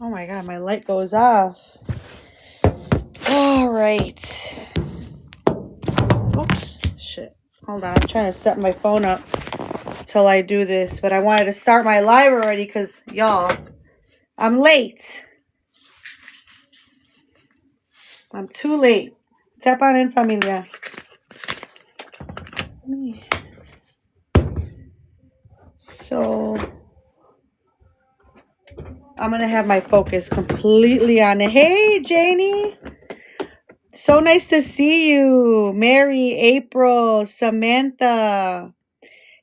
Oh my God, my light goes off. All right. Oops, shit. Hold on, I'm trying to set my phone up till I do this, but I wanted to start my live already because, y'all, I'm late. I'm too late. Tap on in, familia. So, I'm going to have my focus completely on it. Hey, Janie. So nice to see you. Mary, April, Samantha.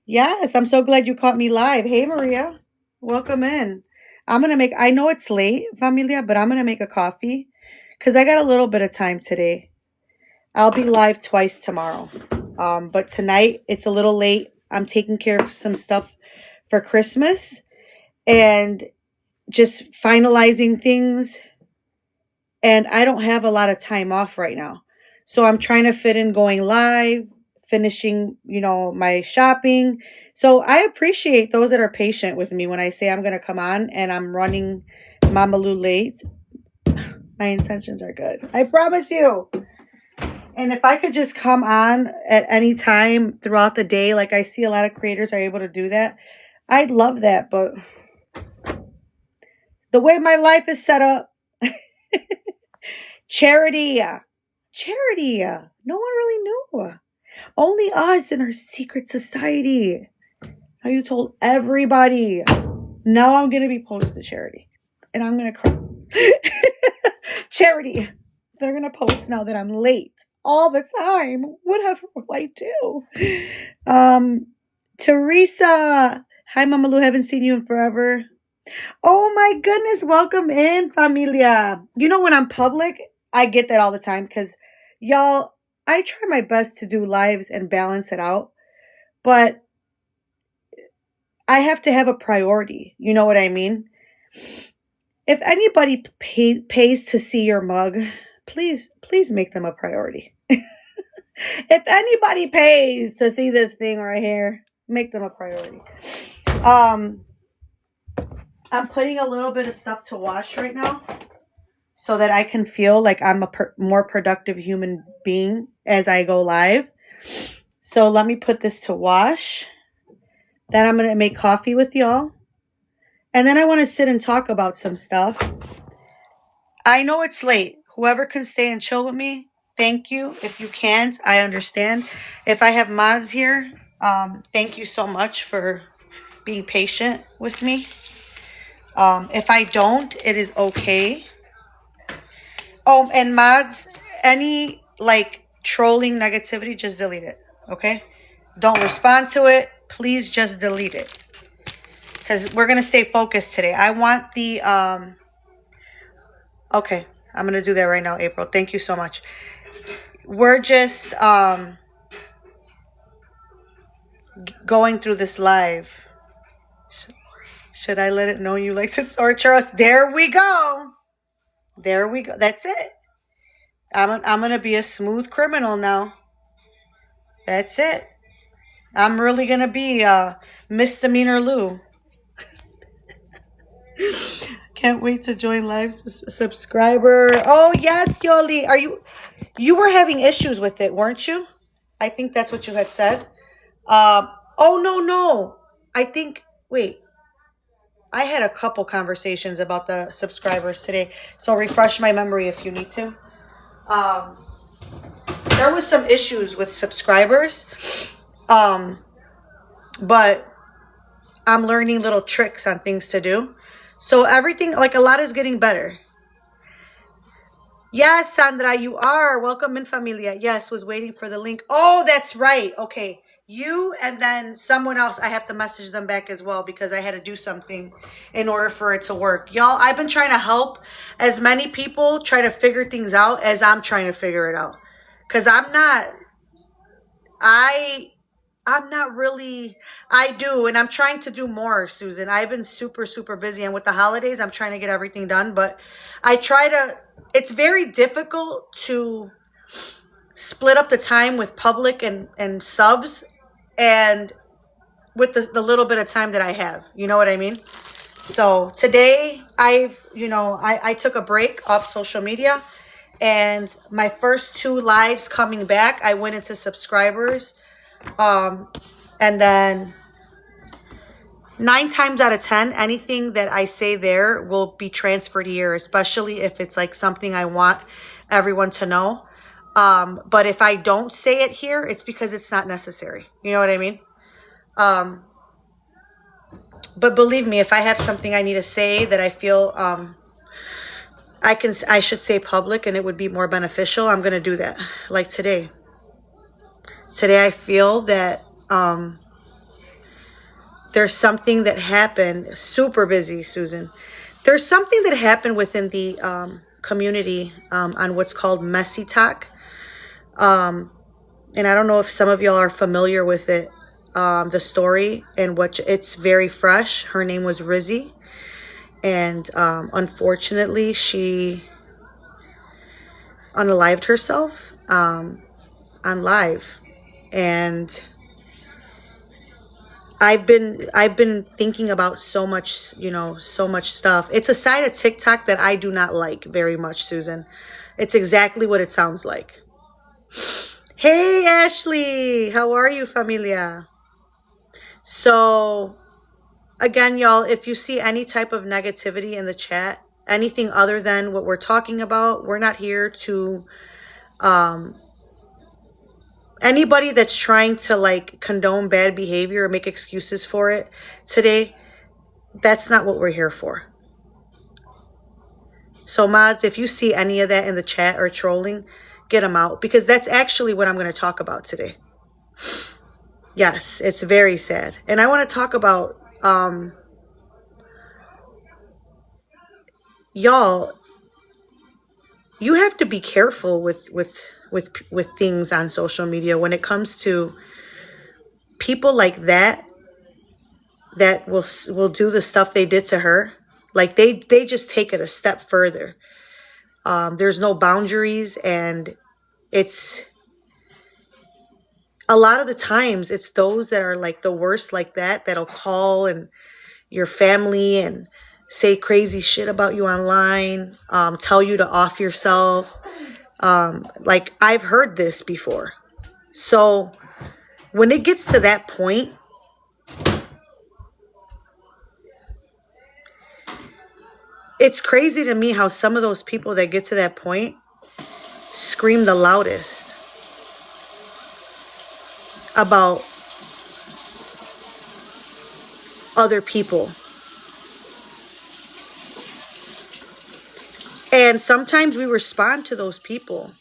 Yes, I'm so glad you caught me live. Hey, Maria. Welcome in. I know it's late, familia, but I'm going to make a coffee because I got a little bit of time today. I'll be live twice tomorrow. But tonight, it's a little late. I'm taking care of some stuff for Christmas and just finalizing things. And I don't have a lot of time off right now. So I'm trying to fit in going live, finishing, my shopping. So I appreciate those that are patient with me when I say I'm going to come on and I'm running Mama Lou late. My intentions are good. I promise you. And if I could just come on at any time throughout the day, like I see a lot of creators are able to do that, I'd love that. But the way my life is set up, Charity. No one really knew. Only us in our secret society. Now you told everybody. Now I'm going to be posted, Charity. And I'm going to cry. Charity. They're going to post now that I'm late all the time. Whatever will I do? Teresa. Hi, Mama Lou. Haven't seen you in forever. Oh my goodness. Welcome in, familia. When I'm public, I get that all the time because, y'all, I try my best to do lives and balance it out. But I have to have a priority. You know what I mean? If anybody pays to see your mug, please make them a priority. If anybody pays to see this thing right here, make them a priority. I'm putting a little bit of stuff to wash right now so that I can feel like I'm a more productive human being as I go live. So let me put this to wash. Then I'm going to make coffee with y'all. And then I want to sit and talk about some stuff. I know it's late. Whoever can stay and chill with me, thank you. If you can't, I understand. If I have mods here, thank you so much for being patient with me. If I don't, it is okay. Oh, and mods, any trolling negativity, just delete it. Okay? Don't respond to it. Please just delete it. Because we're going to stay focused today. I want the, okay. I'm going to do that right now, April. Thank you so much. We're just, going through this live. Should I let it know you like to torture us? There we go. That's it. I'm going to be a smooth criminal now. That's it. I'm really going to be misdemeanor Lou. Can't wait to join live subscriber. Oh, yes, Yoli. You were having issues with it, weren't you? I think that's what you had said. Oh, no. Wait. I had a couple conversations about the subscribers today. So refresh my memory if you need to. There was some issues with subscribers. But I'm learning little tricks on things to do. So everything, a lot is getting better. Yes, Sandra, you are. Welcome in, familia. Yes, was waiting for the link. Oh, that's right. Okay. You and then someone else, I have to message them back as well because I had to do something in order for it to work. Y'all, I've been trying to help as many people try to figure things out as I'm trying to figure it out. Because I'm not really, I do, and I'm trying to do more, Susan. I've been super, super busy, and with the holidays, I'm trying to get everything done, but it's very difficult to split up the time with public and subs, and with the little bit of time that I have. You know what I mean? So today I took a break off social media, and my first 2 lives coming back, I went into subscribers. And then 9 times out of 10, anything that I say there will be transferred here, especially if it's like something I want everyone to know. But if I don't say it here, it's because it's not necessary. You know what I mean? But believe me, if I have something I need to say that I feel I should say public and it would be more beneficial, I'm going to do that. Like today. Today I feel that there's something that happened. Super busy, Susan. There's something that happened within the community on what's called Messy Talk. And I don't know if some of y'all are familiar with it, the story, and it's very fresh. Her name was Rizi. And unfortunately, she unalived herself on live. And I've been thinking about so much stuff. It's a side of TikTok that I do not like very much, Susan. It's exactly what it sounds like. Hey, Ashley, how are you, familia? So, again, y'all, if you see any type of negativity in the chat, anything other than what we're talking about, we're not here to anybody that's trying to like condone bad behavior or make excuses for it today, that's not what we're here for. So mods, if you see any of that in the chat or trolling, get them out, because that's actually what I'm going to talk about today. Yes, it's very sad. And I want to talk about y'all, you have to be careful with things on social media when it comes to people like that will do the stuff they did to her. Like they just take it a step further. There's no boundaries, and it's a lot of the times it's those that are like the worst like that'll call and your family and say crazy shit about you online, tell you to off yourself. Like I've heard this before. So when it gets to that point, it's crazy to me how some of those people that get to that point scream the loudest about other people. And sometimes we respond to those people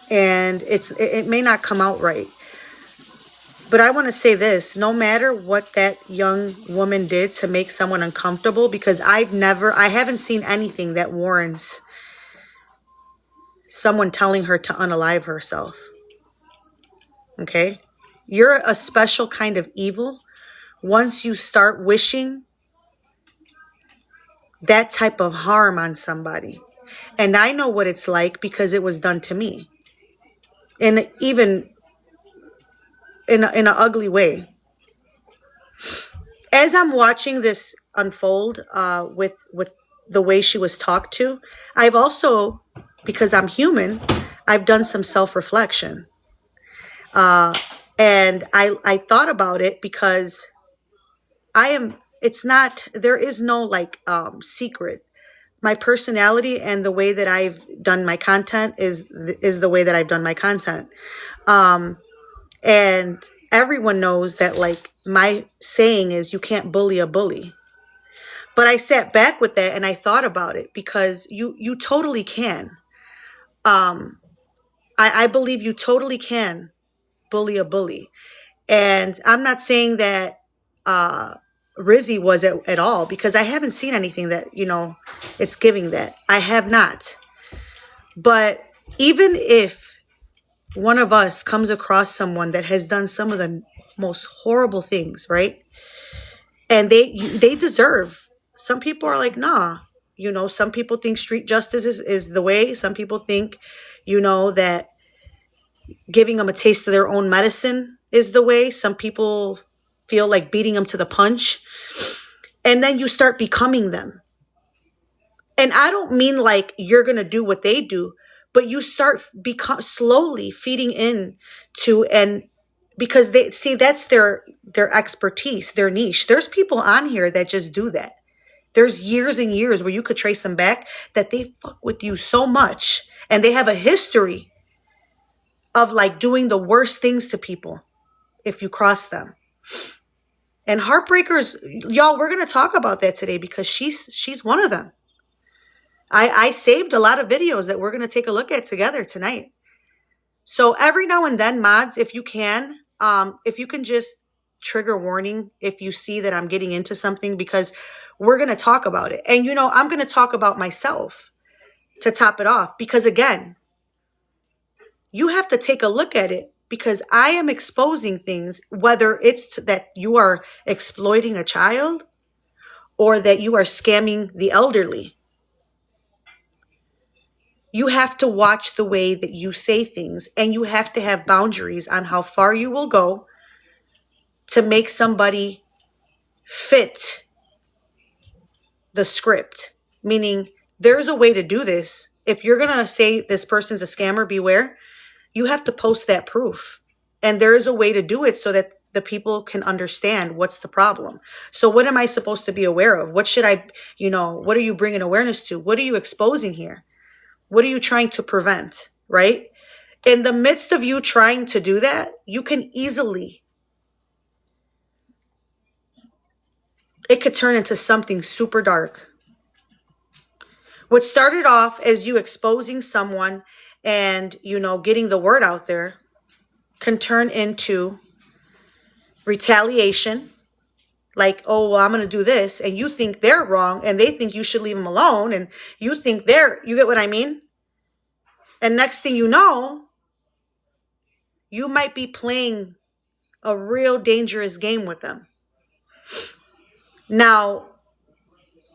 and it may not come out right. But I want to say this, no matter what that young woman did to make someone uncomfortable, because I haven't seen anything that warrants someone telling her to unalive herself. Okay? You're a special kind of evil once you start wishing that type of harm on somebody. And I know what it's like because it was done to me. And even in an ugly way. As I'm watching this unfold with the way she was talked to, I've also, because I'm human, I've done some self-reflection. And I thought about it because there is no like secret. My personality and the way that I've done my content is the way that I've done my content. And everyone knows that like my saying is you can't bully a bully. But I sat back with that and I thought about it, because you totally can. I believe you totally can bully a bully. And I'm not saying that Rizi was at all, because I haven't seen anything that, it's giving that. I have not. But even if one of us comes across someone that has done some of the most horrible things, right? And they deserve. Some people are like, nah. Some people think street justice is the way. Some people think, that giving them a taste of their own medicine is the way. Some people feel like beating them to the punch. And then you start becoming them. And I don't mean like you're going to do what they do, but you start slowly feeding in to, and because they see that's their expertise, their niche. There's people on here that just do that. There's years and years where you could trace them back that they fuck with you so much, and they have a history of like doing the worst things to people if you cross them. And heartbreakers, y'all, we're going to talk about that today because she's one of them. I saved a lot of videos that we're going to take a look at together tonight. So every now and then, mods, if you can just trigger warning if you see that I'm getting into something, because we're going to talk about it. And, I'm going to talk about myself to top it off, because again, you have to take a look at it, because I am exposing things, whether it's that you are exploiting a child or that you are scamming the elderly. You have to watch the way that you say things, and you have to have boundaries on how far you will go to make somebody fit the script. Meaning, there's a way to do this. If you're going to say this person's a scammer, beware, you have to post that proof. And there is a way to do it so that the people can understand what's the problem. So what am I supposed to be aware of? What should I, what are you bringing awareness to? What are you exposing here? What are you trying to prevent, right? In the midst of you trying to do that, you can easily, it could turn into something super dark. What started off as you exposing someone and, getting the word out there can turn into retaliation. Like, oh, well, I'm going to do this. And you think they're wrong and they think you should leave them alone. And you think you get what I mean? And next thing you know, you might be playing a real dangerous game with them. Now,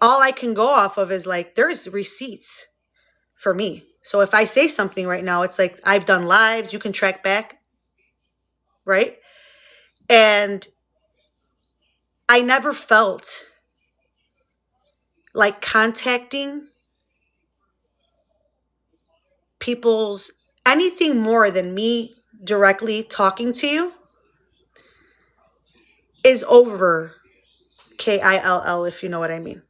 all I can go off of is like, there's receipts for me. So if I say something right now, it's like I've done lives, you can track back, right? And I never felt like contacting people's anything more than me directly talking to you is over KILL, if you know what I mean.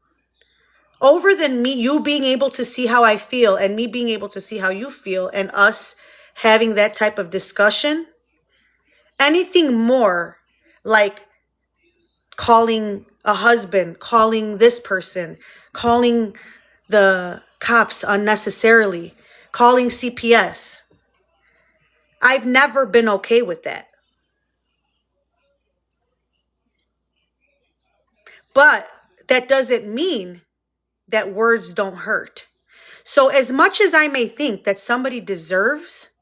Over than you being able to see how I feel and me being able to see how you feel and us having that type of discussion. Anything more like calling a husband, calling this person, calling the cops unnecessarily, calling CPS. I've never been okay with that. But that doesn't mean that words don't hurt. So as much as I may think that somebody deserves,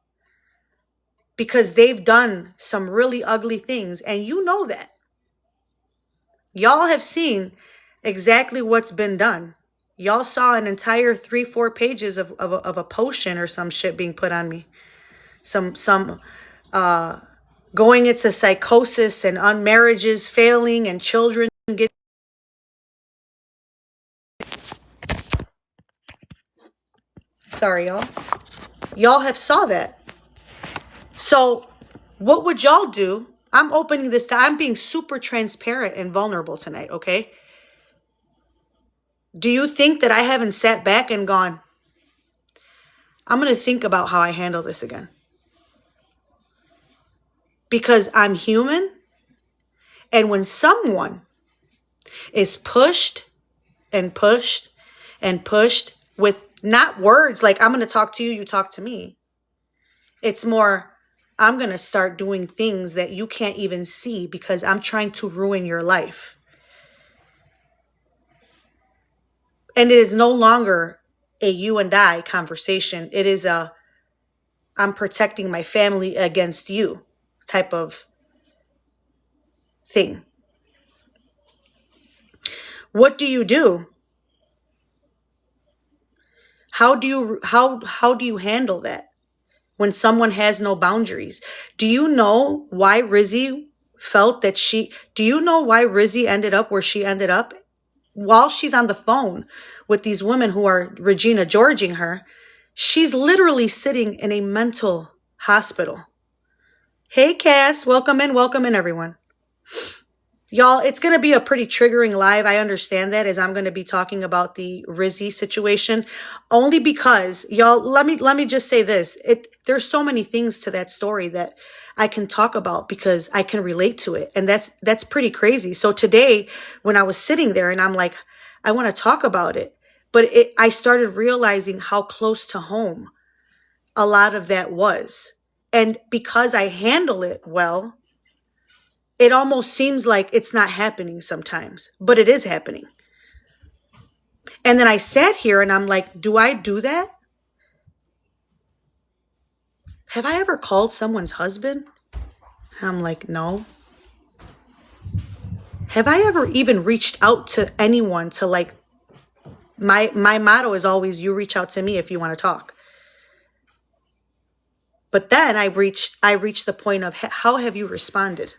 because they've done some really ugly things, and you know that. Y'all have seen exactly what's been done. Y'all saw an entire 3-4 pages of a potion or some shit being put on me. Some going into psychosis and unmarriages failing and children getting. Sorry, y'all. Y'all have saw that. So what would y'all do? I'm opening this. I'm being super transparent and vulnerable tonight, okay? Do you think that I haven't sat back and gone, I'm going to think about how I handle this again? Because I'm human. And when someone is pushed and pushed and pushed with not words like, I'm going to talk to you, you talk to me. It's more, I'm going to start doing things that you can't even see because I'm trying to ruin your life. And it is no longer a you and I conversation. It is I'm protecting my family against you type of thing. What do you do? How do you handle that when someone has no boundaries? Do you know why Rizi felt that do you know why Rizi ended up where she ended up? while she's on the phone with these women who are Regina Georging her, she's literally sitting in a mental hospital. Hey, Cass, welcome in, everyone. Y'all, it's going to be a pretty triggering live. I understand that, as I'm going to be talking about the Rizi situation, only because, y'all, let me just say this. There's so many things to that story that I can talk about because I can relate to it. And that's pretty crazy. So today, when I was sitting there and I'm like, I want to talk about it, but I started realizing how close to home a lot of that was. And because I handle it well, it almost seems like it's not happening sometimes, but it is happening. And then I sat here and I'm like, do I do that? Have I ever called someone's husband? And I'm like, no. Have I ever even reached out to anyone to like, my motto is always, you reach out to me if you want to talk. But then I reached the point of, how have you responded?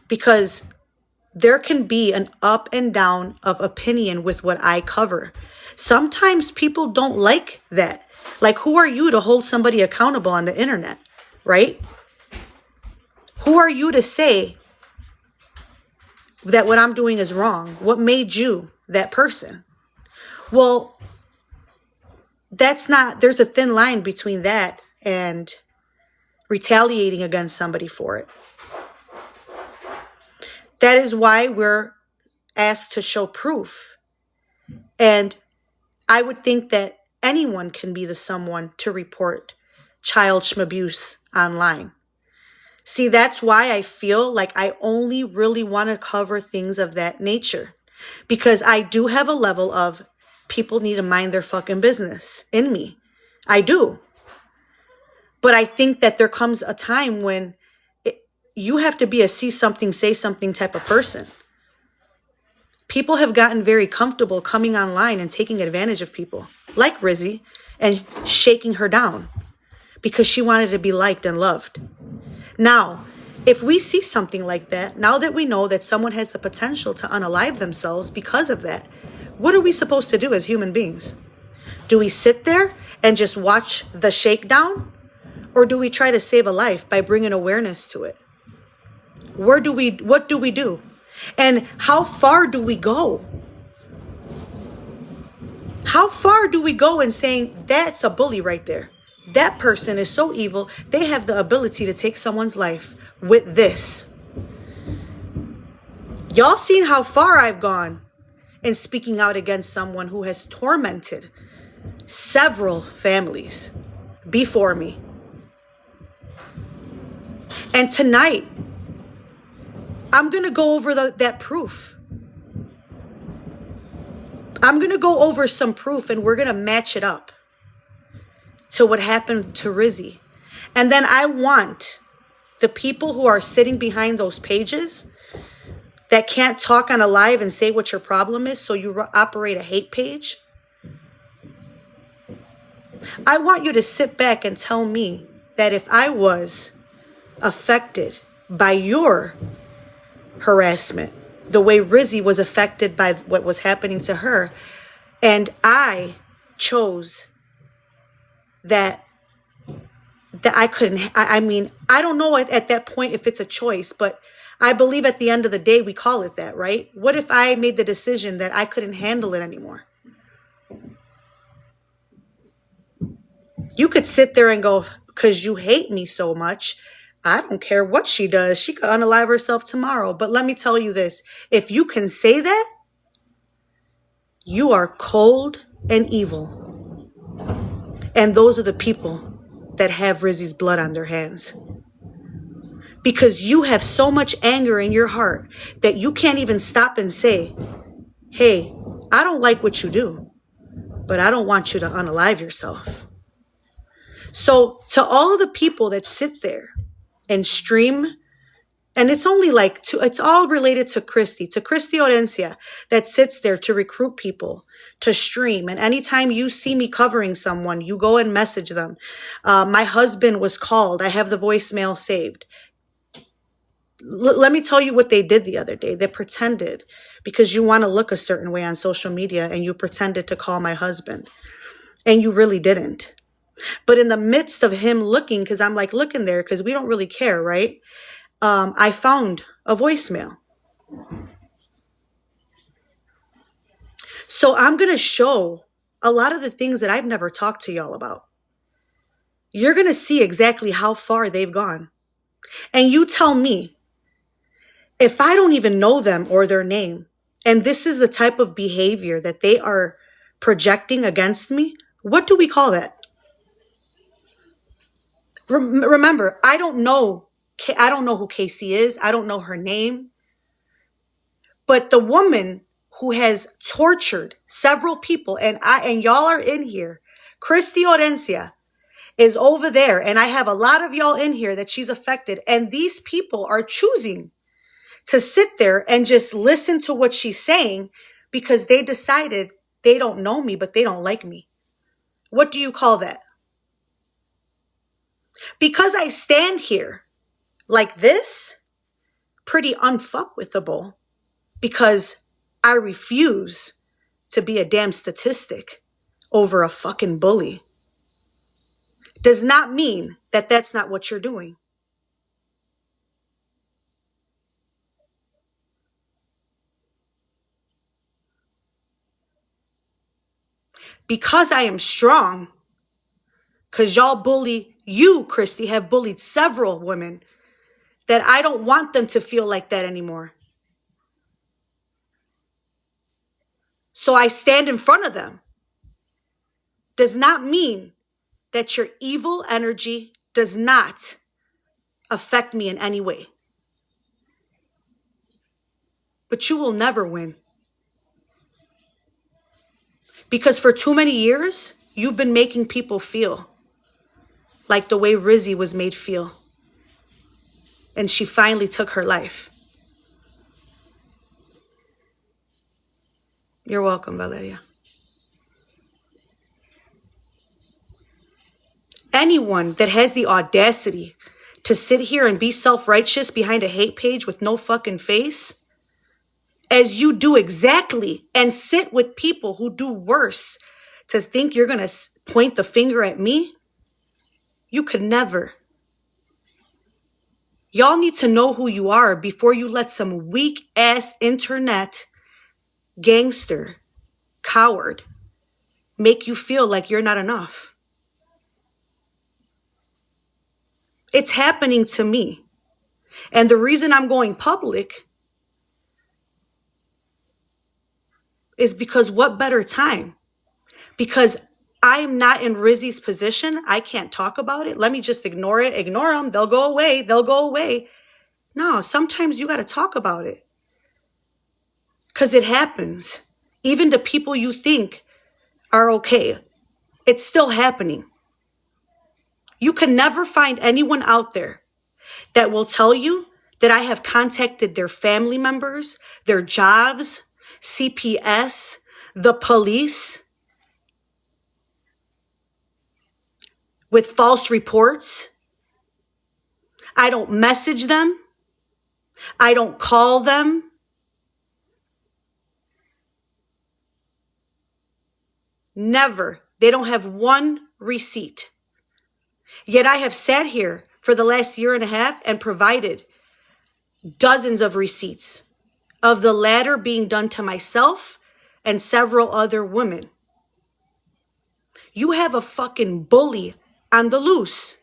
Because there can be an up and down of opinion with what I cover. Sometimes people don't like that. Like, who are you to hold somebody accountable on the internet, right? Who are you to say that what I'm doing is wrong? What made you that person? Well, there's a thin line between that and retaliating against somebody for it. That is why we're asked to show proof. And I would think that anyone can be the someone to report child abuse online. See, that's why I feel like I only really want to cover things of that nature. Because I do have a level of people need to mind their fucking business in me. I do. But I think that there comes a time when you have to be a see something, say something type of person. People have gotten very comfortable coming online and taking advantage of people like Rizi and shaking her down because she wanted to be liked and loved. Now, if we see something like that, now that we know that someone has the potential to unalive themselves because of that, what are we supposed to do as human beings? Do we sit there and just watch the shakedown? Or do we try to save a life by bringing awareness to it? What do we do? And how far do we go? How far do we go in saying that's a bully right there? That person is so evil, they have the ability to take someone's life with this. Y'all seen how far I've gone in speaking out against someone who has tormented several families before me. And tonight, I'm going to go over that proof. I'm going to go over some proof and we're going to match it up to what happened to Rizi. And then I want the people who are sitting behind those pages that can't talk on a live and say what your problem is, so you operate a hate page. I want you to sit back and tell me that if I was affected by your harassment, the way Rizi was affected by what was happening to her, and I chose that I couldn't, I mean, I don't know at that point if it's a choice, but I believe at the end of the day, we call it that, right? What if I made the decision that I couldn't handle it anymore? You could sit there and go, because you hate me so much, I don't care what she does. She could unalive herself tomorrow. But let me tell you this. If you can say that, you are cold and evil. And those are the people that have Rizi's blood on their hands. Because you have so much anger in your heart that you can't even stop and say, hey, I don't like what you do, but I don't want you to unalive yourself. So to all the people that sit there and stream, and it's only it's all related to Christy Orencia, that sits there to recruit people to stream. And anytime you see me covering someone, you go and message them. My husband was called. I have the voicemail saved. Let me tell you what they did the other day. They pretended, because you want to look a certain way on social media, and you pretended to call my husband, and you really didn't. But in the midst of him looking, because I'm like, look in there, because we don't really care, right? I found a voicemail. So I'm going to show a lot of the things that I've never talked to y'all about. You're going to see exactly how far they've gone. And you tell me, if I don't even know them or their name, and this is the type of behavior that they are projecting against me, what do we call that? Remember, I don't know who Casey is. I don't know her name. But the woman who has tortured several people, and y'all are in here, Christy Orencia is over there, and I have a lot of y'all in here that she's affected, and these people are choosing to sit there and just listen to what she's saying because they decided they don't know me, but they don't like me. What do you call that? Because I stand here like this, pretty unfuckwithable, because I refuse to be a damn statistic over a fucking bully, does not mean that that's not what you're doing. Because I am strong, because y'all bully, you, Christy, have bullied several women, that I don't want them to feel like that anymore. So I stand in front of them. Does not mean that your evil energy does not affect me in any way. But you will never win. Because for too many years, you've been making people feel like the way Rizi was made feel. And she finally took her life. You're welcome, Valeria. Anyone that has the audacity to sit here and be self-righteous behind a hate page with no fucking face, as you do exactly, and sit with people who do worse, to think you're going to point the finger at me, you could never. Y'all need to know who you are before you let some weak-ass internet gangster, coward, make you feel like you're not enough. It's happening to me. And the reason I'm going public is because what better time? Because I'm not in Rizzy's position. I can't talk about it. Let me just ignore it. Ignore them. They'll go away. They'll go away. No, sometimes you got to talk about it. Because it happens. Even to people you think are okay. It's still happening. You can never find anyone out there that will tell you that I have contacted their family members, their jobs, CPS, the police, with false reports. I don't message them. I don't call them. Never. They don't have one receipt. Yet I have sat here for the last year and a half and provided dozens of receipts of the latter being done to myself and several other women. You have a fucking bully on the loose.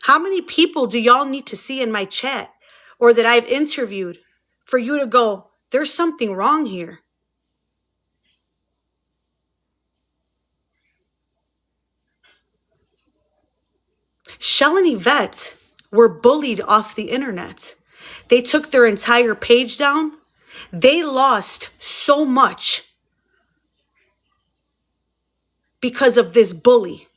How many people do y'all need to see in my chat or that I've interviewed for you to go, there's something wrong here? Shell and Yvette were bullied off the internet. They took their entire page down. They lost so much because of this bully.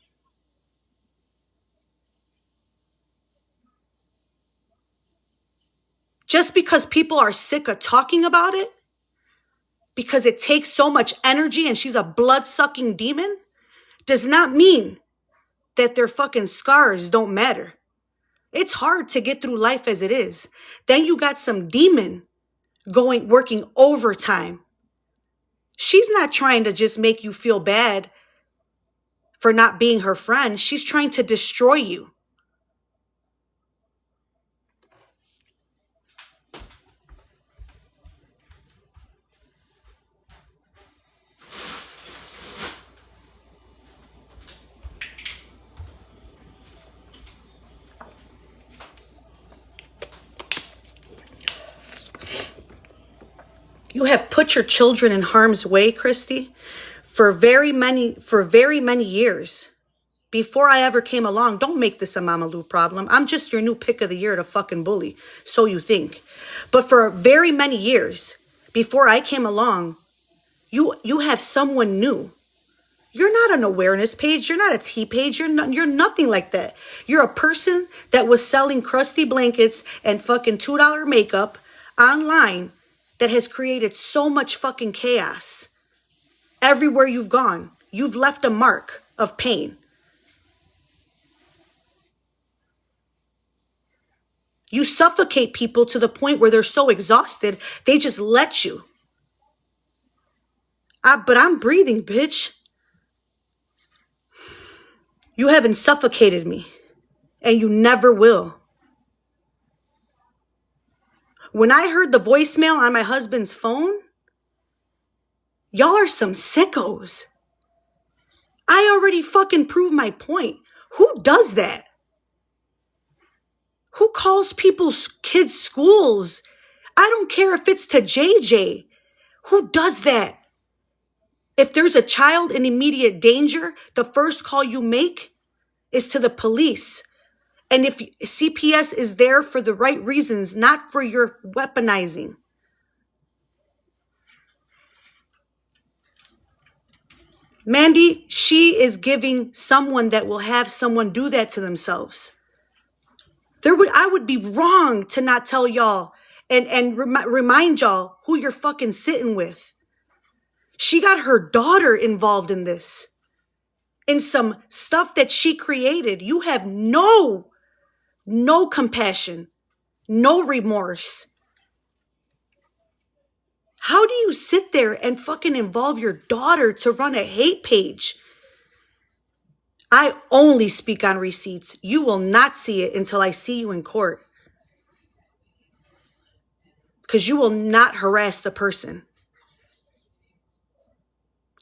Just because people are sick of talking about it, because it takes so much energy and she's a blood-sucking demon, does not mean that their fucking scars don't matter. It's hard to get through life as it is. Then you got some demon working overtime. She's not trying to just make you feel bad for not being her friend. She's trying to destroy you. You have put your children in harm's way, Christy, for very many years. Before I ever came along, don't make this a Mama Lou problem. I'm just your new pick of the year to fucking bully, so you think. But for very many years, before I came along, you have someone new. You're not an awareness page. You're not a tea page. You're nothing like that. You're a person that was selling crusty blankets and fucking $2 makeup online that has created so much fucking chaos. Everywhere you've gone, you've left a mark of pain. You suffocate people to the point where they're so exhausted, they just let you. But I'm breathing, bitch. You haven't suffocated me, and you never will. When I heard the voicemail on my husband's phone, y'all are some sickos. I already fucking proved my point. Who does that? Who calls people's kids' schools? I don't care if it's to JJ. Who does that? If there's a child in immediate danger, the first call you make is to the police. And if CPS is there for the right reasons, not for your weaponizing. Mandy, she is giving someone that will have someone do that to themselves. I would be wrong to not tell y'all and remind y'all who you're fucking sitting with. She got her daughter involved in this. In some stuff that she created. You have no compassion, no remorse. How do you sit there and fucking involve your daughter to run a hate page? I only speak on receipts. You will not see it until I see you in court. Because you will not harass the person.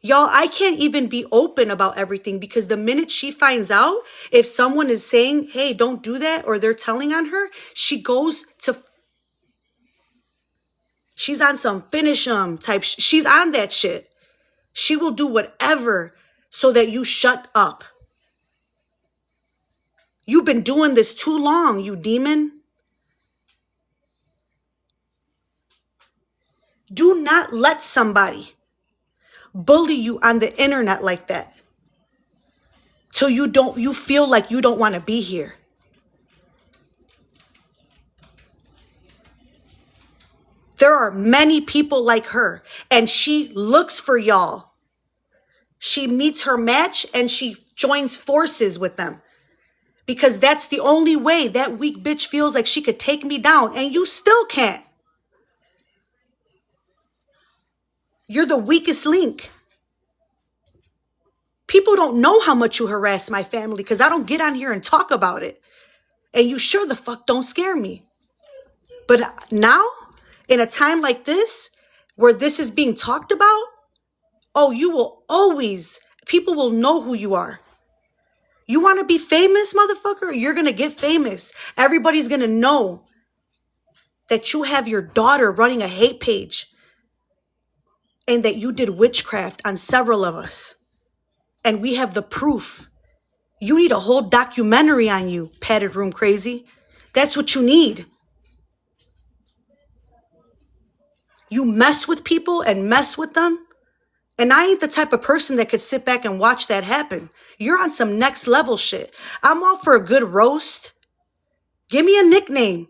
Y'all, I can't even be open about everything because the minute she finds out, if someone is saying, hey, don't do that, or they're telling on her, she's on some finish 'em type. She's on that shit. She will do whatever so that you shut up. You've been doing this too long, you demon. Do not let somebody bully you on the internet like that till you feel like you don't want to be here. There are many people like her, and she looks for y'all. She meets her match and she joins forces with them because that's the only way that weak bitch feels like she could take me down, and you still can't. You're the weakest link. People don't know how much you harass my family because I don't get on here and talk about it. And you sure the fuck don't scare me. But now, in a time like this, where this is being talked about, oh, people will know who you are. You want to be famous, motherfucker? You're going to get famous. Everybody's going to know that you have your daughter running a hate page and that you did witchcraft on several of us. And we have the proof. You need a whole documentary on you, padded room crazy. That's what you need. You mess with people and mess with them. And I ain't the type of person that could sit back and watch that happen. You're on some next level shit. I'm all for a good roast. Give me a nickname.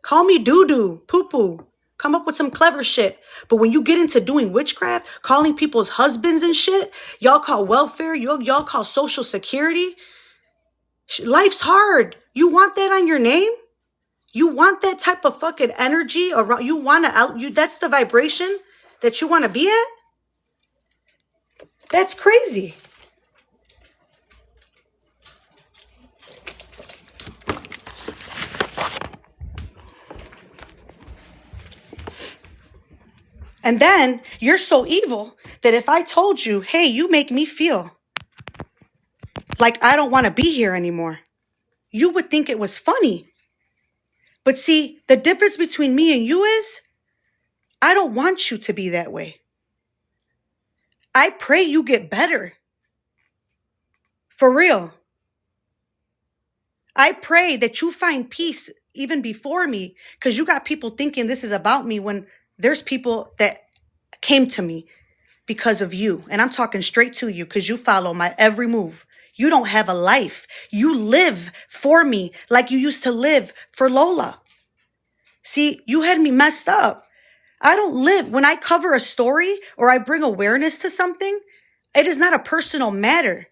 Call me doo-doo, poo-poo. Come up with some clever shit. But when you get into doing witchcraft, calling people's husbands and shit, y'all call welfare, y'all call social security. Life's hard. You want that on your name? You want that type of fucking energy around? You want to out? You that's the vibration that you want to be at? That's crazy. And then you're so evil that if I told you, hey, you make me feel like I don't want to be here anymore, you would think it was funny. But see, the difference between me and you is I don't want you to be that way. I pray you get better. For real. I pray that you find peace even before me, because you got people thinking this is about me when there's people that came to me because of you. And I'm talking straight to you because you follow my every move. You don't have a life. You live for me like you used to live for Lola. See, you had me messed up. I don't live. When I cover a story or I bring awareness to something, it is not a personal matter.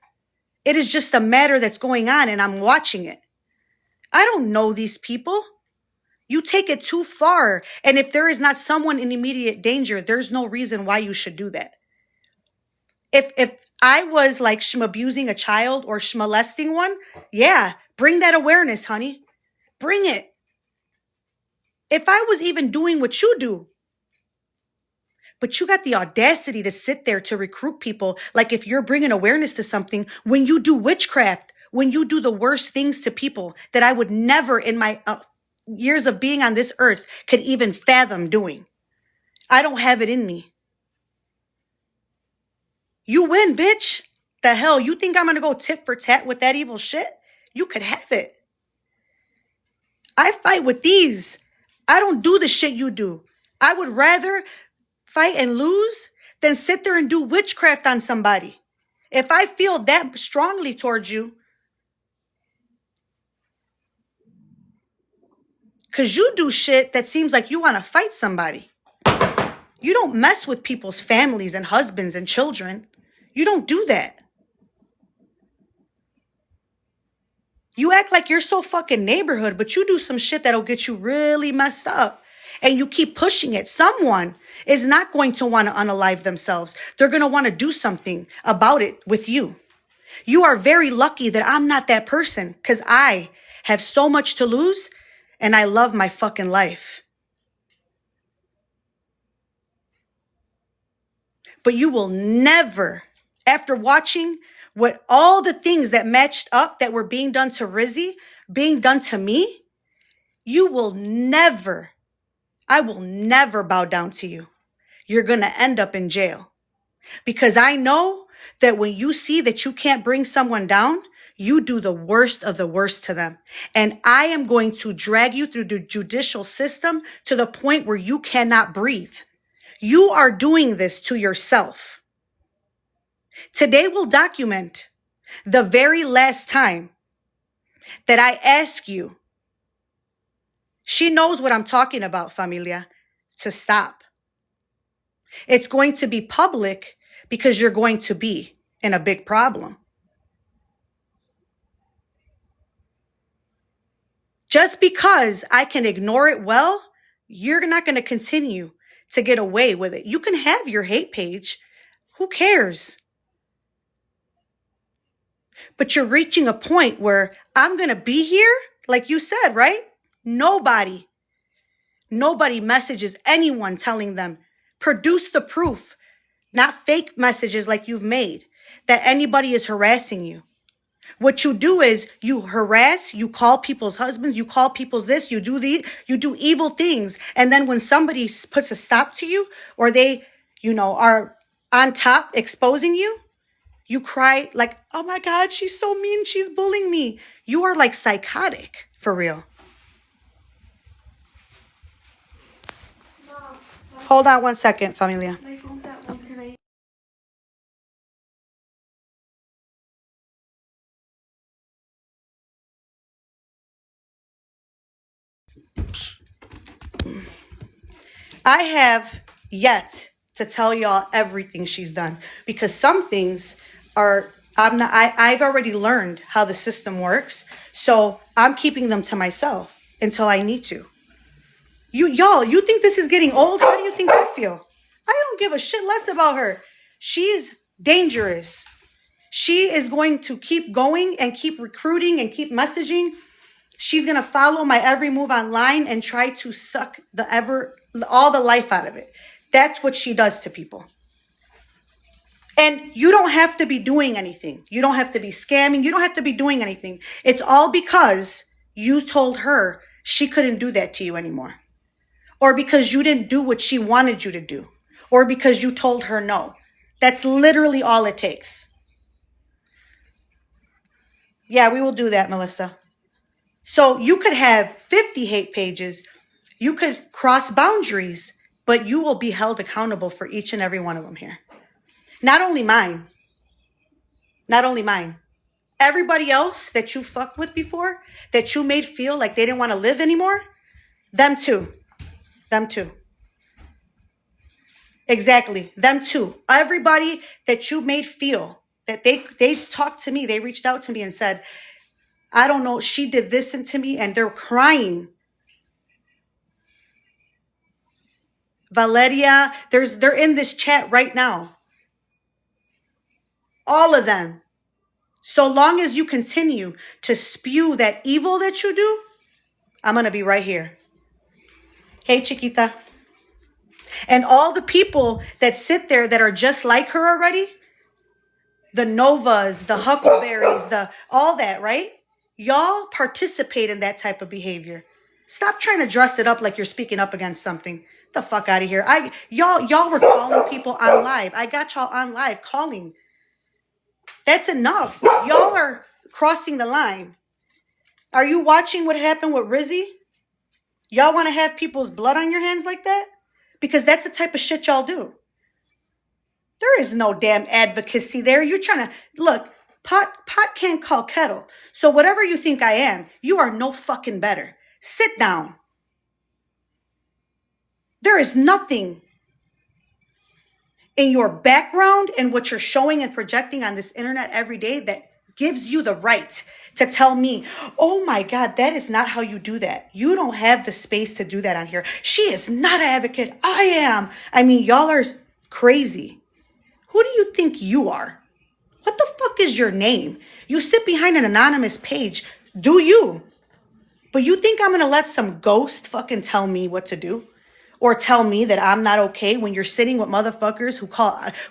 It is just a matter that's going on and I'm watching it. I don't know these people. You take it too far. And if there is not someone in immediate danger, there's no reason why you should do that. If I was like abusing a child or molesting one, yeah, bring that awareness, honey. Bring it. If I was even doing what you do, but you got the audacity to sit there to recruit people like if you're bringing awareness to something when you do witchcraft, when you do the worst things to people that I would never in my years of being on this earth could even fathom doing. I don't have it in me. You win, bitch. The hell, you think I'm going to go tit for tat with that evil shit? You could have it. I fight with these. I don't do the shit you do. I would rather fight and lose than sit there and do witchcraft on somebody. If I feel that strongly towards you, because you do shit that seems like you want to fight somebody. You don't mess with people's families and husbands and children. You don't do that. You act like you're so fucking neighborhood, but you do some shit that'll get you really messed up. And you keep pushing it. Someone is not going to want to unalive themselves. They're going to want to do something about it with you. You are very lucky that I'm not that person because I have so much to lose and I love my fucking life. But you will never, after watching what all the things that matched up that were being done to Rizi, being done to me, you will never, I will never bow down to you. You're going to end up in jail. Because I know that when you see that you can't bring someone down, you do the worst of the worst to them. And I am going to drag you through the judicial system to the point where you cannot breathe. You are doing this to yourself. Today will document the very last time that I ask you, she knows what I'm talking about, familia, to stop. It's going to be public because you're going to be in a big problem. Just because I can ignore it well, you're not going to continue to get away with it. You can have your hate page. Who cares? But you're reaching a point where I'm going to be here, like you said, right? Nobody messages anyone telling them, produce the proof, not fake messages like you've made, that anybody is harassing you. What you do is you harass, you call people's husbands, you call people's this, you do evil things. And then when somebody puts a stop to you or they, are on top exposing you, you cry like, oh my God, she's so mean. She's bullying me. You are like psychotic for real. Mom, hold on 1 second, familia. My phone's at home. Can I? I have yet to tell y'all everything she's done because some things are I've already learned how the system works. So I'm keeping them to myself until I need to. You think this is getting old? How do you think I feel? I don't give a shit less about her. She's dangerous. She is going to keep going and keep recruiting and keep messaging. She's going to follow my every move online and try to suck all the life out of it. That's what she does to people. And you don't have to be doing anything. You don't have to be scamming. You don't have to be doing anything. It's all because you told her she couldn't do that to you anymore. Or because you didn't do what she wanted you to do. Or because you told her no. That's literally all it takes. Yeah, we will do that, Melissa. So you could have 50 hate pages. You could cross boundaries, but you will be held accountable for each and every one of them here. Not only mine. Not only mine. Everybody else that you fucked with before, that you made feel like they didn't want to live anymore, them too. Them too. Exactly. Them too. Everybody that you made feel that they talked to me, they reached out to me and said, I don't know, she did this to me, and they're crying. Valeria, they're in this chat right now. All of them. So long as you continue to spew that evil that you do, I'm going to be right here. Hey, Chiquita. And all the people that sit there that are just like her already, the Novas, the Huckleberries, all that, right? Y'all participate in that type of behavior. Stop trying to dress it up like you're speaking up against something. Get the fuck out of here. Y'all were calling people on live. I got y'all on live calling. That's enough. Y'all are crossing the line. Are you watching what happened with Rizi? Y'all want to have people's blood on your hands like that? Because that's the type of shit y'all do. There is no damn advocacy there. You're trying to, look, pot can't call kettle. So whatever you think I am, you are no fucking better. Sit down. There is nothing in your background and what you're showing and projecting on this internet every day that gives you the right to tell me, oh my God, that is not how you do that. You don't have the space to do that on here. She is not an advocate. I am. I mean, y'all are crazy. Who do you think you are? What the fuck is your name? You sit behind an anonymous page. Do you? But you think I'm going to let some ghost fucking tell me what to do? Or tell me that I'm not okay when you're sitting with motherfuckers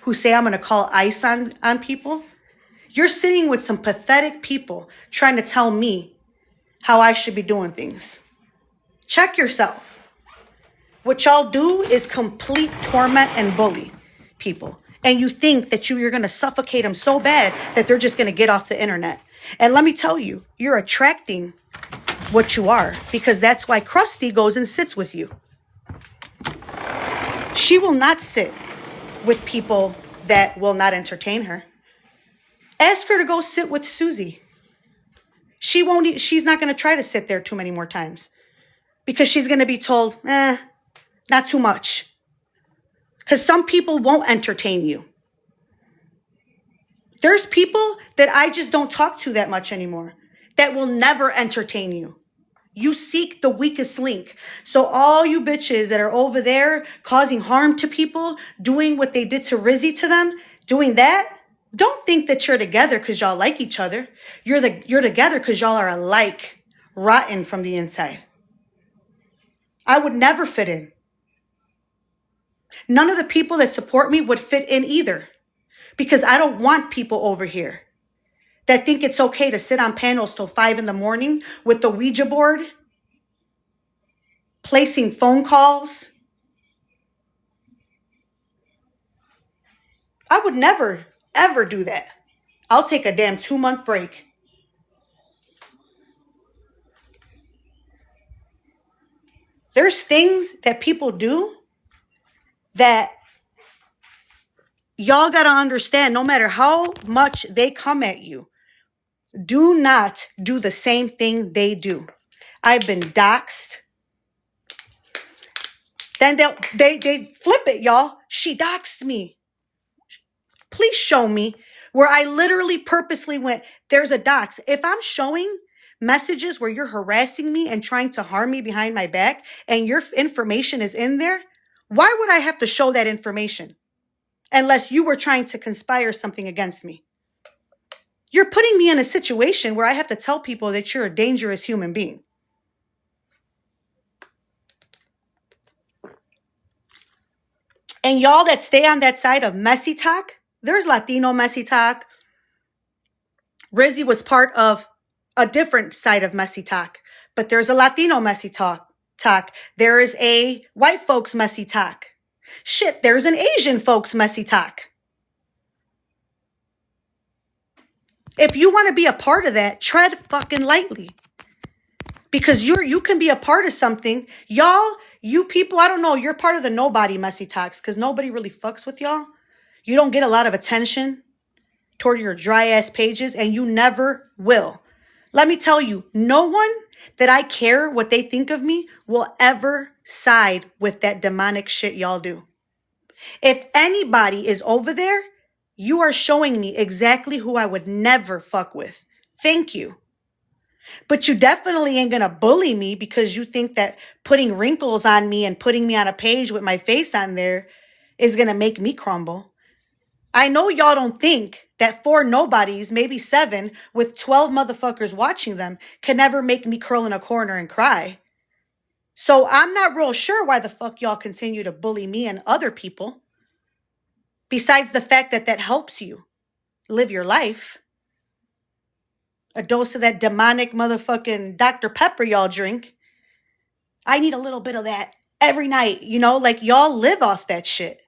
who say I'm going to call ICE on people? You're sitting with some pathetic people trying to tell me how I should be doing things. Check yourself. What y'all do is complete torment and bully people. And you think that you're going to suffocate them so bad that they're just going to get off the internet. And let me tell you, you're attracting what you are, because that's why Krusty goes and sits with you. She will not sit with people that will not entertain her. Ask her to go sit with Susie. She's not going to try to sit there too many more times, because she's going to be told, not too much. Because some people won't entertain you. There's people that I just don't talk to that much anymore that will never entertain you. You seek the weakest link. So all you bitches that are over there causing harm to people, doing what they did to Rizi to them, doing that, don't think that you're together because y'all like each other. You're together because y'all are alike, rotten from the inside. I would never fit in. None of the people that support me would fit in either, because I don't want people over here that think it's okay to sit on panels till 5 a.m. with the Ouija board, placing phone calls. I would never, ever do that. I'll take a damn 2-month break. There's things that people do that y'all got to understand, no matter how much they come at you, do not do the same thing they do. I've been doxxed. Then they flip it, y'all. She doxed me. Please show me where I literally purposely went, there's a dox. If I'm showing messages where you're harassing me and trying to harm me behind my back and your information is in there, why would I have to show that information unless you were trying to conspire something against me? You're putting me in a situation where I have to tell people that you're a dangerous human being. And y'all that stay on that side of messy talk, there's Latino messy talk. Rizi was part of a different side of messy talk, but there's a Latino messy talk. There is a white folks messy talk. Shit, there's an Asian folks messy talk. If you want to be a part of that, tread fucking lightly. Because you can be a part of something. Y'all, you people, I don't know, you're part of the nobody messy talks because nobody really fucks with y'all. You don't get a lot of attention toward your dry ass pages and you never will. Let me tell you, no one that I care what they think of me will ever side with that demonic shit y'all do. If anybody is over there, you are showing me exactly who I would never fuck with. Thank you. But you definitely ain't gonna bully me because you think that putting wrinkles on me and putting me on a page with my face on there is gonna make me crumble. I know y'all don't think that 4 nobodies, maybe 7, with 12 motherfuckers watching them can never make me curl in a corner and cry. So I'm not real sure why the fuck y'all continue to bully me and other people. Besides the fact that that helps you live your life. A dose of that demonic motherfucking Dr. Pepper y'all drink. I need a little bit of that every night, you know, like y'all live off that shit.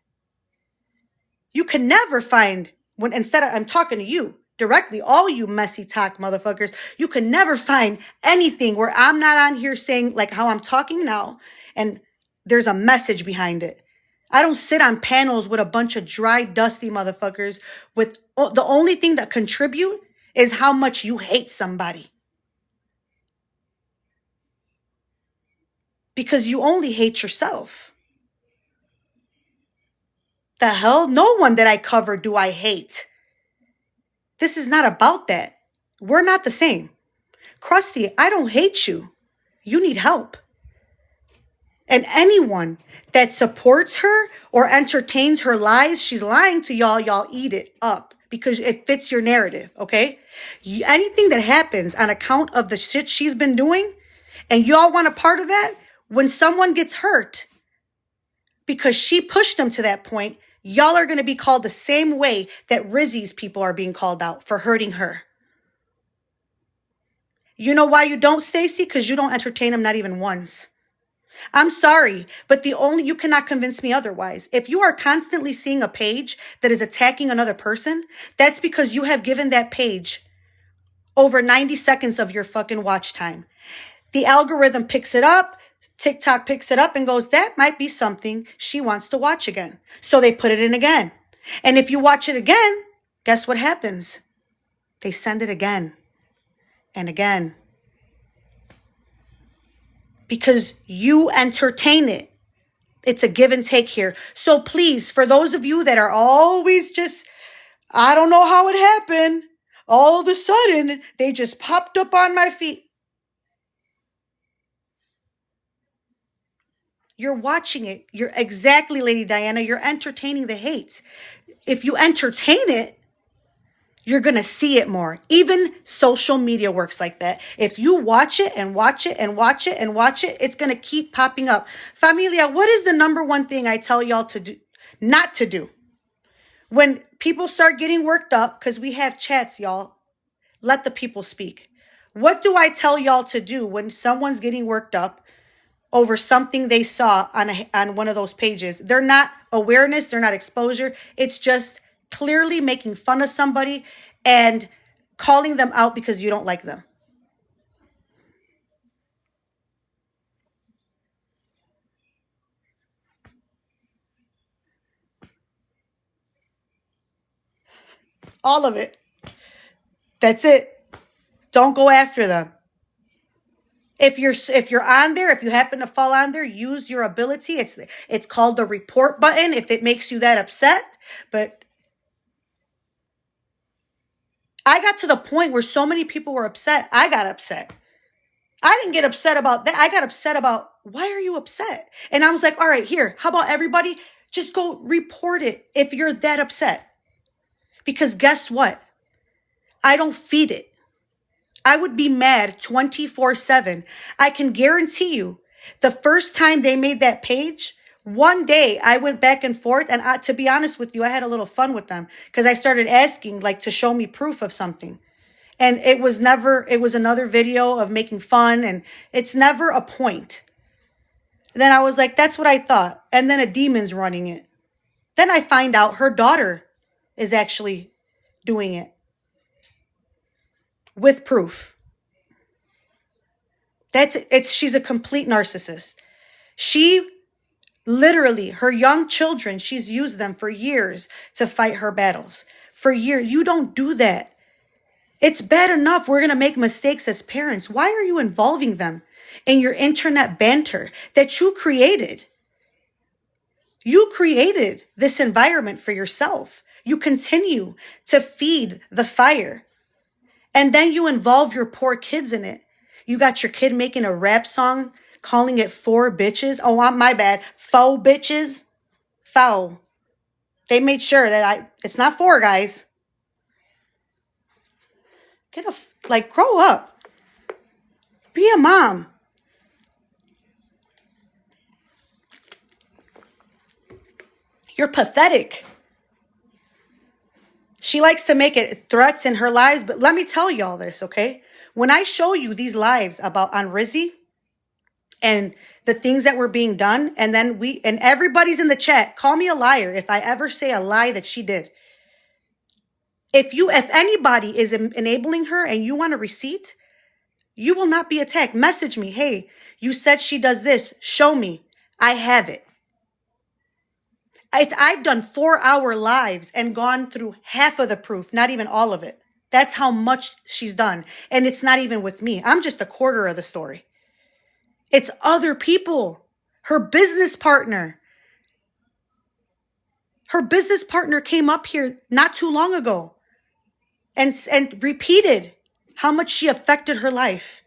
You can never find, when instead of, I'm talking to you directly, all you messy talk motherfuckers, you can never find anything where I'm not on here saying like how I'm talking now and there's a message behind it. I don't sit on panels with a bunch of dry, dusty motherfuckers with the only thing that contribute is how much you hate somebody. Because you only hate yourself. The hell? No one that I cover do I hate. This is not about that. We're not the same. Krusty, I don't hate you. You need help. And anyone that supports her or entertains her lies, she's lying to y'all, y'all eat it up because it fits your narrative, okay? Anything that happens on account of the shit she's been doing and y'all want a part of that, when someone gets hurt because she pushed them to that point, y'all are going to be called the same way that Rizi's people are being called out for hurting her. You know why you don't, Stacy? Because you don't entertain them not even once. I'm sorry, but you cannot convince me otherwise. If you are constantly seeing a page that is attacking another person, that's because you have given that page over 90 seconds of your fucking watch time. The algorithm picks it up, TikTok picks it up and goes, that might be something she wants to watch again. So they put it in again. And if you watch it again, guess what happens? They send it again and again. Because you entertain it. It's a give and take here. So please, for those of you that are always just, I don't know how it happened. All of a sudden, they just popped up on my feet. You're watching it. You're exactly, Lady Diana. You're entertaining the hate. If you entertain it, you're going to see it more. Even social media works like that. If you watch it and watch it and watch it and watch it, it's going to keep popping up. Familia, what is the number one thing I tell y'all to do, not to do? When people start getting worked up, because we have chats, y'all, let the people speak. What do I tell y'all to do when someone's getting worked up over something they saw on one of those pages? They're not awareness. They're not exposure. It's just clearly making fun of somebody and calling them out because you don't like them. All of it. That's it. Don't go after them. If you're on there, if you happen to fall on there, use your ability. It's called the report button if it makes you that upset. But I got to the point where so many people were upset. I got upset. I didn't get upset about that. I got upset about, why are you upset? And I was like, all right, here, how about everybody just go report it if you're that upset? Because guess what? I don't feed it. I would be mad 24/7. I can guarantee you, the first time they made that page, one day I went back and forth, and to be honest with you, I had a little fun with them because I started asking like to show me proof of something. And it was another video of making fun, and it's never a point. Then I was like, that's what I thought. And then a demon's running it. Then I find out her daughter is actually doing it with proof. She's a complete narcissist. She literally, her young children, she's used them for years to fight her battles. For years. You don't do that. It's bad enough we're going to make mistakes as parents. Why are you involving them in your internet banter that you created? You created this environment for yourself. You continue to feed the fire. And then you involve your poor kids in it. You got your kid making a rap song, calling it 4 bitches. Oh, my bad. 4 bitches. 4. They made sure that it's not 4, guys. Grow up. Be a mom. You're pathetic. She likes to make it threats in her lives, but let me tell you all this, okay? When I show you these lives on Rizi and the things that were being done, and then everybody's in the chat, call me a liar if I ever say a lie that she did. If anybody is enabling her and you want a receipt, you will not be attacked. Message me. Hey, you said she does this. Show me. I have it. I've done 4-hour lives and gone through half of the proof, not even all of it. That's how much she's done. And it's not even with me. I'm just a quarter of the story. It's other people. Her business partner. Her business partner came up here not too long ago and repeated how much she affected her life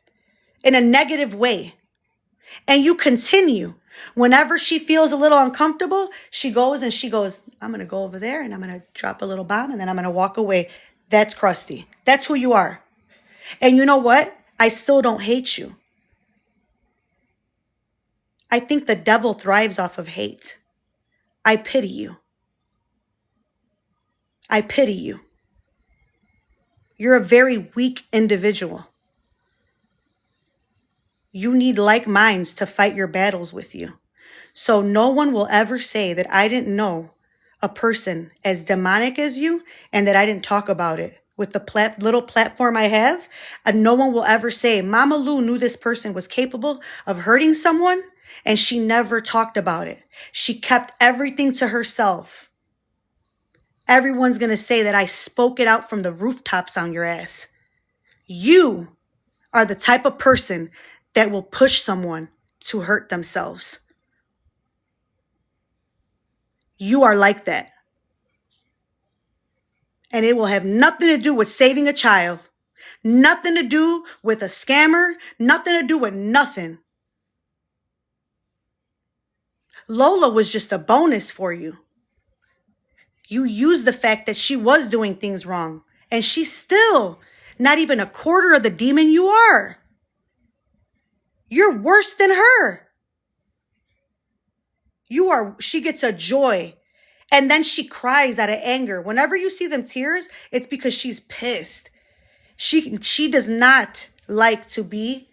in a negative way. And you continue. Whenever she feels a little uncomfortable, she goes, I'm going to go over there and I'm going to drop a little bomb and then I'm going to walk away. That's crusty. That's who you are. And you know what? I still don't hate you. I think the devil thrives off of hate. I pity you. I pity you. You're a very weak individual. You need like minds to fight your battles with you. So no one will ever say that I didn't know a person as demonic as you and that I didn't talk about it with the little platform I have. And no one will ever say Mama Lou knew this person was capable of hurting someone and she never talked about it. She kept everything to herself. Everyone's going to say that I spoke it out from the rooftops on your ass. You are the type of person that will push someone to hurt themselves. You are like that. And it will have nothing to do with saving a child. Nothing to do with a scammer. Nothing to do with nothing. Lola was just a bonus for you. You used the fact that she was doing things wrong. And she's still not even a quarter of the demon you are. You're worse than her. She gets a joy. And then she cries out of anger. Whenever you see them tears, it's because she's pissed. She does not like to be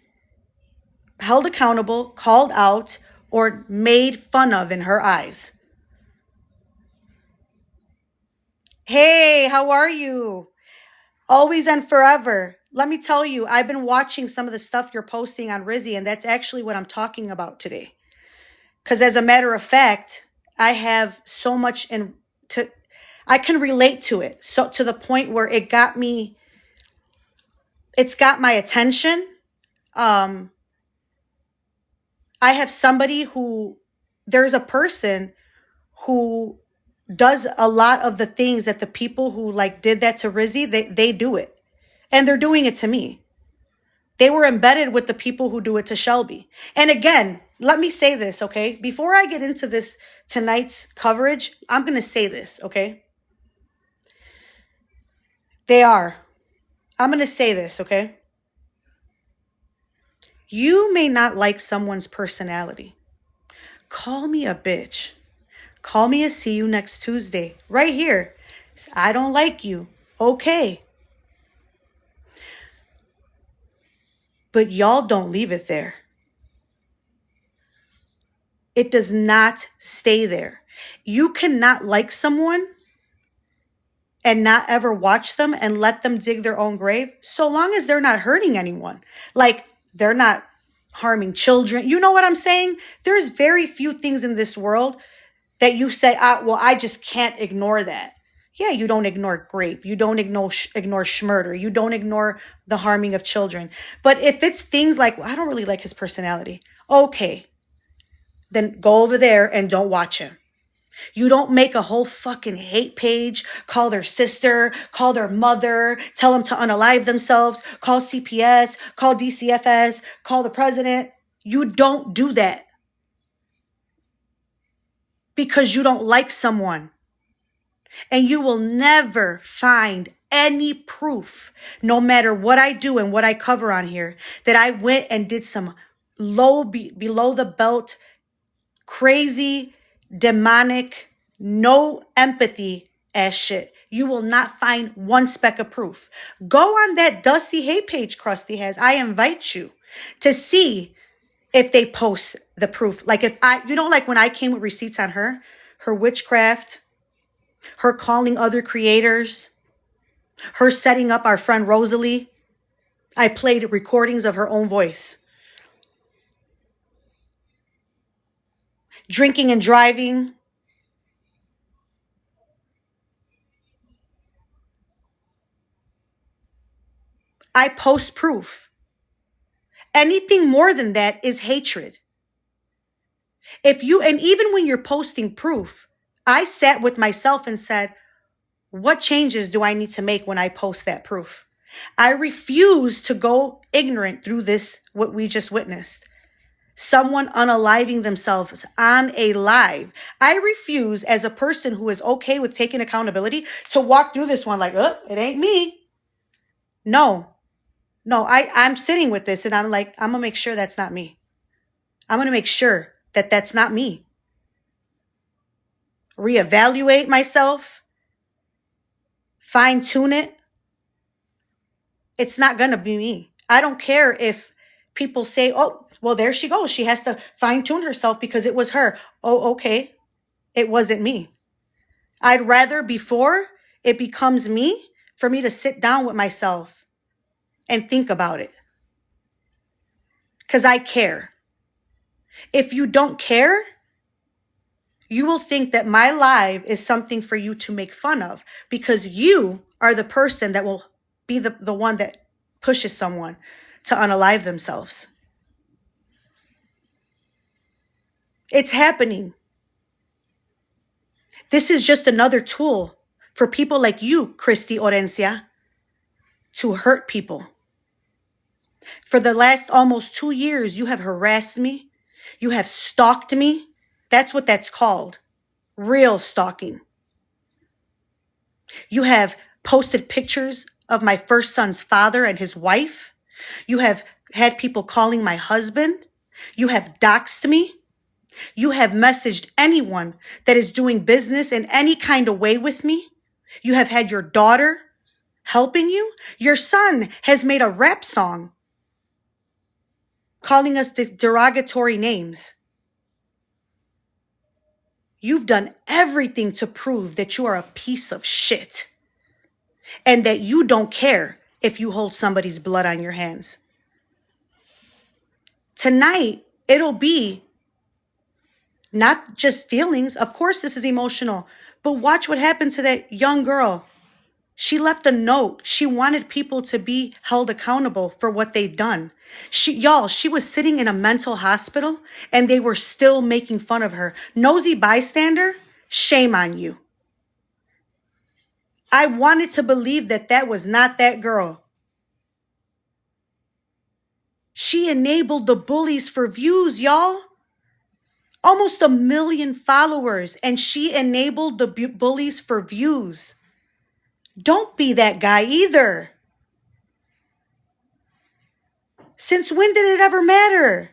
held accountable, called out, or made fun of in her eyes. Hey, how are you? Always and forever. Let me tell you, I've been watching some of the stuff you're posting on Rizi, and that's actually what I'm talking about today. Because as a matter of fact, I have so much I can relate to it. So to the point where it's got my attention. I have there's a person who does a lot of the things that the people who did that to Rizi, they do it. And they're doing it to me. They were embedded with the people who do it to Shelby. And again, let me say this, okay? Before I get into this tonight's coverage, I'm going to say this, okay? They are. I'm going to say this, okay? You may not like someone's personality. Call me a bitch. Call me a see you next Tuesday. Right here. I don't like you. Okay. But y'all don't leave it there. It does not stay there. You cannot like someone and not ever watch them and let them dig their own grave, so long as they're not hurting anyone. Like, they're not harming children. You know what I'm saying? There's very few things in this world that you say, well, I just can't ignore that. Yeah, you don't ignore rape. You don't ignore murder. You don't ignore the harming of children. But if it's things like, well, I don't really like his personality. Okay, then go over there and don't watch him. You don't make a whole fucking hate page, call their sister, call their mother, tell them to unalive themselves, call CPS, call DCFS, call the president. You don't do that because you don't like someone. And you will never find any proof, no matter what I do and what I cover on here, that I went and did some below the belt, crazy, demonic, no empathy ass shit. You will not find one speck of proof. Go on that dusty hate page Krusty has. I invite you to see if they post the proof. Like if like when I came with receipts on her witchcraft, her calling other creators, her setting up our friend Rosalie. I played recordings of her own voice. Drinking and driving. I post proof. Anything more than that is hatred. And even when you're posting proof, I sat with myself and said, what changes do I need to make when I post that proof? I refuse to go ignorant through this, what we just witnessed. Someone unaliving themselves on a live. I refuse, as a person who is okay with taking accountability, to walk through this one like, it ain't me. No, I'm sitting with this and I'm like, I'm going to make sure that's not me. I'm going to make sure that that's not me. Reevaluate myself. Fine tune it. It's not going to be me. I don't care if people say, oh, well, there she goes. She has to fine tune herself because it was her. Oh, okay. It wasn't me. I'd rather before it becomes me, for me to sit down with myself and think about it. Because I care. If you don't care, you will think that my live is something for you to make fun of because you are the person that will be the one that pushes someone to unalive themselves. It's happening. This is just another tool for people like you, Christy Orencia, to hurt people. For the last almost 2 years, you have harassed me. You have stalked me. That's what that's called. Real stalking. You have posted pictures of my first son's father and his wife. You have had people calling my husband. You have doxed me. You have messaged anyone that is doing business in any kind of way with me. You have had your daughter helping you. Your son has made a rap song calling us derogatory names. You've done everything to prove that you are a piece of shit and that you don't care if you hold somebody's blood on your hands. Tonight, it'll be not just feelings. Of course, this is emotional, but watch what happened to that young girl. She left a note. She wanted people to be held accountable for what they've done. She was sitting in a mental hospital and they were still making fun of her. Nosy bystander, shame on you. I wanted to believe that that was not that girl. She enabled the bullies for views, y'all. Almost 1 million followers, and she enabled the bullies for views. Don't be that guy either. Since when did it ever matter?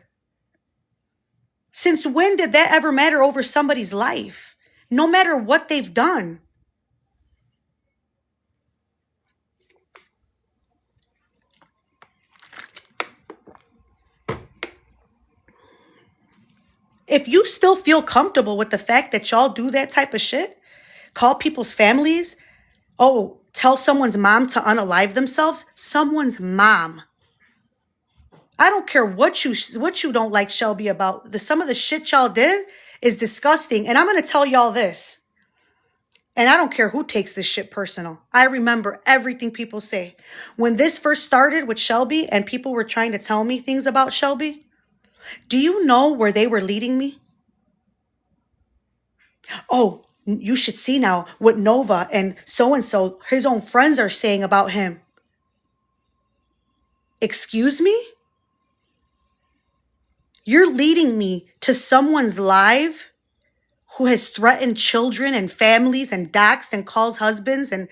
Since when did that ever matter over somebody's life? No matter what they've done. If you still feel comfortable with the fact that y'all do that type of shit, call people's families, tell someone's mom to unalive themselves, someone's mom. I don't care what you don't like Shelby about. Some of the shit y'all did is disgusting. And I'm going to tell y'all this. And I don't care who takes this shit personal. I remember everything people say. When this first started with Shelby and people were trying to tell me things about Shelby, do you know where they were leading me? Oh, you should see now what Nova and so, his own friends are saying about him. Excuse me? You're leading me to someone's live who has threatened children and families and doxed and calls husbands, and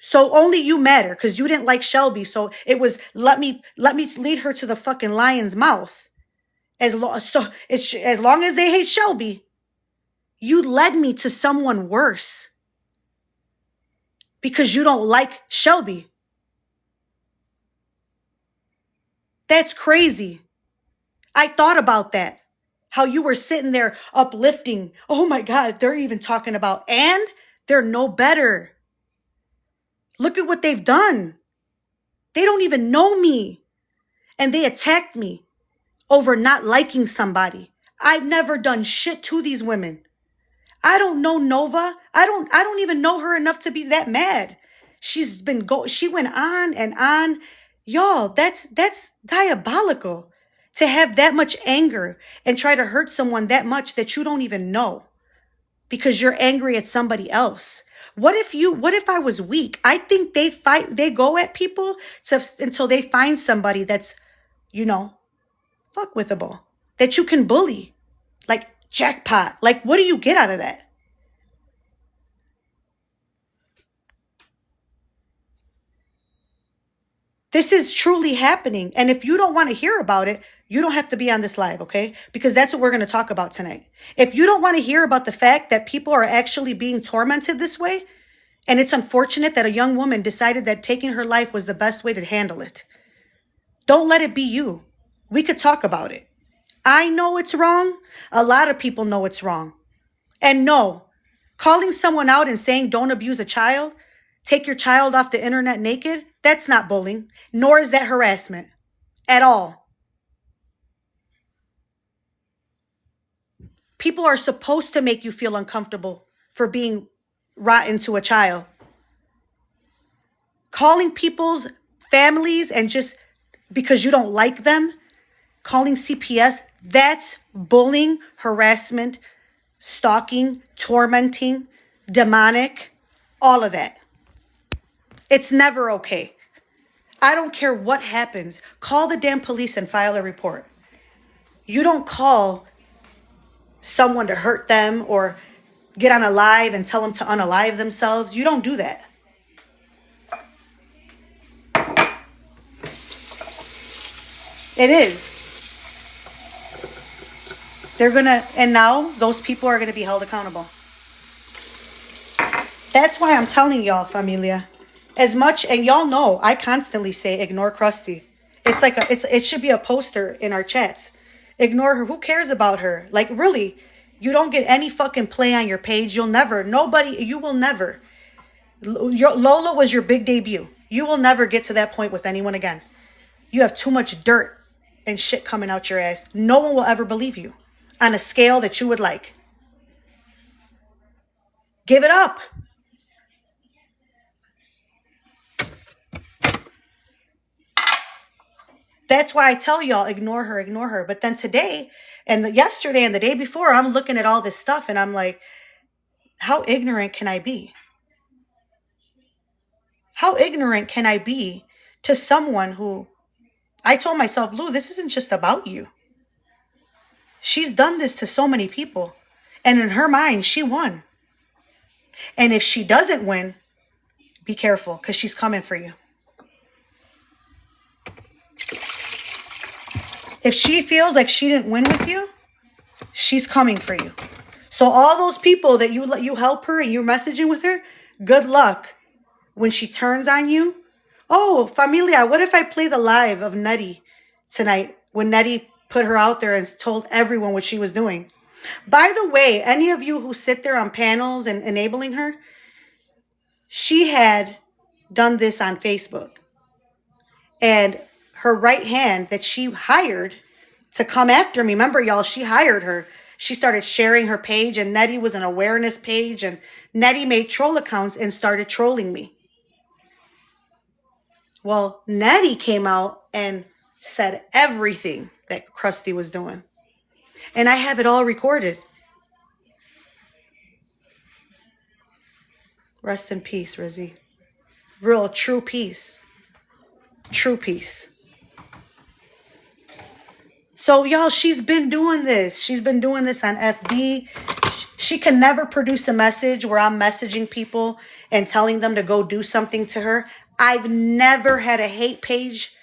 so only you matter because you didn't like Shelby. So it was let me lead her to the fucking lion's mouth. As long as they hate Shelby, you led me to someone worse because you don't like Shelby. That's crazy. I thought about that. How you were sitting there uplifting. Oh my God, they're even talking about, and they're no better. Look at what they've done. They don't even know me. And they attacked me over not liking somebody. I've never done shit to these women. I don't know Nova. I don't even know her enough to be that mad. She went on and on. Y'all, that's diabolical. To have that much anger and try to hurt someone that much that you don't even know because you're angry at somebody else. What if I was weak? I think they go at people until they find somebody that's, fuck withable, that you can bully. Like jackpot. Like, what do you get out of that? This is truly happening. And if you don't want to hear about it, you don't have to be on this live, okay? Because that's what we're going to talk about tonight. If you don't want to hear about the fact that people are actually being tormented this way, and it's unfortunate that a young woman decided that taking her life was the best way to handle it, don't let it be you. We could talk about it. I know it's wrong. A lot of people know it's wrong. And no, calling someone out and saying don't abuse a child, take your child off the internet naked, that's not bullying, nor is that harassment at all. People are supposed to make you feel uncomfortable for being rotten to a child. Calling people's families and just because you don't like them, calling CPS, that's bullying, harassment, stalking, tormenting, demonic, all of that. It's never okay. I don't care what happens. Call the damn police and file a report. You don't call someone to hurt them or get on a live and tell them to unalive themselves. You don't do that. It is. And now those people are going to be held accountable. That's why I'm telling y'all, familia. As much, and y'all know, I constantly say ignore Krusty. It's like it should be a poster in our chats. Ignore her. Who cares about her? Like, really, you don't get any fucking play on your page. You will never. Lola was your big debut. You will never get to that point with anyone again. You have too much dirt and shit coming out your ass. No one will ever believe you on a scale that you would like. Give it up. That's why I tell y'all, ignore her. But then today and yesterday and the day before, I'm looking at all this stuff and I'm like, how ignorant can I be? How ignorant can I be to someone who I told myself, Lou, this isn't just about you. She's done this to so many people. And in her mind, she won. And if she doesn't win, be careful, because she's coming for you. If she feels like she didn't win with you, she's coming for you. So all those people that you help her and you're messaging with her, good luck when she turns on you. Oh, familia, what if I play the live of Nettie tonight when Nettie put her out there and told everyone what she was doing? By the way, any of you who sit there on panels and enabling her, she had done this on Facebook. And her right hand that she hired to come after me, remember, y'all, she hired her. She started sharing her page, and Nettie was an awareness page, and Nettie made troll accounts and started trolling me. Well, Nettie came out and said everything that Krusty was doing. And I have it all recorded. Rest in peace, Rizi. Real, true peace. True peace. So, y'all, she's been doing this. She's been doing this on FB. She can never produce a message where I'm messaging people and telling them to go do something to her. I've never had a hate page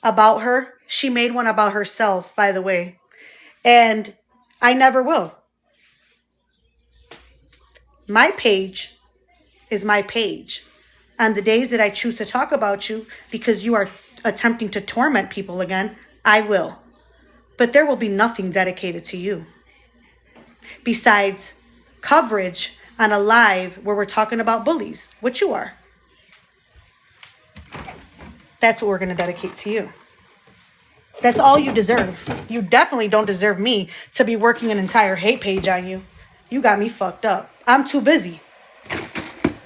about her. She made one about herself, by the way. And I never will. My page is my page. On the days that I choose to talk about you because you are attempting to torment people again, I will. But there will be nothing dedicated to you besides coverage on a live where we're talking about bullies, which you are. That's what we're going to dedicate to you. That's all you deserve. You definitely don't deserve me to be working an entire hate page on you. You got me fucked up. I'm too busy.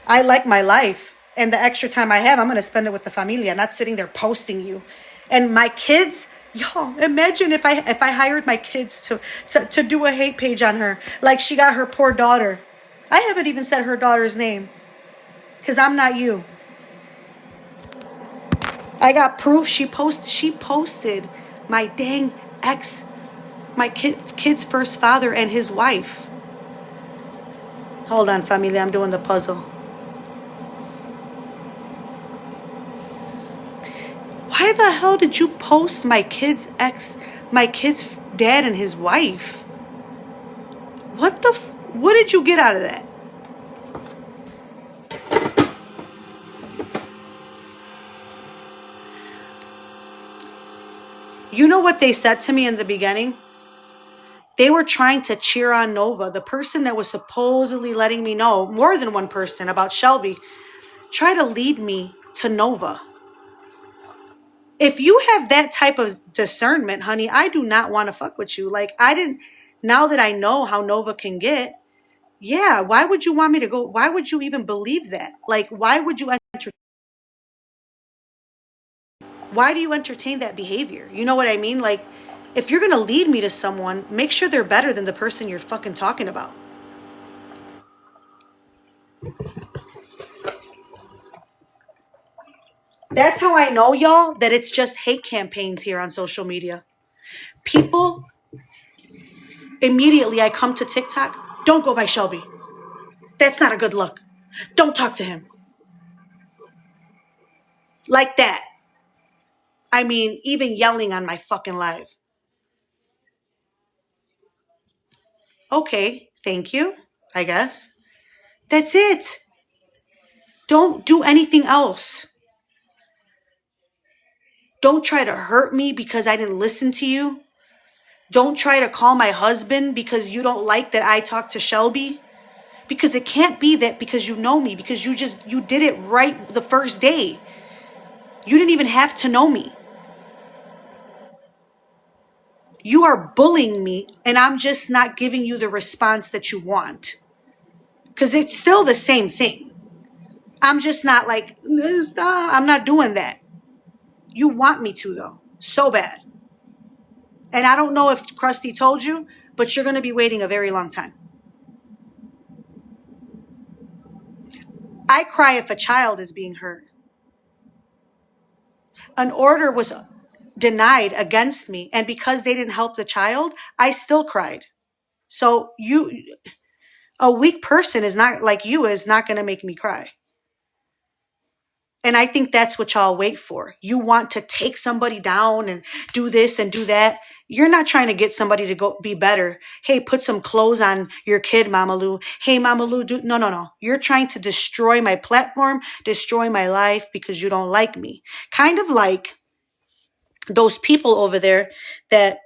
I like my life. And the extra time I have, I'm going to spend it with the familia, not sitting there posting you. And my kids, y'all, imagine if I hired my kids to do a hate page on her. Like she got her poor daughter. I haven't even said her daughter's name. Because I'm not you. I got proof. She posted my dang ex, my kid's first father and his wife. Hold on, familia, I'm doing the puzzle. Why the hell did you post my kid's dad and his wife? What did you get out of that? You know what they said to me in the beginning? They were trying to cheer on Nova, the person that was supposedly letting me know, more than one person, about Shelby, try to lead me to Nova. If you have that type of discernment, honey, I do not want to fuck with you. Like, now that I know how Nova can get, yeah, why would you want me to go? Why would you even believe that? Like, why do you entertain that behavior? You know what I mean? Like, if you're going to lead me to someone, make sure they're better than the person you're fucking talking about. That's how I know, y'all, that it's just hate campaigns here on social media. People, immediately I come to TikTok, don't go by Shelby. That's not a good look. Don't talk to him. Like that. I mean, even yelling on my fucking live. Okay, thank you, I guess. That's it. Don't do anything else. Don't try to hurt me because I didn't listen to you. Don't try to call my husband because you don't like that I talked to Shelby. Because it can't be that because you know me, because you did it right the first day. You didn't even have to know me. You are bullying me and I'm just not giving you the response that you want. Because it's still the same thing. I'm just not like, I'm not doing that. You want me to though, so bad. And I don't know if Krusty told you, but you're going to be waiting a very long time. I cry if a child is being hurt. An order was denied against me. And because they didn't help the child, I still cried. So a weak person is not like you is not going to make me cry. And I think that's what y'all wait for. You want to take somebody down and do this and do that. You're not trying to get somebody to go be better. Hey, put some clothes on your kid, Mama Lou. Hey, Mama Lou, no. You're trying to destroy my platform, destroy my life because you don't like me. Kind of like those people over there that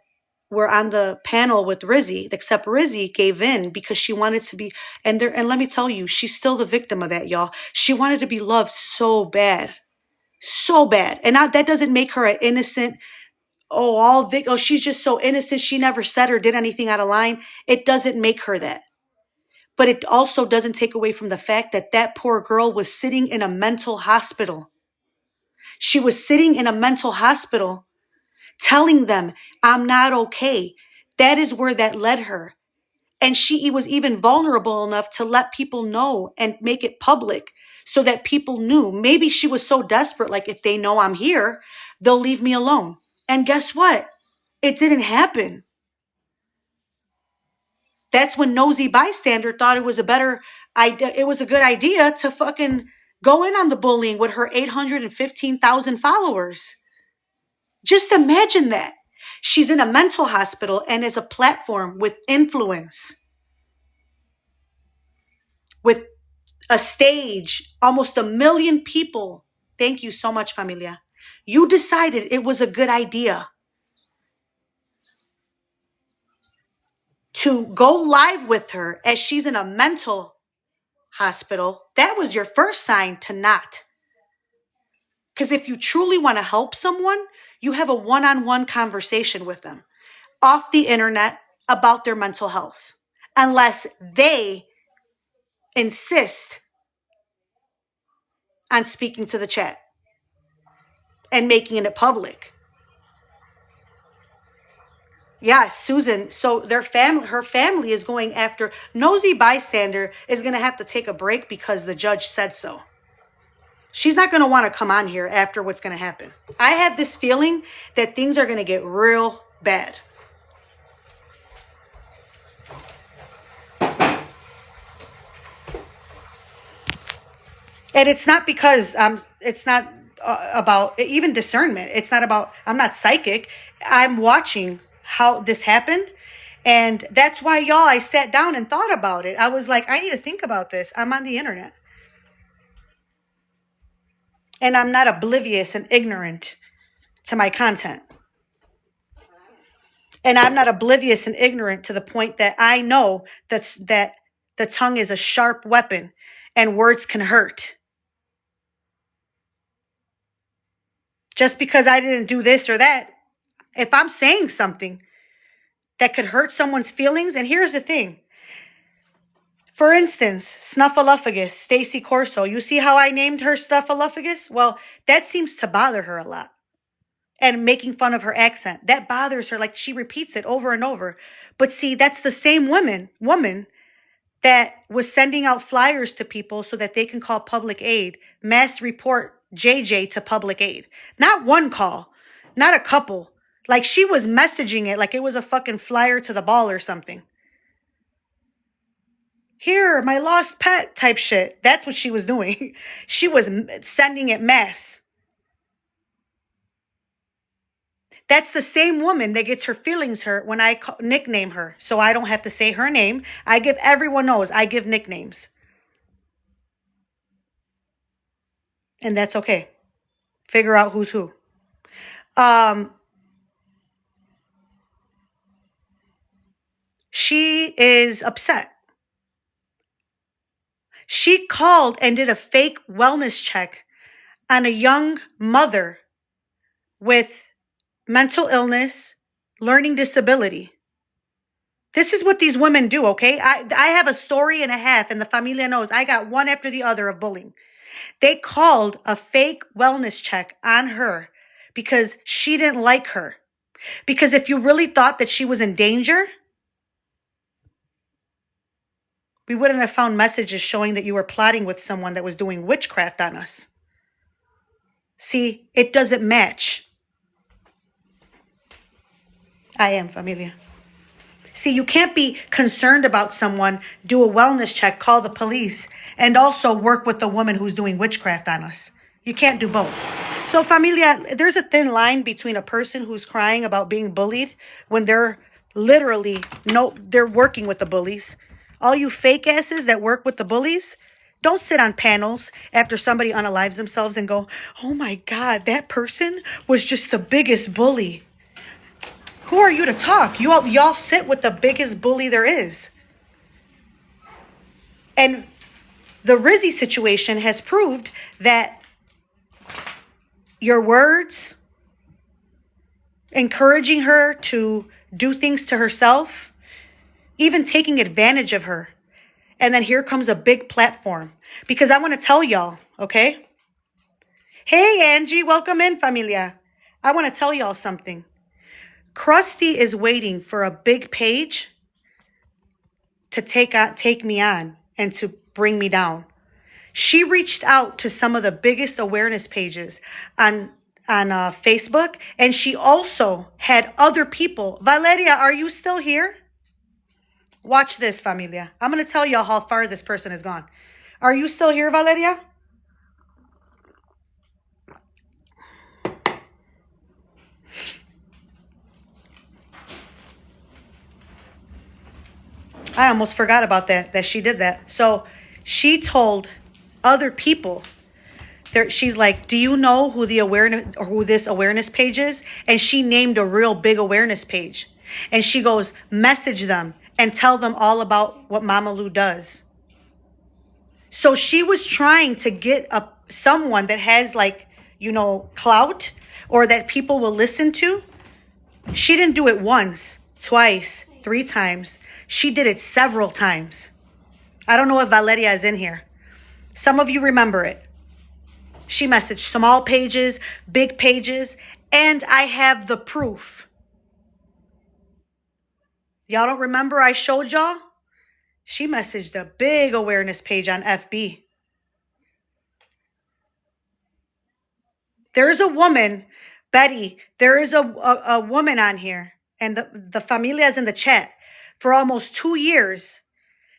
were on the panel with Rizi, except Rizi gave in because she wanted to be, and let me tell you, she's still the victim of that, y'all. She wanted to be loved so bad. So bad. And now that doesn't make her an innocent, she's just so innocent. She never said or did anything out of line. It doesn't make her that. But it also doesn't take away from the fact that that poor girl was sitting in a mental hospital. She was sitting in a mental hospital telling them, I'm not okay. That is where that led her. And she was even vulnerable enough to let people know and make it public so that people knew. Maybe she was so desperate, like if they know I'm here, they'll leave me alone. And guess what? It didn't happen. That's when nosy bystander thought it was a good idea to fucking go in on the bullying with her 815,000 followers. Just imagine that. She's in a mental hospital and is a platform with influence, with a stage, almost 1 million people. Thank you so much, familia. You decided it was a good idea to go live with her as she's in a mental hospital. That was your first sign to not. Because if you truly want to help someone, you have a one-on-one conversation with them off the internet about their mental health, unless they insist on speaking to the chat and making it public. Yeah, Susan. So her family is going after nosy bystander is going to have to take a break because the judge said so. She's not going to want to come on here after what's going to happen. I have this feeling that things are going to get real bad. And it's not because it's not about even discernment. It's not about, I'm not psychic. I'm watching how this happened. And that's why, y'all, I sat down and thought about it. I was like, I need to think about this. I'm on the internet. And I'm not oblivious and ignorant to my content. And I'm not oblivious and ignorant to the point that I know that the tongue is a sharp weapon and words can hurt. Just because I didn't do this or that, if I'm saying something that could hurt someone's feelings, and here's the thing. For instance, Snuffleupagus, Stacy Corso. You see how I named her Snuffleupagus? Well, that seems to bother her a lot. And making fun of her accent. That bothers her, like she repeats it over and over. But see, that's the same woman that was sending out flyers to people so that they can call public aid, mass report JJ to public aid. Not one call, not a couple. Like she was messaging it like it was a fucking flyer to the ball or something. Here, my lost pet type shit. That's what she was doing. She was sending it mass. That's the same woman that gets her feelings hurt when I nickname her. So I don't have to say her name. Everyone knows I give nicknames. And that's okay. Figure out who's who. She is upset. She called and did a fake wellness check on a young mother with mental illness, learning disability. This is what these women do, okay? I have a story and a half, and the familia knows I got one after the other of bullying. They called a fake wellness check on her because she didn't like her. Because if you really thought that she was in danger, we wouldn't have found messages showing that you were plotting with someone that was doing witchcraft on us. See, it doesn't match. I am, familia. See, you can't be concerned about someone, do a wellness check, call the police, and also work with the woman who's doing witchcraft on us. You can't do both. So, familia, there's a thin line between a person who's crying about being bullied when they're literally, no, they're working with the bullies. All you fake asses that work with the bullies, don't sit on panels after somebody unalives themselves and go, oh my God, that person was just the biggest bully. Who are you to talk? Y'all sit with the biggest bully there is. And the Rizi situation has proved that your words, encouraging her to do things to herself, even taking advantage of her. And then here comes a big platform. Because I want to tell y'all, okay? Hey, Angie, welcome in, familia. I want to tell y'all something. Krusty is waiting for a big page to take me on and to bring me down. She reached out to some of the biggest awareness pages on Facebook, and she also had other people. Valeria, are you still here? Watch this, familia. I'm going to tell y'all how far this person has gone. Are you still here, Valeria? I almost forgot about that she did that. So she told other people, she's like, do you know who this awareness page is? And she named a real big awareness page. And she goes, message them and tell them all about what Mama Lou does. So she was trying to get someone that has clout or that people will listen to. She didn't do it once, twice, 3 times. She did it several times. I don't know if Valeria is in here. Some of you remember it. She messaged small pages, big pages, and I have the proof. Y'all don't remember I showed y'all? She messaged a big awareness page on FB. There is a woman, Betty, there is a woman on here, and the familia is in the chat. For almost 2 years,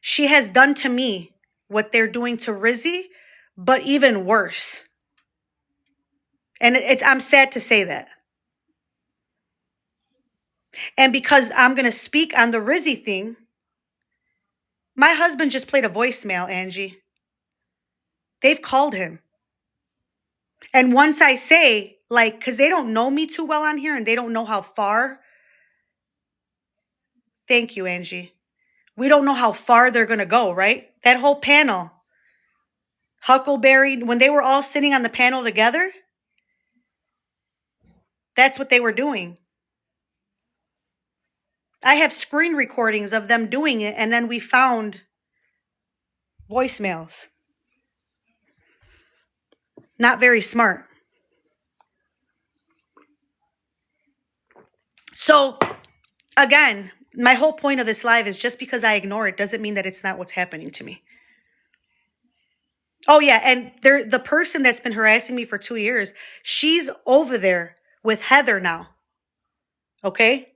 she has done to me what they're doing to Rizi, but even worse. And I'm sad to say that. And because I'm going to speak on the Rizi thing, my husband just played a voicemail, Angie. They've called him. And once I say, because they don't know me too well on here and they don't know how far. Thank you, Angie. We don't know how far they're going to go, right? That whole panel. Huckleberry, when they were all sitting on the panel together, that's what they were doing. I have screen recordings of them doing it, and then we found voicemails. Not very smart. So, again, my whole point of this live is just because I ignore it doesn't mean that it's not what's happening to me. Oh, yeah, and the person that's been harassing me for 2 years, she's over there with Heather now. Okay?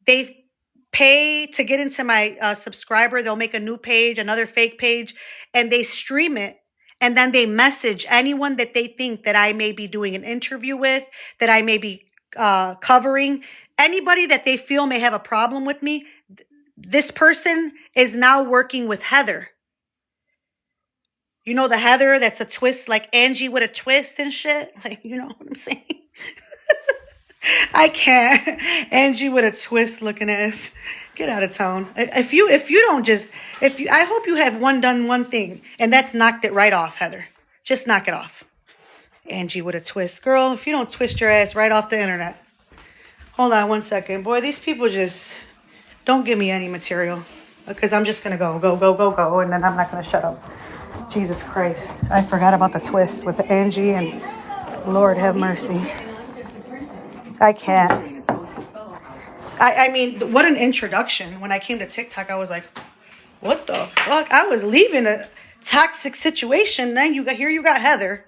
They pay to get into my subscriber. They'll make a new page, another fake page, and they stream it. And then they message anyone that they think that I may be doing an interview with, that I may be covering. Anybody that they feel may have a problem with me. This person is now working with Heather. You know the Heather that's a twist, like Angie with a twist and shit? Like, you know what I'm saying? I can't. Angie with a twist looking ass. Get out of town. If you don't just, I hope you have one thing, and that's knocked it right off, Heather. Just knock it off. Angie with a twist. Girl, if you don't twist your ass right off the internet. Hold on 1 second. Boy, these people just don't give me any material, because I'm just going to go, and then I'm not going to shut up. Jesus Christ. I forgot about the twist with the Angie, and Lord have mercy. I can't. I mean, what an introduction. When I came to TikTok, I was like, what the fuck? I was leaving a toxic situation. Then you got Heather.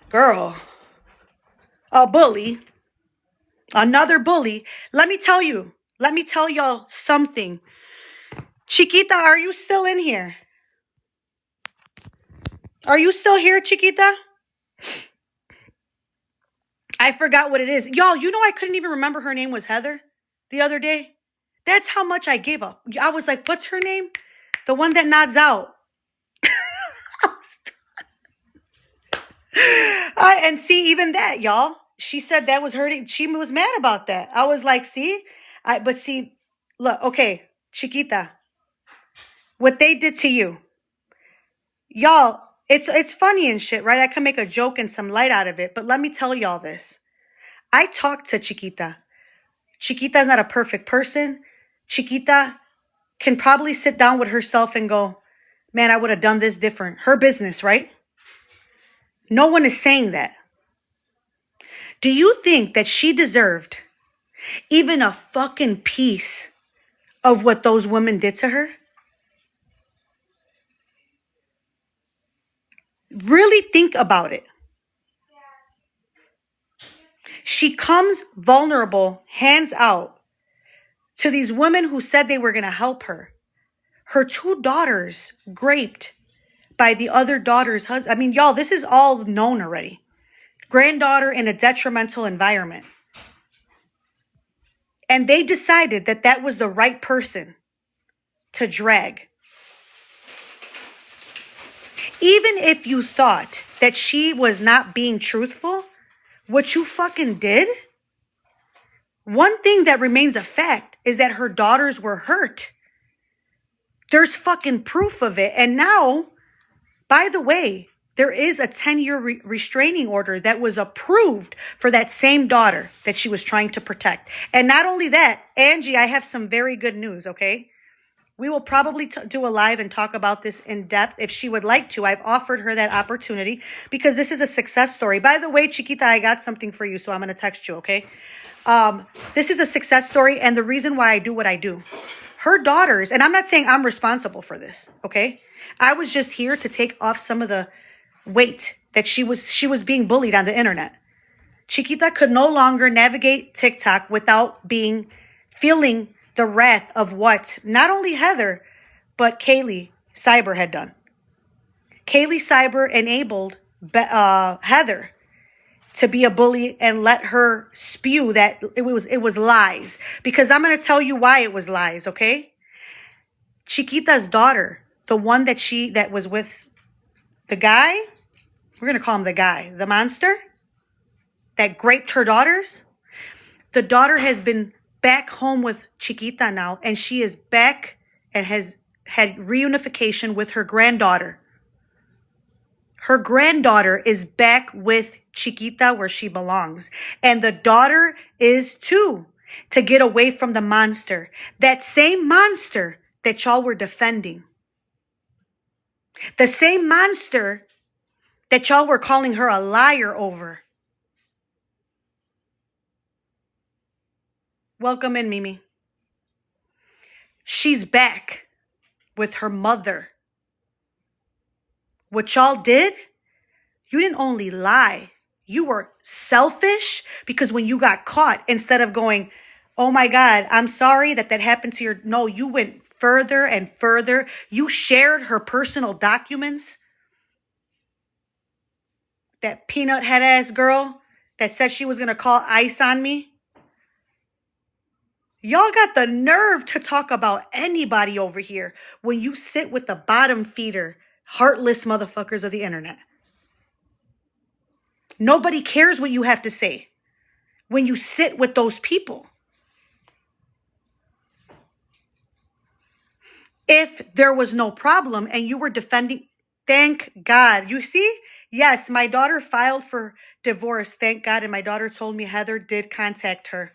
Girl. A bully. Another bully. Let me tell you. Let me tell y'all something. Chiquita, are you still in here? Are you still here, Chiquita? I forgot what it is. Y'all, you know I couldn't even remember her name was Heather the other day. That's how much I gave up. I was like, what's her name? The one that nods out. And see, even that, y'all. She said that was hurting. She was mad about that. I was like, see? But see, look, okay, Chiquita, what they did to you. Y'all, it's funny and shit, right? I can make a joke and some light out of it, but let me tell y'all this. I talked to Chiquita. Chiquita's not a perfect person. Chiquita can probably sit down with herself and go, man, I would have done this different. Her business, right? No one is saying that. Do you think that she deserved even a fucking piece of what those women did to her? Really think about it. She comes vulnerable, hands out, to these women who said they were going to help her. Her two daughters raped by the other daughter's husband. I mean, y'all, this is all known already. Granddaughter in a detrimental environment. And they decided that that was the right person to drag. Even if you thought that she was not being truthful, what you fucking did, one thing that remains a fact is that her daughters were hurt. There's fucking proof of it. And now, by the way, there is a 10-year restraining order that was approved for that same daughter that she was trying to protect. And not only that, Angie, I have some very good news, okay? We will probably do a live and talk about this in depth if she would like to. I've offered her that opportunity because this is a success story. By the way, Chiquita, I got something for you, so I'm going to text you, okay? This is a success story, and the reason why I do what I do. Her daughters, and I'm not saying I'm responsible for this, okay? I was just here to take off some of the weight that she was being bullied on the internet. Chiquita could no longer navigate TikTok without feeling the wrath of what not only Heather, but Kaylee Cyber had done. Kaylee Cyber enabled Heather to be a bully and let her spew that it was lies. Because I'm going to tell you why it was lies, okay? Chiquita's daughter, the one that was with the guy, we're going to call him the guy, the monster that raped her daughters. The daughter has been back home with Chiquita now, and she is back and has had reunification with her granddaughter. Her granddaughter is back with Chiquita where she belongs. And the daughter is too, to get away from the monster. That same monster that y'all were defending. The same monster that y'all were calling her a liar over. Welcome in, Mimi. She's back with her mother. What y'all did, you didn't only lie, you were selfish, because when you got caught, instead of going, oh my God, I'm sorry that happened to your, no, you went further and further. You shared her personal documents. That peanut head ass girl that said she was going to call ICE on me. Y'all got the nerve to talk about anybody over here when you sit with the bottom feeder, heartless motherfuckers of the internet. Nobody cares what you have to say when you sit with those people. If there was no problem and you were defending, thank God. You see? Yes, my daughter filed for divorce, thank God. And my daughter told me Heather did contact her.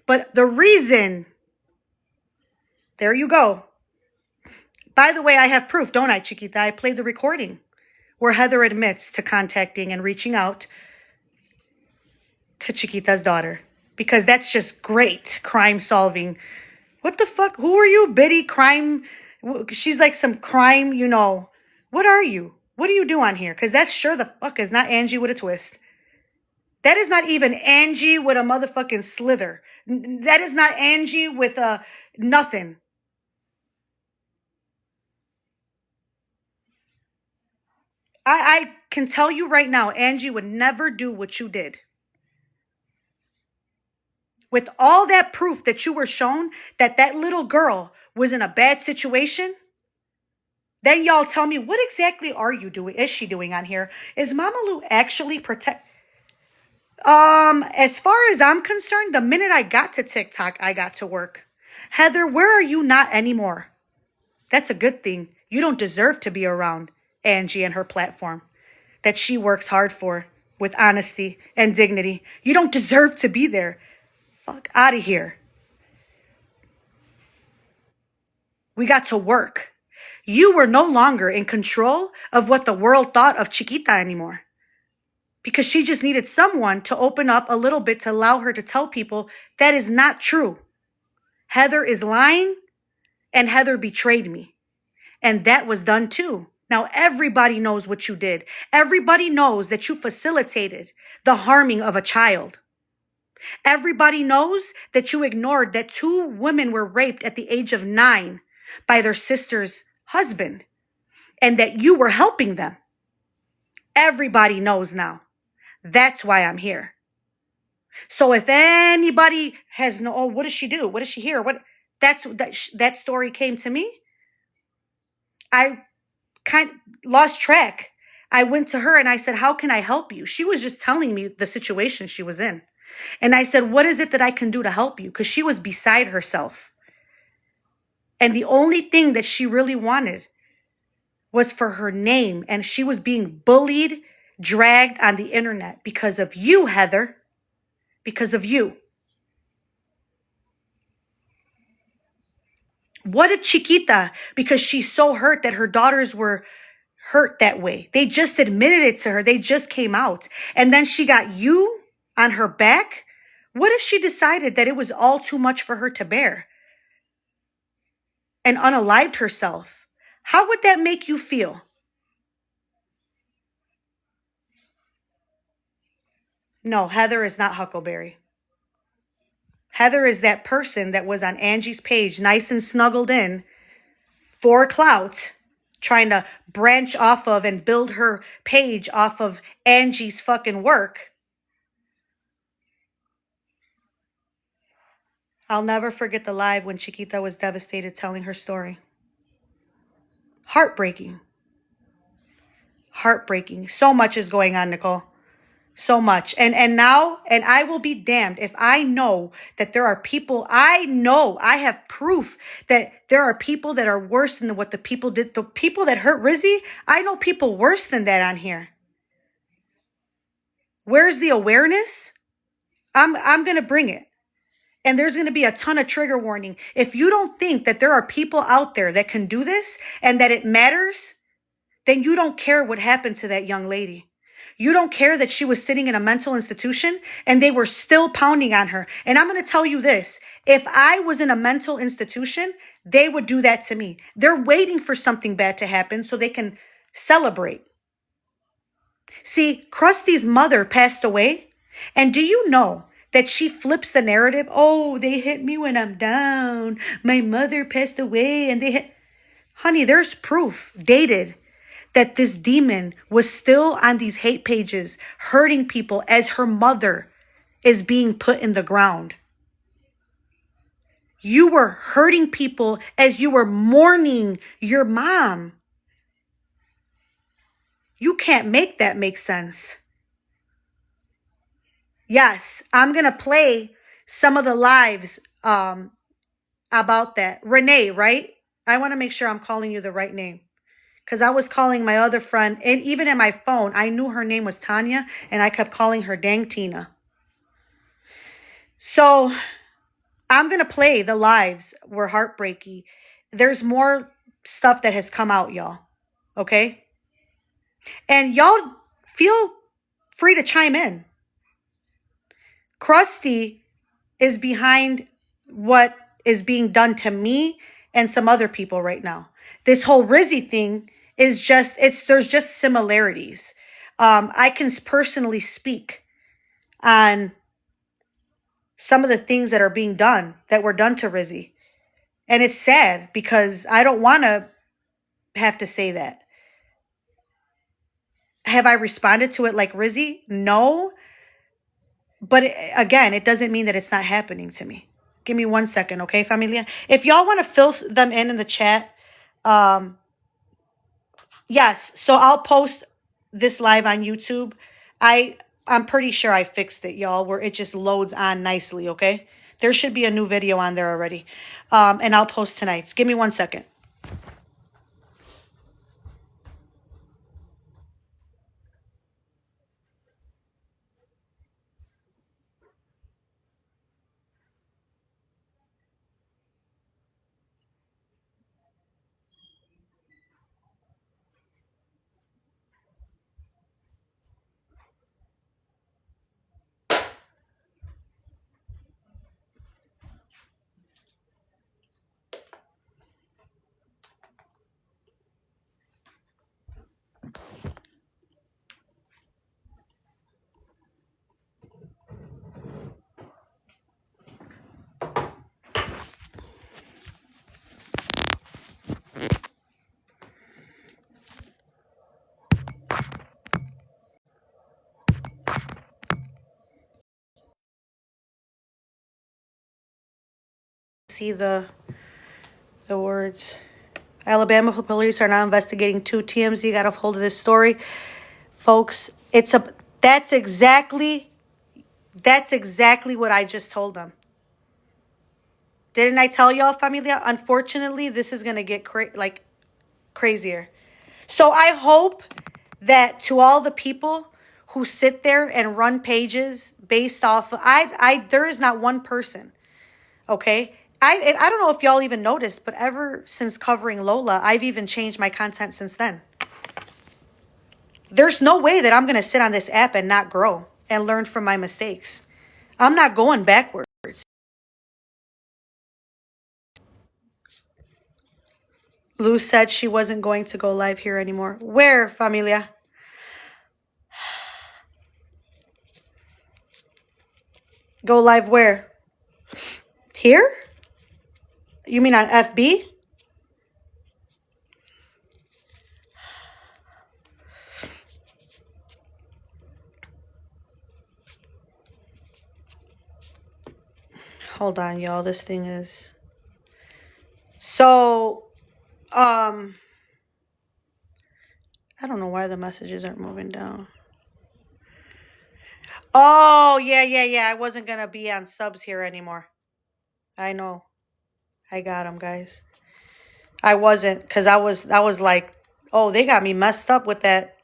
But the reason, there you go. By the way, I have proof, don't I, Chiquita? I played the recording where Heather admits to contacting and reaching out to Chiquita's daughter. Because that's just great crime solving. What the fuck? Who are you, Biddy? Crime? She's like some crime, What are you? What do you do on here? Because that sure the fuck is not Angie with a twist. That is not even Angie with a motherfucking slither. That is not Angie with a nothing. I can tell you right now, Angie would never do what you did. With all that proof that you were shown that that little girl was in a bad situation, then y'all tell me, what exactly are you doing? Is she doing on here? Is Mama Lou actually protect? As far as I'm concerned, the minute I got to TikTok, I got to work. Heather, where are you not anymore? That's a good thing. You don't deserve to be around Angie and her platform that she works hard for with honesty and dignity. You don't deserve to be there. Fuck out of here. We got to work. You were no longer in control of what the world thought of Chiquita anymore. Because she just needed someone to open up a little bit to allow her to tell people that is not true. Heather is lying and Heather betrayed me. And that was done too. Now everybody knows what you did. Everybody knows that you facilitated the harming of a child. Everybody knows that you ignored that 2 women were raped at the age of 9 by their sister's husband and that you were helping them. Everybody knows now. That's why I'm here. So if anybody has no, oh, what does she do? What does she hear? That story came to me. I kind of lost track. I went to her and I said, how can I help you? She was just telling me the situation she was in. And I said, what is it that I can do to help you? Because she was beside herself. And the only thing that she really wanted was for her name. And she was being bullied, dragged on the internet because of you, Heather. Because of you. What if Chiquita, because she's so hurt that her daughters were hurt that way? They just admitted it to her. They just came out. And then she got you on her back. What if she decided that it was all too much for her to bear and unalived herself? How would that make you feel? No, Heather is not Huckleberry. Heather is that person that was on Angie's page, nice and snuggled in, for clout, trying to branch off of and build her page off of Angie's fucking work. I'll never forget the live when Chiquita was devastated telling her story. Heartbreaking. Heartbreaking. So much is going on, Nicole. So much. And now, and I will be damned if I know that there are people, I have proof that there are people that are worse than what the people did. The people that hurt Rizi, I know people worse than that on here. Where's the awareness? I'm going to bring it. And there's going to be a ton of trigger warning. If you don't think that there are people out there that can do this and that it matters, then you don't care what happened to that young lady. You don't care that she was sitting in a mental institution and they were still pounding on her. And I'm going to tell you this. If I was in a mental institution, they would do that to me. They're waiting for something bad to happen so they can celebrate. See, Krusty's mother passed away. And do you know that she flips the narrative? Oh, they hit me when I'm down. My mother passed away and they hit. Honey, there's proof, dated, that this demon was still on these hate pages, hurting people as her mother is being put in the ground. You were hurting people as you were mourning your mom. You can't make that make sense. Yes, I'm going to play some of the lives about that. Renee, right? I want to make sure I'm calling you the right name. Because I was calling my other friend, and even in my phone, I knew her name was Tanya, and I kept calling her Dang Tina. So I'm going to play the lives were heartbreaking. There's more stuff that has come out, y'all. Okay? And y'all feel free to chime in. Krusty is behind what is being done to me and some other people right now. This whole Rizi thing is just, there's just similarities. I can personally speak on some of the things that are being done, that were done to Rizi. And it's sad because I don't want to have to say that. Have I responded to it like Rizi? No. But again, it doesn't mean that it's not happening to me. Give me 1 second, okay, familia? If y'all want to fill them in the chat, yes. So I'll post this live on YouTube. I'm pretty sure I fixed it, y'all, where it just loads on nicely, okay? There should be a new video on there already. And I'll post tonight's. Give me 1 second. See the words. Alabama police are now investigating 2 TMZ got a hold of this story. Folks, that's exactly what I just told them. Didn't I tell y'all, familia? Unfortunately, this is going to get crazier. So I hope that to all the people who sit there and run pages based off of, there is not one person, okay? I don't know if y'all even noticed, but ever since covering Lola, I've even changed my content since then. There's no way that I'm going to sit on this app and not grow and learn from my mistakes. I'm not going backwards. Lou said she wasn't going to go live here anymore. Where, familia? Go live where? Here? You mean on FB? Hold on, y'all. This thing is... So, I don't know why the messages aren't moving down. Oh, yeah. I wasn't going to be on subs here anymore. I know. I got them, guys. I wasn't, because I was like, oh, they got me messed up with that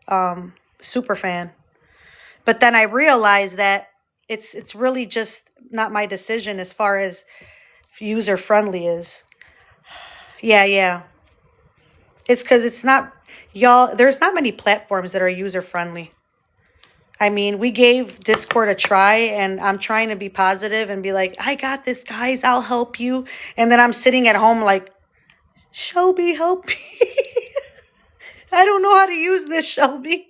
super fan. But then I realized that it's really just not my decision as far as user friendly is. Yeah. It's because it's not, y'all, there's not many platforms that are user friendly. I mean, we gave Discord a try, and I'm trying to be positive and be like, I got this, guys, I'll help you. And then I'm sitting at home like, Shelby, help me. I don't know how to use this, Shelby.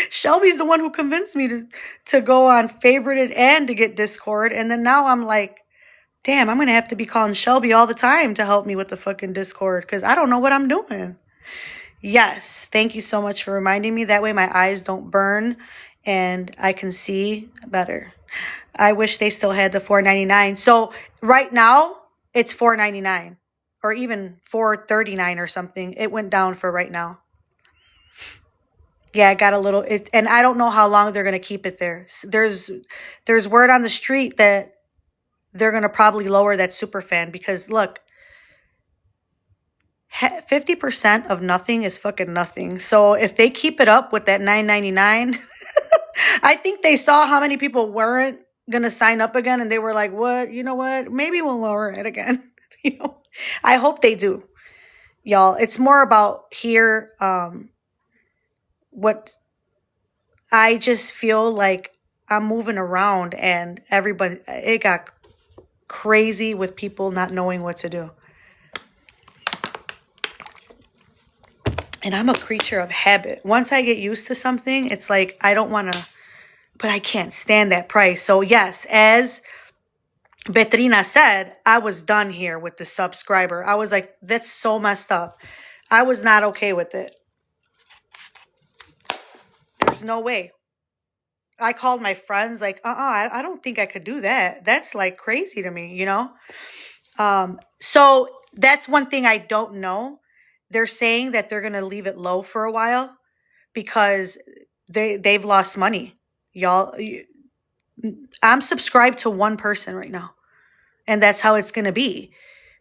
Shelby's the one who convinced me to go on favorited and to get Discord. And then now I'm like, damn, I'm going to have to be calling Shelby all the time to help me with the fucking Discord because I don't know what I'm doing. Yes, thank you so much for reminding me. That way my eyes don't burn and I can see better. I wish they still had the $4.99. So right now it's $4.99 or even $4.39 or something. It went down for right now. Yeah, I got a little, and I don't know how long they're going to keep it there. There's word on the street that they're going to probably lower that super fan because look, 50% of nothing is fucking nothing. So if they keep it up with that $9.99, I think they saw how many people weren't going to sign up again. And they were like, what, you know what? Maybe we'll lower it again. You know, I hope they do. Y'all, it's more about here. What I just feel like I'm moving around and everybody, it got crazy with people not knowing what to do. And I'm a creature of habit. Once I get used to something, it's like I don't want to, but I can't stand that price. So yes, as Betrina said, I was done here with the subscriber. I was like, that's so messed up. I was not okay with it. There's no way. I called my friends like, I don't think I could do that. That's like crazy to me, you know? So that's one thing I don't know. They're saying that they're going to leave it low for a while because they've lost money. Y'all, I'm subscribed to one person right now. And that's how it's going to be.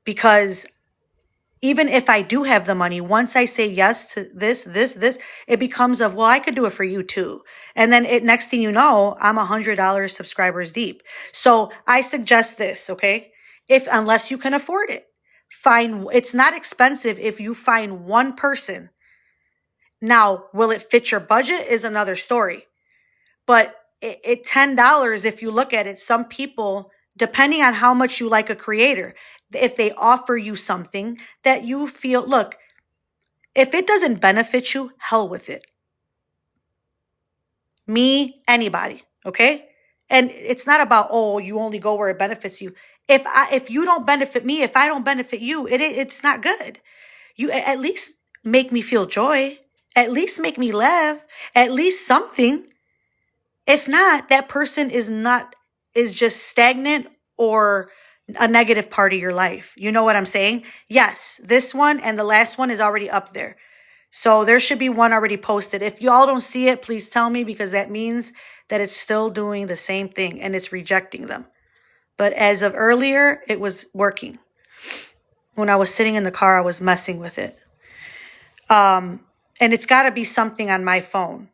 Because even if I do have the money, once I say yes to this, it becomes of, well, I could do it for you too. And then next thing you know, I'm $100 subscribers deep. So I suggest this, okay? Unless you can afford it, it's not expensive if you find one person. Now, will it fit your budget is another story. But $10, if you look at it, some people, depending on how much you like a creator, if they offer you something that you feel, look, if it doesn't benefit you, hell with it. Me, anybody, okay? And it's not about, oh, you only go where it benefits you. If you don't benefit me, if I don't benefit you, it's not good. You at least make me feel joy. At least make me laugh. At least something. If not, that person is just stagnant or a negative part of your life. You know what I'm saying? Yes, this one and the last one is already up there. So there should be one already posted. If y'all don't see it, please tell me, because that means that it's still doing the same thing and it's rejecting them. But as of earlier, it was working. When I was sitting in the car, I was messing with it. And it's got to be something on my phone.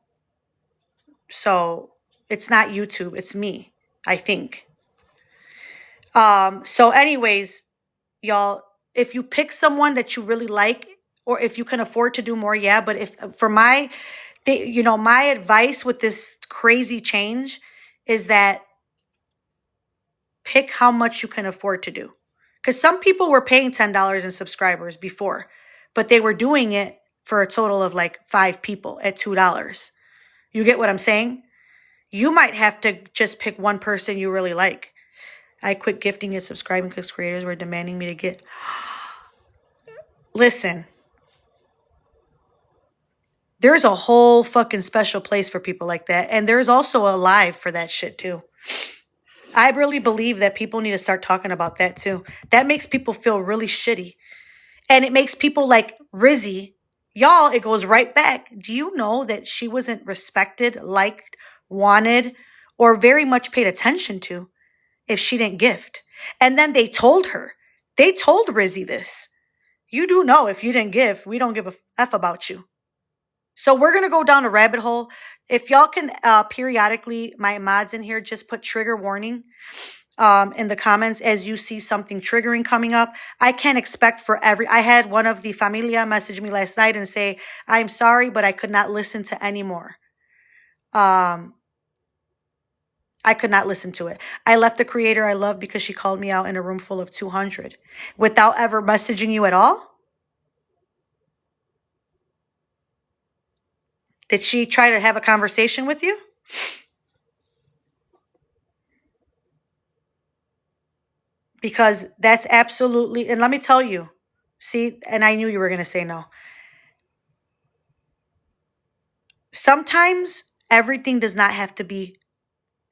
So it's not YouTube, it's me, I think. So anyways, y'all, if you pick someone that you really like, or if you can afford to do more, yeah. But my advice with this crazy change is that pick how much you can afford to do. Because some people were paying $10 in subscribers before, but they were doing it for a total of like 5 people at $2. You get what I'm saying? You might have to just pick one person you really like. I quit gifting and subscribing because creators were demanding me to get. Listen, there's a whole fucking special place for people like that. And there's also a live for that shit too. I really believe that people need to start talking about that too. That makes people feel really shitty. And it makes people like Rizi, y'all, it goes right back. Do you know that she wasn't respected, liked, wanted, or very much paid attention to if she didn't gift? And then they told Rizi this. You do know if you didn't give, we don't give a F about you. So we're going to go down a rabbit hole. If y'all can periodically, my mods in here, just put trigger warning in the comments as you see something triggering coming up. I can't expect I had one of the familia message me last night and say, I'm sorry, but I could not listen to any more. I could not listen to it. I left the creator I love because she called me out in a room full of 200 without ever messaging you at all. Did she try to have a conversation with you? Because that's absolutely, and let me tell you, see, and I knew you were going to say no. Sometimes everything does not have to be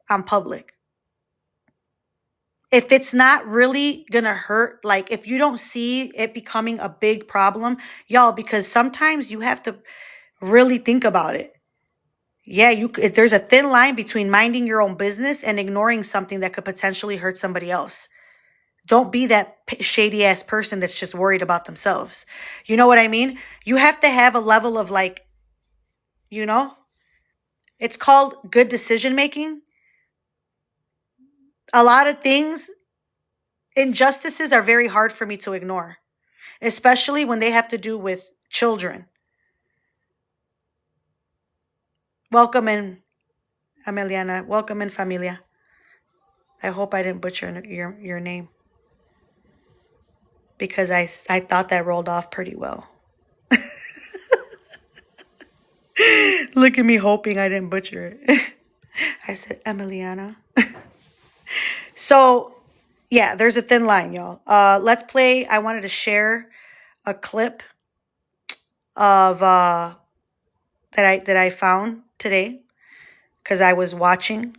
on public. If it's not really going to hurt, like if you don't see it becoming a big problem, y'all, because sometimes you have to really think about it. Yeah, there's a thin line between minding your own business and ignoring something that could potentially hurt somebody else. Don't be that shady ass person that's just worried about themselves. You know what I mean? You have to have a level of like, it's called good decision making. A lot of things, injustices are very hard for me to ignore, especially when they have to do with children. Welcome in, Ameliana. Welcome in, familia. I hope I didn't butcher your name, because I thought that rolled off pretty well. Look at me hoping I didn't butcher it. I said Emiliana. So, yeah, there's a thin line, y'all. Let's play. I wanted to share a clip of that I found today because I was watching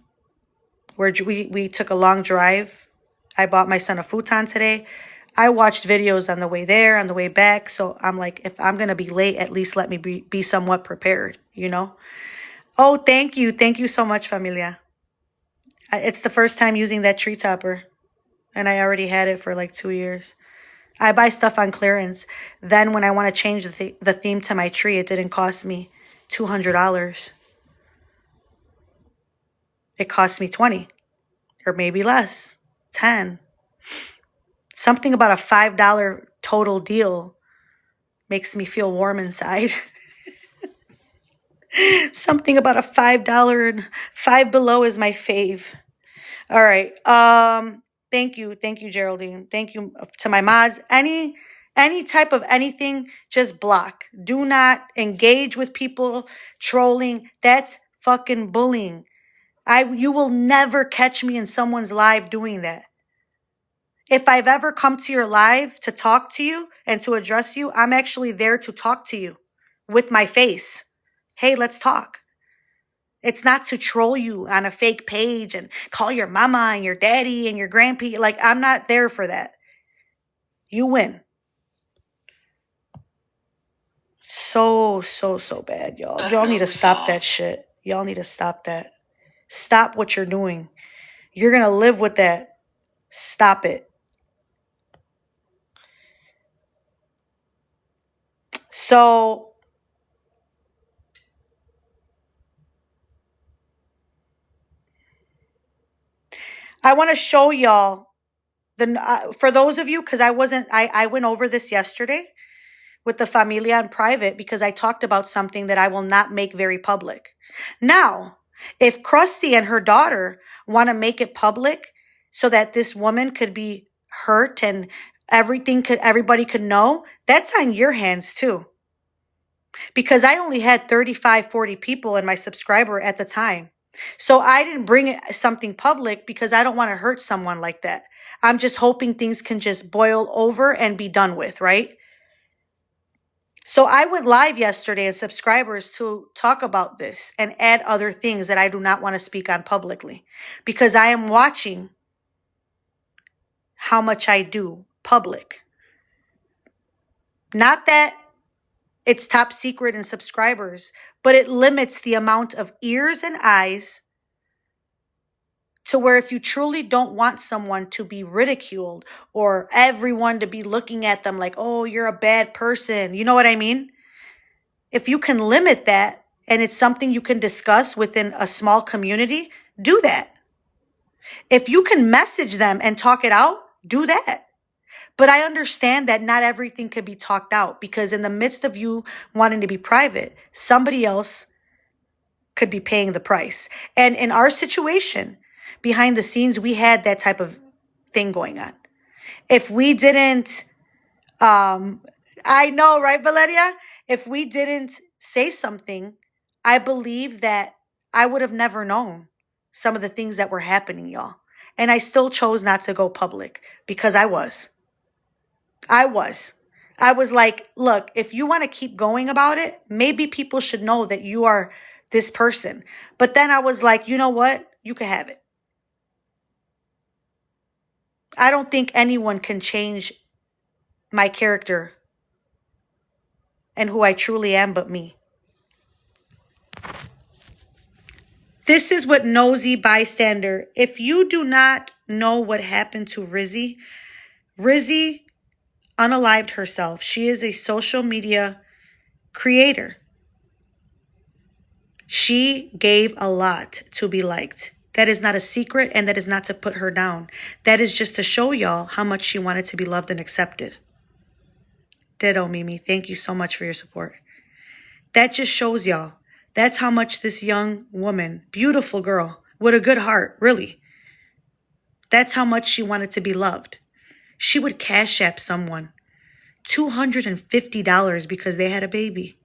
where we took a long drive. I bought my son a futon today. I watched videos on the way there, on the way back. So I'm like, if I'm going to be late, at least let me be somewhat prepared, you know? Oh, thank you. Thank you so much, familia. It's the first time using that tree topper. And I already had it for like 2 years. I buy stuff on clearance. Then when I want to change the theme to my tree, it didn't cost me $200. It cost me 20 or maybe less, 10. Something about a $5 total deal makes me feel warm inside. Something about a $5 and Five Below is my fave. All right. Thank you, Geraldine. Thank you to my mods. Any type of anything, just block. Do not engage with people trolling. That's fucking bullying. You will never catch me in someone's live doing that. If I've ever come to your live to talk to you and to address you, I'm actually there to talk to you with my face. Hey, let's talk. It's not to troll you on a fake page and call your mama and your daddy and your grandpa. Like, I'm not there for that. You win. So bad, y'all. Y'all need to stop that shit. Y'all need to stop that. Stop what you're doing. You're going to live with that. Stop it. So, I want to show y'all for those of you, because I went over this yesterday with the familia in private because I talked about something that I will not make very public. Now, if Krusty and her daughter want to make it public so that this woman could be hurt and everybody could know, that's on your hands too. Because I only had 35, 40 people in my subscriber at the time. So I didn't bring something public because I don't want to hurt someone like that. I'm just hoping things can just boil over and be done with, right? So I went live yesterday and subscribers to talk about this and add other things that I do not want to speak on publicly because I am watching how much I do public. Not that it's top secret in subscribers, but it limits the amount of ears and eyes to where if you truly don't want someone to be ridiculed or everyone to be looking at them like, oh, you're a bad person. You know what I mean? If you can limit that and it's something you can discuss within a small community, do that. If you can message them and talk it out, do that. But I understand that not everything could be talked out because in the midst of you wanting to be private, somebody else could be paying the price. And in our situation, behind the scenes, we had that type of thing going on. If we didn't, I know, right, Valeria? If we didn't say something, I believe that I would have never known some of the things that were happening, y'all. And I still chose not to go public because I was like, look, if you want to keep going about it, maybe people should know that you are this person. But then I was like, you know what? You can have it. I don't think anyone can change my character and who I truly am but me. This is what nosy bystander. If you do not know what happened to Rizi unalived herself. She is a social media creator. She gave a lot to be liked. That is not a secret, and that is not to put her down. That is just to show y'all how much she wanted to be loved and accepted. Ditto, Mimi. Thank you so much for your support. That just shows y'all. That's how much this young woman, beautiful girl, with a good heart, really. That's how much she wanted to be loved. She would cash app someone $250 because they had a baby.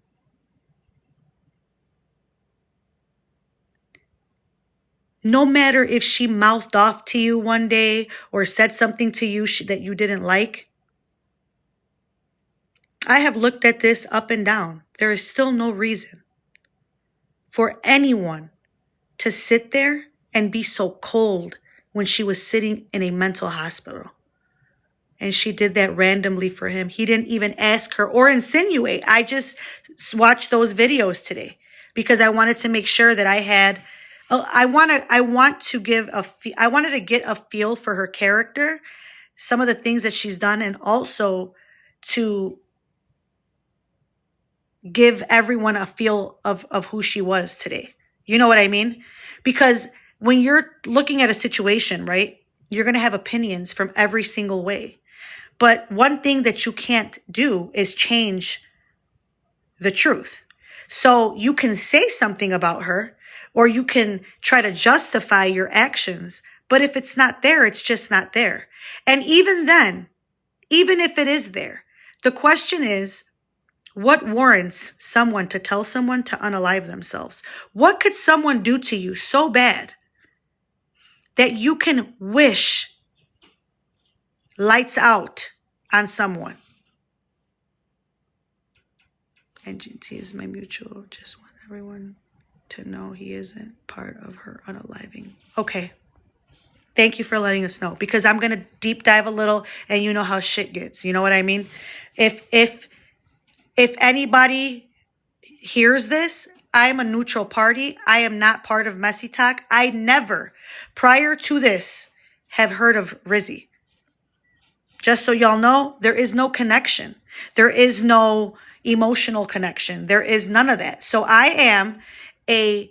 No matter if she mouthed off to you one day or said something to you that you didn't like. I have looked at this up and down. There is still no reason for anyone to sit there and be so cold when she was sitting in a mental hospital. And she did that randomly for him. He didn't even ask her or insinuate. I just watched those videos today because I wanted to make sure that I had, I wanted to get a feel for her character, some of the things that she's done, and also to give everyone a feel of who she was today. You know what I mean? Because when you're looking at a situation, right, you're going to have opinions from every single way. But one thing that you can't do is change the truth. So you can say something about her, or you can try to justify your actions. But if it's not there, it's just not there. And even then, even if it is there, the question is, what warrants someone to tell someone to unalive themselves? What could someone do to you so bad that you can wish lights out on someone? Agency is my mutual. Just want everyone to know he isn't part of her unaliving. Okay. Thank you for letting us know, because I'm going to deep dive a little, and you know how shit gets. You know what I mean? If anybody hears this, I'm a neutral party. I am not part of Messy Talk. I never, prior to this, have heard of Rizi. Just so y'all know, there is no connection. There is no emotional connection. There is none of that. So I am a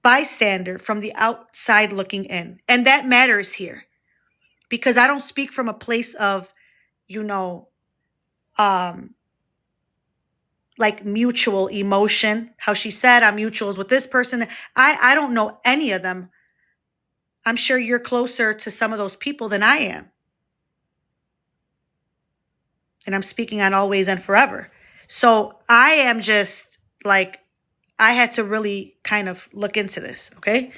bystander from the outside looking in. And that matters here, because I don't speak from a place of, like mutual emotion. How she said I'm mutuals with this person. I don't know any of them. I'm sure you're closer to some of those people than I am. And I'm speaking on always and forever. So I am just like, I had to really kind of look into this, okay?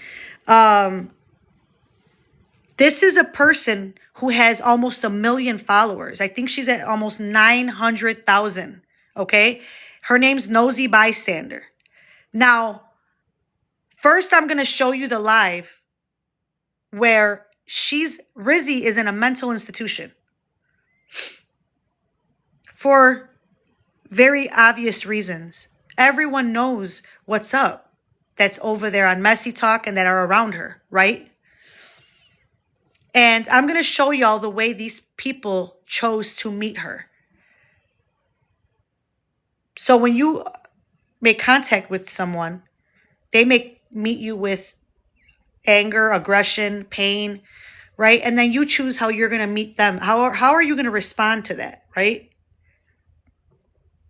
This is a person who has almost 1 million followers. I think she's at almost 900,000, okay? Her name's Nosy Bystander. Now, first I'm going to show you the live where Rizi is in a mental institution for very obvious reasons. Everyone knows what's up that's over there on Messy Talk and that are around her, right? And I'm going to show y'all the way these people chose to meet her. So when you make contact with someone, they meet you with anger, aggression, pain, right? And then you choose how you're going to meet them. How are you going to respond to that, right?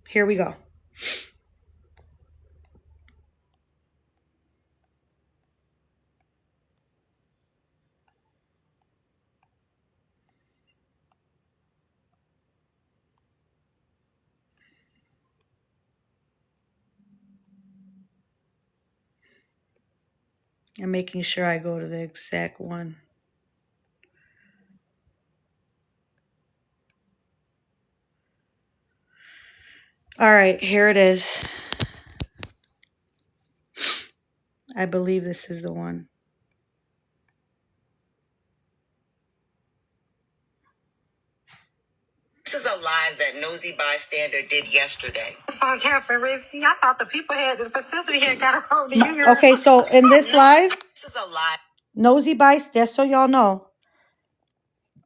Here we go. I'm making sure I go to the exact one. All right, here it is. I believe this is the one. This is a live that Nosy Bystander did yesterday. I thought the people the facility had got a hold of you. Okay, so in this live, This is a live. Nosy Bystander, just so y'all know,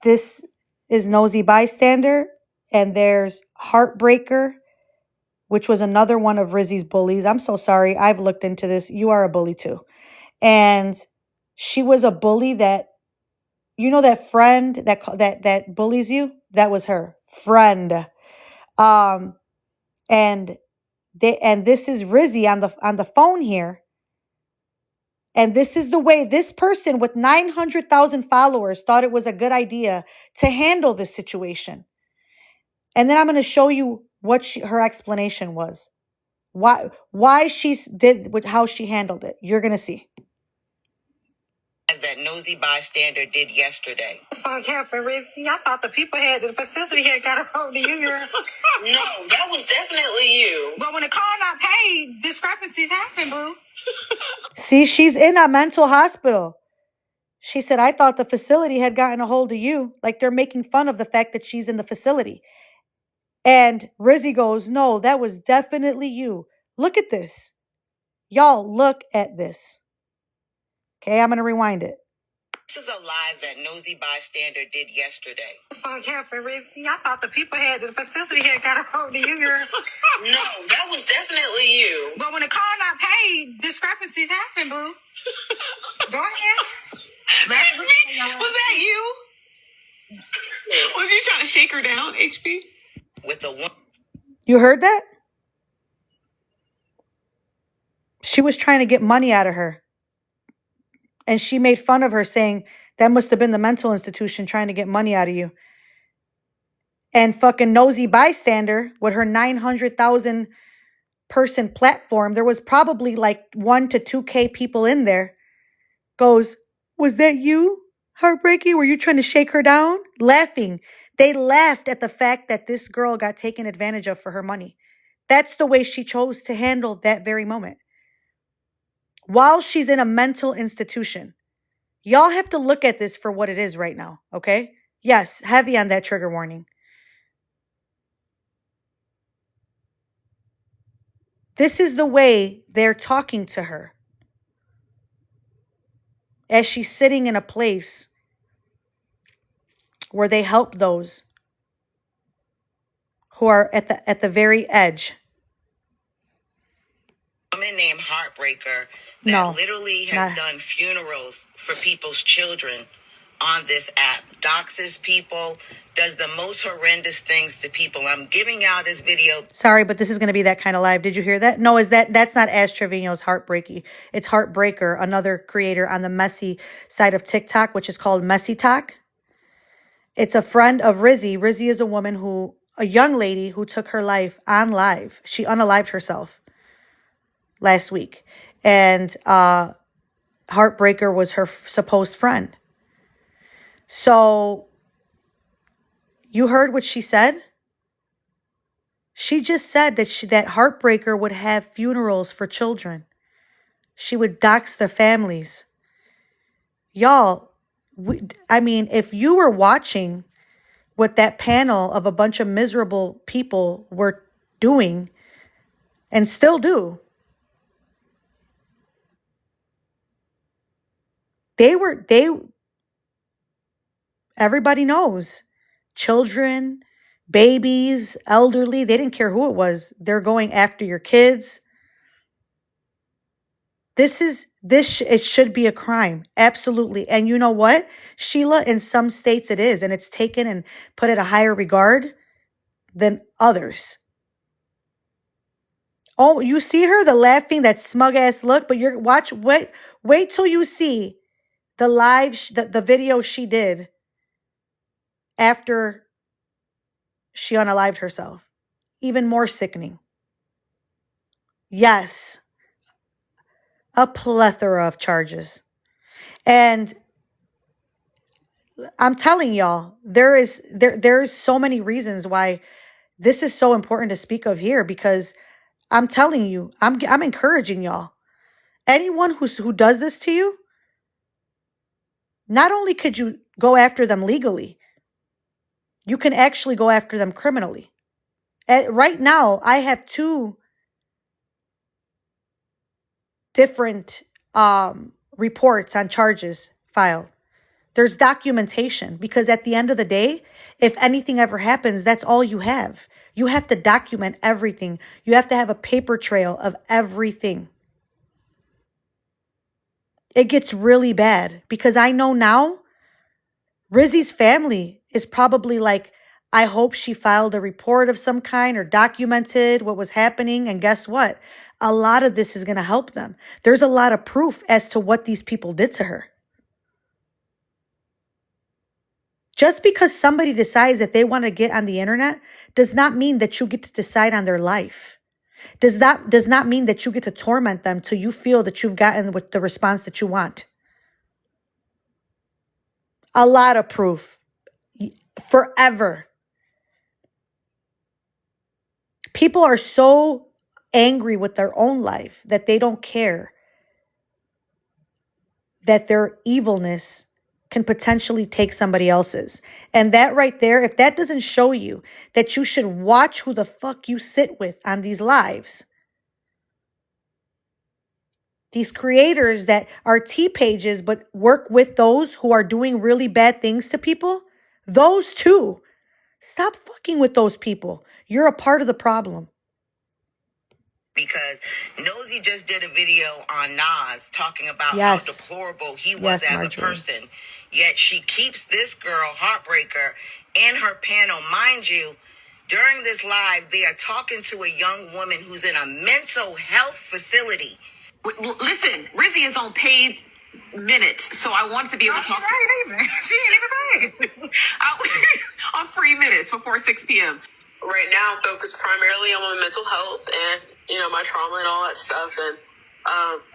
this is Nosy Bystander, and there's Heartbreaker, which was another one of Rizzy's bullies. I'm so sorry. I've looked into this. You are a bully too. And she was a bully that, that friend that bullies you? That was her friend. And this is Rizi on the phone here. And this is the way this person with 900,000 followers thought it was a good idea to handle this situation. And then I'm going to show you what her explanation was. Why she did how she handled it. You're going to see. nosy bystander did yesterday. Fuck happened, Rizi. I thought the facility had got a hold of you, girl. No, that was definitely you. But when the car not paid, discrepancies happen, boo. See, she's in a mental hospital. She said, I thought the facility had gotten a hold of you. Like they're making fun of the fact that she's in the facility. And Rizi goes, no, that was definitely you. Look at this. Y'all, look at this. Okay, I'm going to rewind it. This is a live that nosy bystander did yesterday. Fuck happened, Rizi. I thought the facility had got a hold of you, girl. No, that was definitely you. But when the car not paid, discrepancies happen, boo. Go ahead. Was that you? Was you trying to shake her down, HP? With a one. You heard that? She was trying to get money out of her. And she made fun of her saying, that must have been the mental institution trying to get money out of you. And fucking nosy bystander with her 900,000 person platform, there was probably like 1 to 2K people in there, goes, was that you, Heartbreaky? Were you trying to shake her down? Laughing. They laughed at the fact that this girl got taken advantage of for her money. That's the way she chose to handle that very moment. While she's in a mental institution. Y'all have to look at this for what it is right now, okay? Yes, heavy on that trigger warning. This is the way they're talking to her. As she's sitting in a place where they help those who are at the very edge. A woman named Heartbreaker that literally has done funerals for people's children on this app, doxes people, does the most horrendous things to people. I'm giving y'all this video. Sorry, but this is going to be that kind of live. Did you hear that? No, that's not Ash Trevino's Heartbreaky. It's Heartbreaker, another creator on the messy side of TikTok, which is called Messy Talk. It's a friend of Rizi. Rizi is a young lady who took her life on live. She unalived herself last week. And Heartbreaker was her supposed friend. So you heard what she said? She just said that Heartbreaker would have funerals for children. She would dox their families. Y'all, if you were watching what that panel of a bunch of miserable people were doing and still do, everybody knows. Children, babies, elderly, they didn't care who it was. They're going after your kids. It should be a crime. Absolutely. And you know what, Sheila, in some states it is, and it's taken and put at a higher regard than others. Oh, you see her, the laughing, that smug ass look, but wait till you see the live, the video she did after she unalived herself. Even more sickening. Yes. A plethora of charges. And I'm telling y'all, there's so many reasons why this is so important to speak of here, because I'm telling you, I'm encouraging y'all. Anyone who does this to you, not only could you go after them legally, you can actually go after them criminally. Right now, I have 2 different reports on charges filed. There's documentation, because at the end of the day, if anything ever happens, that's all you have. You have to document everything. You have to have a paper trail of everything. It gets really bad, because I know now Rizi's family is probably like, I hope she filed a report of some kind or documented what was happening. And guess what? A lot of this is going to help them. There's a lot of proof as to what these people did to her. Just because somebody decides that they want to get on the internet does not mean that you get to decide on their life. Does not mean that you get to torment them till you feel that you've gotten with the response that you want. A lot of proof. Forever. People are so angry with their own life that they don't care that their evilness can potentially take somebody else's. And that right there, if that doesn't show you that you should watch who the fuck you sit with on these lives, these creators that are T pages but work with those who are doing really bad things to people, those too. Stop fucking with those people. You're a part of the problem. Because Nosy just did a video on Nas talking about how deplorable he was as a person. Yet she keeps this girl, Heartbreaker, in her panel. Mind you, during this live, they are talking to a young woman who's in a mental health facility. Listen, Rizi is on paid minutes, so I wanted to be able to talk. She ain't even paid. On free minutes before 6 p.m. Right now, I'm focused primarily on my mental health and, my trauma and all that stuff. And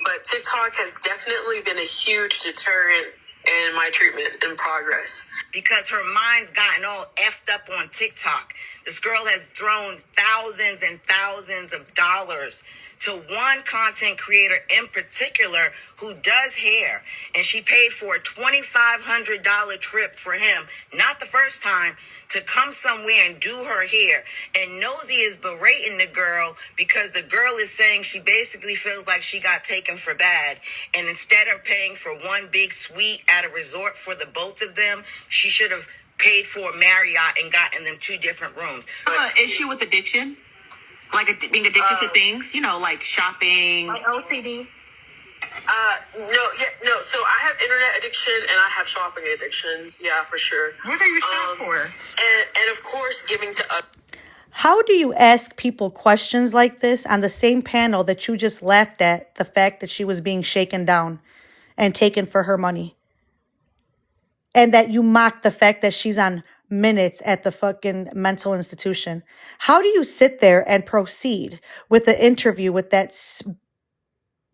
but TikTok has definitely been a huge deterrent in my treatment and progress. Because her mind's gotten all effed up on TikTok. This girl has thrown thousands and thousands of dollars to one content creator in particular who does hair. And she paid for a $2,500 trip for him, not the first time, to come somewhere and do her hair. And Nosy is berating the girl because the girl is saying she basically feels like she got taken for bad. And instead of paying for one big suite at a resort for the both of them, she should have paid for a Marriott and gotten them 2 different rooms. An issue with addiction? Like being addicted to things, like shopping. Like OCD? No. So I have internet addiction and I have shopping addictions. Yeah, for sure. What are you shop for? And of course, giving to others. How do you ask people questions like this on the same panel that you just laughed at the fact that she was being shaken down and taken for her money? And that you mock the fact that she's on minutes at the fucking mental institution. How do you sit there and proceed with the interview with that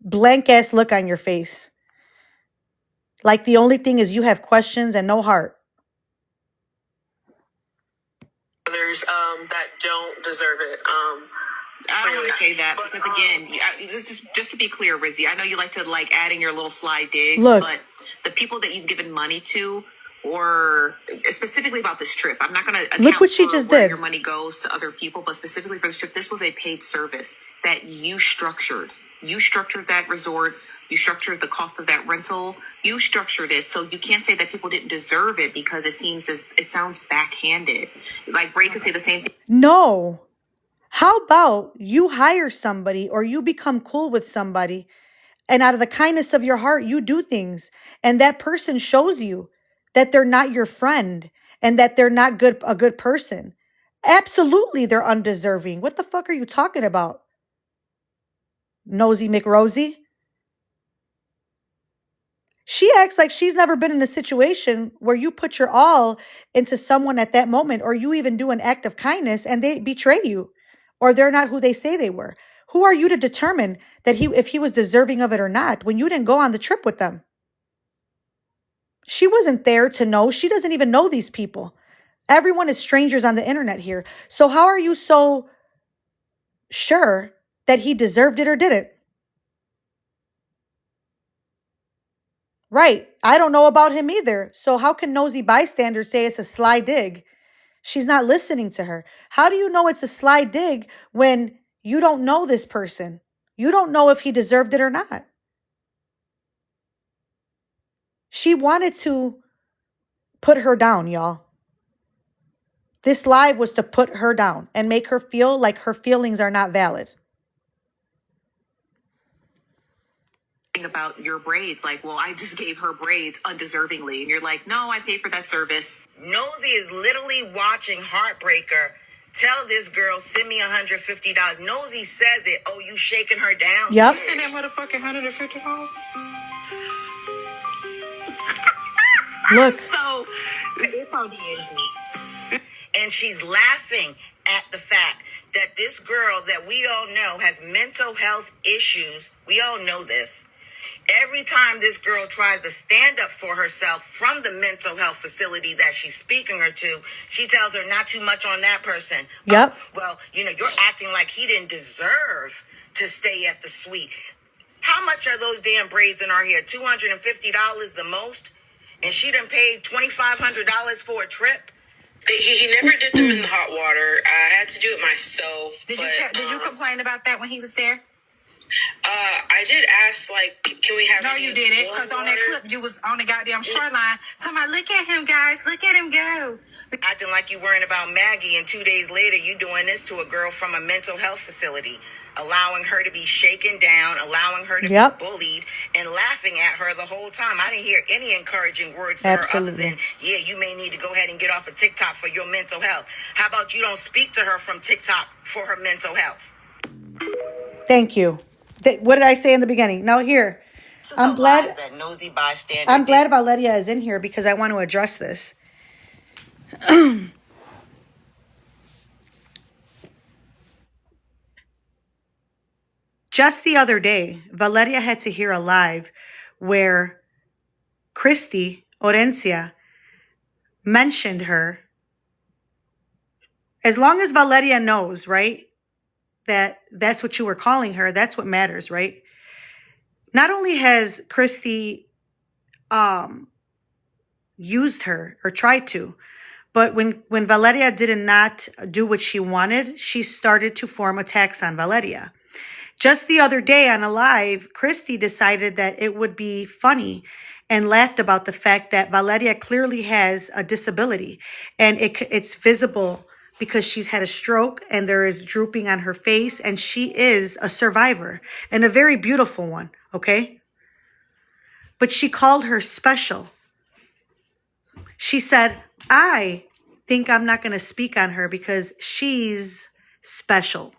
blank ass look on your face? Like the only thing is you have questions and no heart. Others that don't deserve it. I don't want to say that because again, just to be clear, Rizi, I know you like to add in your little sly digs, but the people that you've given money to, or specifically about this trip, I'm not going to look what she just did. Your money goes to other people, but specifically for this trip, this was a paid service that you structured. You structured that resort. You structured the cost of that rental. You structured it, so you can't say that people didn't deserve it because it sounds backhanded. Like Ray could say the same thing. No. How about you hire somebody or you become cool with somebody and out of the kindness of your heart, you do things and that person shows you that they're not your friend and that they're not a good person. Absolutely, they're undeserving. What the fuck are you talking about? Nosy McRosie? She acts like she's never been in a situation where you put your all into someone at that moment or you even do an act of kindness and they betray you or they're not who they say they were. Who are you to determine that if he was deserving of it or not when you didn't go on the trip with them? She wasn't there to know. She doesn't even know these people. Everyone is strangers on the internet here. So how are you so sure that he deserved it or didn't? Right. I don't know about him either. So how can nosy bystanders say it's a sly dig? She's not listening to her. How do you know it's a sly dig when you don't know this person? You don't know if he deserved it or not. She wanted to put her down, y'all. This live was to put her down and make her feel like her feelings are not valid. About your braids, well, I just gave her braids undeservingly, and you're like, no, I paid for that service. Nosy is literally watching Heartbreaker tell this girl, send me $150. Nosy says it. Oh, you shaking her down? Yep. You send that motherfucking $150? Look. So it's on the end. And she's laughing at the fact that this girl that we all know has mental health issues. We all know this. Every time this girl tries to stand up for herself from the mental health facility that she's speaking her to, she tells her not too much on that person. Yep. Well, you're acting like he didn't deserve to stay at the suite. How much are those damn braids in our hair? $250 the most? And she done paid $2,500 for a trip? He never dipped them in the hot water. I had to do it myself. Did you complain about that when he was there? I did ask, like, can we have... No, you didn't, because on that clip, you was on the goddamn shoreline talking about, look at him, guys, look at him go. Acting like you worrying about Maggie, and 2 days later, you doing this to a girl from a mental health facility, allowing her to be shaken down, allowing her to be bullied, and laughing at her the whole time. I didn't hear any encouraging words to her other than, yeah, you may need to go ahead and get off of TikTok for your mental health. How about you don't speak to her from TikTok for her mental health? Thank you. What did I say in the beginning? Now here, I'm glad that nosy bystander. I'm glad Valeria is in here because I want to address this. Just the other day, Valeria had to hear a live where Christy Orencia mentioned her. As long as Valeria knows, right? That's what you were calling her. That's what matters, right? Not only has Christy used her or tried to, but when Valeria did not do what she wanted, she started to form attacks on Valeria. Just the other day on a live, Christy decided that it would be funny and laughed about the fact that Valeria clearly has a disability and it's visible because she's had a stroke and there is drooping on her face and she is a survivor and a very beautiful one, okay? But she called her special. She said, I think I'm not going to speak on her because she's special.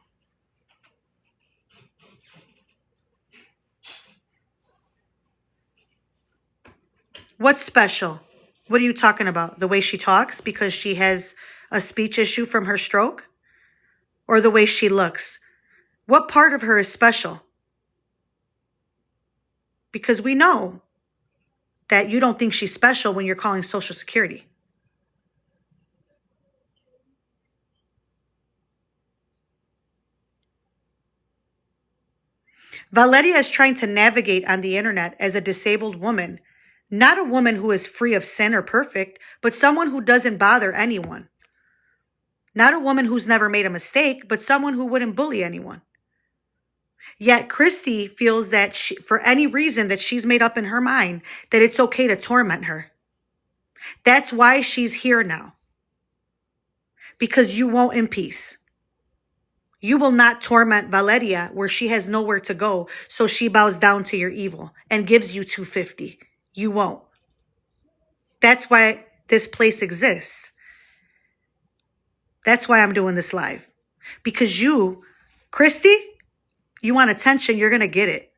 What's special? What are you talking about? The way she talks because she has a speech issue from her stroke? Or the way she looks? What part of her is special? Because we know that you don't think she's special when you're calling Social Security. Valeria is trying to navigate on the internet as a disabled woman, not a woman who is free of sin or perfect, but someone who doesn't bother anyone. Not a woman who's never made a mistake, but someone who wouldn't bully anyone. Yet Christy feels that for any reason that she's made up in her mind, that it's okay to torment her. That's why she's here now. Because you won't in peace. You will not torment Valeria where she has nowhere to go, so she bows down to your evil and gives you $250. You won't. That's why this place exists. That's why I'm doing this live. Because you, Christy, you want attention, you're going to get it.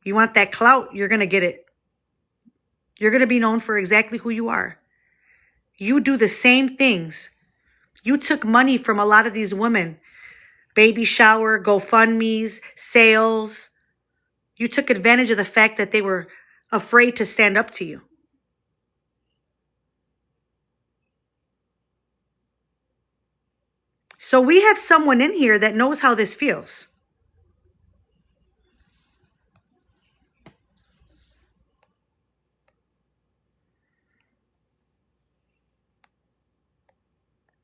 You want that clout, you're going to get it. You're going to be known for exactly who you are. You do the same things. You took money from a lot of these women. Baby shower, GoFundMes, sales. You took advantage of the fact that they were afraid to stand up to you. So we have someone in here that knows how this feels.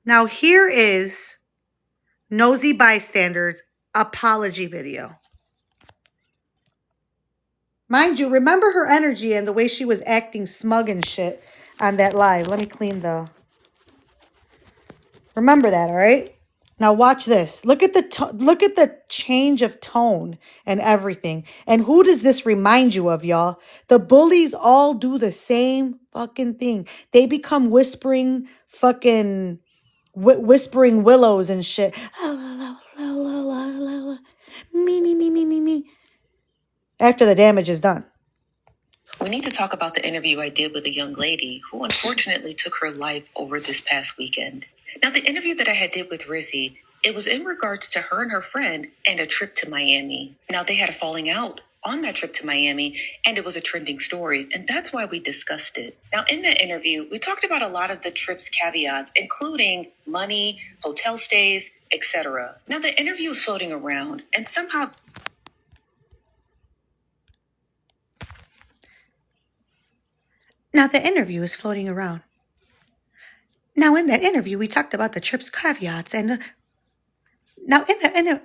Now here is Nosy Bystander's apology video. Mind you, remember her energy and the way she was acting smug and shit on that live. Let me clean the... Remember that, all right? Now watch this. Look at the change of tone and everything. And who does this remind you of, y'all? The bullies all do the same fucking thing. They become whispering fucking whispering willows and shit. Me. After the damage is done. We need to talk about the interview I did with a young lady who unfortunately took her life over this past weekend. Now, the interview that I had did with Rizi, it was in regards to her and her friend and a trip to Miami. Now, they had a falling out on that trip to Miami, and it was a trending story, and that's why we discussed it. Now, in that interview, we talked about a lot of the trip's caveats, including money, hotel stays, etc. Now, the interview was floating around, and somehow... Now, the interview is floating around. Now, in that interview, we talked about the trip's caveats, and now in the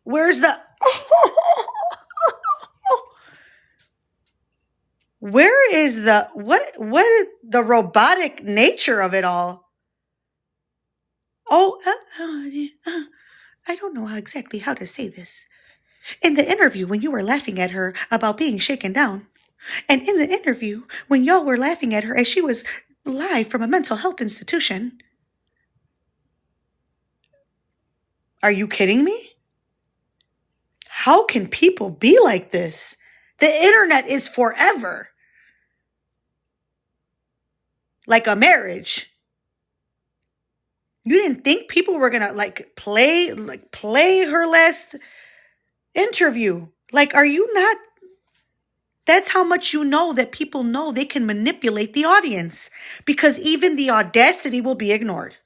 where's the where is the what is the robotic nature of it all? I don't know exactly how to say this. In the interview, when you were laughing at her about being shaken down, and in the interview, when y'all were laughing at her as she was live from a mental health institution. Are you kidding me? How can people be like this? The internet is forever. Like a marriage. You didn't think people were gonna play her last interview. Are you not? That's how much you know that people know they can manipulate the audience, because even the audacity will be ignored.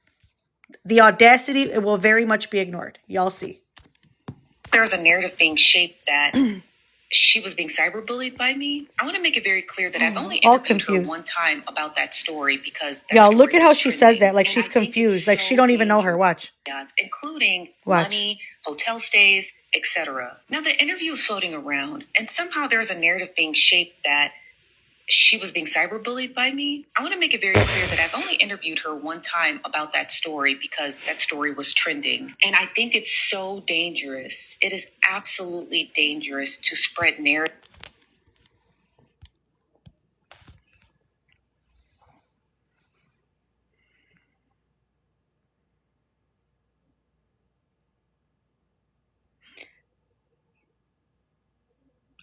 The audacity, it will very much be ignored. Y'all see. There's a narrative being shaped that she was being cyberbullied by me. I want to make it very clear that I've only interviewed her one time about that story, because y'all look at how she says that, like she's confused, like she don't even know her. Watch. Including money, hotel stays, etc. Now, the interview is floating around, and somehow there's a narrative being shaped that she was being cyberbullied by me. I want to make it very clear that I've only interviewed her one time about that story, because that story was trending. And I think it's so dangerous. It is absolutely dangerous to spread narrative.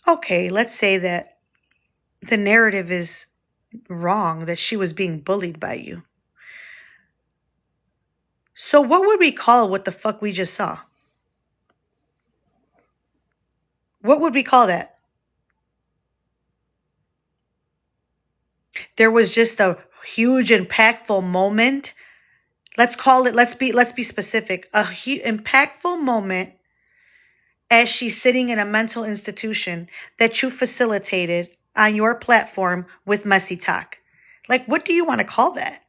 Okay, let's say that the narrative is wrong, that she was being bullied by you. So what would we call what the fuck we just saw? What would we call that? There was just a huge impactful moment. Let's call it, let's be specific. A impactful moment as she's sitting in a mental institution that you facilitated on your platform with Messy Talk. What do you want to call that?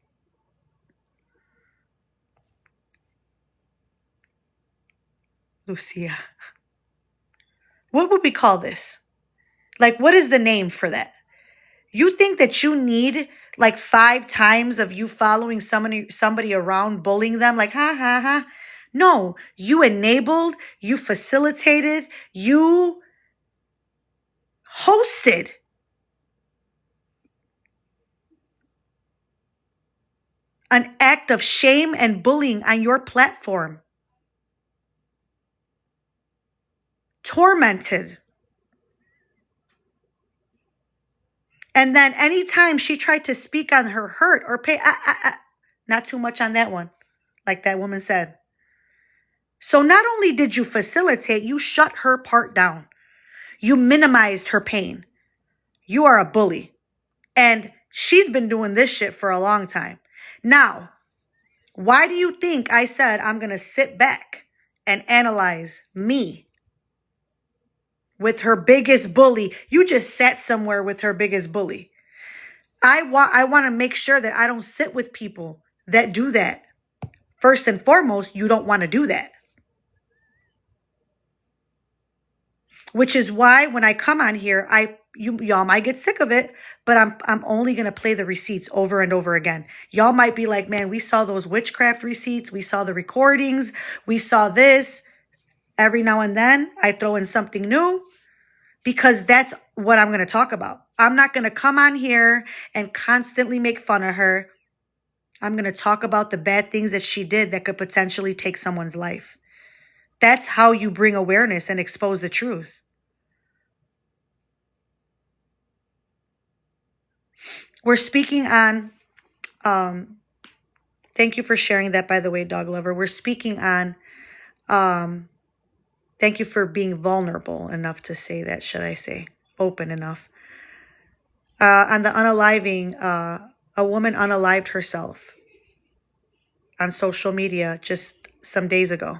Lucia. What would we call this? What is the name for that? You think that you need 5 times of you following somebody around, bullying them, ha ha ha? No, you enabled, you facilitated, you hosted an act of shame and bullying on your platform. Tormented. And then anytime she tried to speak on her hurt or pain, not too much on that one, like that woman said. So not only did you facilitate, you shut her part down. You minimized her pain. You are a bully. And she's been doing this shit for a long time. Now, why do you think I said I'm going to sit back and analyze me with her biggest bully? You just sat somewhere with her biggest bully. I want to make sure that I don't sit with people that do that. First and foremost, you don't want to do that. Which is why when I come on here, y'all might get sick of it, but I'm only going to play the receipts over and over again. Y'all might be like, man, we saw those witchcraft receipts. We saw the recordings. We saw this. Every now and then I throw in something new, because that's what I'm going to talk about. I'm not going to come on here and constantly make fun of her. I'm going to talk about the bad things that she did that could potentially take someone's life. That's how you bring awareness and expose the truth. We're speaking on, thank you for sharing that, by the way, dog lover. We're speaking on Thank you for being vulnerable enough to say that, should I say, open enough. On the unaliving, a woman unalived herself on social media just some days ago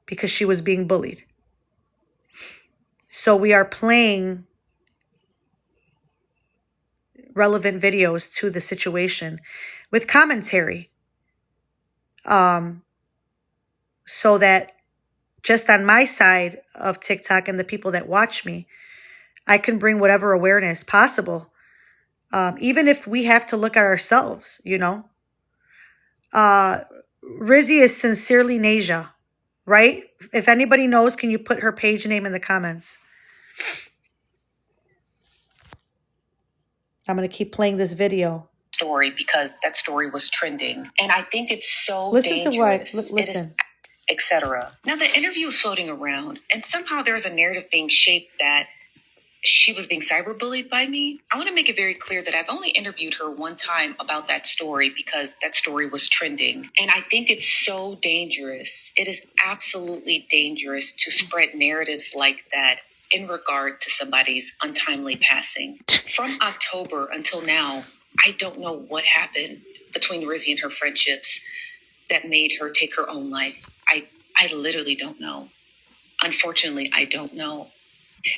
because she was being bullied. So we are playing relevant videos to the situation with commentary, so that just on my side of TikTok and the people that watch me, I can bring whatever awareness possible, even if we have to look at ourselves, you know. Rizi is Sincerely Nasia, right? If anybody knows, can you put her page name in the comments? I'm going to keep playing this video. Story because that story was trending. And I think it's so Listen dangerous. to what, listen. Etc. Now the interview was floating around and somehow there was a narrative being shaped that she was being cyberbullied by me. I want to make it very clear that I've only interviewed her one time about that story because that story was trending. And I think it's so dangerous. It is absolutely dangerous to spread narratives like that in regard to somebody's untimely passing. From October until now, I don't know what happened between Rizi and her friendships that made her take her own life. I literally don't know. Unfortunately, I don't know.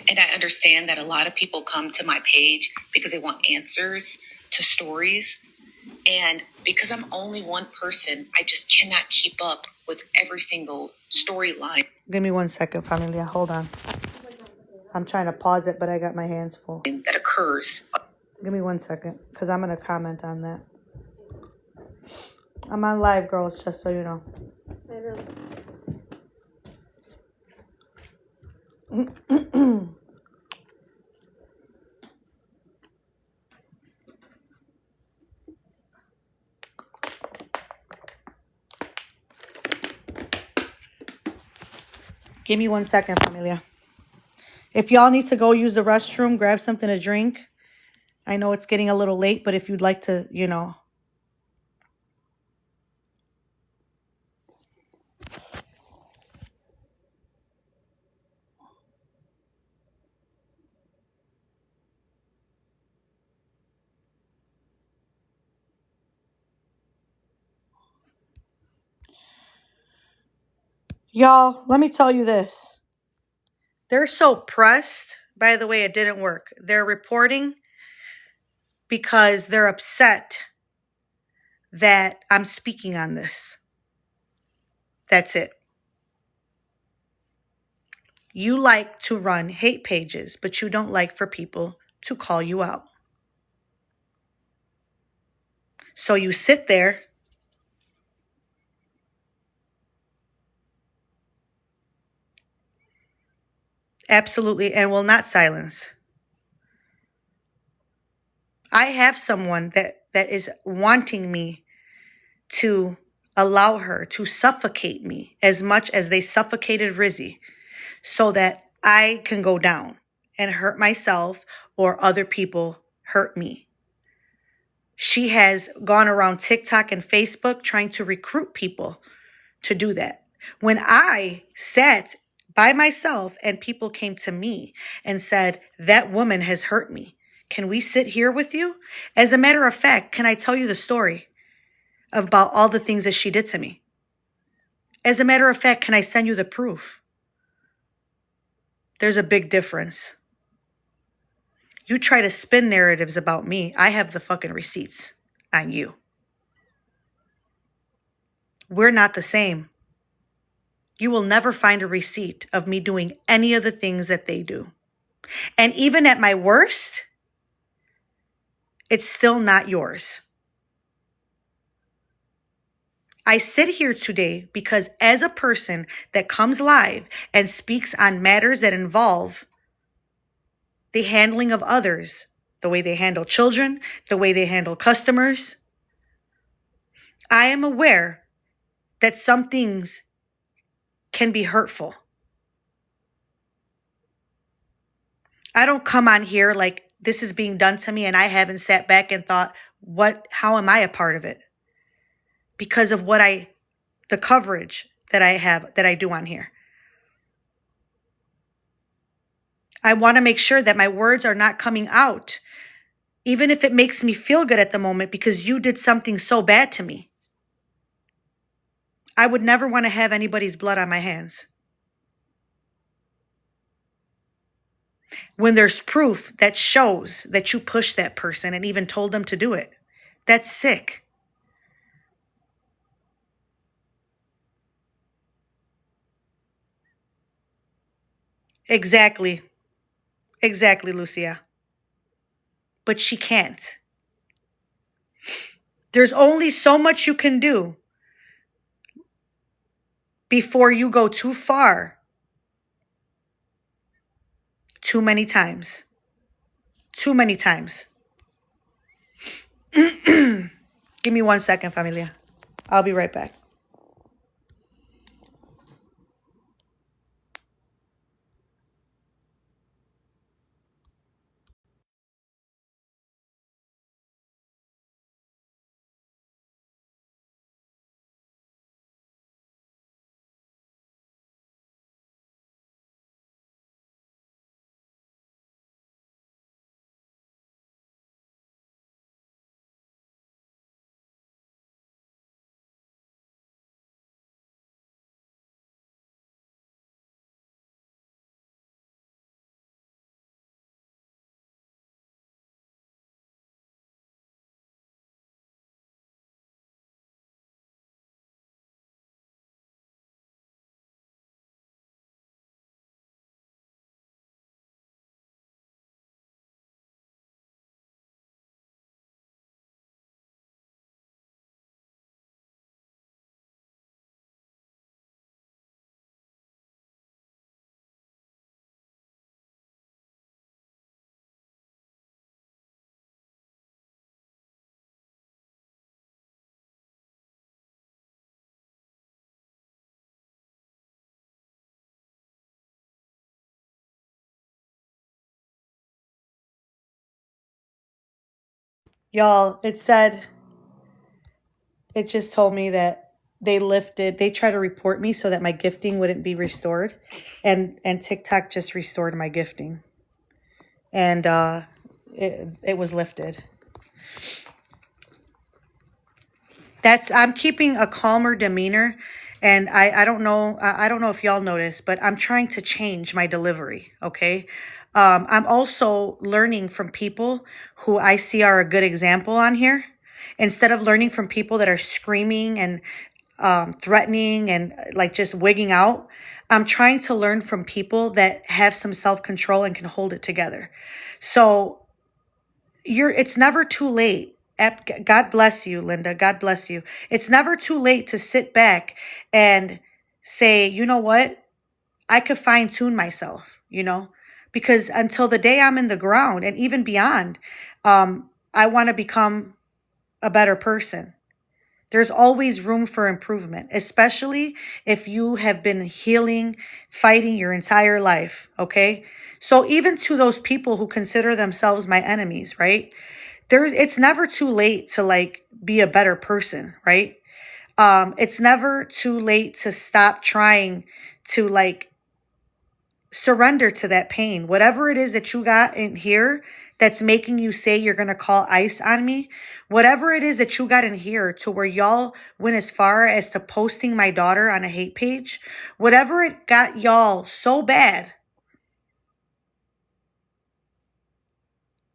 And I understand that a lot of people come to my page because they want answers to stories. And because I'm only one person, I just cannot keep up with every single storyline. Give me 1 second, familia. Hold on. I'm trying to pause it, but I got my hands full. That occurs. Give me 1 second, because I'm going to comment on that. I'm on live, girls, just so you know. I know. Give me 1 second, familia. If y'all need to go use the restroom, grab something to drink. I know it's getting a little late, but if you'd like to, you know. Y'all, let me tell you this. They're so pressed. By the way, it didn't work. They're reporting because they're upset that I'm speaking on this. That's it. You like to run hate pages, but you don't like for people to call you out. So you sit there absolutely and will not silence. I have someone that is wanting me to allow her to suffocate me as much as they suffocated Rizi, so that I can go down and hurt myself or other people hurt me. She has gone around TikTok and Facebook trying to recruit people to do that. When I sat by myself and people came to me and said, that woman has hurt me. Can we sit here with you? As a matter of fact, can I tell you the story about all the things that she did to me? As a matter of fact, can I send you the proof? There's a big difference. You try to spin narratives about me. I have the fucking receipts on you. We're not the same. You will never find a receipt of me doing any of the things that they do. And even at my worst, it's still not yours. I sit here today because as a person that comes live and speaks on matters that involve the handling of others, the way they handle children, the way they handle customers, I am aware that some things can be hurtful. I don't come on here like this is being done to me and I haven't sat back and thought, how am I a part of it? Because of the coverage that I do on here. I want to make sure that my words are not coming out, even if it makes me feel good at the moment because you did something so bad to me. I would never want to have anybody's blood on my hands. When there's proof that shows that you pushed that person and even told them to do it, that's sick. Exactly, Lucia. But she can't. There's only so much you can do before you go too far. Too many times. Too many times. Give me 1 second, familia. I'll be right back. Y'all, it just told me that they tried to report me so that my gifting wouldn't be restored. And TikTok just restored my gifting. And it was lifted. I'm keeping a calmer demeanor. And I don't know if y'all noticed, but I'm trying to change my delivery, okay? I'm also learning from people who I see are a good example on here. Instead of learning from people that are screaming and threatening and like just wigging out, I'm trying to learn from people that have some self-control and can hold it together. So it's never too late. God bless you, Linda. God bless you. It's never too late to sit back and say, you know what? I could fine tune myself, because until the day I'm in the ground and even beyond, I want to become a better person. There's always room for improvement, especially if you have been healing, fighting your entire life, okay? So even to those people who consider themselves my enemies, right? It's never too late to be a better person, right? It's never too late to stop trying to surrender to that pain. Whatever it is that you got in here that's making you say you're going to call ICE on me, whatever it is that you got in here to where y'all went as far as to posting my daughter on a hate page, whatever it got y'all so bad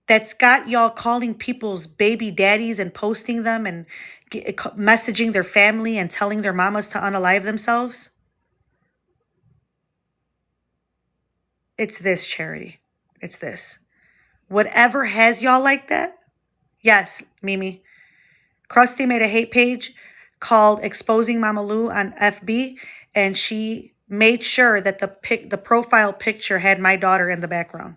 that's got y'all calling people's baby daddies and posting them and messaging their family and telling their mamas to unalive themselves. It's this, Charity. It's this. Whatever has y'all like that. Yes, Mimi. Krusty made a hate page called Exposing Mama Lou on FB, and she made sure that the profile picture had my daughter in the background.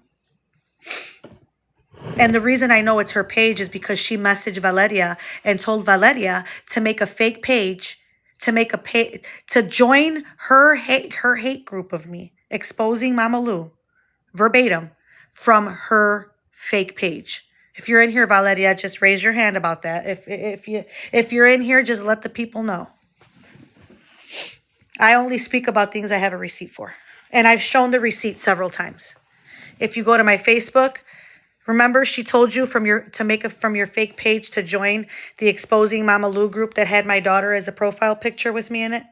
And the reason I know it's her page is because she messaged Valeria and told Valeria to make a fake page, to join her hate group of me, Exposing Mama Lou, verbatim, from her fake page. If you're in here, Valeria, just raise your hand about that. If you're in here, just let the people know. I only speak about things I have a receipt for. And I've shown the receipt several times. If you go to my Facebook, remember she told you from your fake page to join the Exposing Mama Lou group that had my daughter as a profile picture with me in it?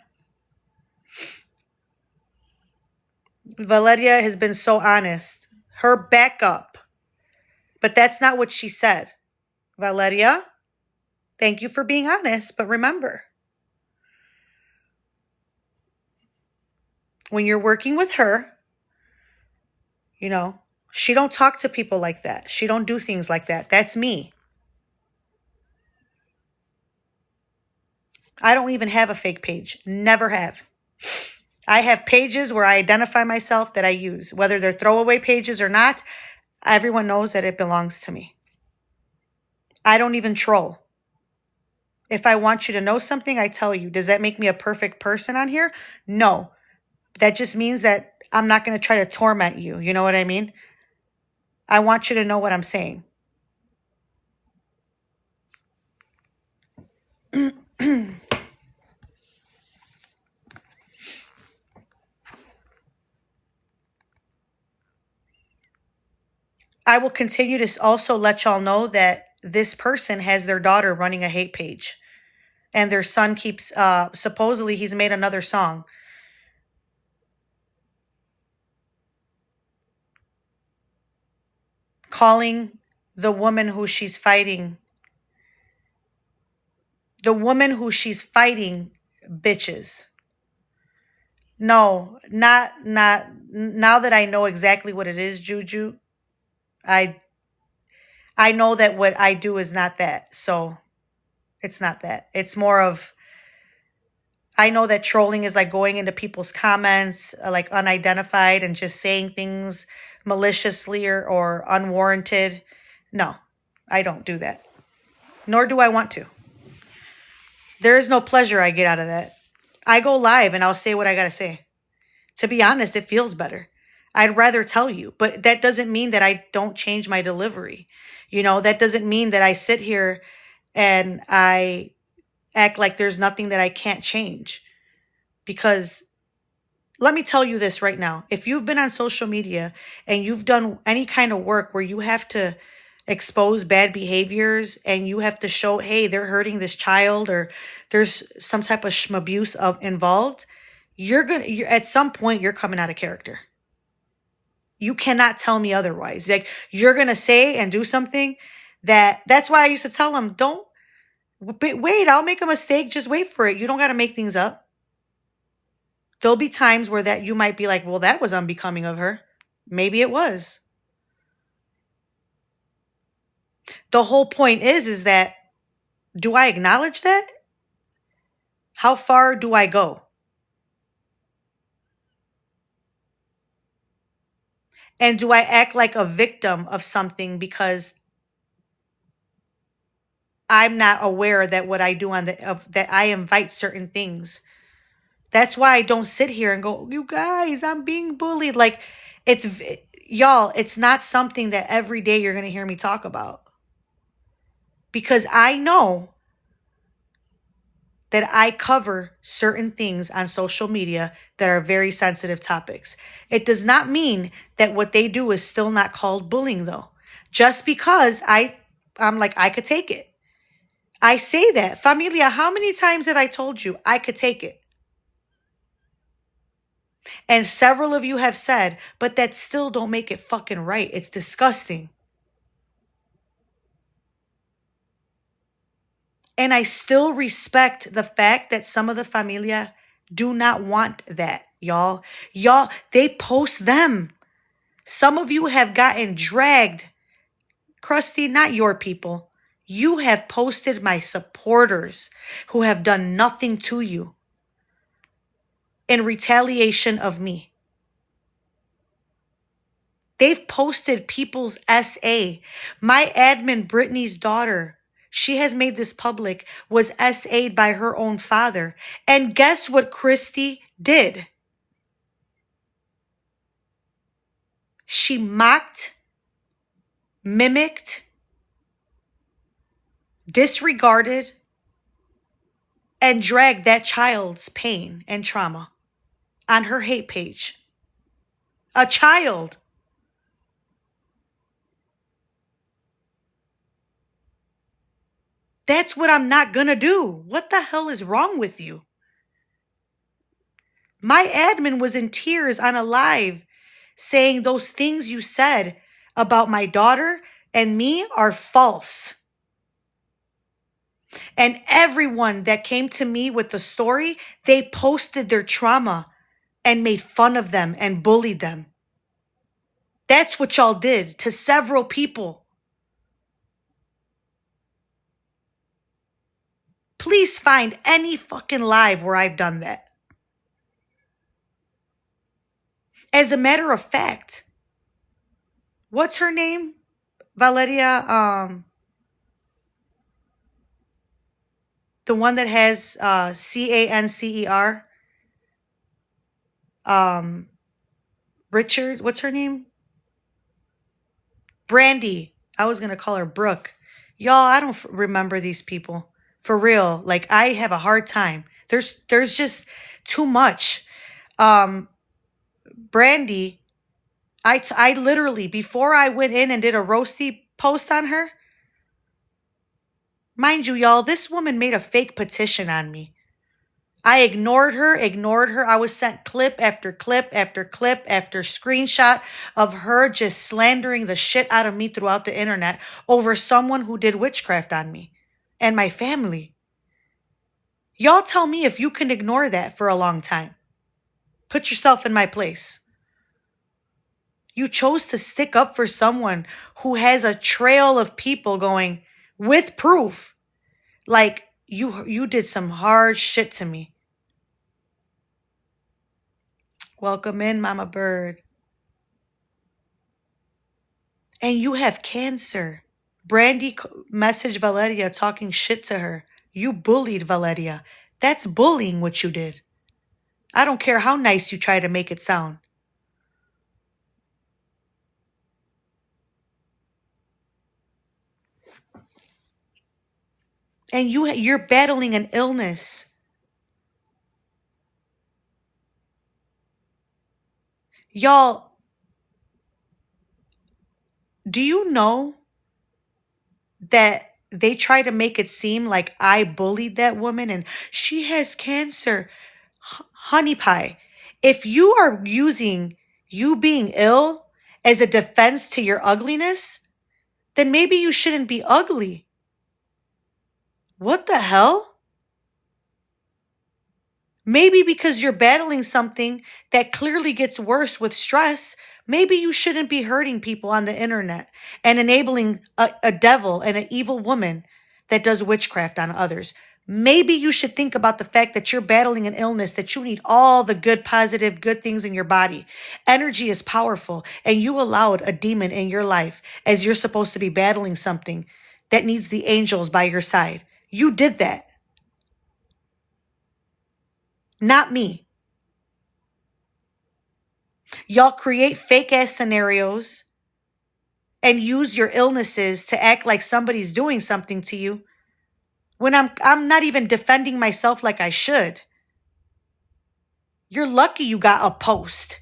Valeria has been so honest. Her backup. But that's not what she said. Valeria, thank you for being honest, but remember, when you're working with her, you know, she don't talk to people like that. She don't do things like that. That's me. I don't even have a fake page. Never have. I have pages where I identify myself that I use. Whether they're throwaway pages or not, everyone knows that it belongs to me. I don't even troll. If I want you to know something, I tell you. Does that make me a perfect person on here? No. That just means that I'm not going to try to torment you. You know what I mean? I want you to know what I'm saying. I will continue to also let y'all know that this person has their daughter running a hate page. And their son keeps, supposedly he's made another song. Calling the woman who she's fighting. The woman who she's fighting bitches. No, not, now that I know exactly what it is, Juju, I know that what I do is not that. So it's not that. It's more of, I know that trolling is like going into people's comments, like unidentified and just saying things maliciously or unwarranted. No, I don't do that. Nor do I want to. There is no pleasure I get out of that. I go live and I'll say what I got to say. To be honest, it feels better. I'd rather tell you, but that doesn't mean that I don't change my delivery. You know, that doesn't mean that I sit here and I act like there's nothing that I can't change. Because let me tell you this right now. If you've been on social media and you've done any kind of work where you have to expose bad behaviors and you have to show, hey, they're hurting this child or there's some type of abuse involved, you're at some point you're coming out of character. You cannot tell me otherwise. Like, you're going to say and do something that's why I used to tell them, don't wait, I'll make a mistake. Just wait for it. You don't got to make things up. There'll be times where that you might be like, well, that was unbecoming of her. Maybe it was. The whole point is that, do I acknowledge that? How far do I go? And do I act like a victim of something because I'm not aware that what I do that I invite certain things? That's why I don't sit here and go, you guys, I'm being bullied. Like, y'all, it's not something that every day you're going to hear me talk about. Because I know that I cover certain things on social media that are very sensitive topics. It does not mean that what they do is still not called bullying, though. Just because I'm like, I could take it. I say that. Familia, how many times have I told you I could take it? And several of you have said, but that still don't make it fucking right. It's disgusting. And I still respect the fact that some of the familia do not want that, y'all. Y'all, they post them. Some of you have gotten dragged. Krusty, not your people. You have posted my supporters who have done nothing to you in retaliation of me. They've posted people's SA. My admin, Brittany's daughter, she has made this public, was SA'd by her own father. And guess what Christy did? She mocked, mimicked, disregarded, and dragged that child's pain and trauma. on her hate page. A child. That's what I'm not gonna do. What the hell is wrong with you? My admin was in tears on a live saying those things you said about my daughter and me are false. And everyone that came to me with the story, they posted their trauma and made fun of them and bullied them. That's what y'all did to several people. Please find any fucking live where I've done that. As a matter of fact, what's her name? Valeria, the one that has Cancer. Richard, what's her name? Brandy. I was going to call her Brooke. Y'all, I don't remember these people. For real. Like, I have a hard time. There's just too much. Brandy, I literally, before I went in and did a roasty post on her, mind you, y'all, this woman made a fake petition on me. I ignored her. I was sent clip after clip after clip after screenshot of her just slandering the shit out of me throughout the internet over someone who did witchcraft on me and my family. Y'all tell me if you can ignore that for a long time. Put yourself in my place. You chose to stick up for someone who has a trail of people going with proof. Like, you did some hard shit to me. Welcome in, Mama Bird. And you have cancer. Brandy messaged Valeria talking shit to her. You bullied Valeria. That's bullying what you did. I don't care how nice you try to make it sound. And you're battling an illness. Y'all, do you know that they try to make it seem like I bullied that woman and she has cancer? Honey pie, if you are using you being ill as a defense to your ugliness, then maybe you shouldn't be ugly. What the hell? Maybe because you're battling something that clearly gets worse with stress, maybe you shouldn't be hurting people on the internet and enabling a devil and an evil woman that does witchcraft on others. Maybe you should think about the fact that you're battling an illness, that you need all the good, positive, good things in your body. Energy is powerful, and you allowed a demon in your life as you're supposed to be battling something that needs the angels by your side. You did that. Not me. Y'all create fake ass scenarios and use your illnesses to act like somebody's doing something to you when I'm not even defending myself like I should. You're lucky you got a post.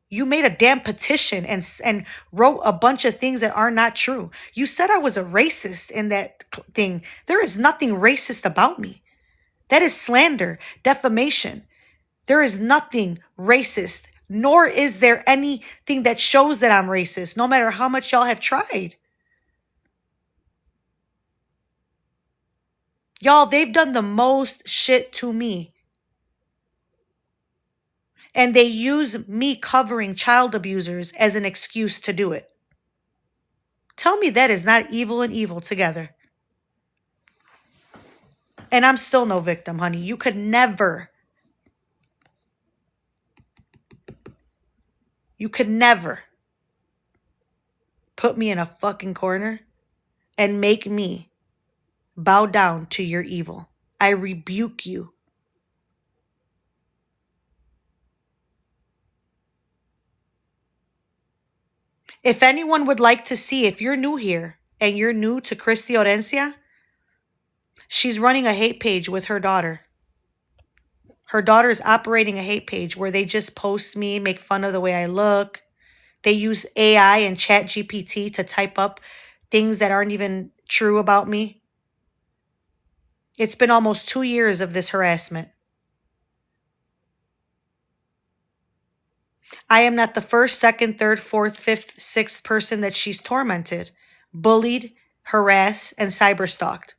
You made a damn petition and wrote a bunch of things that are not true. You said I was a racist in that thing. There is nothing racist about me. That is slander, defamation. There is nothing racist, nor is there anything that shows that I'm racist, no matter how much y'all have tried. Y'all, they've done the most shit to me. And they use me covering child abusers as an excuse to do it. Tell me that is not evil and evil together. And I'm still no victim, honey. You could never put me in a fucking corner and make me bow down to your evil. I rebuke you. If anyone would like to see, if you're new here and you're new to Christy Orencia, she's running a hate page with her daughter. Her daughter is operating a hate page where they just post me, make fun of the way I look. They use AI and Chat GPT to type up things that aren't even true about me. It's been almost 2 years of this harassment. I am not the first, second, third, fourth, fifth, sixth person that she's tormented, bullied, harassed, and cyberstalked.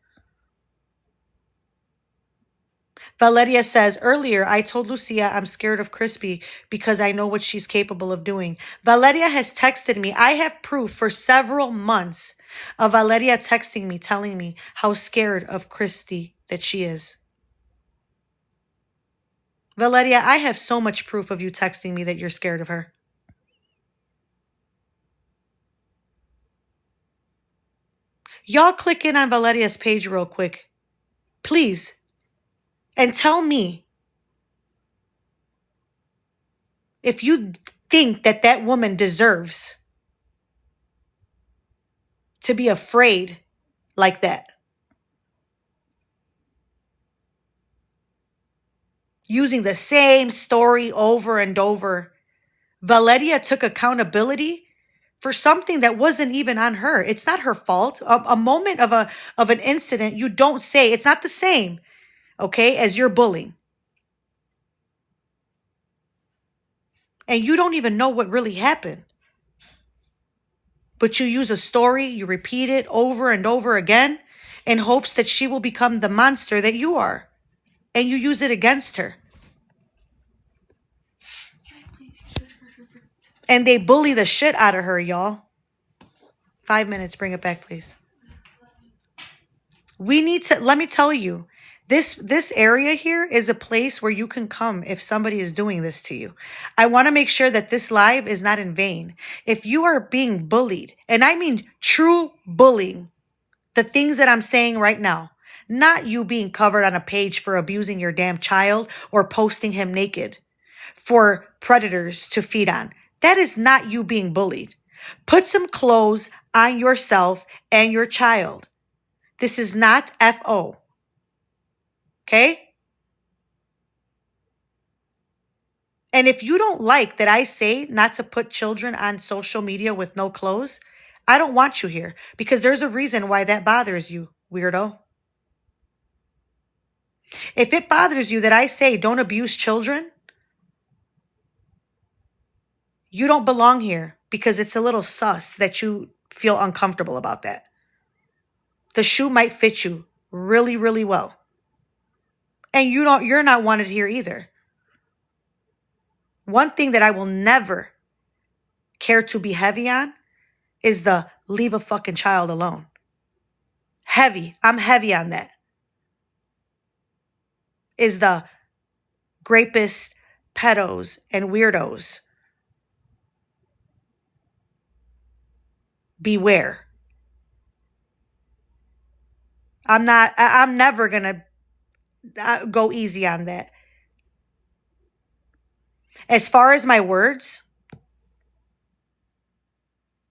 Valeria says, earlier, I told Lucia I'm scared of Crispy because I know what she's capable of doing. Valeria has texted me. I have proof for several months of Valeria texting me, telling me how scared of Christy that she is. Valeria, I have so much proof of you texting me that you're scared of her. Y'all click in on Valeria's page real quick, please, and tell me if you think that that woman deserves to be afraid like that. Using the same story over and over. Valeria took accountability for something that wasn't even on her. It's not her fault. A moment of an incident, you don't say. It's not the same, okay, as your bullying. And you don't even know what really happened. But you use a story, you repeat it over and over again in hopes that she will become the monster that you are. And you use it against her. And they bully the shit out of her, y'all. 5 minutes, bring it back, please. We need to, let me tell you, this area here is a place where you can come if somebody is doing this to you. I want to make sure that this live is not in vain. If you are being bullied, and I mean true bullying, the things that I'm saying right now, not you being covered on a page for abusing your damn child or posting him naked for predators to feed on. That is not you being bullied. Put some clothes on yourself and your child. This is not FO. Okay? And if you don't like that I say not to put children on social media with no clothes, I don't want you here because there's a reason why that bothers you, weirdo. If it bothers you that I say don't abuse children, you don't belong here because it's a little sus that you feel uncomfortable about that. The shoe might fit you really, really well. And you're not wanted here either. One thing that I will never care to be heavy on is the leave a fucking child alone. Heavy. I'm heavy on that. Is the rapists, pedos, and weirdos. Beware. I'm never going to go easy on that. As far as my words,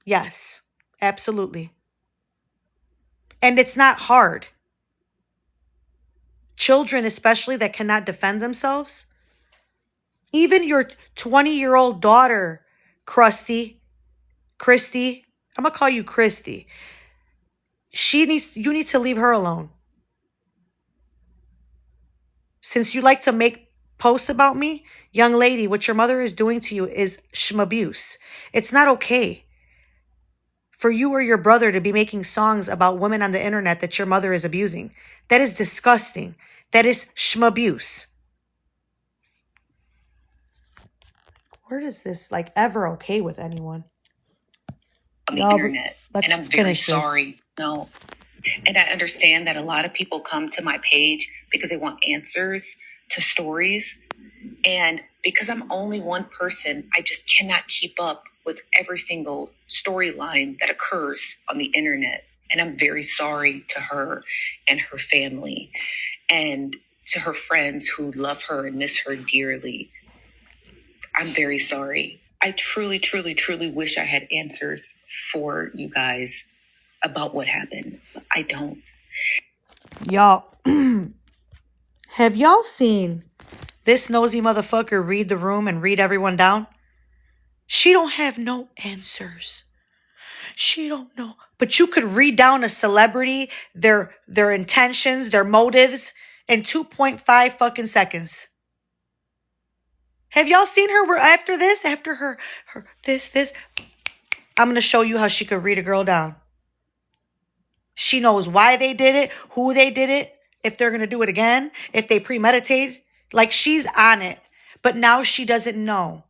yes, absolutely. And it's not hard. Children, especially that cannot defend themselves, even your 20-year-old daughter, Christy, I'm going to call you Christy. You need to leave her alone. Since you like to make posts about me, young lady, what your mother is doing to you is schmabuse. It's not okay for you or your brother to be making songs about women on the internet that your mother is abusing. That is disgusting. That is schmabuse. Where does this ever okay with anyone? On the internet. And I'm very sorry. No. And I understand that a lot of people come to my page because they want answers to stories. And because I'm only one person, I just cannot keep up with every single storyline that occurs on the internet. And I'm very sorry to her and her family and to her friends who love her and miss her dearly. I'm very sorry. I truly, truly, truly wish I had answers for you guys about what happened. But I don't. Y'all, have y'all seen this nosy motherfucker read the room and read everyone down? She don't have no answers. She don't know. But you could read down a celebrity, their intentions, their motives in 2.5 fucking seconds. Have y'all seen her after this? After her this? I'm going to show you how she could read a girl down. She knows why they did it, who they did it, if they're going to do it again, if they premeditate. Like, she's on it. But now she doesn't know.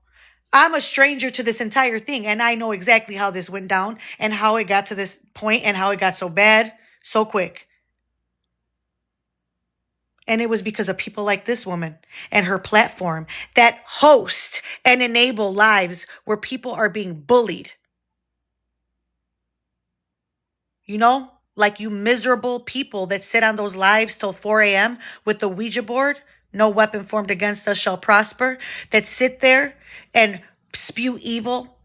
I'm a stranger to this entire thing, and I know exactly how this went down and how it got to this point and how it got so bad so quick. And it was because of people like this woman and her platform that host and enable lives where people are being bullied. You know, like you miserable people that sit on those lives till 4 a.m. with the Ouija board, no weapon formed against us shall prosper, that sit there and spew evil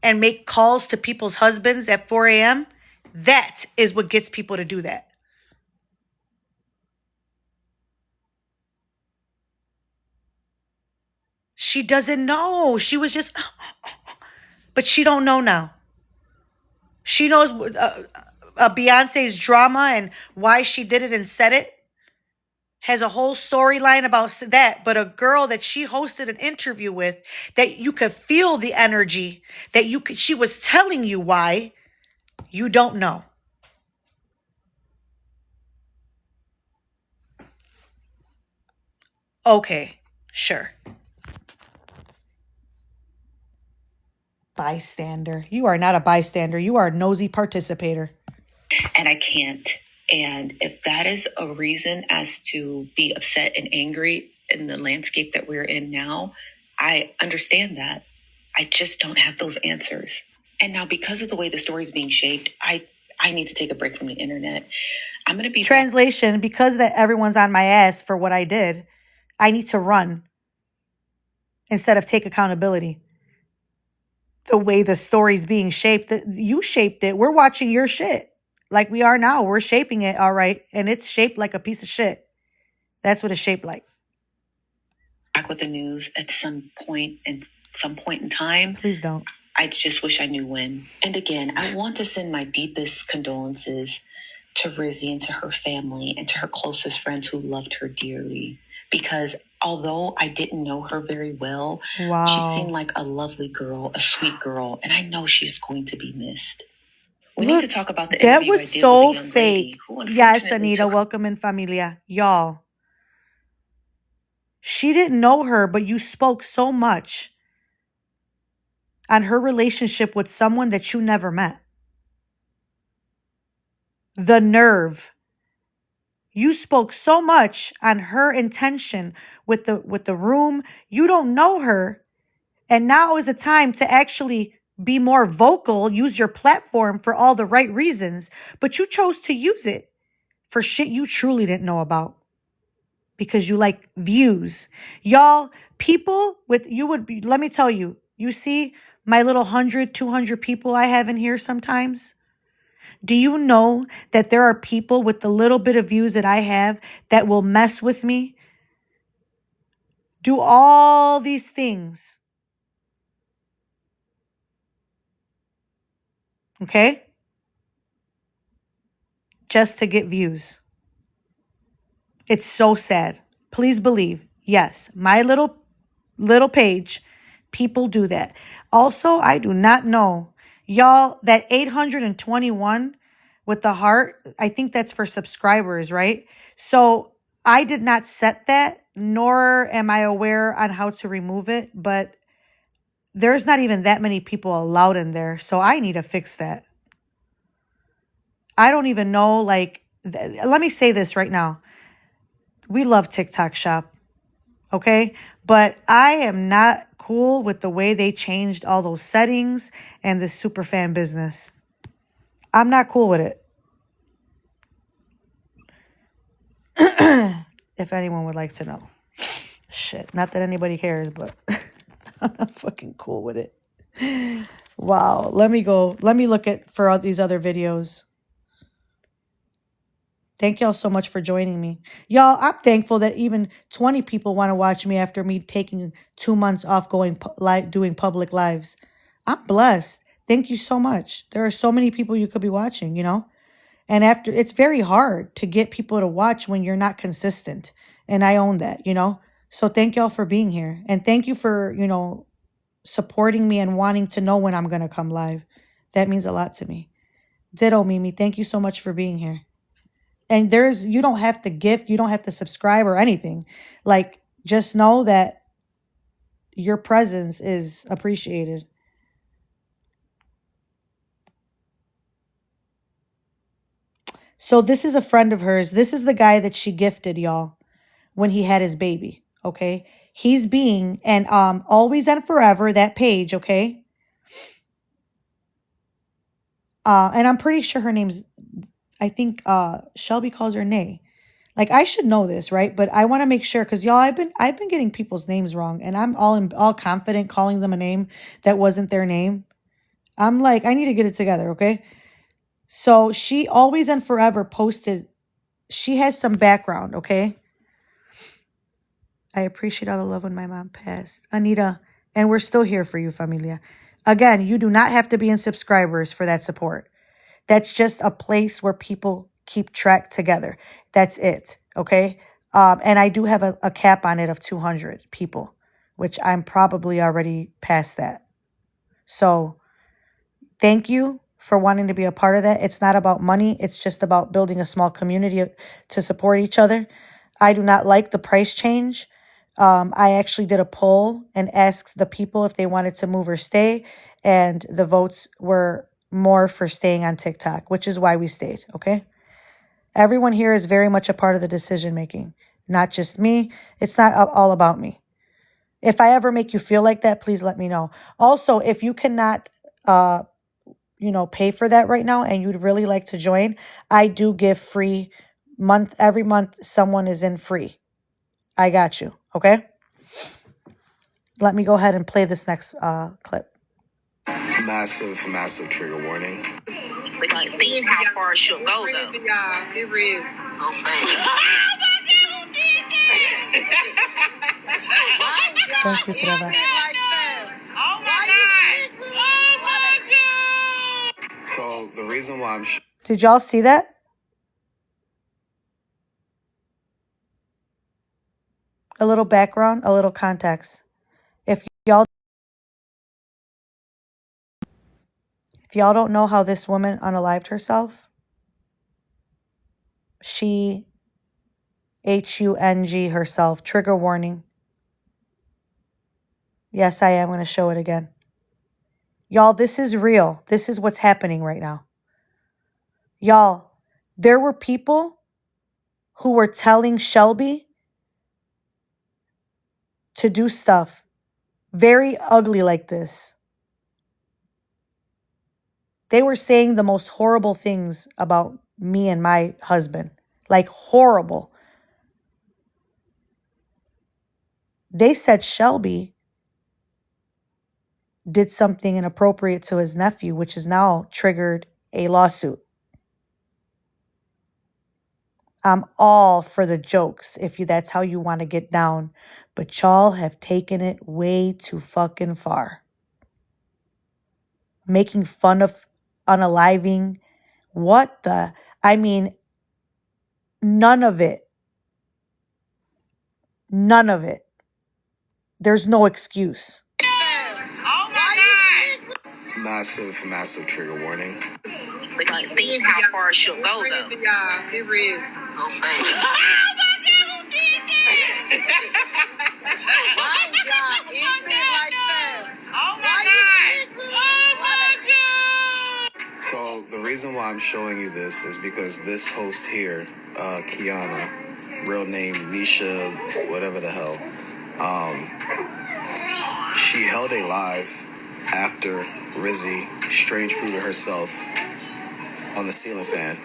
and make calls to people's husbands at 4 a.m. That is what gets people to do that. She doesn't know. She was just, but she don't know now. She knows Beyonce's drama and why she did it and said it. Has a whole storyline about that. But a girl that she hosted an interview with, that you could feel the energy, that she was telling you why, you don't know. Okay, sure. Bystander. You are not a bystander. You are a nosy participator. And I can't. And if that is a reason as to be upset and angry in the landscape that we're in now, I understand that. I just don't have those answers. And now, because of the way the story is being shaped, I need to take a break from the internet. I'm going to be... Translation, because that everyone's on my ass for what I did, I need to run instead of take accountability. The way the story's being shaped, you shaped it. We're watching your shit. Like we are now. We're shaping it, all right. And it's shaped like a piece of shit. That's what it's shaped like. Back with the news at some point in time. Please don't. I just wish I knew when. And again, I want to send my deepest condolences to Rizi and to her family and to her closest friends who loved her dearly. Because although I didn't know her very well, wow, she seemed like a lovely girl, a sweet girl. And I know she's going to be missed. We need to talk about the interview I did so with the young fake. Lady. Yes, Anita, welcome in, familia. Y'all. She didn't know her, but you spoke so much on her relationship with someone that you never met. The nerve. You spoke so much on her intention with the room. You don't know her. And now is the time to actually be more vocal, use your platform for all the right reasons, but you chose to use it for shit you truly didn't know about because you like views. Y'all, people let me tell you, you see my little 100, 200 people I have in here sometimes? Do you know that there are people with the little bit of views that I have that will mess with me? Do all these things. Okay? Just to get views. It's so sad. Please believe. Yes, my little page, people do that. Also, I do not know. Y'all, that 821 with the heart, I think that's for subscribers, right? So I did not set that, nor am I aware on how to remove it, but there's not even that many people allowed in there. So I need to fix that. I don't even know, let me say this right now. We love TikTok Shop, okay? But I am not cool with the way they changed all those settings and the super fan business. I'm not cool with it. If anyone would like to know. Shit, not that anybody cares, but I'm not fucking cool with it. Wow, let me look for all these other videos. Thank y'all so much for joining me. Y'all, I'm thankful that even 20 people want to watch me after me taking 2 months off going doing public lives. I'm blessed. Thank you so much. There are so many people you could be watching, you know? And after, it's very hard to get people to watch when you're not consistent. And I own that, you know? So thank y'all for being here. And thank you for, you know, supporting me and wanting to know when I'm going to come live. That means a lot to me. Ditto, Mimi. Thank you so much for being here. And you don't have to gift, you don't have to subscribe or anything. Like, just know that your presence is appreciated. So this is a friend of hers. This is the guy that she gifted, y'all, when he had his baby. Okay. He's being, and always and forever, that page, okay? And I'm pretty sure her name's, I think Shelby calls her Nay. Like, I should know this, right? But I want to make sure, because y'all, I've been getting people's names wrong, and I'm all confident calling them a name that wasn't their name. I'm like, I need to get it together, okay? So she always and forever posted. She has some background, okay? I appreciate all the love when my mom passed, Anita, and we're still here for you, familia. Again, you do not have to be in subscribers for that support. That's just a place where people keep track together. That's it, okay? And I do have a cap on it of 200 people, which I'm probably already past that. So thank you for wanting to be a part of that. It's not about money. It's just about building a small community to support each other. I do not like the price change. I actually did a poll and asked the people if they wanted to move or stay, and the votes were more for staying on TikTok, which is why we stayed, okay? Everyone here is very much a part of the decision making, not just me. It's not all about me. If I ever make you feel like that, please let me know. Also, if you cannot pay for that right now and you'd really like to join, I do give free every month someone is in free. I got you, okay? Let me go ahead and play this next clip. Massive trigger warning. But you think how far she'll go, though. It is. Oh, Thank you, Trevor. Oh my God! So the reason why I'm Did y'all see that? A little background, a little context. If y'all don't know how this woman unalived herself, she HUNG herself. Trigger warning. Yes, I am going to show it again. Y'all, this is real. This is what's happening right now. Y'all, there were people who were telling Shelby to do stuff very ugly like this. They were saying the most horrible things about me and my husband. Like, horrible. They said Shelby did something inappropriate to his nephew, which has now triggered a lawsuit. I'm all for the jokes if that's how you want to get down. But y'all have taken it way too fucking far. Making fun of unaliving. None of it. None of it. There's no excuse. Oh my God! Massive trigger warning. But you think how far she'll go, though. It is. Oh my God! Why y'all eating like that? Oh my God! So the reason why I'm showing you this is because this host here, Kiana, real name Nisha, whatever the hell, she held a live after Rizi strange fooded herself on the ceiling fan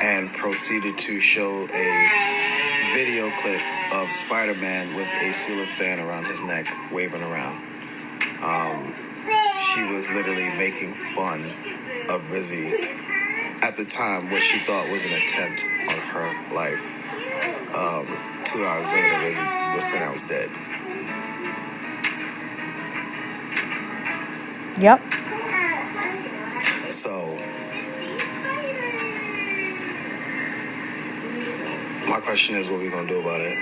and proceeded to show a video clip of Spider-Man with a ceiling fan around his neck waving around. She was literally making fun of Rizi at the time, what she thought was an attempt on her life. 2 hours later, Rizzi was pronounced dead. Yep. So, my question is, what are we going to do about it?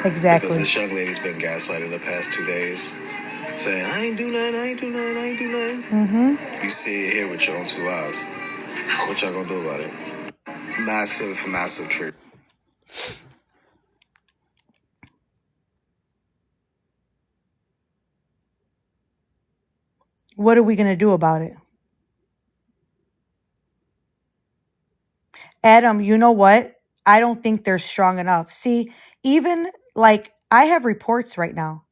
Exactly. Because this young lady's been gaslighted the past 2 days, saying, I ain't do nothing, I ain't do nothing, I ain't do nothing. Mm-hmm. You see it here with your own 2 eyes. What y'all going to do about it? Massive trigger. What are we going to do about it? Adam, you know what? I don't think they're strong enough. See, even like I have reports right now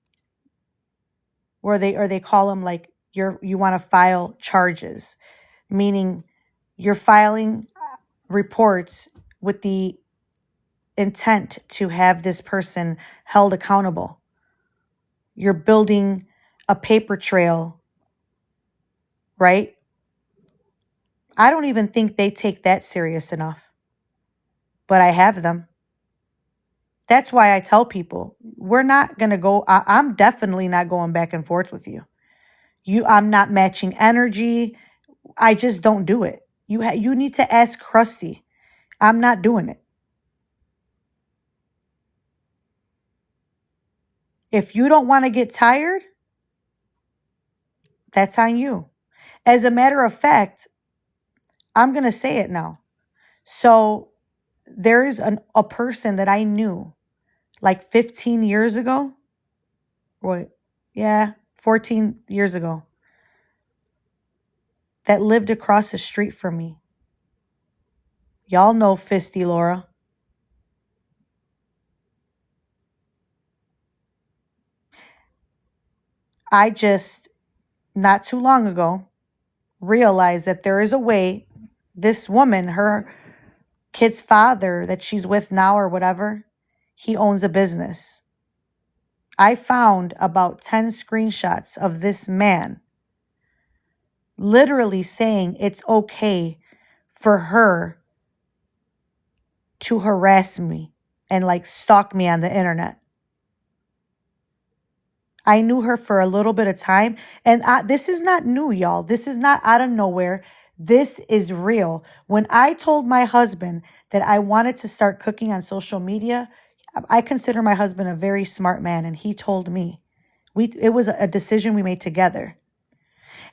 where they call them like you want to file charges, meaning you're filing reports with the intent to have this person held accountable. You're building a paper trail, right? I don't even think they take that serious enough, but I have them. That's why I tell people we're not going to go. I'm definitely not going back and forth with you. I'm not matching energy. I just don't do it. You need to ask Krusty. I'm not doing it. If you don't want to get tired, that's on you. As a matter of fact, I'm going to say it now. So there is a person that I knew like 15 years ago. What? Yeah, 14 years ago. That lived across the street from me. Y'all know Fisty Laura. I just, not too long ago, realized that there is a way this woman, her kid's father that she's with now or whatever, he owns a business. I found about 10 screenshots of this man literally saying it's okay for her to harass me and like stalk me on the internet. I knew her for a little bit of time, and this is not new, y'all. This is not out of nowhere. This is real. When I told my husband that I wanted to start cooking on social media, I consider my husband a very smart man, and he told me. It was a decision we made together.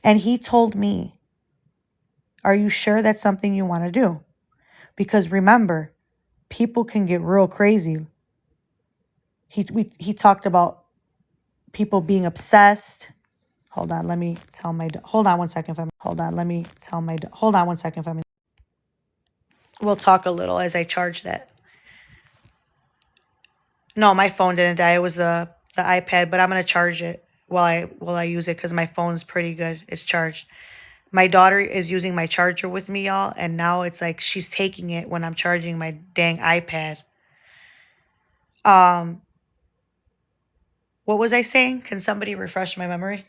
And he told me, are you sure that's something you want to do? Because remember, people can get real crazy. He talked about people being obsessed. Hold on, let me tell my... Hold on one second, family. Hold on, let me tell my... Hold on one second, family. We'll talk a little as I charge that. No, my phone didn't die. It was the iPad, but I'm going to charge it while I use it because my phone's pretty good. It's charged. My daughter is using my charger with me, y'all, and now it's like she's taking it when I'm charging my dang iPad. What was I saying? Can somebody refresh my memory?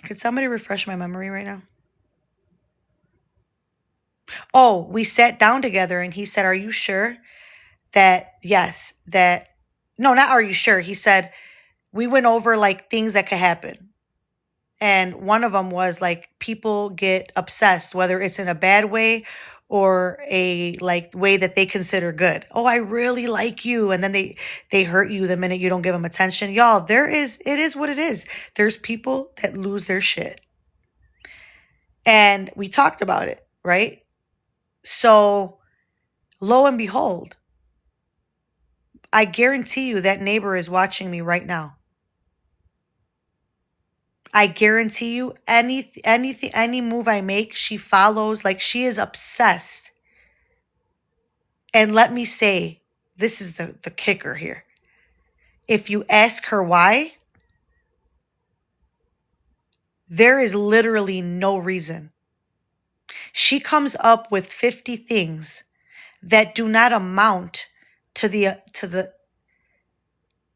Could somebody refresh my memory right now? Oh, we sat down together and he said, are you sure that, yes, that, no, not are you sure? He said, we went over like things that could happen. And one of them was like people get obsessed, whether it's in a bad way or a like way that they consider good. Oh, I really like you. And then they hurt you the minute you don't give them attention. Y'all, it is what it is. There's people that lose their shit. And we talked about it, right? So lo and behold, I guarantee you that neighbor is watching me right now. I guarantee you any move I make, she follows. Like she is obsessed. And let me say, this is the kicker here. If you ask her why, there is literally no reason. She comes up with 50 things that do not amount to the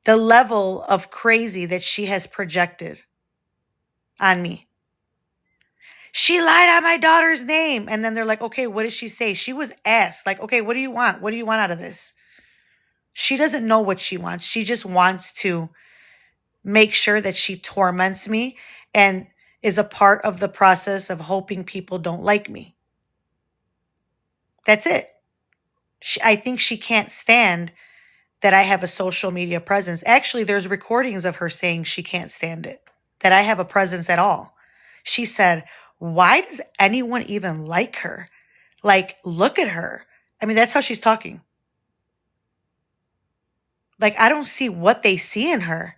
level of crazy that she has projected on me. She lied on my daughter's name. And then they're like, okay, what did she say? She was asked, like, okay, what do you want? What do you want out of this? She doesn't know what she wants. She just wants to make sure that she torments me and is a part of the process of hoping people don't like me. That's it. I think she can't stand that I have a social media presence. Actually, there's recordings of her saying she can't stand it, that I have a presence at all. She said, why does anyone even like her? Like, look at her. I mean, that's how she's talking. Like, I don't see what they see in her.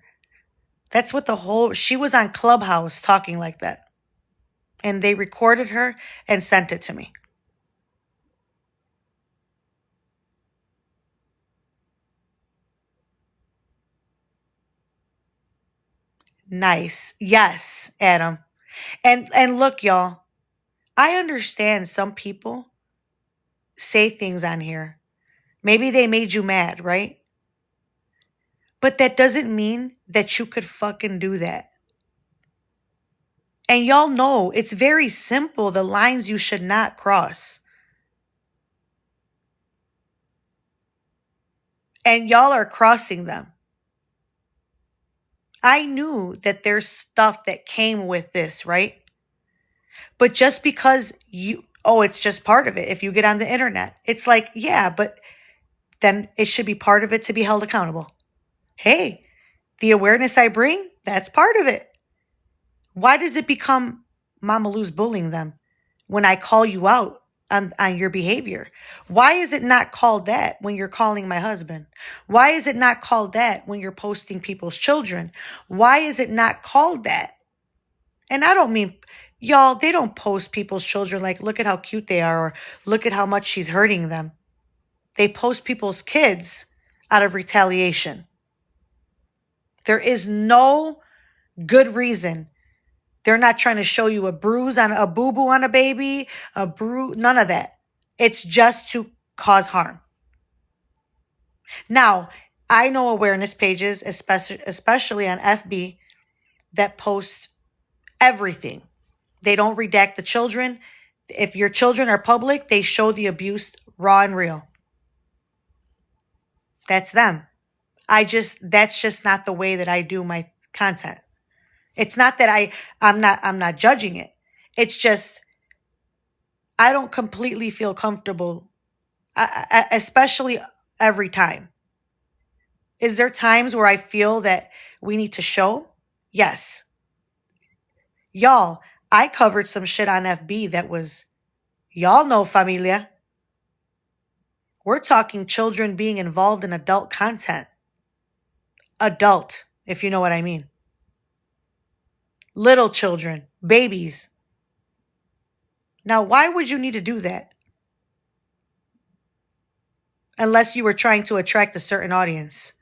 That's what she was on Clubhouse talking like that. And they recorded her and sent it to me. Nice. Yes, Adam. And look, y'all, I understand some people say things on here. Maybe they made you mad, right? But that doesn't mean that you could fucking do that. And y'all know it's very simple, the lines you should not cross. And y'all are crossing them. I knew that there's stuff that came with this, right? But just because it's just part of it. If you get on the internet, it's like, yeah, but then it should be part of it to be held accountable. Hey, the awareness I bring, that's part of it. Why does it become Mama Lou's bullying them when I call you out on your behavior? Why is it not called that when you're calling my husband? Why is it not called that when you're posting people's children? Why is it not called that? And I don't mean, y'all, they don't post people's children like, look at how cute they are, or look at how much she's hurting them. They post people's kids out of retaliation. There is no good reason. They're not trying to show you a bruise on a boo-boo on a baby, none of that. It's just to cause harm. Now, I know awareness pages, especially on FB, that post everything. They don't redact the children. If your children are public, they show the abuse raw and real. That's them. That's just not the way that I do my content. It's not that I'm not judging it. It's just, I don't completely feel comfortable, especially every time. Is there times where I feel that we need to show? Yes. Y'all, I covered some shit on FB that was, y'all know, familia. We're talking children being involved in adult content. Adult, if you know what I mean. Little children, babies. Now, why would you need to do that? Unless you were trying to attract a certain audience.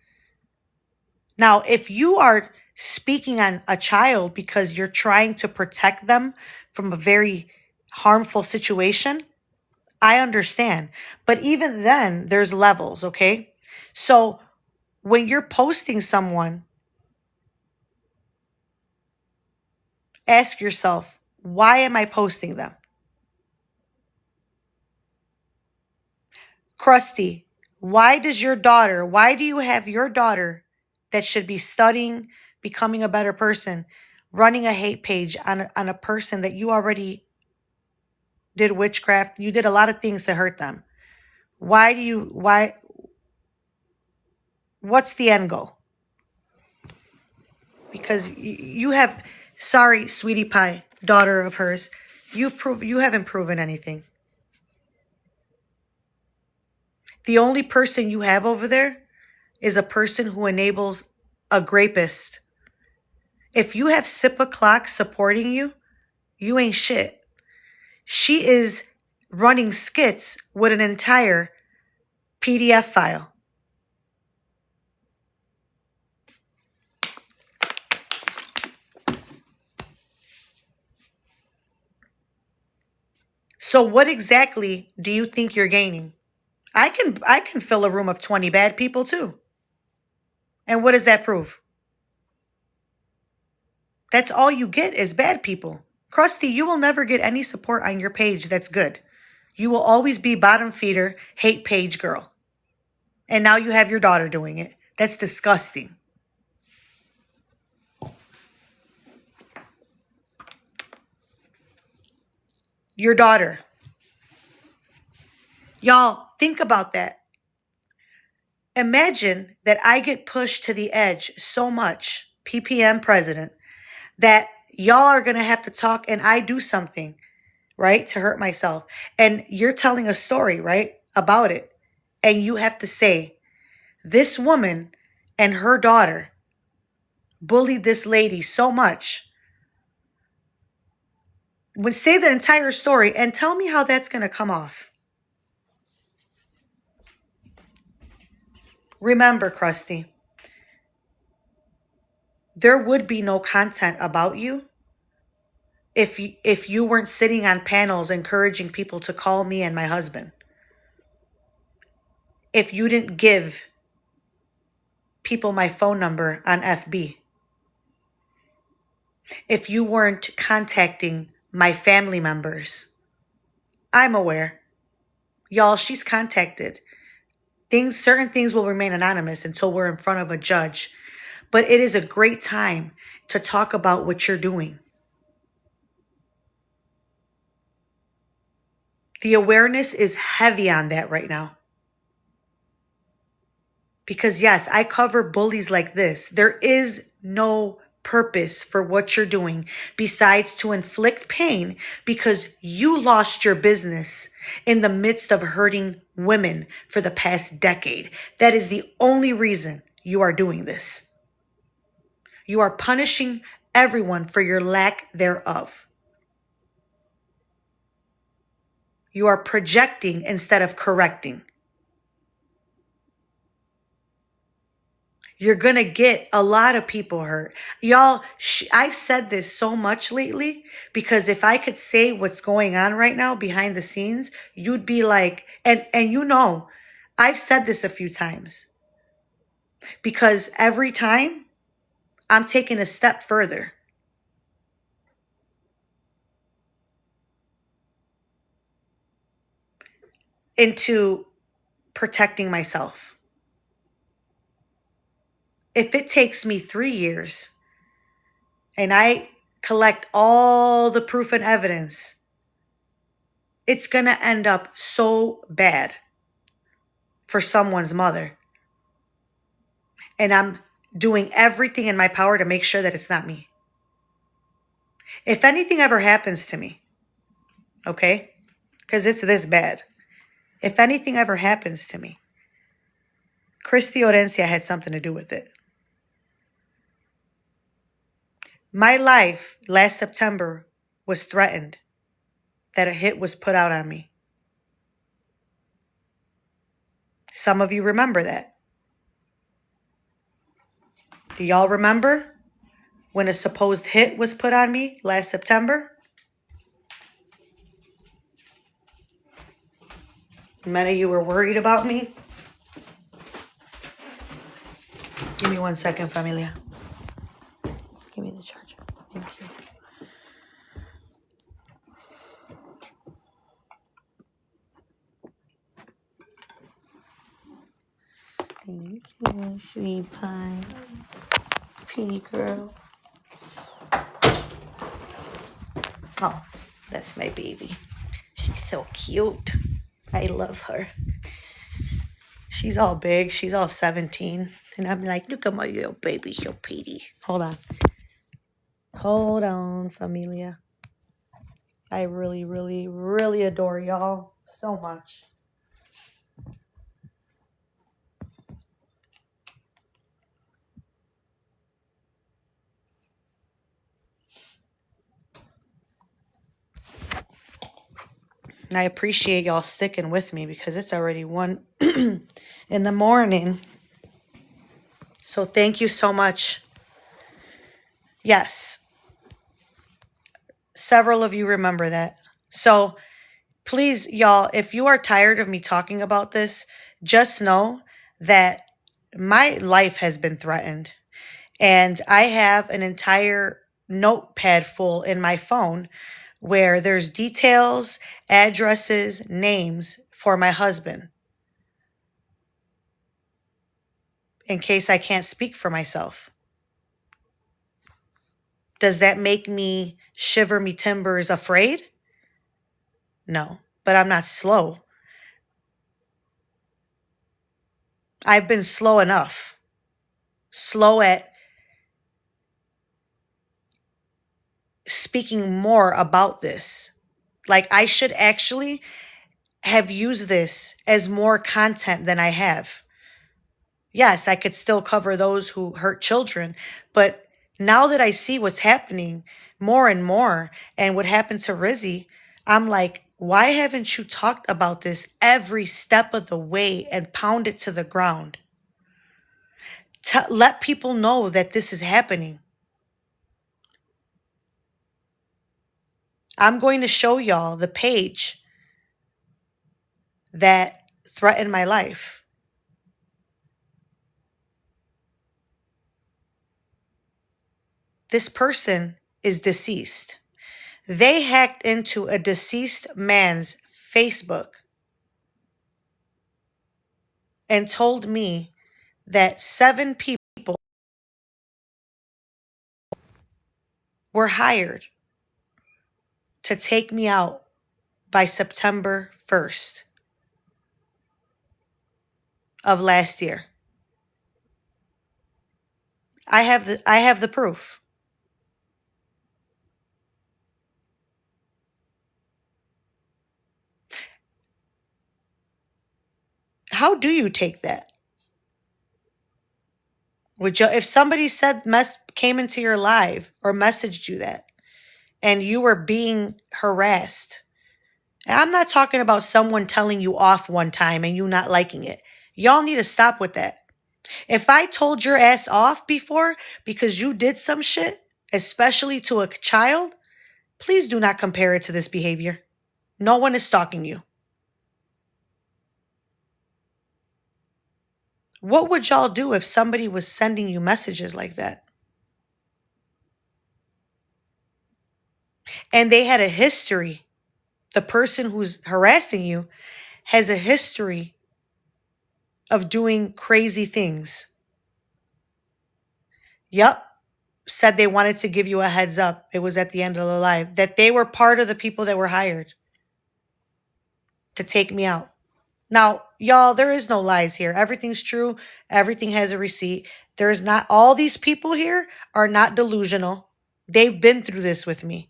Now, if you are speaking on a child because you're trying to protect them from a very harmful situation, I understand. But even then, there's levels, okay? So when you're posting someone, ask yourself, why am I posting them? Krusty, why do you have your daughter that should be studying, becoming a better person, running a hate page on a person that you already did witchcraft? You did a lot of things to hurt them. What's the end goal? Because you have, sorry, sweetie pie, daughter of hers, you haven't proven anything. The only person you have over there is a person who enables a grapist. If you have Sippa Clock supporting you, you ain't shit. She is running skits with an entire PDF file. So what exactly do you think you're gaining? I can fill a room of 20 bad people too. And what does that prove? That's all you get is bad people. Krusty, you will never get any support on your page that's good. You will always be bottom feeder, hate page girl. And now you have your daughter doing it. That's disgusting. Your daughter. Y'all, think about that. Imagine that I get pushed to the edge so much, PPM president, that y'all are going to have to talk and I do something, right, to hurt myself. And you're telling a story, right, about it. And you have to say, this woman and her daughter bullied this lady so much. Say the entire story and tell me how that's going to come off. Remember, Krusty, there would be no content about you if you weren't sitting on panels encouraging people to call me and my husband. If you didn't give people my phone number on FB. If you weren't contacting my family members. I'm aware. Y'all, she's contacted. Certain things will remain anonymous until we're in front of a judge. But it is a great time to talk about what you're doing. The awareness is heavy on that right now. Because yes, I cover bullies like this. There is no purpose for what you're doing besides to inflict pain because you lost your business in the midst of hurting women for the past decade. That is the only reason you are doing this. You are punishing everyone for your lack thereof. You are projecting instead of correcting. You're going to get a lot of people hurt. Y'all, I've said this so much lately because if I could say what's going on right now behind the scenes, you'd be like, and you know, I've said this a few times because every time I'm taking a step further. Into protecting myself. If it takes me 3 years and I collect all the proof and evidence, it's going to end up so bad for someone's mother. And I'm doing everything in my power to make sure that it's not me. If anything ever happens to me, okay, because it's this bad. If anything ever happens to me, Christy Orencia had something to do with it. My life last September was threatened that a hit was put out on me. Some of you remember that. Do y'all remember when a supposed hit was put on me last September? Many of you were worried about me. Give me 1 second, familia. Give me the charger. Thank you. Thank you, sweet pie. Pretty girl. Oh, that's my baby. She's so cute. I love her. She's all big. She's all 17. And I'm like, look at my little baby, so pretty. Hold on. Hold on, familia. I really, really, really adore y'all so much. And I appreciate y'all sticking with me because it's already 1 in the morning. So thank you so much. Yes. Several of you remember that. So please, y'all, if you are tired of me talking about this, just know that my life has been threatened. And I have an entire notepad full in my phone where there's details, addresses, names for my husband in case I can't speak for myself. Does that make me shiver me timbers afraid? No, but I'm not slow. I've been slow enough. Slow at speaking more about this. Like, I should actually have used this as more content than I have. Yes, I could still cover those who hurt children, but now that I see what's happening more and more and what happened to Rizi, I'm like, why haven't you talked about this every step of the way and pound it to the ground? Let people know that this is happening. I'm going to show y'all the page that threatened my life. This person is deceased. They hacked into a deceased man's Facebook and told me that 7 people were hired to take me out by September 1st of last year. I have the proof. How do you take that? If somebody came into your live or messaged you that and you were being harassed, and I'm not talking about someone telling you off one time and you not liking it. Y'all need to stop with that. If I told your ass off before because you did some shit, especially to a child, please do not compare it to this behavior. No one is stalking you. What would y'all do if somebody was sending you messages like that? And they had a history. The person who's harassing you has a history of doing crazy things. Yup. Said they wanted to give you a heads up. It was at the end of the live. That they were part of the people that were hired to take me out. Now, y'all, there is no lies here. Everything's true. Everything has a receipt. There's not, all these people here are not delusional. They've been through this with me.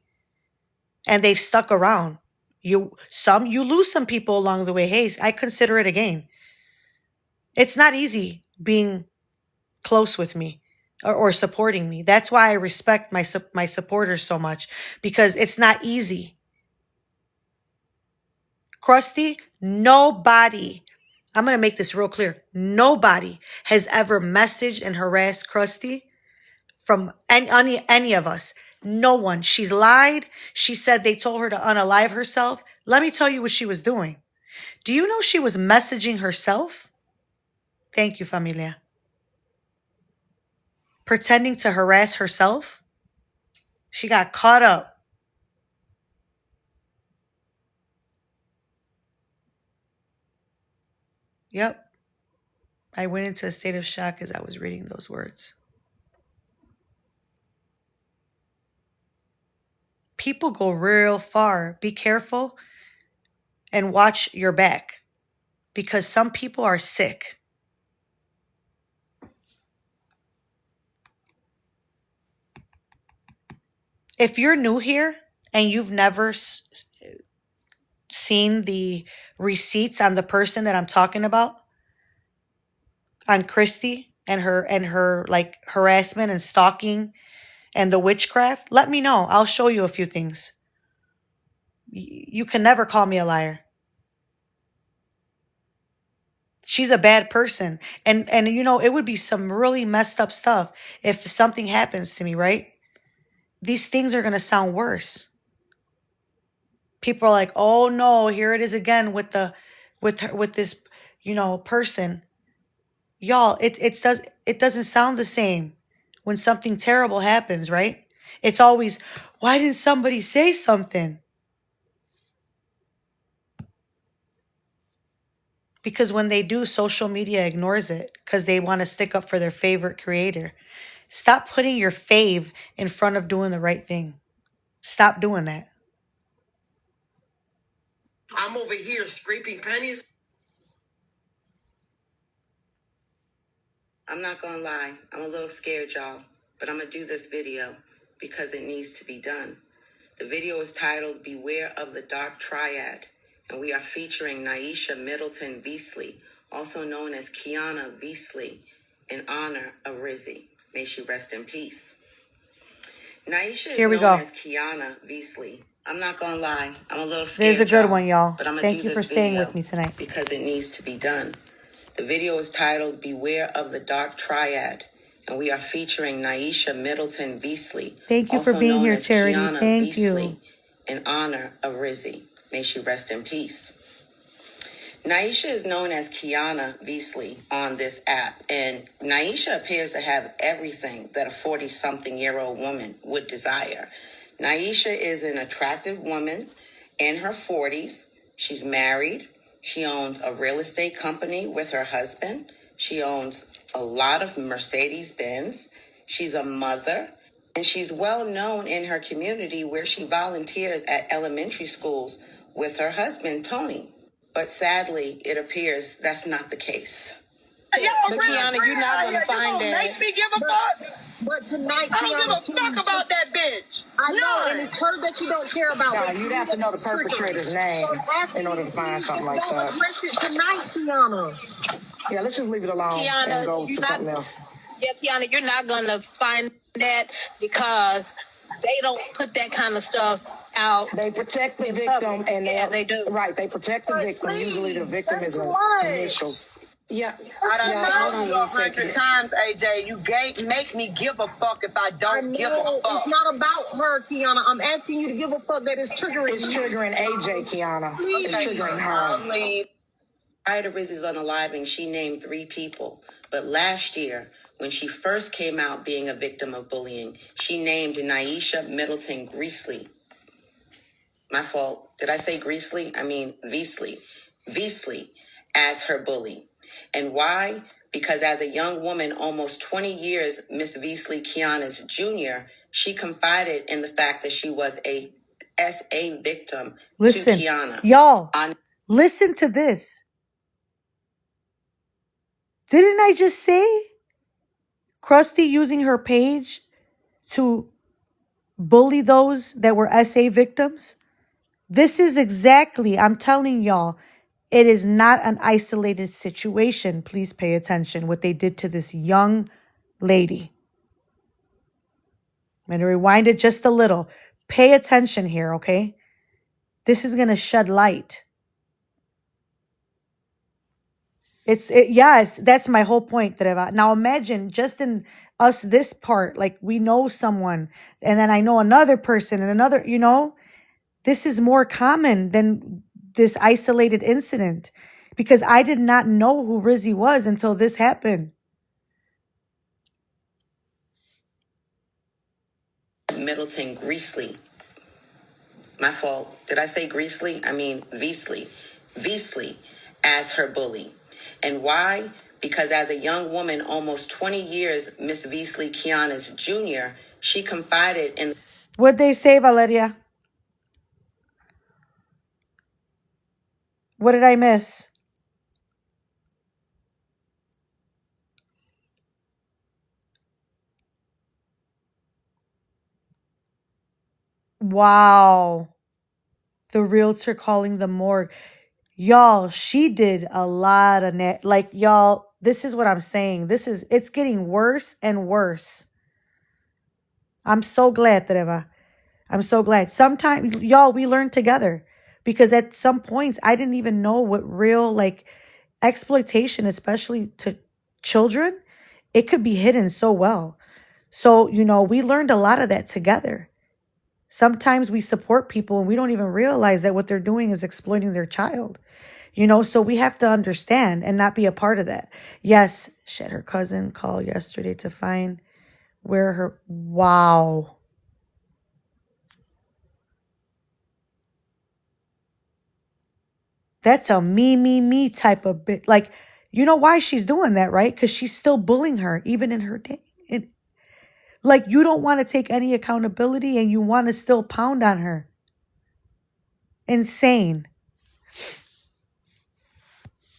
And they've stuck around. You lose some people along the way. Hey, I consider it a gain. It's not easy being close with me or supporting me. That's why I respect my supporters so much, because it's not easy. Krusty, nobody, I'm going to make this real clear. Nobody has ever messaged and harassed Krusty from any of us. No one. She's lied. She said they told her to unalive herself. Let me tell you what she was doing. Do you know she was messaging herself? Thank you, familia. Pretending to harass herself. She got caught up. Yep. I went into a state of shock as I was reading those words. People go real far. Be careful and watch your back, because some people are sick. If you're new here and you've never seen the receipts on the person that I'm talking about, on Christy and her like harassment and stalking and the witchcraft, let me know. I'll show you a few things. You can never call me a liar. She's a bad person. And you know, it would be some really messed up stuff if something happens to me, right? These things are going to sound worse. People are like, "Oh no, here it is again with this, you know, person." Y'all, it doesn't sound the same when something terrible happens, right? It's always, why didn't somebody say something? Because when they do, social media ignores it because they want to stick up for their favorite creator. Stop putting your fave in front of doing the right thing. Stop doing that. I'm over here scraping pennies. I'm not gonna lie, I'm a little scared, y'all, but I'm gonna do this video because it needs to be done. The video is titled Beware of the Dark Triad, and we are featuring Naisha Middleton Beasley, also known as Kiana Beasley, in honor of Rizi. May she rest in peace. Naisha is known as Kiana Beasley. I'm not gonna lie, I'm a little scared. There's a good one, y'all. But I'm gonna Thank you for staying with me tonight. Because it needs to be done. The video is titled Beware of the Dark Triad, and we are featuring Naisha Middleton Beasley. Thank you for being here, Charity. Thank you. In honor of Rizi. May she rest in peace. Naisha is known as Kiana Beasley on this app, and Naisha appears to have everything that a 40-something-year-old woman would desire. Naisha is an attractive woman in her 40s. She's married. She owns a real estate company with her husband. She owns a lot of Mercedes-Benz. She's a mother, and she's well known in her community where she volunteers at elementary schools with her husband, Tony. But sadly, it appears that's not the case. But Kiana, you're not going to find that. Make me give a fuck. But tonight, I don't give a fuck about that bitch. I know, and it's her that you don't care about. No, you'd have to know the perpetrator's name in order to find something like Don't that. address it tonight, Kiana. Yeah, let's just leave it alone Kiana, and go to something else. Yeah, Kiana, you're not going to find that because they don't put that kind of stuff out. They protect the victim, and they do. Right, they protect the victim. Please, usually the victim is an initial. Yeah. I done hold on told you 100 times, AJ. You make me give a fuck if I don't give a fuck. It's not about her, Kiana. I'm asking you to give a fuck that is triggering. It's triggering AJ, Kiana. Please. It's triggering I'll her. leave. Prior to Rizi's unaliving, she named 3 people. But last year, when she first came out being a victim of bullying, she named Naisha Middleton Beasley. My fault. Did I say Beasley? I mean Beasley. Beasley as her bully. And why? Because as a young woman, almost 20 years Miss Beasley Kiana's junior, she confided in the fact that she was a SA victim to Kiana. Y'all, listen to this. Didn't I just say Krusty using her page to bully those that were SA victims? This is exactly, I'm telling y'all, it is not an isolated situation. Please pay attention what they did to this young lady. I'm going to rewind it just a little. Pay attention here, okay? This is going to shed light. Yes, that's my whole point. Now imagine just in us, this part, like we know someone and then I know another person and another, this is more common than this isolated incident because I did not know who Rizi was until this happened. Middleton Beasley. My fault. Did I say Beasley? I mean Beasley. Beasley as her bully. And why? Because as a young woman, almost 20 years Miss Beasley Kiana's junior, she confided in... What'd they say, Valeria? What did I miss? Wow. The realtor calling the morgue. Y'all, she did a lot of y'all, this is what I'm saying. It's getting worse and worse. I'm so glad, Treva. I'm so glad. Sometimes, y'all, we learn together. Because at some points, I didn't even know what real, exploitation, especially to children, it could be hidden so well. So, we learned a lot of that together. Sometimes we support people and we don't even realize that what they're doing is exploiting their child. So we have to understand and not be a part of that. Yes, she had her cousin call yesterday to find where wow. That's a me type of bit. Like, you know why she's doing that, right? Because she's still bullying her, even in her day. Like, you don't want to take any accountability and you want to still pound on her. Insane.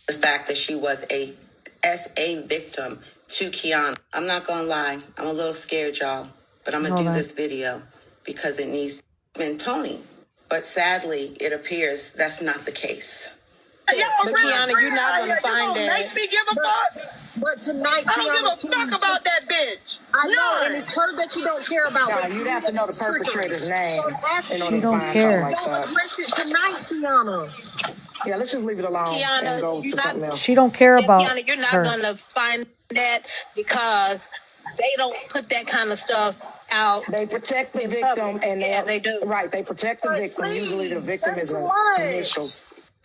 The fact that she was a SA victim to Kiana. I'm not gonna lie, I'm a little scared, y'all, but I'm gonna do this video because it needs been Tony. But sadly, it appears that's not the case. But Kiana, you're not gonna find that. Make me give a fuck. But tonight, I don't give a fuck about that bitch. I know, and it's her that you don't care about. No, but you'd have to know the perpetrator's name in order She to don't find care. something like Don't that. address it tonight, Kiana. Yeah, let's just leave it alone Kiana, and go to something else. She don't care about Kiana, you're not her. gonna find that because they don't put that kind of stuff out. They protect the victim, and they do. Right, they protect the victim. Please, Usually, the victim that's is an too much. initial.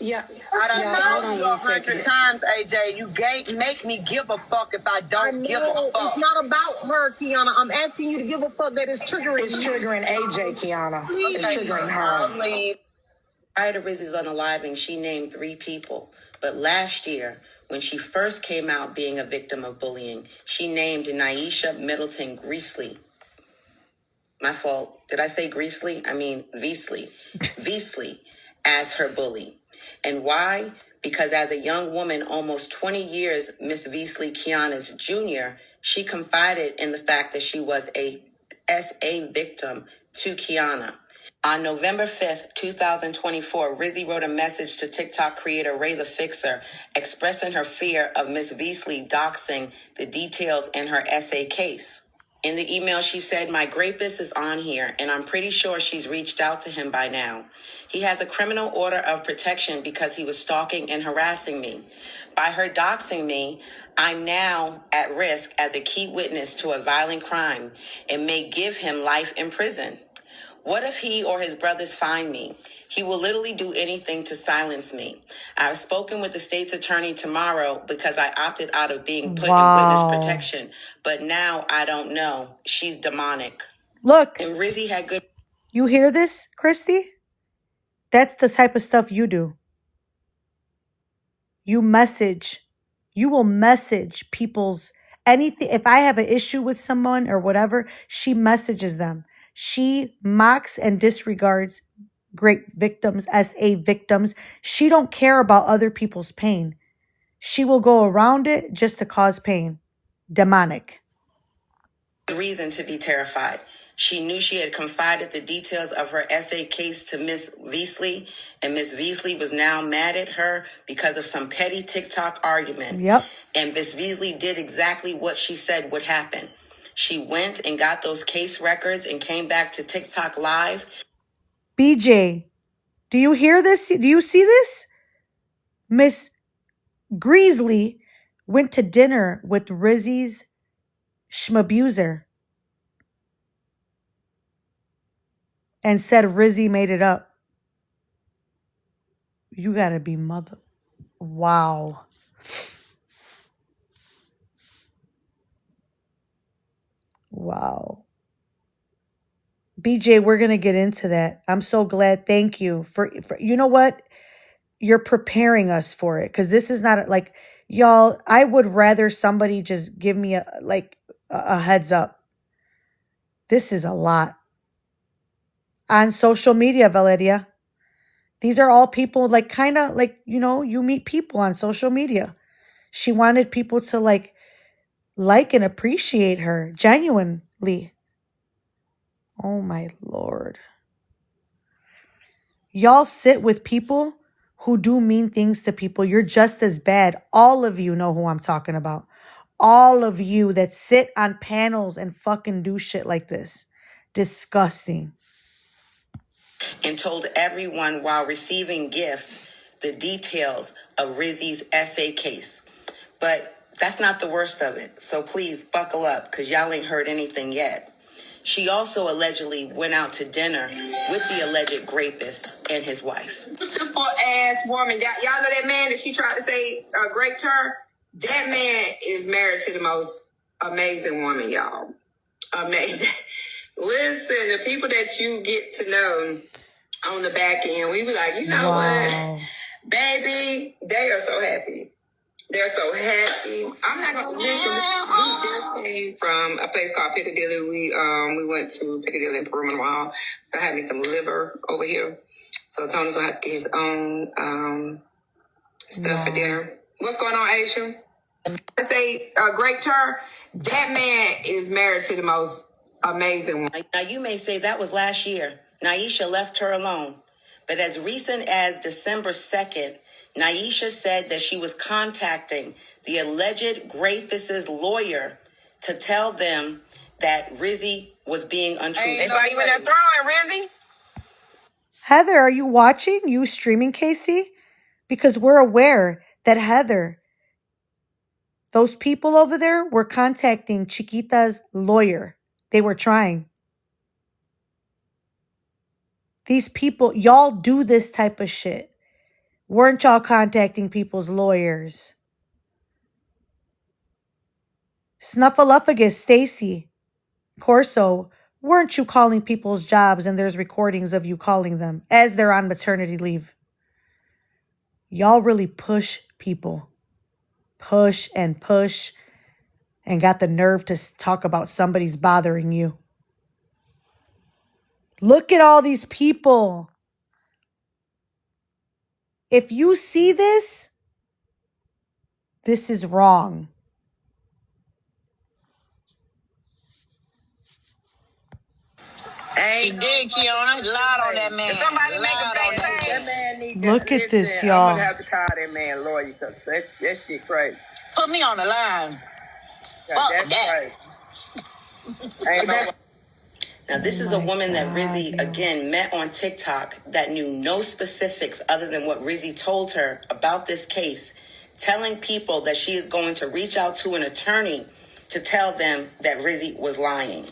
Yeah, I done hold on told you one 100 second. times, AJ, you can't make me give a fuck if I I don't give a know fuck. it's not about her, Kiana. I'm asking you to give a fuck that is triggering. It's triggering AJ, Kiana. Please. It's triggering I'll her. leave. Prior to Rizzy's unaliving, she named 3 people. But last year, when she first came out being a victim of bullying, she named Naisha Middleton Greasley. My fault. Did I say Greasley? I mean Veasley. Veasley as her bully. And why? Because as a young woman, almost 20 years Miss Veasley Kiana's junior, she confided in the fact that she was a SA victim to Kiana. On November 5th, 2024, Rizzy wrote a message to TikTok creator Ray the Fixer expressing her fear of Miss Veasley doxing the details in her SA case. In the email, she said, "My rapist is on here, and I'm pretty sure she's reached out to him by now. He has a criminal order of protection because he was stalking and harassing me. By her doxing me, I'm now at risk as a key witness to a violent crime and may give him life in prison. What if he or his brothers find me? He will literally do anything to silence me. I've spoken with the state's attorney tomorrow because I opted out of being put in witness protection. But now I don't know. She's demonic." Look, And Rizzy had good... you hear this, Christy? That's the type of stuff you do. You will message people's anything. If I have an issue with someone or whatever, she messages them. She mocks and disregards great victims, SA victims. She don't care about other people's pain. She will go around it just to cause pain. Demonic. reason to be terrified. She knew she had confided the details of her SA case to Miss Veasley, and Miss Veasley was now mad at her because of some petty TikTok argument. Yep. And Miss Veasley did exactly what she said would happen. She went and got those case records and came back to TikTok Live. BJ, do you hear this? Do you see this? Miss Greasley went to dinner with Rizzy's schmabuser and said Rizzy made it up. You gotta be mother. Wow. Wow. BJ, we're gonna get into that. I'm so glad. Thank you for you know what? You're preparing us for it, because this is not like, y'all, I would rather somebody just give me a heads up. This is a lot. On social media, Valeria. These are all people kind of you meet people on social media. She wanted people to like and appreciate her genuinely. Oh my Lord. Y'all sit with people who do mean things to people. You're just as bad. All of you know who I'm talking about. All of you that sit on panels and fucking do shit like this. Disgusting. And told everyone while receiving gifts the details of Rizzy's SA case. But that's not the worst of it. So please buckle up, because y'all ain't heard anything yet. She also allegedly went out to dinner with the alleged rapist and his wife. Beautiful ass woman. Y'all know that man that she tried to say raped her? That man is married to the most amazing woman, y'all. Amazing. Listen, the people that you get to know on the back end, we be like, you know what? Baby, they are so happy. They're so happy. I'm not gonna listen. We just came from a place called Piccadilly. We went to Piccadilly in Peru in a while. So I had me some liver over here. So Tony's gonna have to get his own stuff for dinner. What's going on, Aisha? I say a great turn. That man is married to the most amazing one. Now, you may say that was last year. Naisha left her alone. But as recent as December 2nd, Naisha said that she was contacting the alleged rapist's lawyer to tell them that Rizi was being untruthful. It's like when they're throwing Rizzy. Heather, are you watching? You streaming, Casey? Because we're aware that Heather, those people over there were contacting Chiquita's lawyer. They were trying. These people, y'all do this type of shit. Weren't y'all contacting people's lawyers? Snuffleupagus, Stacy, Corso, weren't you calling people's jobs and there's recordings of you calling them as they're on maternity leave? Y'all really push people. Push and got the nerve to talk about somebody's bothering you. Look at all these people. If you see this, this is wrong. She did, Kiana. Lied on that man. Somebody make a Lied on that page. man. That man need to Look at listen, this, y'all. I'm gonna have to call that man lawyer because that shit crazy. Put me on the line. Fuck That's that. crazy. Ain't no. Now, this is a woman that Rizi, again, met on TikTok that knew no specifics other than what Rizi told her about this case, telling people that she is going to reach out to an attorney to tell them that Rizi was lying.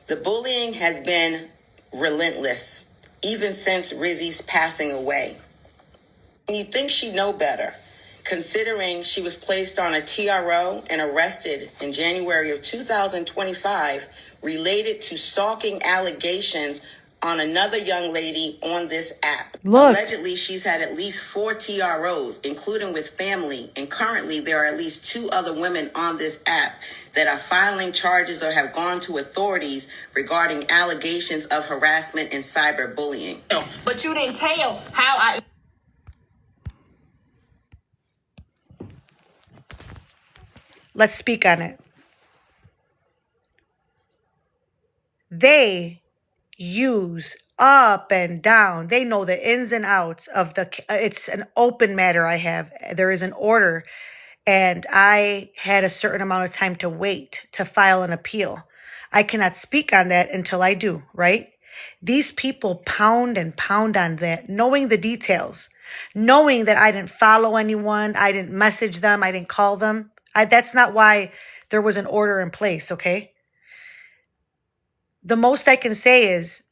The bullying has been relentless, even since Rizi's passing away. And you think she'd know better, considering she was placed on a TRO and arrested in January of 2025 related to stalking allegations on another young lady on this app. Look. Allegedly, she's had at least 4 TROs, including with family, and currently there are at least 2 other women on this app that are filing charges or have gone to authorities regarding allegations of harassment and cyberbullying. But you didn't tell how I... Let's speak on it. They use up and down. They know the ins and outs of it's an open matter I have. There is an order, and I had a certain amount of time to wait to file an appeal. I cannot speak on that until I do, right? These people pound and pound on that, knowing the details, knowing that I didn't follow anyone, I didn't message them, I didn't call them. That's not why there was an order in place, okay? The most I can say is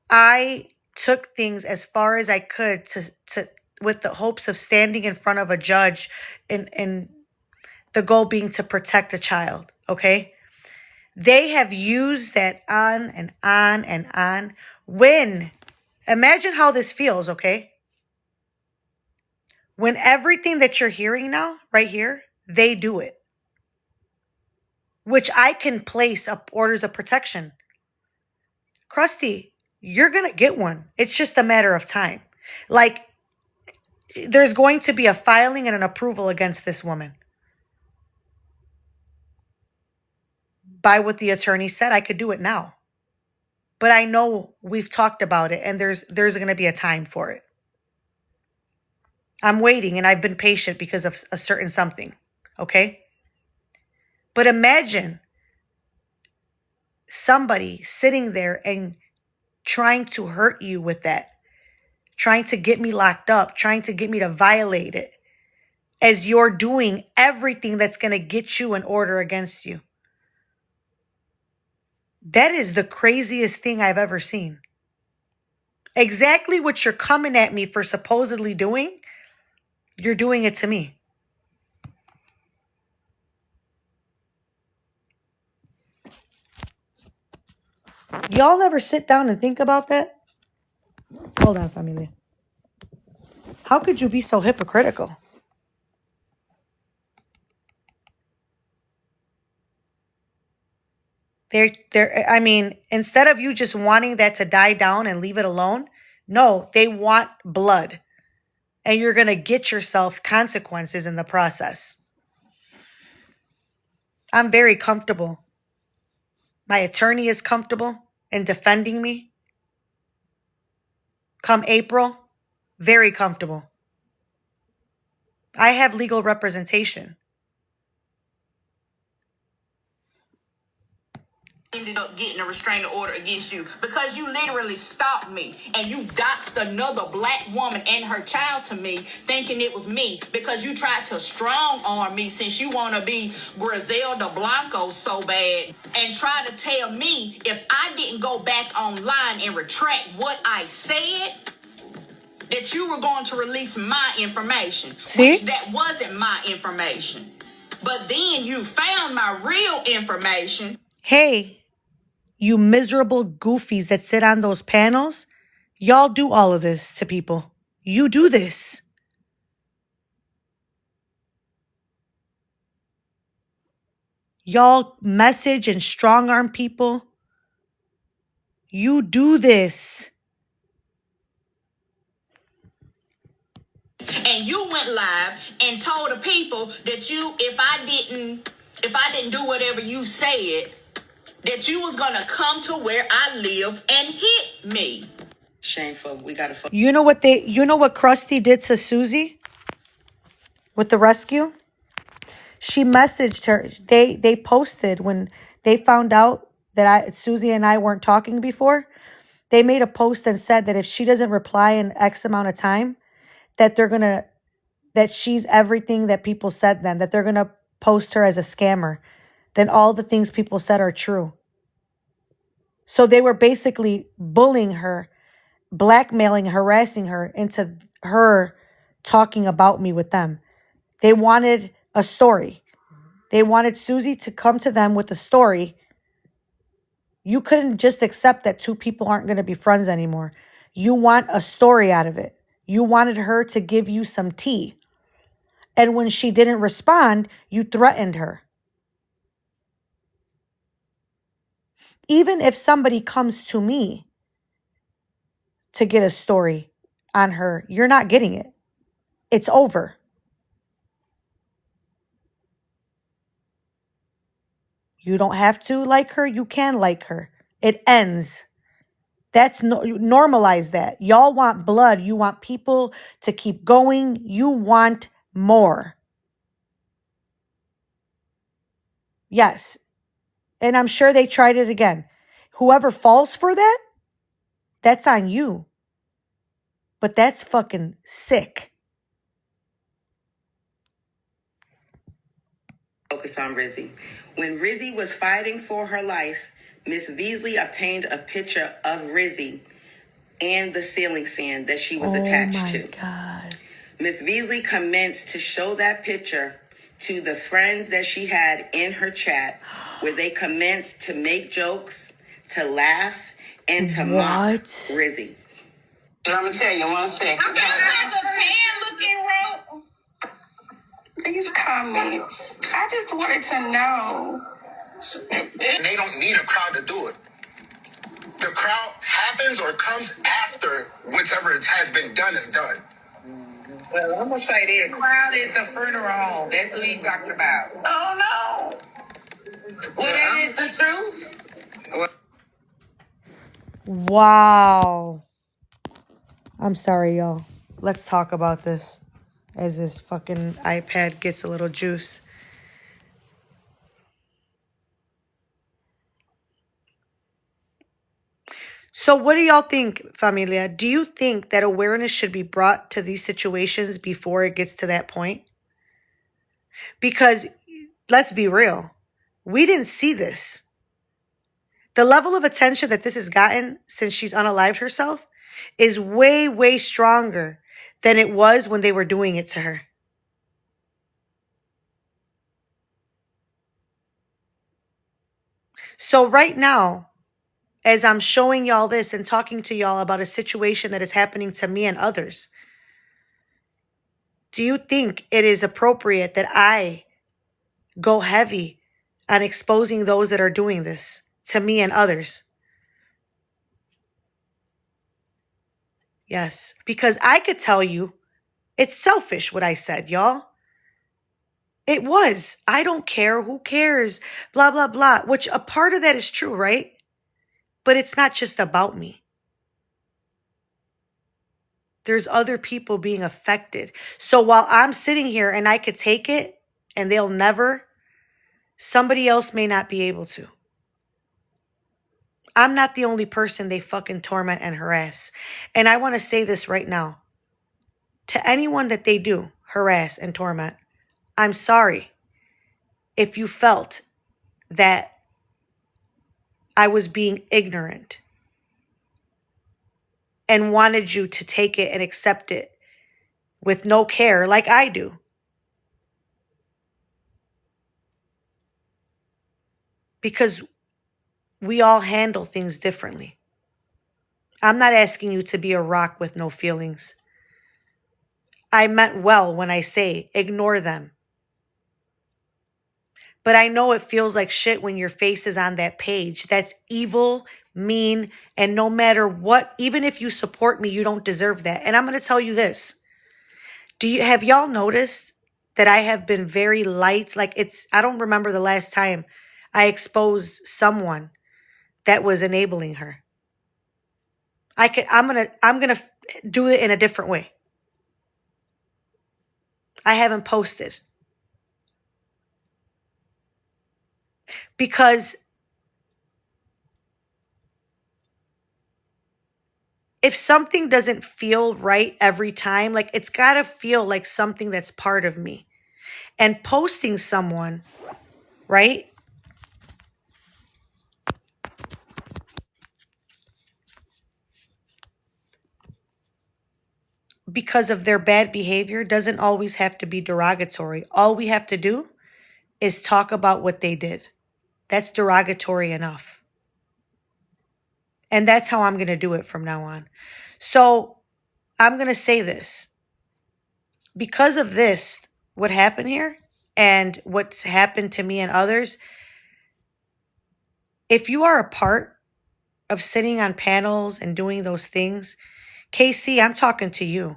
I took things as far as I could to with the hopes of standing in front of a judge and the goal being to protect a child, okay? They have used that on and on and on. Imagine how this feels, okay? When everything that you're hearing now, right here, they do it. Which I can place up orders of protection. Krusty, you're going to get one. It's just a matter of time. Like, there's going to be a filing and an approval against this woman. By what the attorney said, I could do it now. But I know we've talked about it, and there's going to be a time for it. I'm waiting, and I've been patient because of a certain something, okay? But imagine somebody sitting there and trying to hurt you with that, trying to get me locked up, trying to get me to violate it, as you're doing everything that's going to get you an order against you. That is the craziest thing I've ever seen. Exactly what you're coming at me for supposedly doing, you're doing it to me. Y'all never sit down and think about that? Hold on, familia. How could you be so hypocritical? I mean, instead of you just wanting that to die down and leave it alone, no, they want blood. And you're going to get yourself consequences in the process. I'm very comfortable. My attorney is comfortable in defending me. Come April, very comfortable. I have legal representation. Ended up getting a restraining order against you because you literally stopped me and you doxed another black woman and her child to me thinking it was me because you tried to strong arm me since you want to be Griselda Blanco so bad and try to tell me if I didn't go back online and retract what I said that you were going to release my information. See? Which that wasn't my information. But then you found my real information. Hey, you miserable goofies that sit on those panels, y'all do all of this to people. You do this. Y'all message and strong arm people. You do this. And you went live and told the people that if I didn't do whatever you said, that you was gonna come to where I live and hit me. Shameful. We gotta. You know what Krusty did to Susie with the rescue? She messaged her. They posted when they found out that Susie and I weren't talking before. They made a post and said that if she doesn't reply in X amount of time, that she's everything that people said then, that they're gonna post her as a scammer. Then all the things people said are true. So they were basically bullying her, blackmailing, harassing her into her talking about me with them. They wanted a story. They wanted Susie to come to them with a story. You couldn't just accept that two people aren't going to be friends anymore. You want a story out of it. You wanted her to give you some tea. And when she didn't respond, you threatened her. Even if somebody comes to me to get a story on her, you're not getting it. It's over. You don't have to like her. You can like her. It ends. Normalize that. Y'all want blood. You want people to keep going. You want more. Yes. And I'm sure they tried it again. Whoever falls for that, that's on you. But that's fucking sick. Focus on Rizi. When Rizi was fighting for her life, Miss Beasley obtained a picture of Rizi and the ceiling fan that she was attached to. Oh my God. Miss Beasley commenced to show that picture to the friends that she had in her chat, where they commenced to make jokes, to laugh, and to mock Rizi. And I'm gonna tell you one second. I have a tan looking rope. These comments. I just wanted to know. They don't need a crowd to do it. The crowd happens or comes after whichever has been done is done. Well, I'm gonna say this. The crowd is a funeral home. That's what he's talking about. Oh no. Well, that is the truth. Wow. I'm sorry, y'all. Let's talk about this as this fucking iPad gets a little juice. So what do y'all think, familia? Do you think that awareness should be brought to these situations before it gets to that point? Because let's be real. We didn't see this. The level of attention that this has gotten since she's unalived herself is way, way stronger than it was when they were doing it to her. So right now, as I'm showing y'all this and talking to y'all about a situation that is happening to me and others, Do you think it is appropriate that I go heavy on exposing those that are doing this to me and others? Yes, because I could tell you it's selfish what I said, y'all. It was. I don't care. Who cares? Blah, blah, blah. Which a part of that is true, right? But it's not just about me. There's other people being affected. So while I'm sitting here and I could take it and they'll never, somebody else may not be able to. I'm not the only person they fucking torment and harass. And I want to say this right now. To anyone that they do harass and torment, I'm sorry if you felt that I was being ignorant and wanted you to take it and accept it with no care like I do. Because we all handle things differently. I'm not asking you to be a rock with no feelings. I meant well when I say ignore them. But I know it feels like shit when your face is on that page. That's evil, mean, and no matter what, even if you support me, you don't deserve that. And I'm going to tell you this. Have y'all noticed that I have been very light? Like I don't remember the last time I exposed someone that was enabling her. I'm going to do it in a different way. I haven't posted. Because if something doesn't feel right every time, like it's got to feel like something that's part of me. And posting someone, right? Because of their bad behavior doesn't always have to be derogatory. All we have to do is talk about what they did. That's derogatory enough. And that's how I'm going to do it from now on. So I'm going to say this. Because of this, what happened here and what's happened to me and others, if you are a part of sitting on panels and doing those things, KC, I'm talking to you.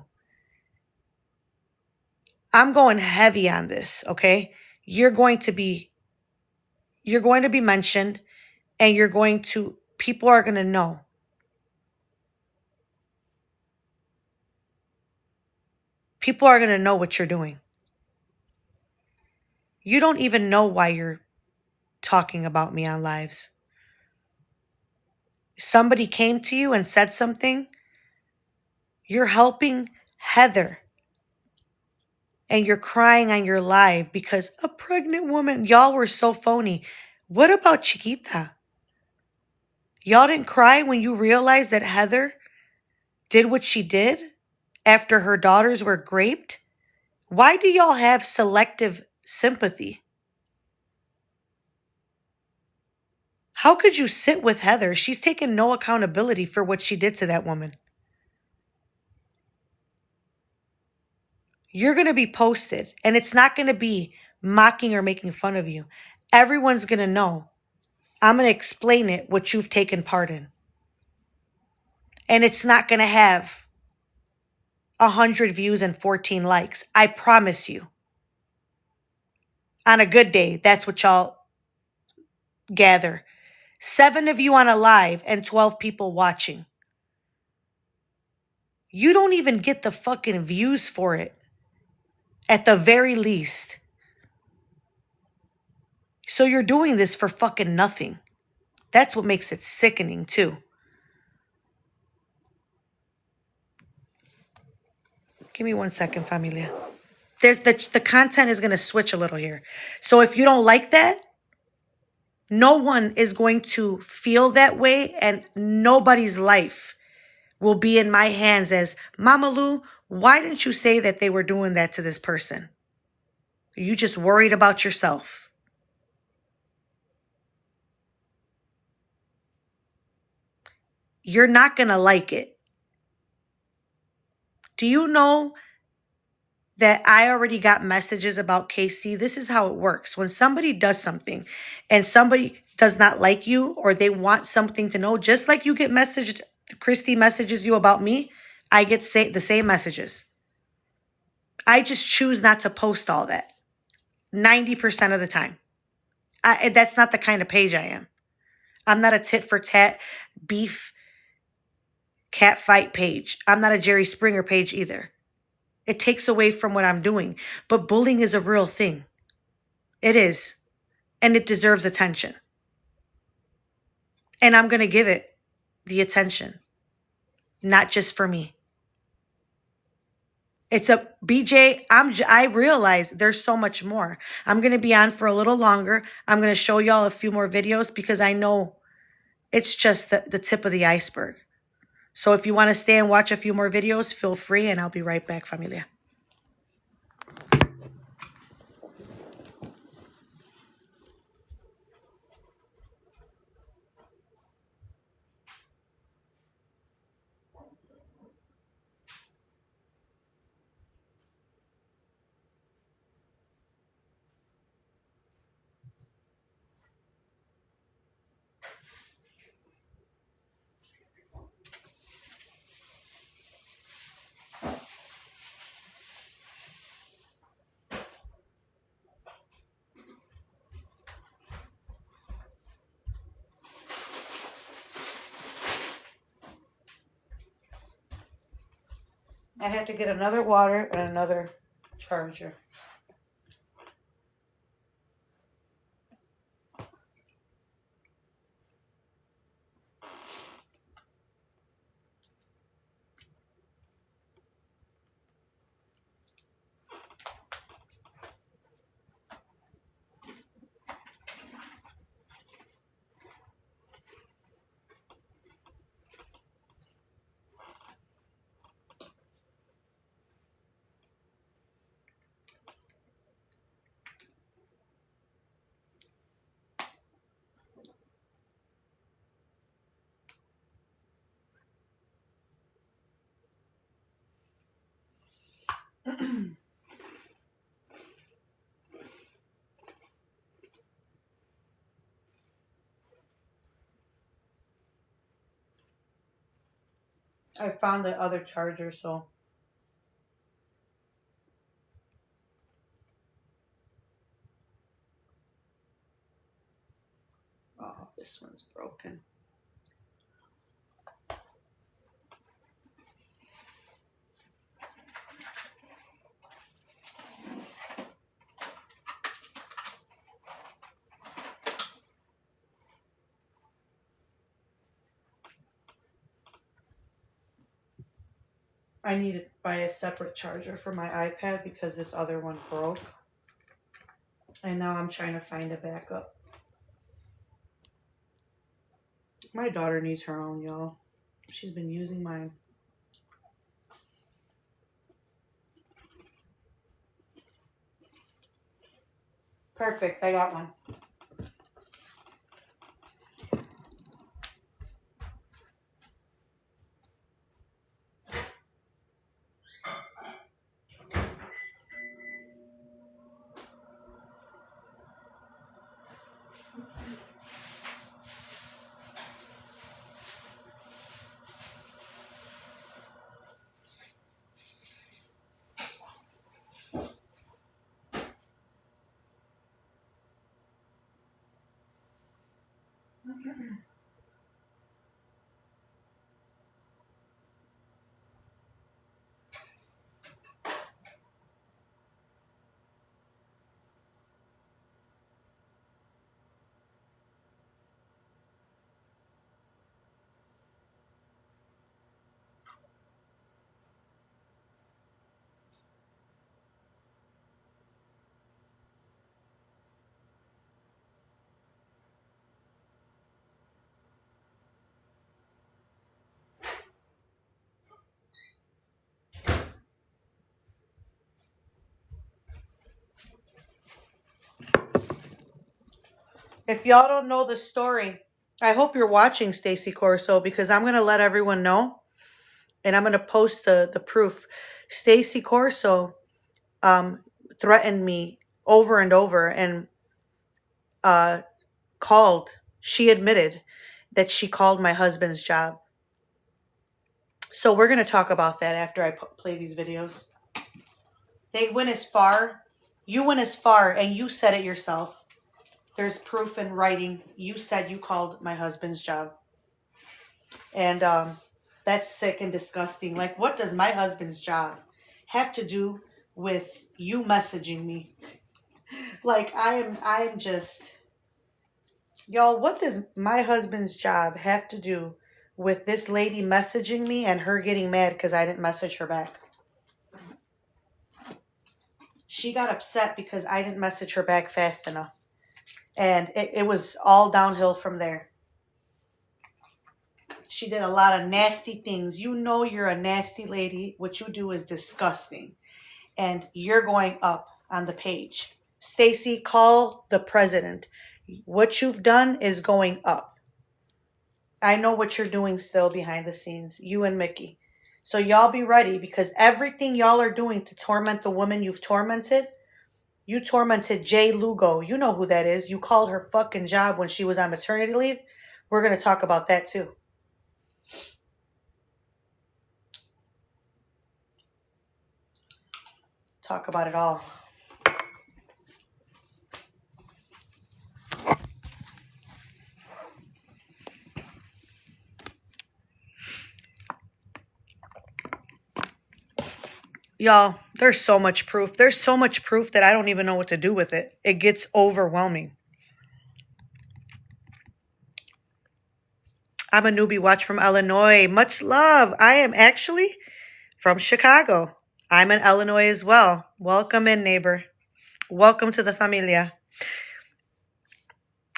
I'm going heavy on this, okay? You're going to be mentioned, and people are going to know. People are going to know what you're doing. You don't even know why you're talking about me on lives. Somebody came to you and said something. You're helping Heather. And you're crying on your live because a pregnant woman. Y'all were so phony. What about Chiquita? Y'all didn't cry when you realized that Heather did what she did after her daughters were raped? Why do y'all have selective sympathy? How could you sit with Heather? She's taken no accountability for what she did to that woman. You're going to be posted, and it's not going to be mocking or making fun of you. Everyone's going to know. I'm going to explain it, what you've taken part in. And it's not going to have 100 views and 14 likes. I promise you. On a good day, that's what y'all gather. 7 of you on a live and 12 people watching. You don't even get the fucking views for it. At the very least. So you're doing this for fucking nothing. That's what makes it sickening too. Give me 1 second, familia. The content is going to switch a little here. So if you don't like that, no one is going to feel that way, and nobody's life will be in my hands as, Mama Lou, why didn't you say that they were doing that to this person? Are you just worried about yourself? You're not going to like it. Do you know that I already got messages about KC. This is how it works. When somebody does something and somebody does not like you or they want something to know, just like you get messaged, Christy messages you about me, I get the same messages. I just choose not to post all that 90% of the time. That's not the kind of page I am. I'm not a tit for tat beef cat fight page. I'm not a Jerry Springer page either. It takes away from what I'm doing. But bullying is a real thing. It is. And it deserves attention. And I'm going to give it the attention. Not just for me. It's a BJ. I realize there's so much more. I'm going to be on for a little longer. I'm going to show y'all a few more videos because I know it's just the tip of the iceberg. So if you want to stay and watch a few more videos, feel free, and I'll be right back, familia. I had to get another water and another charger. I found the other charger, so. Oh, this one's broken. I need to buy a separate charger for my iPad because this other one broke. And now I'm trying to find a backup. My daughter needs her own, y'all. She's been using mine. Perfect, I got one. If y'all don't know the story, I hope you're watching Stacey Corso because I'm going to let everyone know. And I'm going to post the proof. Stacey Corso threatened me over and over and she admitted that she called my husband's job. So we're going to talk about that after I play these videos. They went as far. You went as far, and you said it yourself. There's proof in writing. You said you called my husband's job. And that's sick and disgusting. Like, what does my husband's job have to do with you messaging me? Like, I'm just... Y'all, what does my husband's job have to do with this lady messaging me and her getting mad because I didn't message her back? She got upset because I didn't message her back fast enough. And it was all downhill from there. She did a lot of nasty things. You know you're a nasty lady. What you do is disgusting. And you're going up on the page. Stacy, call the president. What you've done is going up. I know what you're doing still behind the scenes. You and Mickey. So y'all be ready, because everything y'all are doing to torment the woman you've tormented. You tormented Jay Lugo. You know who that is. You called her fucking job when she was on maternity leave. We're going to talk about that too. Talk about it all. Y'all, there's so much proof. There's so much proof that I don't even know what to do with it. It gets overwhelming. I'm a newbie watch from Illinois. Much love. I am actually from Chicago. I'm in Illinois as well. Welcome in, neighbor. Welcome to the familia.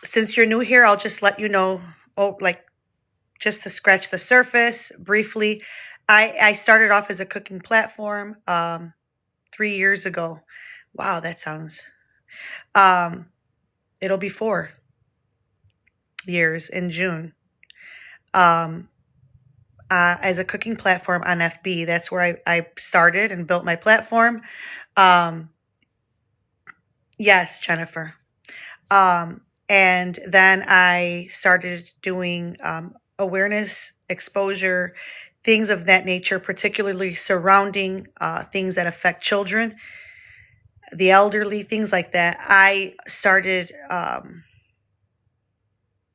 Since you're new here, I'll just let you know, just to scratch the surface briefly. I started off as a cooking platform 3 years ago. Wow, that sounds... it'll be 4 years in June. As a cooking platform on FB. That's where I started and built my platform. Yes, Jennifer. And then I started doing awareness, exposure, things of that nature, particularly surrounding things that affect children, the elderly, things like that. I started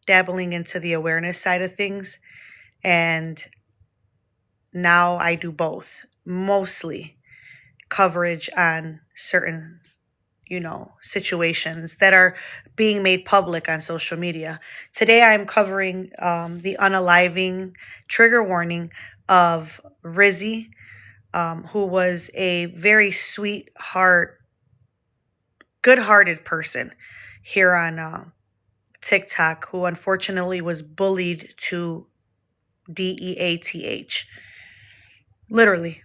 dabbling into the awareness side of things, and now I do both, mostly coverage on certain, situations that are being made public on social media. Today I'm covering the unaliving, trigger warning of Rizi, who was a very good-hearted person here on TikTok, who unfortunately was bullied to DEATH. Literally.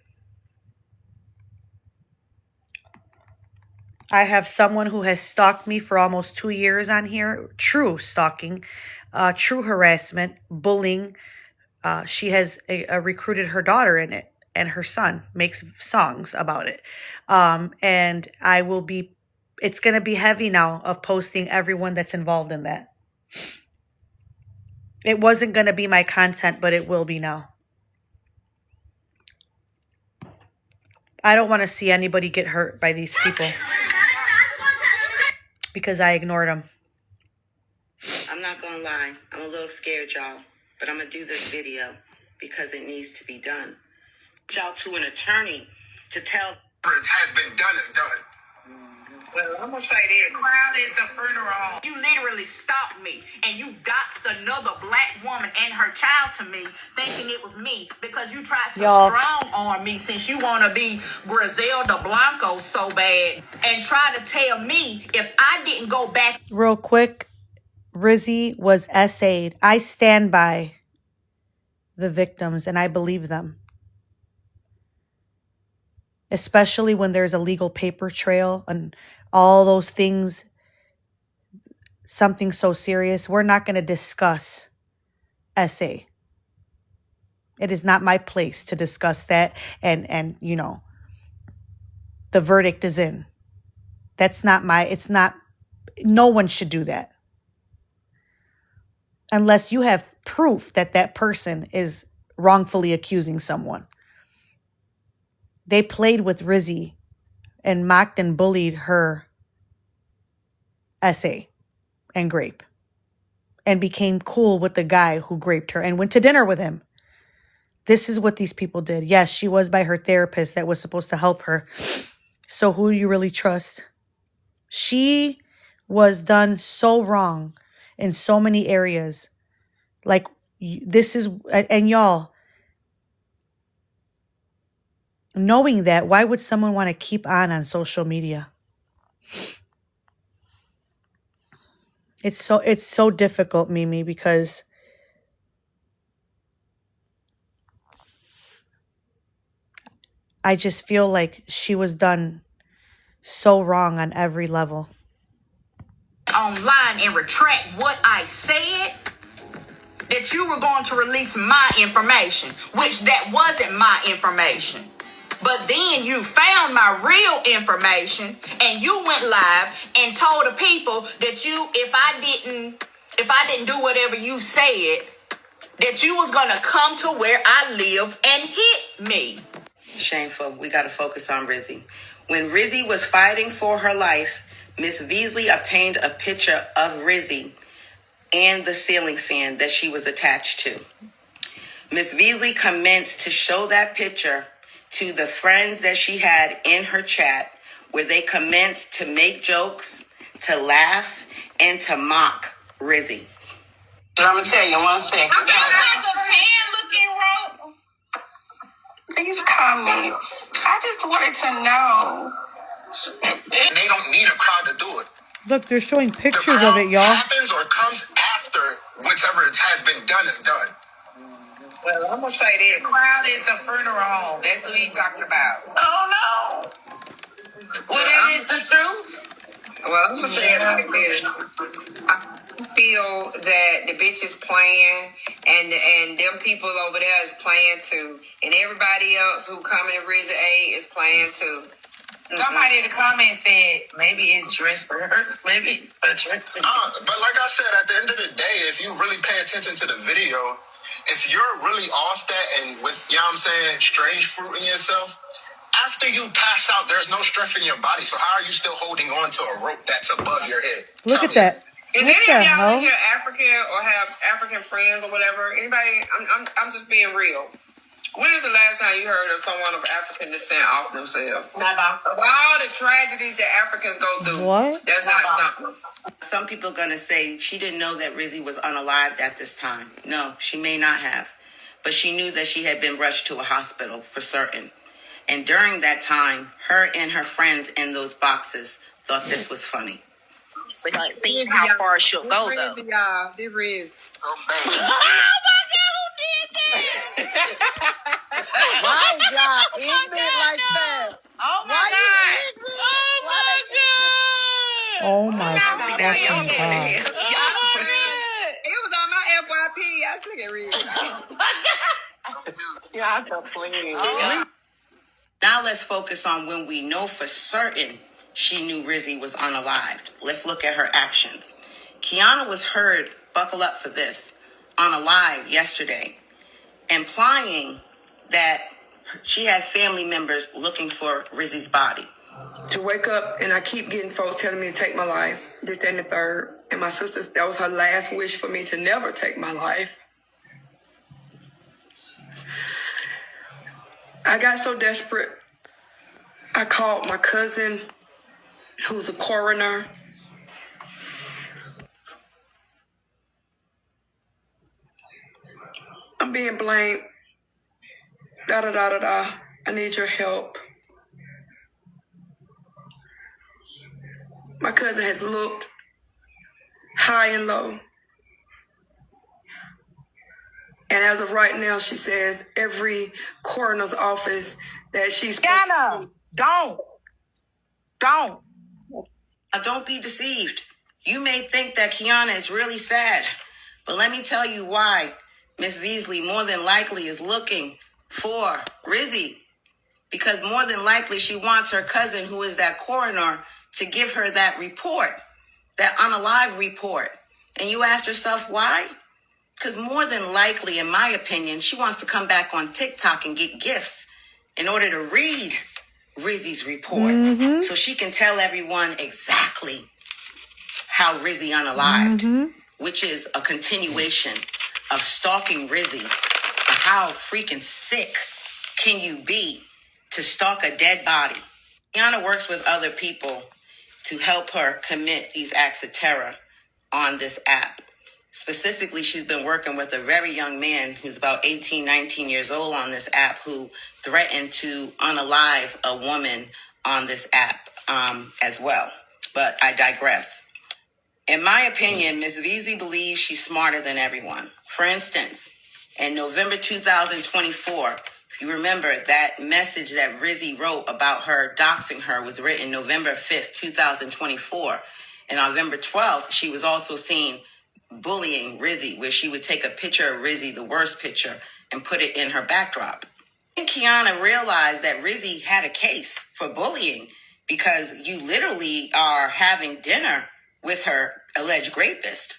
I have someone who has stalked me for almost 2 years on here. True stalking, true harassment, bullying. She has recruited her daughter in it, and her son makes songs about it. And it's going to be heavy now of posting everyone that's involved in that. It wasn't going to be my content, but it will be now. I don't want to see anybody get hurt by these people because I ignored them. I'm not going to lie. I'm a little scared, y'all. But I'm going to do this video because it needs to be done. Y'all to an attorney to tell... It has been done is done. Well, I'm going to say this. The crowd is the funeral. You literally stopped me, and you doxed another black woman and her child to me, thinking it was me, because you tried to strong arm me since you want to be Griselda Blanco so bad, and try to tell me if I didn't go back. Real quick, Rizi was SA'd. I stand by the victims, and I believe them. Especially when there's a legal paper trail and all those things, something so serious. We're not going to discuss SA. It is not my place to discuss that and the verdict is in. No one should do that. Unless you have proof that that person is wrongfully accusing someone. They played with Rizi and mocked and bullied her essay and grape. And became cool with the guy who graped her and went to dinner with him. This is what these people did. Yes, she was by her therapist that was supposed to help her. So who do you really trust? She was done so wrong in so many areas. Like, this is, and y'all, knowing that, why would someone want to keep on social media? It's so difficult, Mimi, because I just feel like she was done so wrong on every level. Online and retract what I said, that you were going to release my information, which that wasn't my information. But then you found my real information and you went live and told the people that if I didn't do whatever you said, that you was gonna come to where I live and hit me. Shameful. We got to focus on Rizi. When Rizi was fighting for her life, Miss Beasley obtained a picture of Rizi and the ceiling fan that she was attached to. Miss Beasley commenced to show that picture to the friends that she had in her chat, where they commenced to make jokes, to laugh, and to mock Rizi. And I'm going to tell you one second. I'm gonna have the 10 looking rope. These comments, I just wanted to know. They don't need a crowd to do it. Look, they're showing The pictures crowd of it, y'all. happens or comes after whichever has been done is done. Well, I'm going to say this. The crowd is a funeral home. That's what he's talking about. Oh no. Well, that is the truth. Well, I'm going to say it like this. I feel that the bitch is playing and them people over there is playing too. And everybody else who coming to Rizi A is playing too. Somebody in the comments said maybe it's dress rehearsal. Maybe it's a dress rehearsal. But like I said, at the end of the day, if you really pay attention to the video, if you're really off that and with, you know what I'm saying, strange fruit in yourself, after you pass out, there's no strength in your body. So how are you still holding on to a rope that's above your head? Look at that. Is What any the of y'all hell? in here African or have African friends or whatever? Anybody? I'm just being real. When is the last time you heard of someone of African descent off themselves? Never. Of all the tragedies that Africans go through, What? that's not something. Some people are going to say she didn't know that Rizi was unalived at this time. No, she may not have. But she knew that she had been rushed to a hospital for certain. And during that time, her and her friends in those boxes thought this was funny. But like, see how far she'll go, though. This Riz. Oh my God, who did that? Why y'all ignorant like that? Oh my Why God. Oh my fucking God. It was on my FYP. I was looking at Riz. Y'all complaining. Now let's focus on when we know for certain she knew Rizi was unalived. Let's look at her actions. Kiana was heard, buckle up for this, on a live yesterday, implying that she had family members looking for Rizi's body. To wake up and I keep getting folks telling me to take my life, this, that, and the third. And my sister, that was her last wish for me to never take my life. I got so desperate, I called my cousin, who's a coroner. I'm being blamed. I need your help. My cousin has looked high and low. And as of right now, she says every coroner's office that she's... Kiana, don't. Now, don't be deceived. You may think that Kiana is really sad, but let me tell you why Miss Beasley more than likely is looking for Rizi, because more than likely she wants her cousin, who is that coroner, to give her that report, that unalive report. And you asked yourself why? Because more than likely, in my opinion, she wants to come back on TikTok and get gifts in order to read Rizi's report, so she can tell everyone exactly how Rizi unalived, which is a continuation of stalking Rizi. How freaking sick can you be to stalk a dead body? Kiana works with other people to help her commit these acts of terror on this app. Specifically, she's been working with a very young man who's about 18, 19 years old on this app who threatened to unalive a woman on this app as well. But I digress. In my opinion, Ms. Veazey believes she's smarter than everyone. For instance, in November 2024, if you remember, that message that Rizi wrote about her doxing her was written November 5th, 2024. And on November 12th, she was also seen bullying Rizi, where she would take a picture of Rizi, the worst picture, and put it in her backdrop. And Kiana realized that Rizi had a case for bullying because you literally are having dinner with her alleged rapist.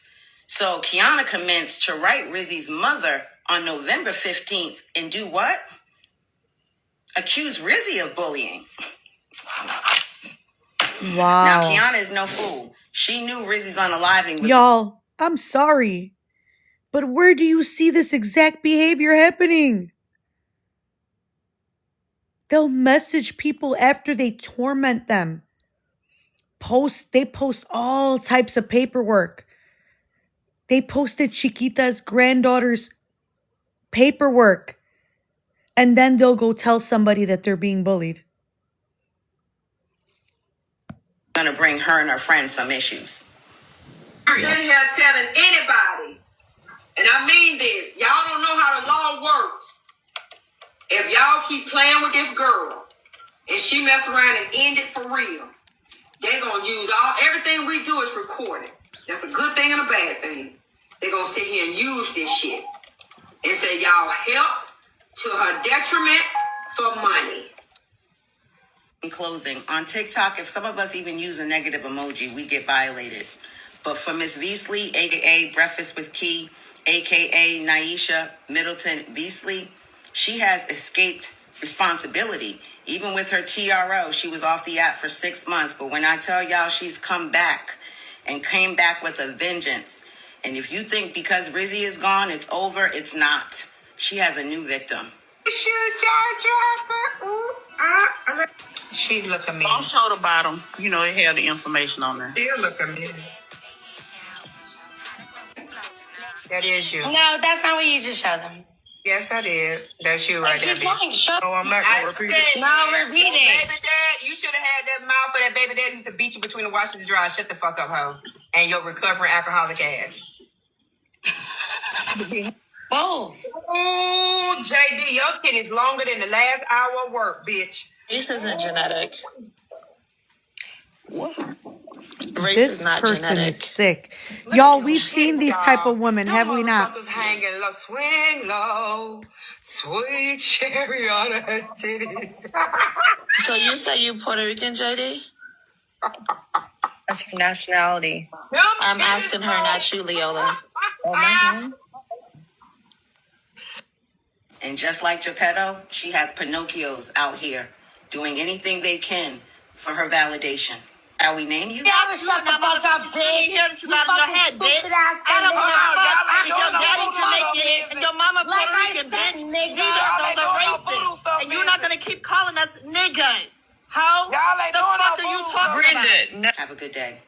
So Kiana commenced to write Rizi's mother on November 15th and do what? Accuse Rizi of bullying. Wow. Now, Kiana is no fool. She knew Rizi's unaliving was... Y'all, I'm sorry, but where do you see this exact behavior happening? They'll message people after they torment them. They post all types of paperwork. They posted Chiquita's granddaughter's paperwork. And then they'll go tell somebody that they're being bullied. Gonna bring her and her friends some issues. You're in here telling anybody, and I mean this, y'all don't know how the law works. If y'all keep playing with this girl and she mess around and end it for real, they're gonna use everything we do is recorded. That's a good thing and a bad thing. They're gonna sit here and use this shit and say y'all help to her detriment for money. In closing, on TikTok, if some of us even use a negative emoji, we get violated. But for Miss Veasley, aka Breakfast with Key, aka Naisha Middleton Veasley, she has escaped responsibility. Even with her TRO, she was off the app for 6 months. But when I tell y'all she's come back and came back with a vengeance, and if you think because Rizi is gone, it's over, it's not. She has a new victim. She look a mess. Don't show the bottom. You know, it had the information on there. Still look a mess. That is you. No, that's not what you just showed them. Yes, I did. That's you right there, bitch. Show. Oh, I'm not gonna repeat it. No, repeat it. Baby dad, you should have had that mouth for that baby dad used to beat you between the wash and the dry. Shut the fuck up, hoe. And your recovering alcoholic ass. Both. Ooh, JD, your kid is longer than the last hour of work, bitch. Race isn't genetic. What? Race This is not person genetic. is sick. Y'all, we've seen these type of women, have we not? Hanging low, swing low, sweet cherry on her titties. So you say you Puerto Rican, JD? That's her nationality. I'm asking her, not you, Leola. Oh my God. And just like Geppetto, she has Pinocchios out here doing anything they can for her validation. Shall we name you? Y'all shut the fuck up, bitch. You heard your head, bitch. I don't give a fuck if your daddy Jamaican and your mama Puerto Rican, bitch. These are the races. And you're not going to keep calling us niggas. How the fuck are you talking about? Have a good day.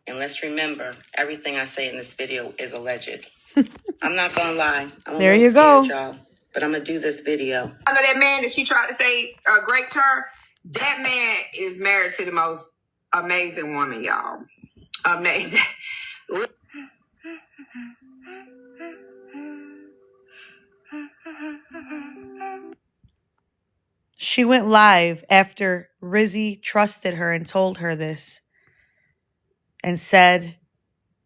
And let's remember, everything I say in this video is alleged. I'm not gonna lie. I'm there you go. Y'all, but I'm gonna do this video. I know that man that she tried to say raped her. That man is married to the most amazing woman, y'all. Amazing. She went live after Rizi trusted her and told her this and said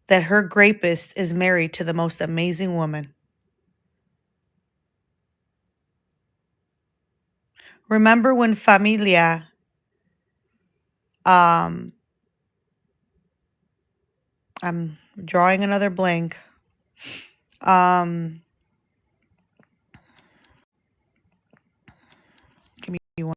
that her rapist is married to the most amazing woman. Remember when Familia, I'm drawing another blank. Give me one.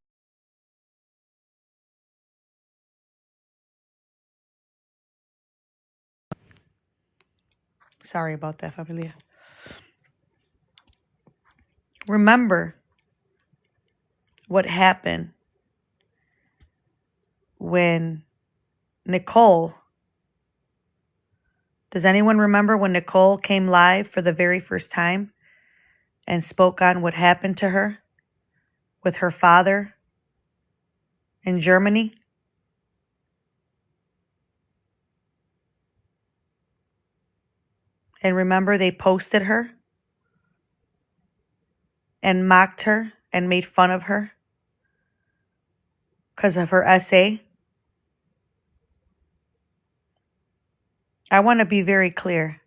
Sorry about that, Familia. Remember what happened when Nicole, does anyone remember when Nicole came live for the very first time and spoke on what happened to her with her father in Germany? And remember, they posted her and mocked her and made fun of her because of her essay. I want to be very clear.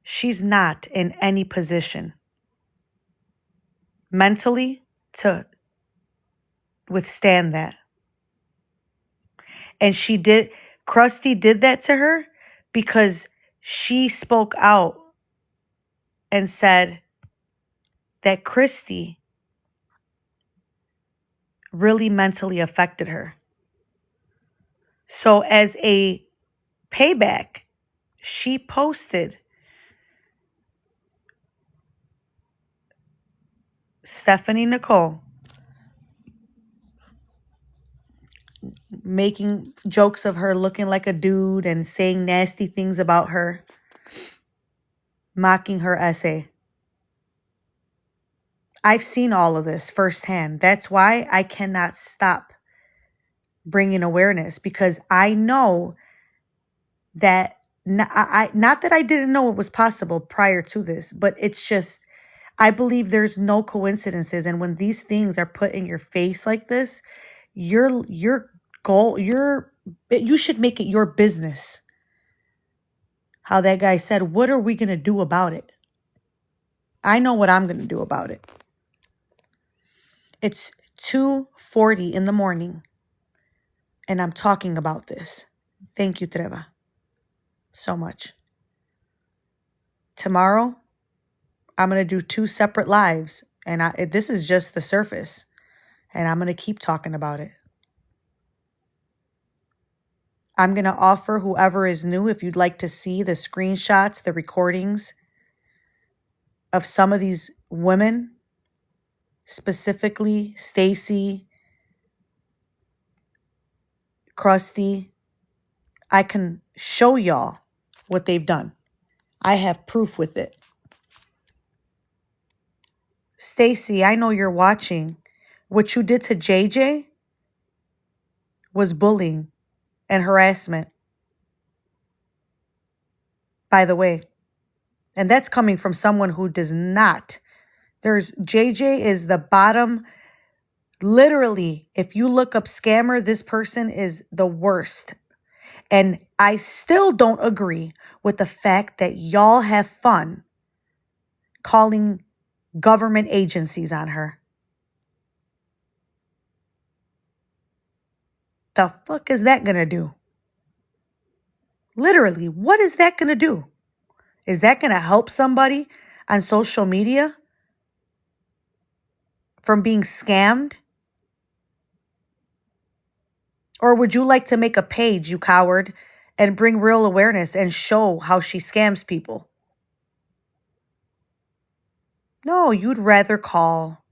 She's not in any position mentally to withstand that. And Krusty did that to her because she spoke out and said that Christy really mentally affected her. So as a payback, she posted Stephanie Nicole making jokes of her looking like a dude and saying nasty things about her, mocking her essay. I've seen all of this firsthand. That's why I cannot stop bringing awareness, because I know that not that I didn't know it was possible prior to this, but it's just, I believe there's no coincidences. And when these things are put in your face like this, your goal, you should make it your business. How that guy said, what are we going to do about it? I know what I'm going to do about it. It's 2:40 in the morning, and I'm talking about this. Thank you, Treva, so much. Tomorrow, I'm going to do 2 separate lives, and this is just the surface, and I'm going to keep talking about it. I'm going to offer whoever is new, if you'd like to see the screenshots, the recordings of some of these women, specifically Stacy, Krusty, I can show y'all what they've done. I have proof with it. Stacy, I know you're watching. What you did to JJ was bullying and harassment, by the way. And that's coming from someone who does not. JJ is the bottom. Literally, if you look up scammer, this person is the worst. And I still don't agree with the fact that y'all have fun calling government agencies on her. The fuck is that going to do? Literally, what is that going to do? Is that going to help somebody on social media from being scammed? Or would you like to make a page, you coward, and bring real awareness and show how she scams people? No, you'd rather call.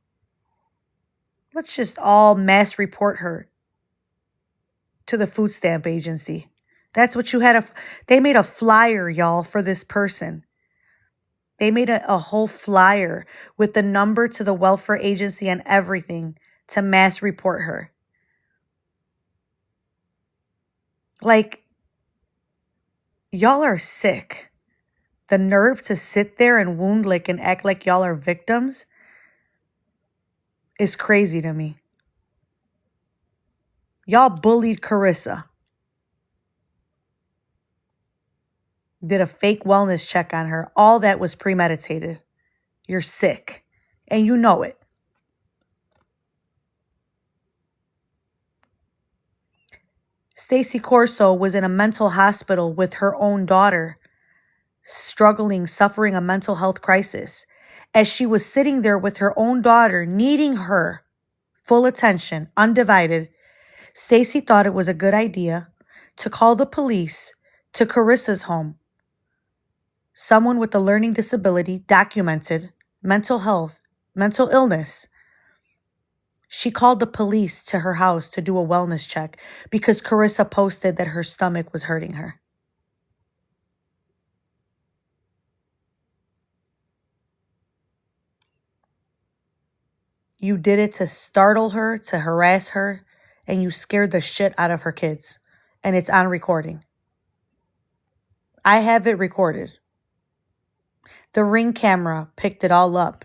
Let's just all mass report her to the food stamp agency. That's what you had. They made a flyer, y'all, for this person. They made a whole flyer with the number to the welfare agency and everything to mass report her. Like, y'all are sick. The nerve to sit there and wound lick and act like y'all are victims is crazy to me. Y'all bullied Carissa. Did a fake wellness check on her. All that was premeditated. You're sick. And you know it. Stacy Corso was in a mental hospital with her own daughter, struggling, suffering a mental health crisis. As she was sitting there with her own daughter, needing her full attention, undivided, Stacy thought it was a good idea to call the police to Carissa's home. Someone with a learning disability, documented mental illness. She called the police to her house to do a wellness check because Carissa posted that her stomach was hurting her. You did it to startle her, to harass her, and you scared the shit out of her kids. And it's on recording. I have it recorded. The Ring camera picked it all up,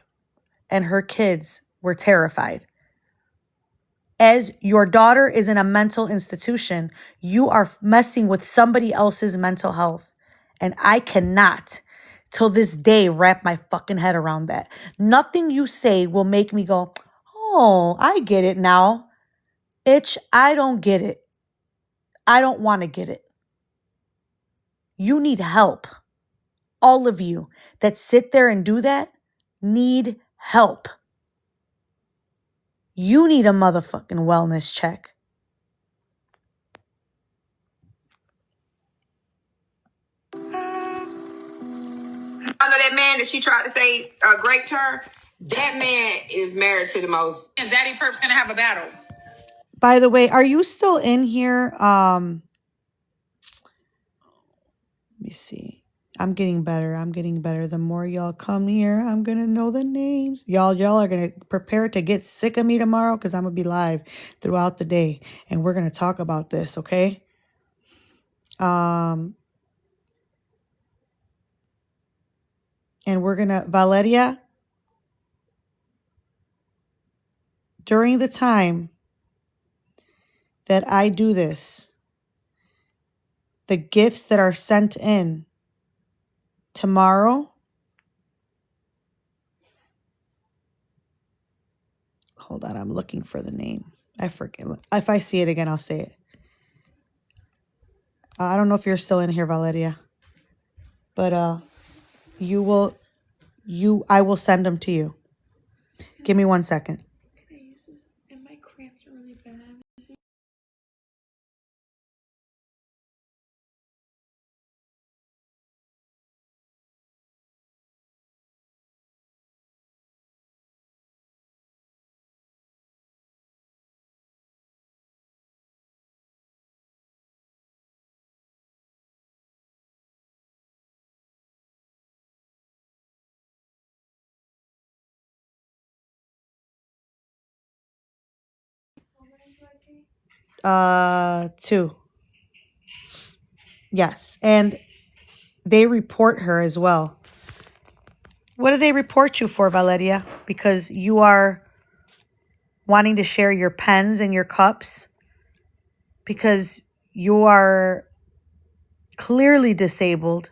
and her kids were terrified. As your daughter is in a mental institution, you are messing with somebody else's mental health. And I cannot, till this day, wrap my fucking head around that. Nothing you say will make me go, oh, I get it now. Itch, I don't get it. I don't want to get it. You need help. All of you that sit there and do that need help. You need a motherfucking wellness check. I know that man that she tried to say a great turn. That man is married to the most. And Zaddy Perp's gonna have a battle. By the way, are you still in here? Let me see. I'm getting better. The more y'all come here, I'm going to know the names. Y'all are going to prepare to get sick of me tomorrow because I'm going to be live throughout the day. And we're going to talk about this, okay? And we're going to, Valeria, during the time that I do this, the gifts that are sent in tomorrow, hold on, I'm looking for the name. I forget. If I see it again, I'll say it. I don't know if you're still in here, Valeria, but I will send them to you. Give me 1 second. And my cramps are really bad. Two. Yes, and they report her as well. What do they report you for, Valeria? Because you are wanting to share your pens and your cups, because you are clearly disabled.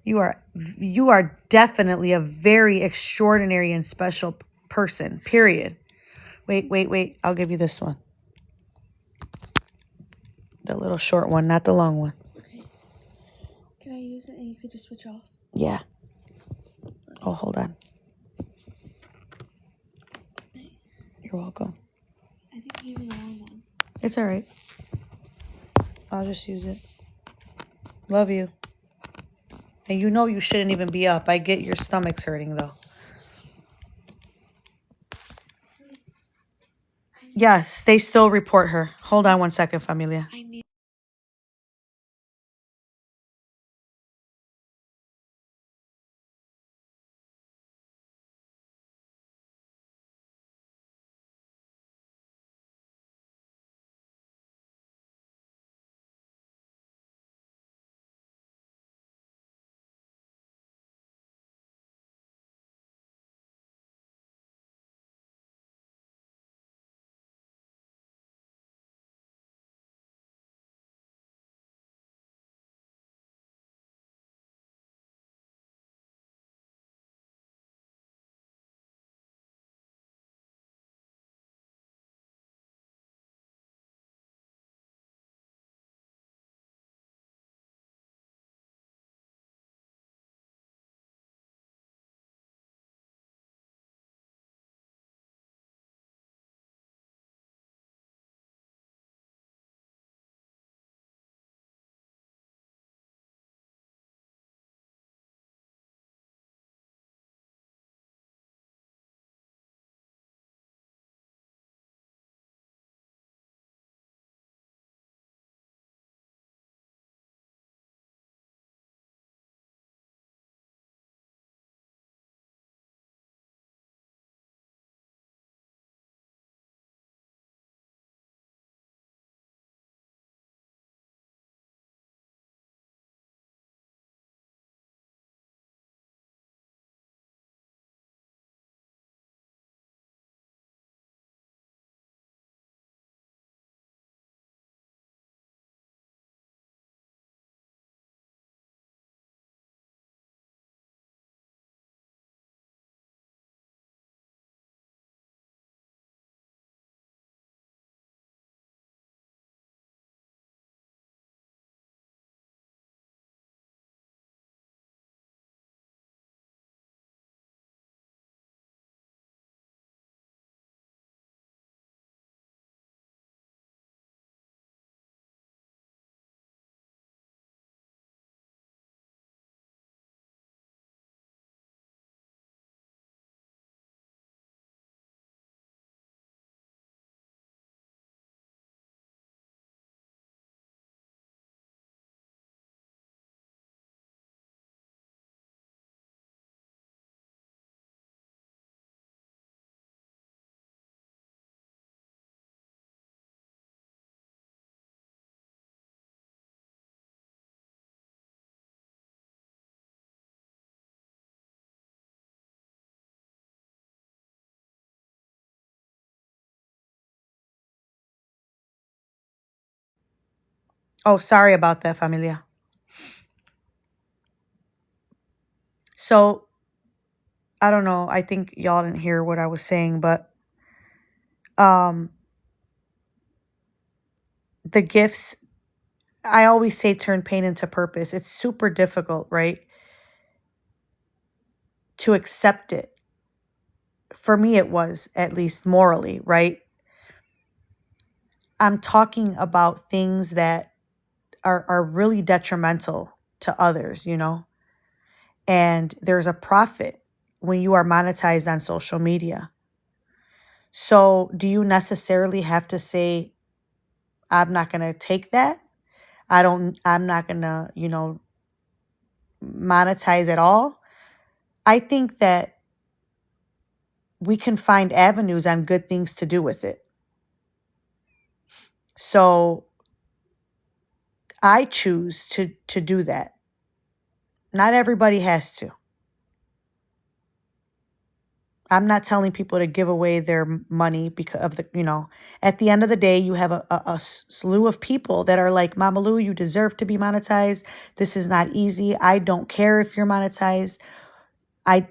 You are definitely a very extraordinary and special person, period. Wait. I'll give you this one. The little short one, not the long one. Okay. Can I use it and you could just switch off? Yeah. Oh, hold on. You're welcome. I think I gave you the wrong one. It's all right. I'll just use it. Love you. And you know you shouldn't even be up. I get your stomach's hurting, though. Yes, they still report her. Hold on 1 second, familia. I need Oh, sorry about that, familia. So, I don't know. I think y'all didn't hear what I was saying, but the gifts, I always say turn pain into purpose. It's super difficult, right? To accept it. For me, it was, at least morally, right? I'm talking about things that are really detrimental to others, you know? And there's a profit when you are monetized on social media. So do you necessarily have to say, I'm not going to take that? I'm not going to, you know, monetize at all? I think that we can find avenues on good things to do with it. So I choose to do that. Not everybody has to. I'm not telling people to give away their money because of the, you know, at the end of the day, you have a slew of people that are like, Mama Lou, you deserve to be monetized. This is not easy. I don't care if you're monetized.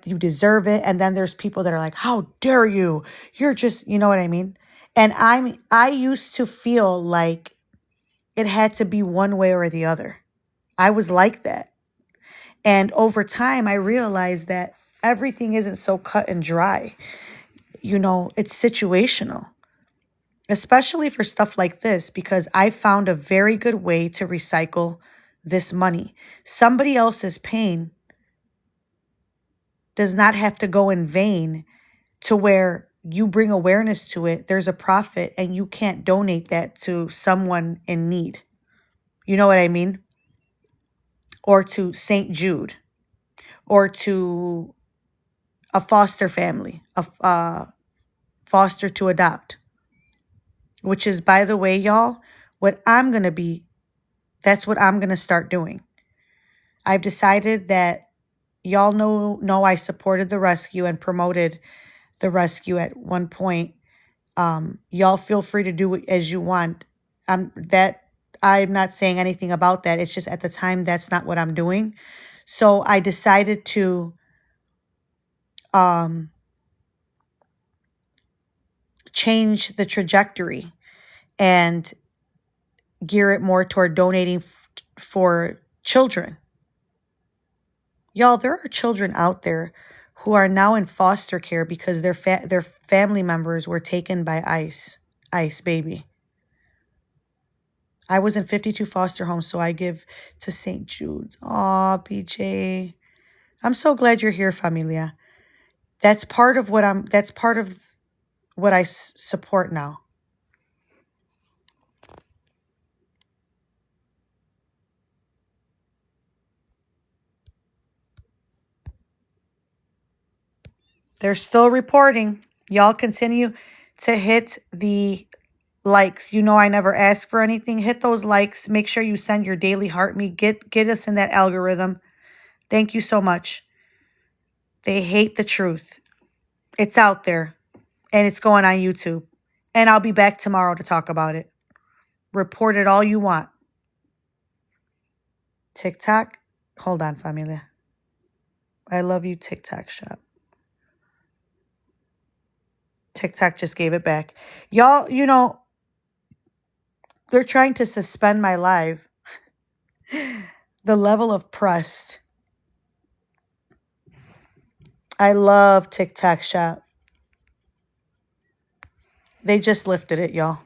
You deserve it. And then there's people that are like, how dare you? You're just, you know what I mean? And I used to feel like it had to be one way or the other. I was like that. And over time, I realized that everything isn't so cut and dry. You know, it's situational, especially for stuff like this, because I found a very good way to recycle this money. Somebody else's pain does not have to go in vain to where you bring awareness to it. There's a profit and you can't donate that to someone in need. You know what I mean? Or to St. Jude, or to a foster family, a foster to adopt, which is, by the way, y'all, that's what I'm going to start doing. I've decided that y'all know I supported the rescue and promoted the rescue at one point. Y'all feel free to do it as you want. I'm not saying anything about that. It's just at the time, that's not what I'm doing. So I decided to change the trajectory and gear it more toward donating for children. Y'all, there are children out there who are now in foster care because their family members were taken by ICE, baby. I was in 52 foster homes, so I give to St. Jude's. Aw, BJ. I'm so glad you're here, familia. That's part of what I support now. They're still reporting. Y'all continue to hit the likes. You know I never ask for anything. Hit those likes. Make sure you send your daily heart me. Get us in that algorithm. Thank you so much. They hate the truth. It's out there. And it's going on YouTube. And I'll be back tomorrow to talk about it. Report it all you want. TikTok. Hold on, familia. I love you, TikTok shop. TikTok just gave it back. Y'all, you know, they're trying to suspend my live. The level of pressed. I love TikTok shop. They just lifted it, y'all.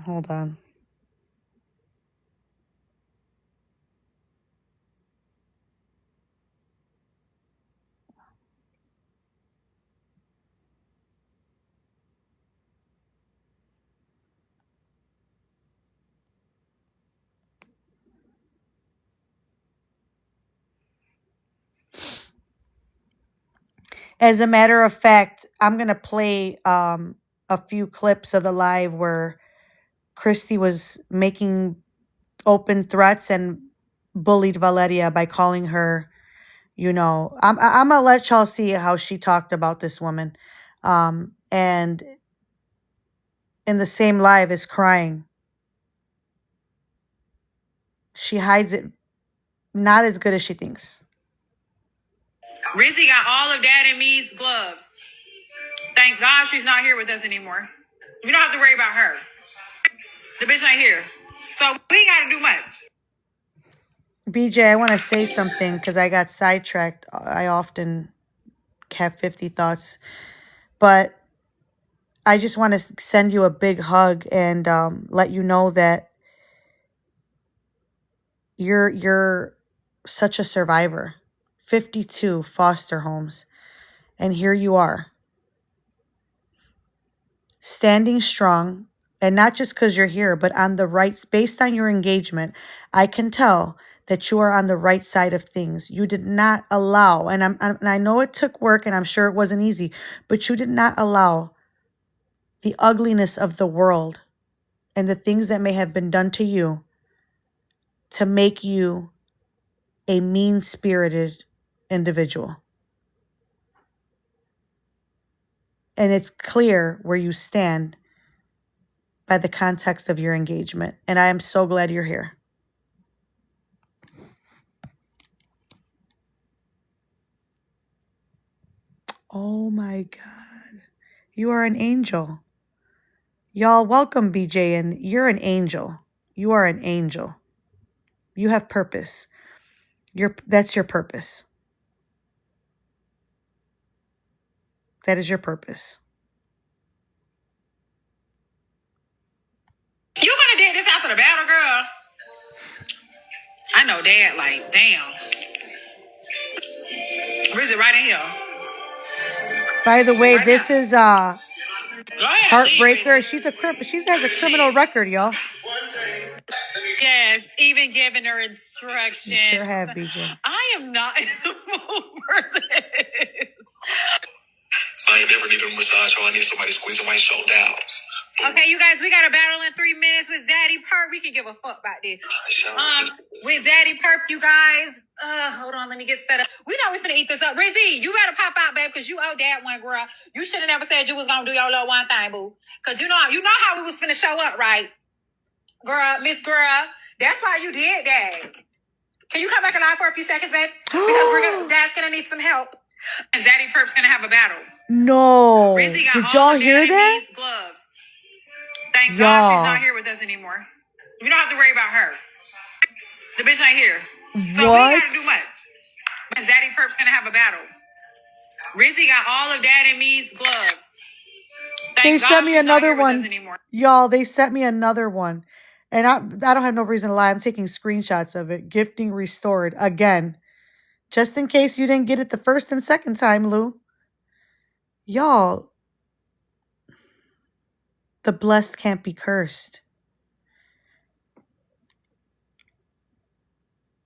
Hold on. As a matter of fact, I'm going to play a few clips of the live where Christy was making open threats and bullied Valeria by calling her, you know, I'm gonna let y'all see how she talked about this woman. And in the same live is crying. She hides it not as good as she thinks. Rizi got all of Dad and me's gloves. Thank God she's not here with us anymore. You don't have to worry about her. The bitch ain't here. So we ain't gotta do much. BJ, I want to say something because I got sidetracked. I often have 50 thoughts. But I just want to send you a big hug and let you know that you're such a survivor. 52 foster homes. And here you are. Standing strong. And not just because you're here, but on the right, based on your engagement, I can tell that you are on the right side of things. You did not allow, and I know it took work, and I'm sure it wasn't easy, but you did not allow the ugliness of the world and the things that may have been done to you to make you a mean-spirited individual. And it's clear where you stand by the context of your engagement. And I am so glad you're here. Oh my God. You are an angel. Y'all, welcome BJ, and you're an angel. You are an angel. You have purpose. That's your purpose. That is your purpose. You gonna did this after the battle, girl? I know Dad, like, damn. Rizi right in here. By the way, Right this now. is Go ahead, Heartbreaker. leave She has a criminal record, y'all. Yes, even giving her instructions. You sure have, BJ. I am not in the mood for this. I ain't never needed a massage, or I need somebody squeezing my shoulder out. Okay, you guys, we got a battle in 3 minutes with Zaddy Perp. We can give a fuck about this. With Zaddy Perp, you guys. Hold on, let me get set up. We know we finna eat this up. Rizi, you better pop out, babe, because you owe Dad one, girl. You should have never said you was gonna do your little one thing, boo. Because you know how we was finna show up, right? Girl, Miss Girl, that's why you did that. Can you come back alive for a few seconds, babe? Because Dad's gonna need some help. And Zaddy Perp's gonna have a battle. No. Rizzy got Did y'all hear that? Gloves. Thank God she's not here with us anymore. You don't have to worry about her. The bitch ain't here. So we ain't gotta do much. But Zaddy Perp's gonna have a battle. Rizzy got all of Dad and me's gloves. They sent me another one. Y'all, they sent me another one. And I don't have no reason to lie. I'm taking screenshots of it. Gifting restored again. Just in case you didn't get it the first and second time, Lou. Y'all, the blessed can't be cursed.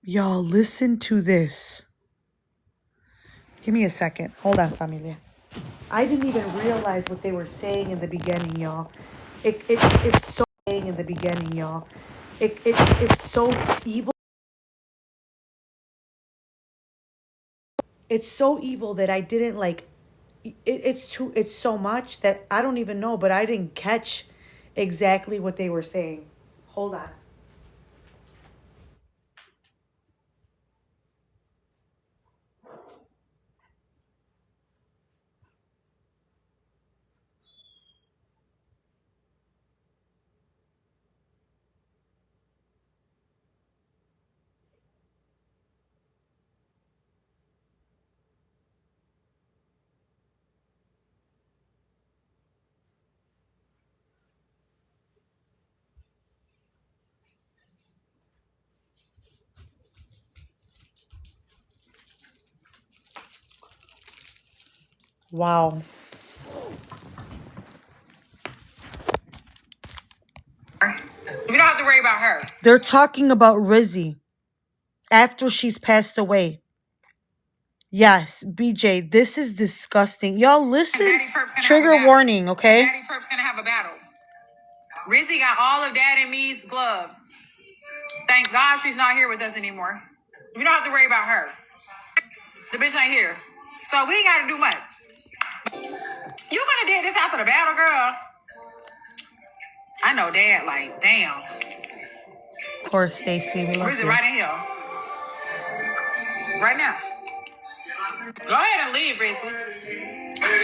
Y'all, listen to this. Give me a second. Hold on, familia. I didn't even realize what they were saying in the beginning, y'all. It's so in the beginning, y'all. It's so evil. It's so evil that I didn't like. It's so much that I don't even know, but I didn't catch exactly what they were saying. Hold on. Wow. You don't have to worry about her. They're talking about Rizzy after she's passed away. Yes, BJ, this is disgusting. Y'all listen. Trigger warning, okay? Zaddy Perp's gonna have a battle. Rizzy got all of Dad and me's gloves. Thank God she's not here with us anymore. We don't have to worry about her. The bitch ain't here. So we ain't got to do much. You could have did this after the battle, girl. I know Dad, like, damn. Of course, Stacey. Rizzy right in here. Right now. Go ahead and leave, Rizzy.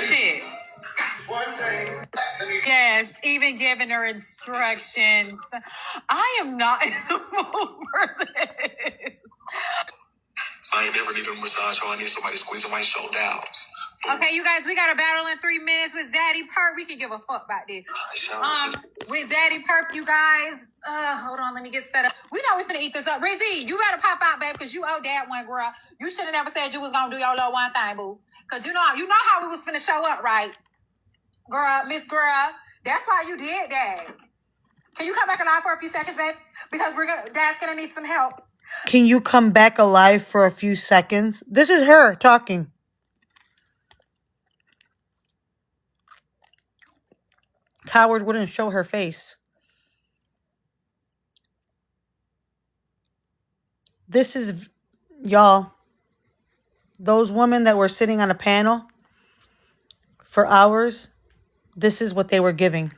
Shit. Yes, even giving her instructions. I am not in the mood for this. I ain't never needed a massage, so I need somebody squeezing my shoulders. Okay, you guys, we got a battle in 3 minutes with Zaddy Perp. We can give a fuck about this. With Zaddy Perp, you guys. Hold on, let me get set up. We know we finna eat this up. Rizzy, you better pop out, babe, because you owe Dad one, girl. You should have never said you was gonna do your little one thing, boo. Because you know how we was finna show up, right? Girl, Miss Girl, that's why you did that. Can you come back alive for a few seconds, babe? Because Dad's gonna need some help. Can you come back alive for a few seconds? This is her talking. Coward wouldn't show her face. This is, y'all, those women that were sitting on a panel for hours, this is what they were giving.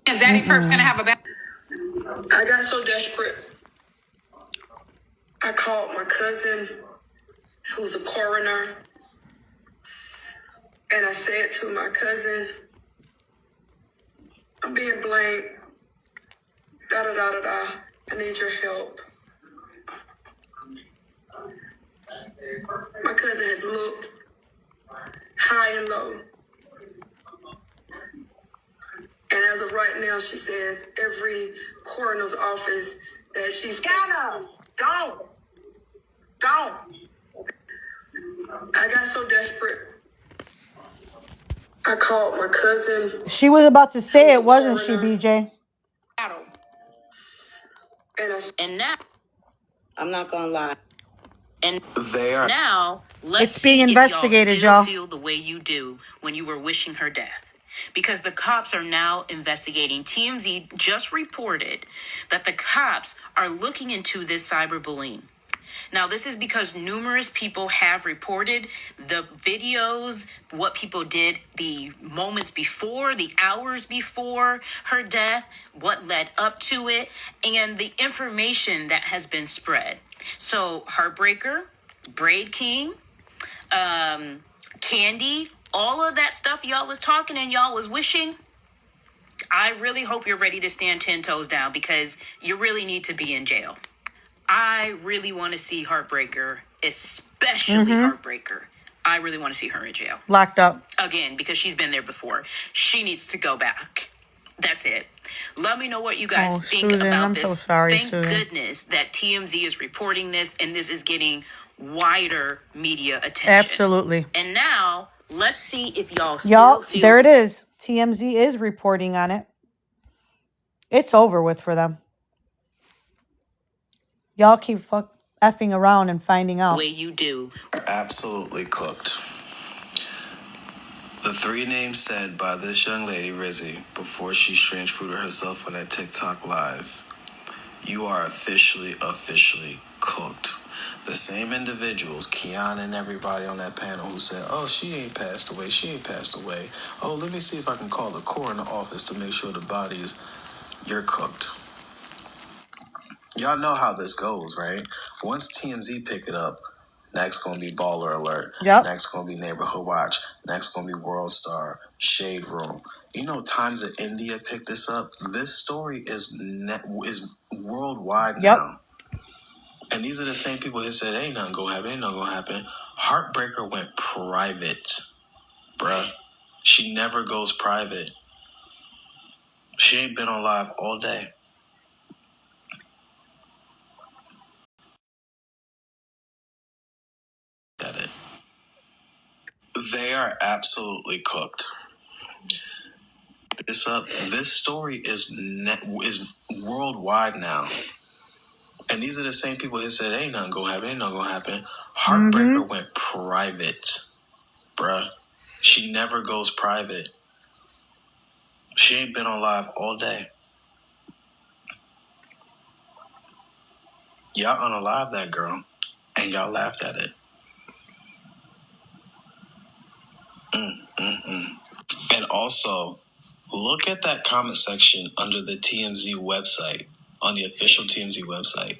Zaddy Perp's gonna have a battle. I got so desperate. I called my cousin, who's a coroner, and I said to my cousin, I'm being blamed. Da-da-da-da-da. I need your help. My cousin has looked high and low. And as of right now, she says every coroner's office that she's... Don't. I got so desperate. I called my cousin. She was about to say it, wasn't she, BJ? And now, I'm not gonna lie. And They are now, let's It's being see investigated, if y'all y'all. still feel the way you do when you were wishing her death. Because the cops are now investigating. TMZ just reported that the cops are looking into this cyberbullying. Now, this is because numerous people have reported the videos, what people did the moments before, the hours before her death, what led up to it, and the information that has been spread. So, Heartbreaker, Braid King, Candy, all of that stuff y'all was talking and y'all was wishing. I really hope you're ready to stand 10 toes down because you really need to be in jail. I really want to see Heartbreaker, especially Heartbreaker. I really want to see her in jail. Locked up. Again, because she's been there before. She needs to go back. That's it. Let me know what you guys think Susan, about I'm this. so sorry, Thank Susan. goodness that TMZ is reporting this and this is getting wider media attention. Absolutely. And now, let's see if y'all still feel... There it is. TMZ is reporting on it. It's over with for them. Y'all keep effing around and finding out. Way you do. absolutely cooked. The 3 names said by this young lady, Rizi, before she strange fruited herself on that TikTok live, you are officially cooked. The same individuals, Kiana and everybody on that panel who said, oh, she ain't passed away. Oh, let me see if I can call the coroner office to make sure the bodies, you're cooked. Y'all know how this goes, right? Once TMZ pick it up, next gonna be Baller Alert. Yep. Next gonna be Neighborhood Watch. Next gonna be World Star, Shade Room. You know, Times of India picked this up. This story is worldwide now. And these are the same people who said, ain't nothing gonna happen. Heartbreaker went private, bruh. She never goes private. She ain't been on live all day. Get it. They are absolutely cooked. This story is worldwide now. And these are the same people who said, ain't nothing gonna happen. Heartbreaker went private, bruh. She never goes private. She ain't been on live all day. Y'all unalive that girl, and y'all laughed at it. And also, look at that comment section under the TMZ website, on the official TMZ website.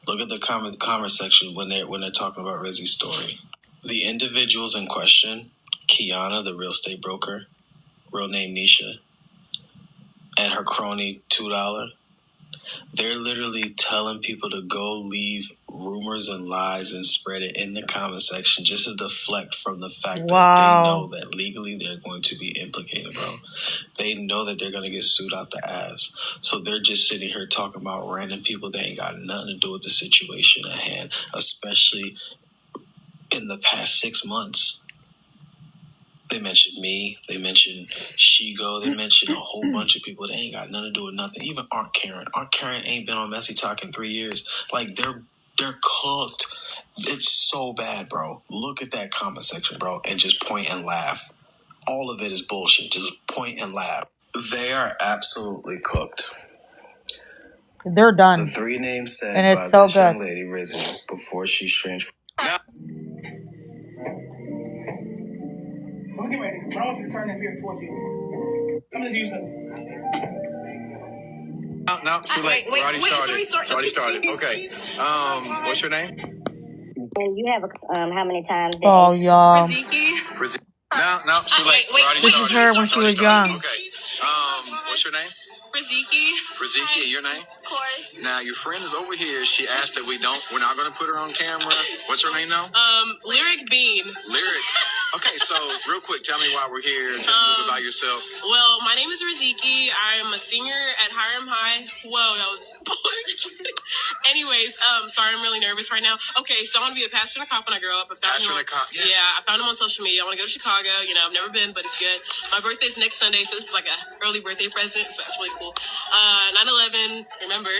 Look at the comment section when they're talking about Rizzy's story. The individuals in question, Kiana, the real estate broker, real name Nisha, and her crony $2, they're literally telling people to go leave rumors and lies and spread it in the comment section just to deflect from the fact that they know that legally they're going to be implicated, bro. They know that they're going to get sued out the ass. So they're just sitting here talking about random people that ain't got nothing to do with the situation at hand, especially in the past 6 months. They mentioned me. They mentioned Shigo. They mentioned a whole bunch of people that ain't got nothing to do with nothing. Even Aunt Karen. Aunt Karen ain't been on Messy Talk in 3 years. Like, they're cooked. It's so bad, bro. Look at that comment section, bro, and just point and laugh. All of it is bullshit. Just point and laugh. They are absolutely cooked. They're done. The 3 names said and it's by so this good. young lady, Rizi, before she strange. Now. Don't get ready. I want you to turn that mirror towards you. I'm just using. No, it's too late. Already started. Okay. What's your name? And you have how many times? Oh, y'all. Riziki. No, it's too late. This is her when she was young. Okay. What's your name? Riziki, your name? Of course. Now, your friend is over here. She asked that we're not going to put her on camera. What's her name now? Lyric Bean. Lyric. Okay, so real quick, tell me why we're here. Tell me a little bit about yourself. Well, my name is Riziki. I'm a senior at Hiram High. Whoa, that was... Anyways, sorry, I'm really nervous right now. Okay, so I want to be a pastor and a cop when I grow up. Pastor and a cop, yes. Yeah, I found him on social media. I want to go to Chicago. You know, I've never been, but it's good. My birthday's next Sunday, so this is like an early birthday present, so that's really cool. 9/11, remember.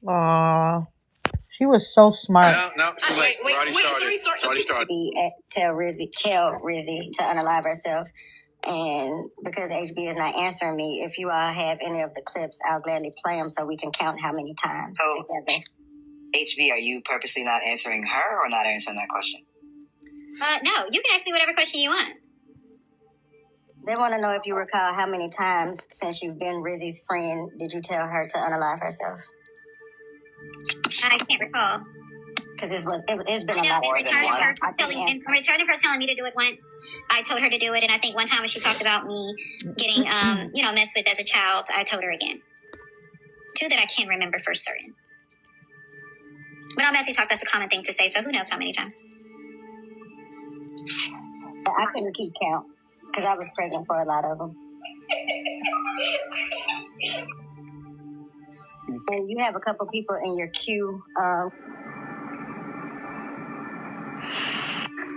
Aww. She was so smart. No, it's too late. Already started. Tell Rizzy to unalive herself. And because HB is not answering me, if you all have any of the clips, I'll gladly play them so we can count how many times together. HB, are you purposely not answering her or not answering that question? No, you can ask me whatever question you want. They want to know if you recall how many times since you've been Rizzy's friend did you tell her to unalive herself? I can't recall. Because it's been a lot more than one. In return of her telling me to do it once, I told her to do it, and I think one time when she talked about me getting, messed with as a child, I told her again. 2 that I can't remember for certain. But on Messy Talk, that's a common thing to say, so who knows how many times. I couldn't keep count, because I was pregnant for a lot of them. And you have a couple people in your queue.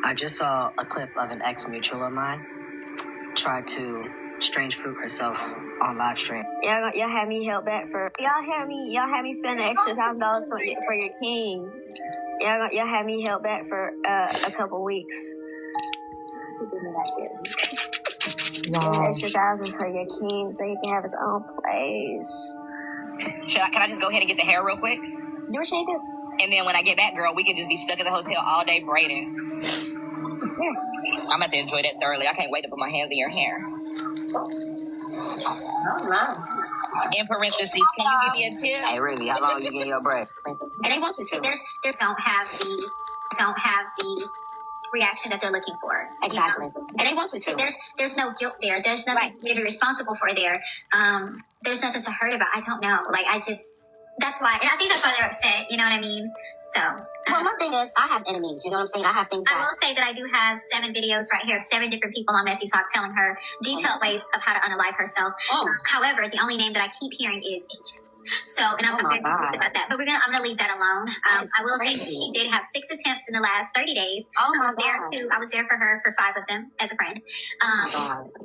I just saw a clip of an ex-mutual of mine try to strange fruit herself on live stream. Y'all had me held back for. Y'all had me spend an extra $1,000 for your king. Y'all had me held back for a couple weeks. Wow. Extra $1,000 for your king so he can have his own place. Can I just go ahead and get the hair real quick? Do what you need to do. And then when I get back, girl, we can just be stuck in the hotel all day braiding. Yeah. I'm about to enjoy that thoroughly. I can't wait to put my hands in your hair. Oh, wow. In parentheses, can you give me a tip? Hey, Rizzy, how long you getting your break? And they want you to. They don't have the reaction that they're looking for. Exactly. And they want you to. There's no guilt there. There's nothing to be responsible for there. There's nothing to hurt about. I don't know. That's why. And I think that's why they're upset. You know what I mean? So. Well, my thing is, I have enemies. You know what I'm saying? I have things. I will say that I do have 7 videos right here, 7 different people on Messy Talk telling her detailed ways of how to unalive herself. However, the only name that I keep hearing is Agent. So, and I'm very confused about that. But I'm gonna leave that alone. I will say that she did have 6 attempts in the last 30 days. I was there for her for 5 of them as a friend.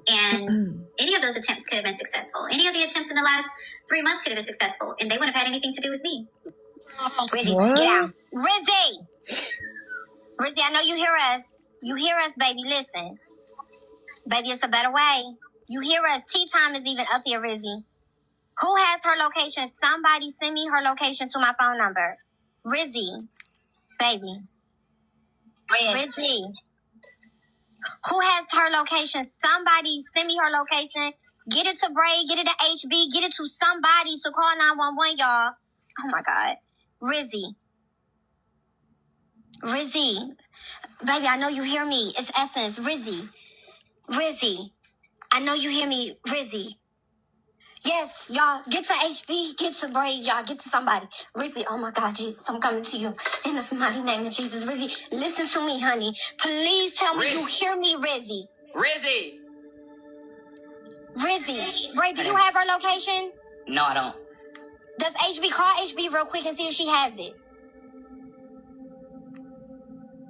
And any of those attempts could have been successful. Any of the attempts in the last 3 months could have been successful, and they wouldn't have had anything to do with me. Rizzy, get out. Rizzy, I know you hear us. You hear us, baby. Listen. Baby, it's a better way. You hear us. Tea time is even up here, Rizzy. Who has her location? Somebody send me her location to my phone number. Rizzy. Baby. Rizzy. Who has her location? Somebody send me her location. Get it to Bray. Get it to HB. Get it to somebody to call 911, y'all. Oh, my God. Rizzy. Rizzy. Baby, I know you hear me. It's Essence. Rizzy. Rizzy. I know you hear me. Rizzy. Yes, y'all. Get to HB. Get to Bray. Y'all. Get to somebody. Rizzy. Oh, my God, Jesus. I'm coming to you in the mighty name of Jesus. Rizzy, listen to me, honey. Please tell me you hear me, Rizzy. Rizzy. Rizzy. Bray, do you have her location? No, I don't. Does HB call HB real quick and see if she has it?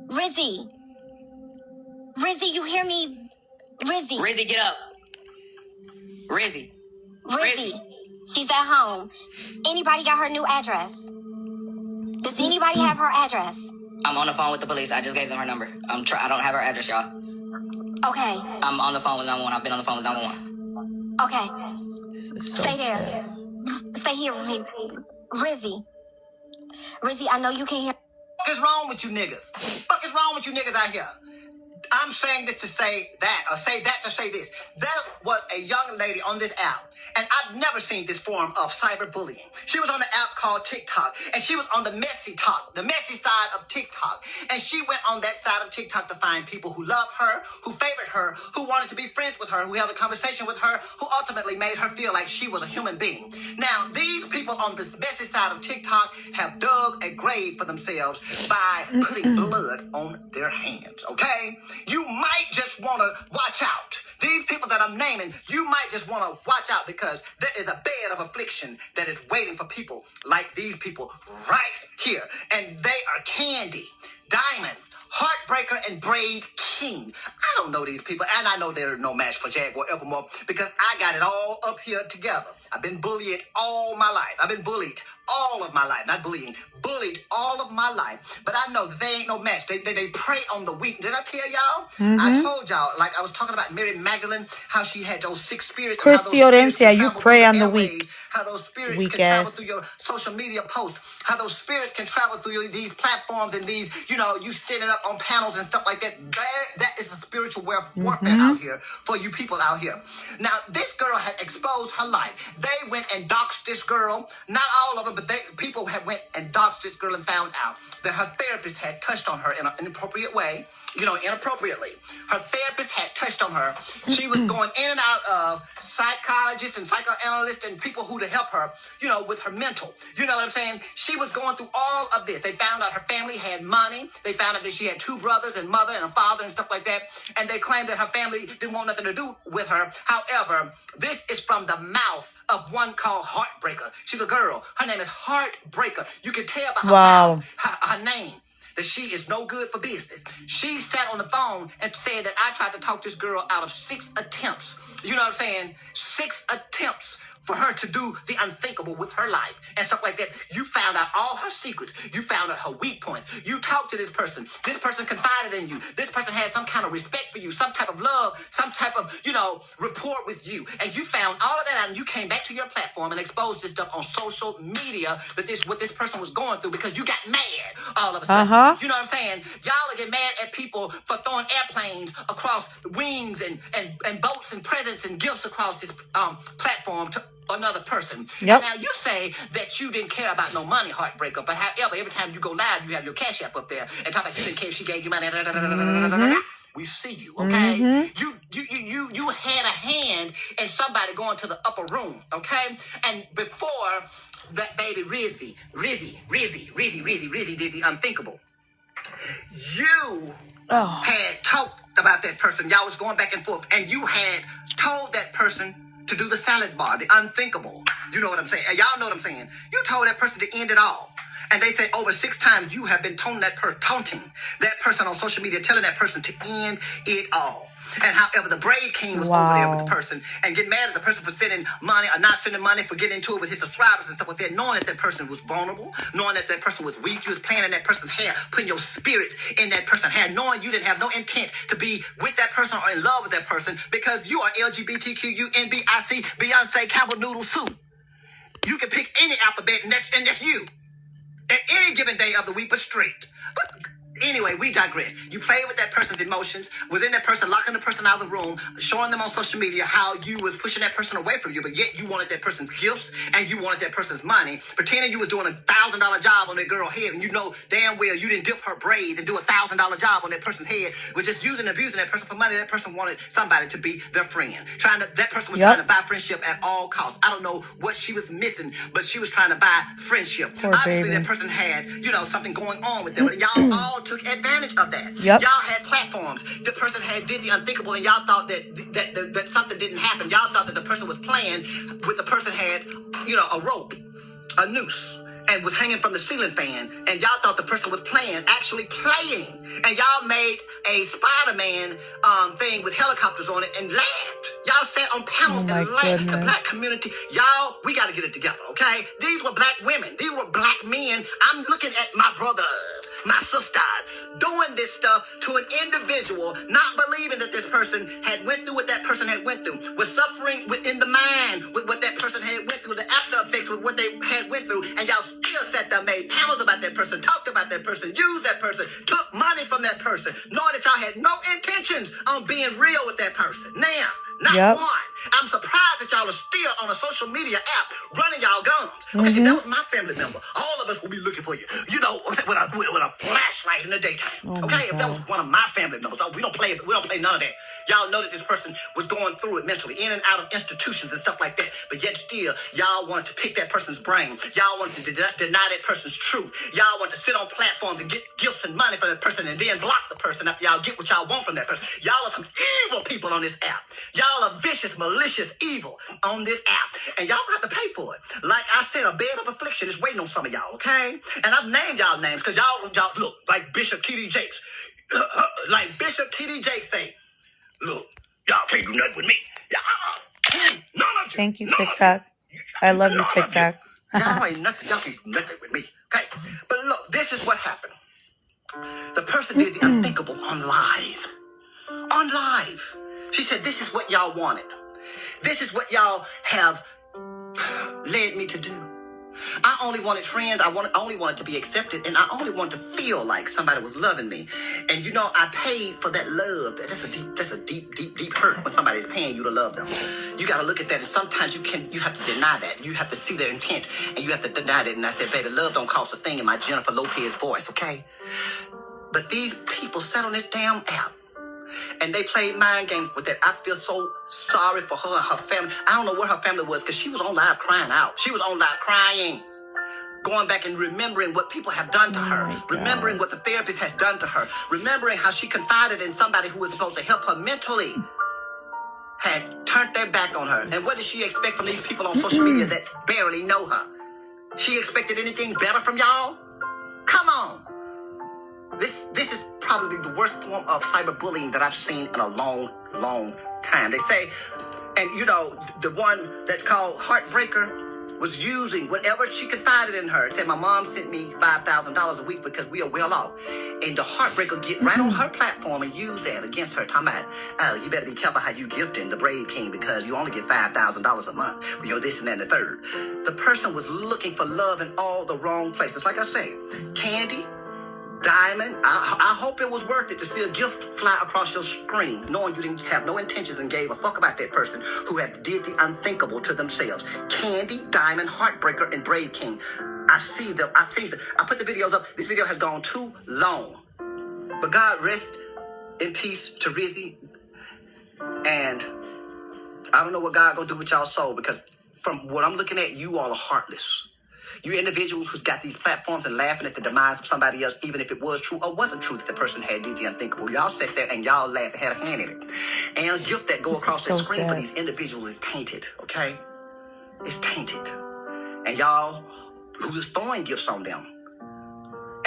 Rizzy. Rizzy, you hear me? Rizzy. Rizzy, get up. Rizzy. Rizzy. She's at home. Anybody got her new address? Does anybody have her address? I'm on the phone with the police. I just gave them her number. I don't have her address, y'all. Okay. I'm on the phone with 911. I've been on the phone with 911. Okay. This is so Stay sad. there. Stay here with me. Rizzy. Rizzy, I know you can hear. What is wrong with you niggas? What is wrong with you niggas out here? I'm saying this to say that, or say that to say this. There was a young lady on this app, and I've never seen this form of cyberbullying. She was on the app called TikTok, and she was on the messy side of TikTok. And she went on that side of TikTok to find people who love her, who favored her, who wanted to be friends with her, who held a conversation with her, who ultimately made her feel like she was a human being. Now, these people on this messy side of TikTok have dug a grave for themselves by putting blood on their hands, okay? You might just want to watch out. These people that I'm naming, you might just want to watch out because there is a bed of affliction that is waiting for people like these people right here. And they are Candy, Diamond, Heartbreaker, and Braid King. I don't know these people, and I know they're no match for Jaguar Evermore because I got it all up here together. I've been bullied all my life. I've been bullied all of my life. Not bullying, bullied all of my life. But I know that they ain't no match. They prey on the weak. Did I tell y'all? I told y'all, like I was talking about Mary Magdalene, how she had those 6 spirits. Christy Orencia, you prey on the weak. How those spirits Weak can travel ass. through your social media posts. How those spirits can travel through these platforms and these, you sitting up on panels and stuff like that. That is a spiritual warfare out here for you people out here. Now, this girl had exposed her life. They went and doxed this girl. Not all of them, but people had went and doxed this girl and found out that her therapist had touched on her in an inappropriate way. Inappropriately. Her therapist had touched on her. She was going in and out of psychologists and psychoanalysts and people who to help her, with her mental. You know what I'm saying? She was going through all of this. They found out her family had money. They found out that she had 2 brothers and mother and a father and stuff like that. And they claimed that her family didn't want nothing to do with her. However, this is from the mouth of one called Heartbreaker. She's a girl. Her name is Heartbreaker. You can tell by her mouth, her name, that she is no good for business. She sat on the phone and said that I tried to talk this girl out of 6 attempts. You know what I'm saying? 6 attempts for her to do the unthinkable with her life and stuff like that. You found out all her secrets. You found out her weak points. You talked to this person. This person confided in you. This person had some kind of respect for you, some type of love, some type of, rapport with you. And you found all of that out and you came back to your platform and exposed this stuff on social media that what this person was going through because you got mad all of a sudden. You know what I'm saying? Y'all get mad at people for throwing airplanes across wings and boats and presents and gifts across this platform to another person. Yep. Now, you say that you didn't care about no money, Heartbreaker, but however, every time you go live, you have your Cash App up there and talk about you didn't care, she gave you money. We see you, okay? You had a hand in somebody going to the upper room, okay? And before that baby Rizi did the unthinkable. You had talked about that person. Y'all was going back and forth, and you had told that person to do the salad bar, the unthinkable. You know what I'm saying? Y'all know what I'm saying. You told that person to end it all. And they say over 6 times you have been taunting that person on social media, telling that person to end it all. And however, the Brave King was over there with the person and getting mad at the person for sending money or not sending money, for getting into it with his subscribers and stuff like that, knowing that that person was vulnerable, knowing that that person was weak. You was playing in that person's hair, putting your spirits in that person's hair, knowing you didn't have no intent to be with that person or in love with that person because you are LGBTQUNBIC, Beyonce, Campbell Noodle Soup. You can pick any alphabet and that's you. At any given day of the week, but straight. But anyway, we digress. You played with that person's emotions, within that person, locking the person out of the room, showing them on social media how you was pushing that person away from you, but yet you wanted that person's gifts and you wanted that person's money, pretending you was doing $1,000 job on that girl's head, and you know damn well you didn't dip her braids and do $1,000 job on that person's head, was just using and abusing that person for money. That person wanted somebody to be their friend. That person was trying to buy friendship at all costs. I don't know what she was missing, but she was trying to buy friendship. Poor Obviously, baby. that person had, something going on with them. Y'all all took advantage of that. Y'all had platforms. The person did the unthinkable, and y'all thought that something didn't happen. Y'all thought that the person was playing with the person had, a rope, a noose, and was hanging from the ceiling fan, and y'all thought the person was actually playing, and y'all made a Spider-Man thing with helicopters on it and laughed. Y'all sat on panels and laughed. The black community, y'all, we got to get it together, okay? These were black women. These were black men. I'm looking at my brothers, my sisters, doing this stuff to an individual, not believing that this person had went through what that person had went through, was suffering within the mind with what that person had went through, the after effects with what they had went through, and y'all still sat there, made panels about that person, talked about that person, used that person, took money from that person, knowing that y'all had no intentions on being real with that person. Now, not one. I'm surprised that y'all are still on a social media app running y'all guns. Okay, if that was my family member, all of us will be looking for you. With a flashlight in the daytime. If that was one of my family members, we don't play none of that. Y'all know that this person was going through it mentally, in and out of institutions and stuff like that. But yet still, y'all wanted to pick that person's brain. Y'all wanted to deny that person's truth. Y'all wanted to sit on platforms and get gifts and money from that person and then block the person after y'all get what y'all want from that person. Y'all are some evil people on this app. Y'all are vicious, malicious, evil on this app. And y'all have to pay for it. Like I said, a bed of affliction is waiting on some of y'all, okay? And I've named y'all names because y'all look like Bishop T.D. Jakes. Like Bishop T.D. Jakes say, look, y'all can't do nothing with me. None of you. Thank you, TikTok. I love you, TikTok. Y'all ain't nothing. Y'all can't do nothing with me. Okay? But look, this is what happened. The person did the unthinkable on live. On live. She said, this is what y'all wanted. This is what y'all have led me to do. I only wanted friends. I only wanted to be accepted, and I only wanted to feel like somebody was loving me. And I paid for that love. That's a deep hurt when somebody's paying you to love them. You got to look at that, and sometimes you have to deny that. You have to see their intent, and you have to deny that. And I said, baby, love don't cost a thing in my Jennifer Lopez voice, okay? But these people sat on this damn app, and they played mind games with that. I feel so sorry for her and her family. I don't know where her family was because she was on live crying out. She was on live crying, going back and remembering what people have done to her, remembering what the therapist has done to her, remembering how she confided in somebody who was supposed to help her mentally, had turned their back on her. And what did she expect from these people on social media that barely know her? She expected anything better from y'all? Come on. This is probably the worst form of cyberbullying that I've seen in a long, long time. They say, and the one that's called Heartbreaker was using whatever she confided in her. It said, my mom sent me $5,000 a week because we are well off. And the Heartbreaker get right on her platform and use that against her. Talking about, oh, you better be careful how you gifting the Brave King because you only get $5,000 a month. This and that and the third. The person was looking for love in all the wrong places. Like I say, Candy, Diamond, I hope it was worth it to see a gift fly across your screen, knowing you didn't have no intentions and gave a fuck about that person who had did the unthinkable to themselves. Candy, Diamond, Heartbreaker, and Brave King. I see them. I put the videos up. This video has gone too long. But God rest in peace to Rizi. And I don't know what God gonna do with y'all's soul, because from what I'm looking at, you all are heartless. You individuals who's got these platforms and laughing at the demise of somebody else, even if it was true or wasn't true that the person had did the unthinkable. Y'all sat there and y'all laughed and had a hand in it. And a gift that go across the screen for these individuals is tainted, okay? It's tainted. And y'all who is throwing gifts on them,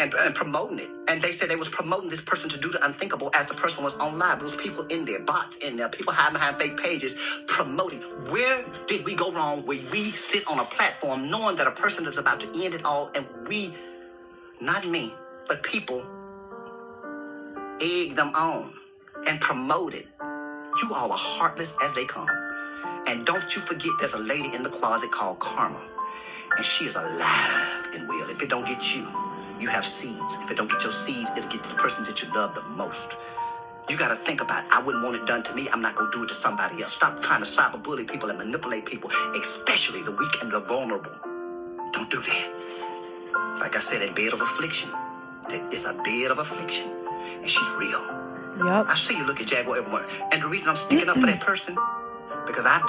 and promoting it. And they said they was promoting this person to do the unthinkable as the person was on live. There was people in there, bots in there, people hiding behind fake pages promoting. Where did we go wrong when we sit on a platform knowing that a person is about to end it all, and we, not me, but people, egg them on and promote it? You all are heartless as they come. And don't you forget there's a lady in the closet called Karma. And she is alive and well. If it don't get you, you have seeds. If it don't get your seeds, it'll get the person that you love the most. You got to think about it. I wouldn't want it done to me. I'm not going to do it to somebody else. Stop trying to cyberbully people and manipulate people, especially the weak and the vulnerable. Don't do that. Like I said, that bed of affliction, it's a bed of affliction. And she's real. Yep. I see you look at Jaguar everyone. And the reason I'm sticking up for that person, because I've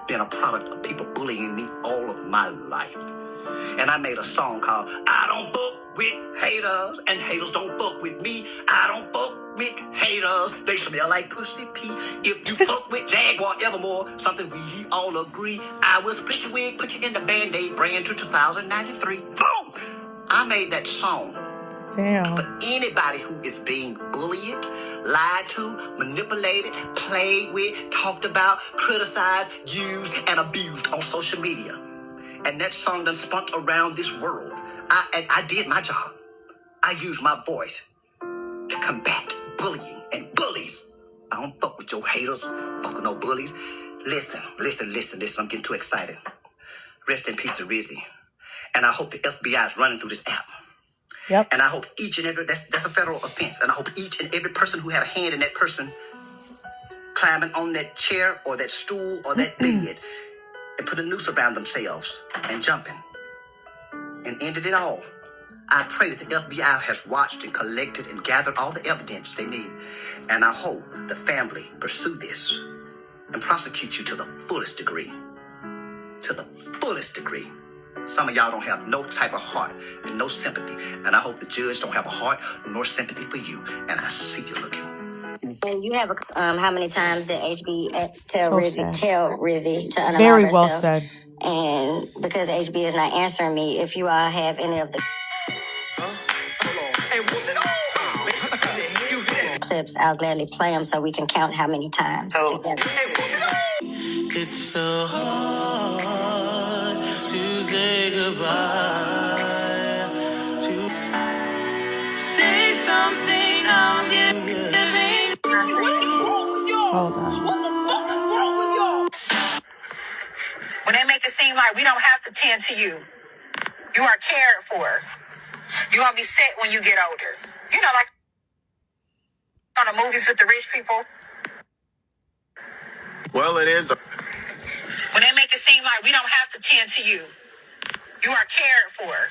been a product of people bullying me all of my life. And I made a song called I Don't Fuck With Haters, and haters don't fuck with me. I don't fuck with haters. They smell like pussy pee. If you fuck with Jaguar evermore, something we all agree. I will split your wig, put you in the Band-Aid, bring to 2093. Boom! I made that song. Damn. For anybody who is being bullied, lied to, manipulated, played with, talked about, criticized, used, and abused on social media. And that song done spunked around this world. I did my job. I used my voice to combat bullying and bullies. I don't fuck with your haters, fuck with no bullies. Listen. I'm getting too excited. Rest in peace to Rizi. And I hope the FBI is running through this app. Yep. And I hope each and every, that's a federal offense. And I hope each and every person who had a hand in that person climbing on that chair or that stool or that bed and put a noose around themselves and jumping and ended it all. I pray that the FBI has watched and collected and gathered all the evidence they need. And I hope the family pursue this and prosecute you to the fullest degree. To the fullest degree. Some of y'all don't have no type of heart and no sympathy. And I hope the judge don't have a heart nor sympathy for you. And I see you looking. And you have how many times did HB tell So Rizi to unalive Very herself? well said. And because HB is not answering me, if you all have any of the clips, I'll gladly play them so we can count how many times together. It's so hard to say goodbye. To say something I'm giving. Hold on. When they make it seem like we don't have to tend to you, you are cared for. You're going to be set when you get older. You know, like on the movies with the rich people. Well, it is. When they make it seem like we don't have to tend to you, you are cared for.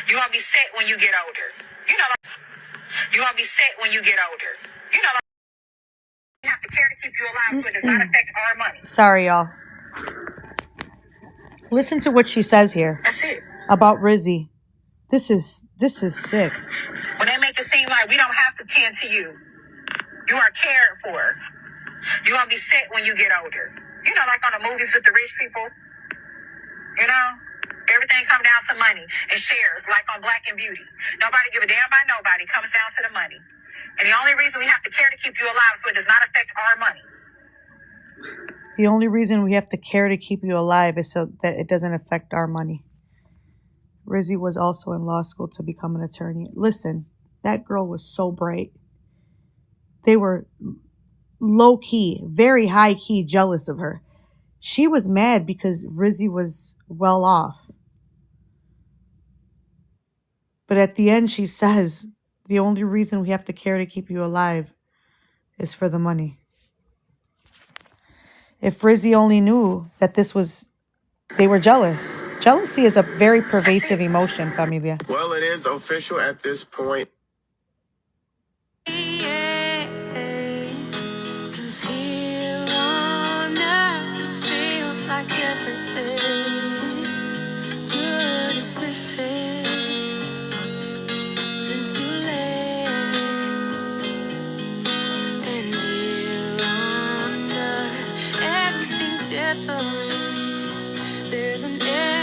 You're going to be set when you get older. You know, like, you're going to be set when you get older. You know, like, we have to care to keep you alive so it does not affect our money. Sorry, y'all. Listen to what she says here. That's it. About Rizi. This is sick. When they make it seem like we don't have to tend to you, you are cared for. You're going to be set when you get older. You know, like on the movies with the rich people. You know, everything come down to money and shares, like on Black and Beauty. Nobody give a damn by nobody. Comes down to the money. And the only reason we have to care to keep you alive so it does not affect our money. The only reason we have to care to keep you alive is so that it doesn't affect our money. Rizi was also in law school to become an attorney. Listen, that girl was so bright. They were low-key, very high-key jealous of her. She was mad because Rizi was well off. But at the end, she says, the only reason we have to care to keep you alive is for the money. If Rizi only knew that they were jealous. Jealousy is a very pervasive emotion, familia. Well, it is official at this point. Cause here on earth it feels like everything good is missing since you left. And here on earth everything's different. There's an emptiness.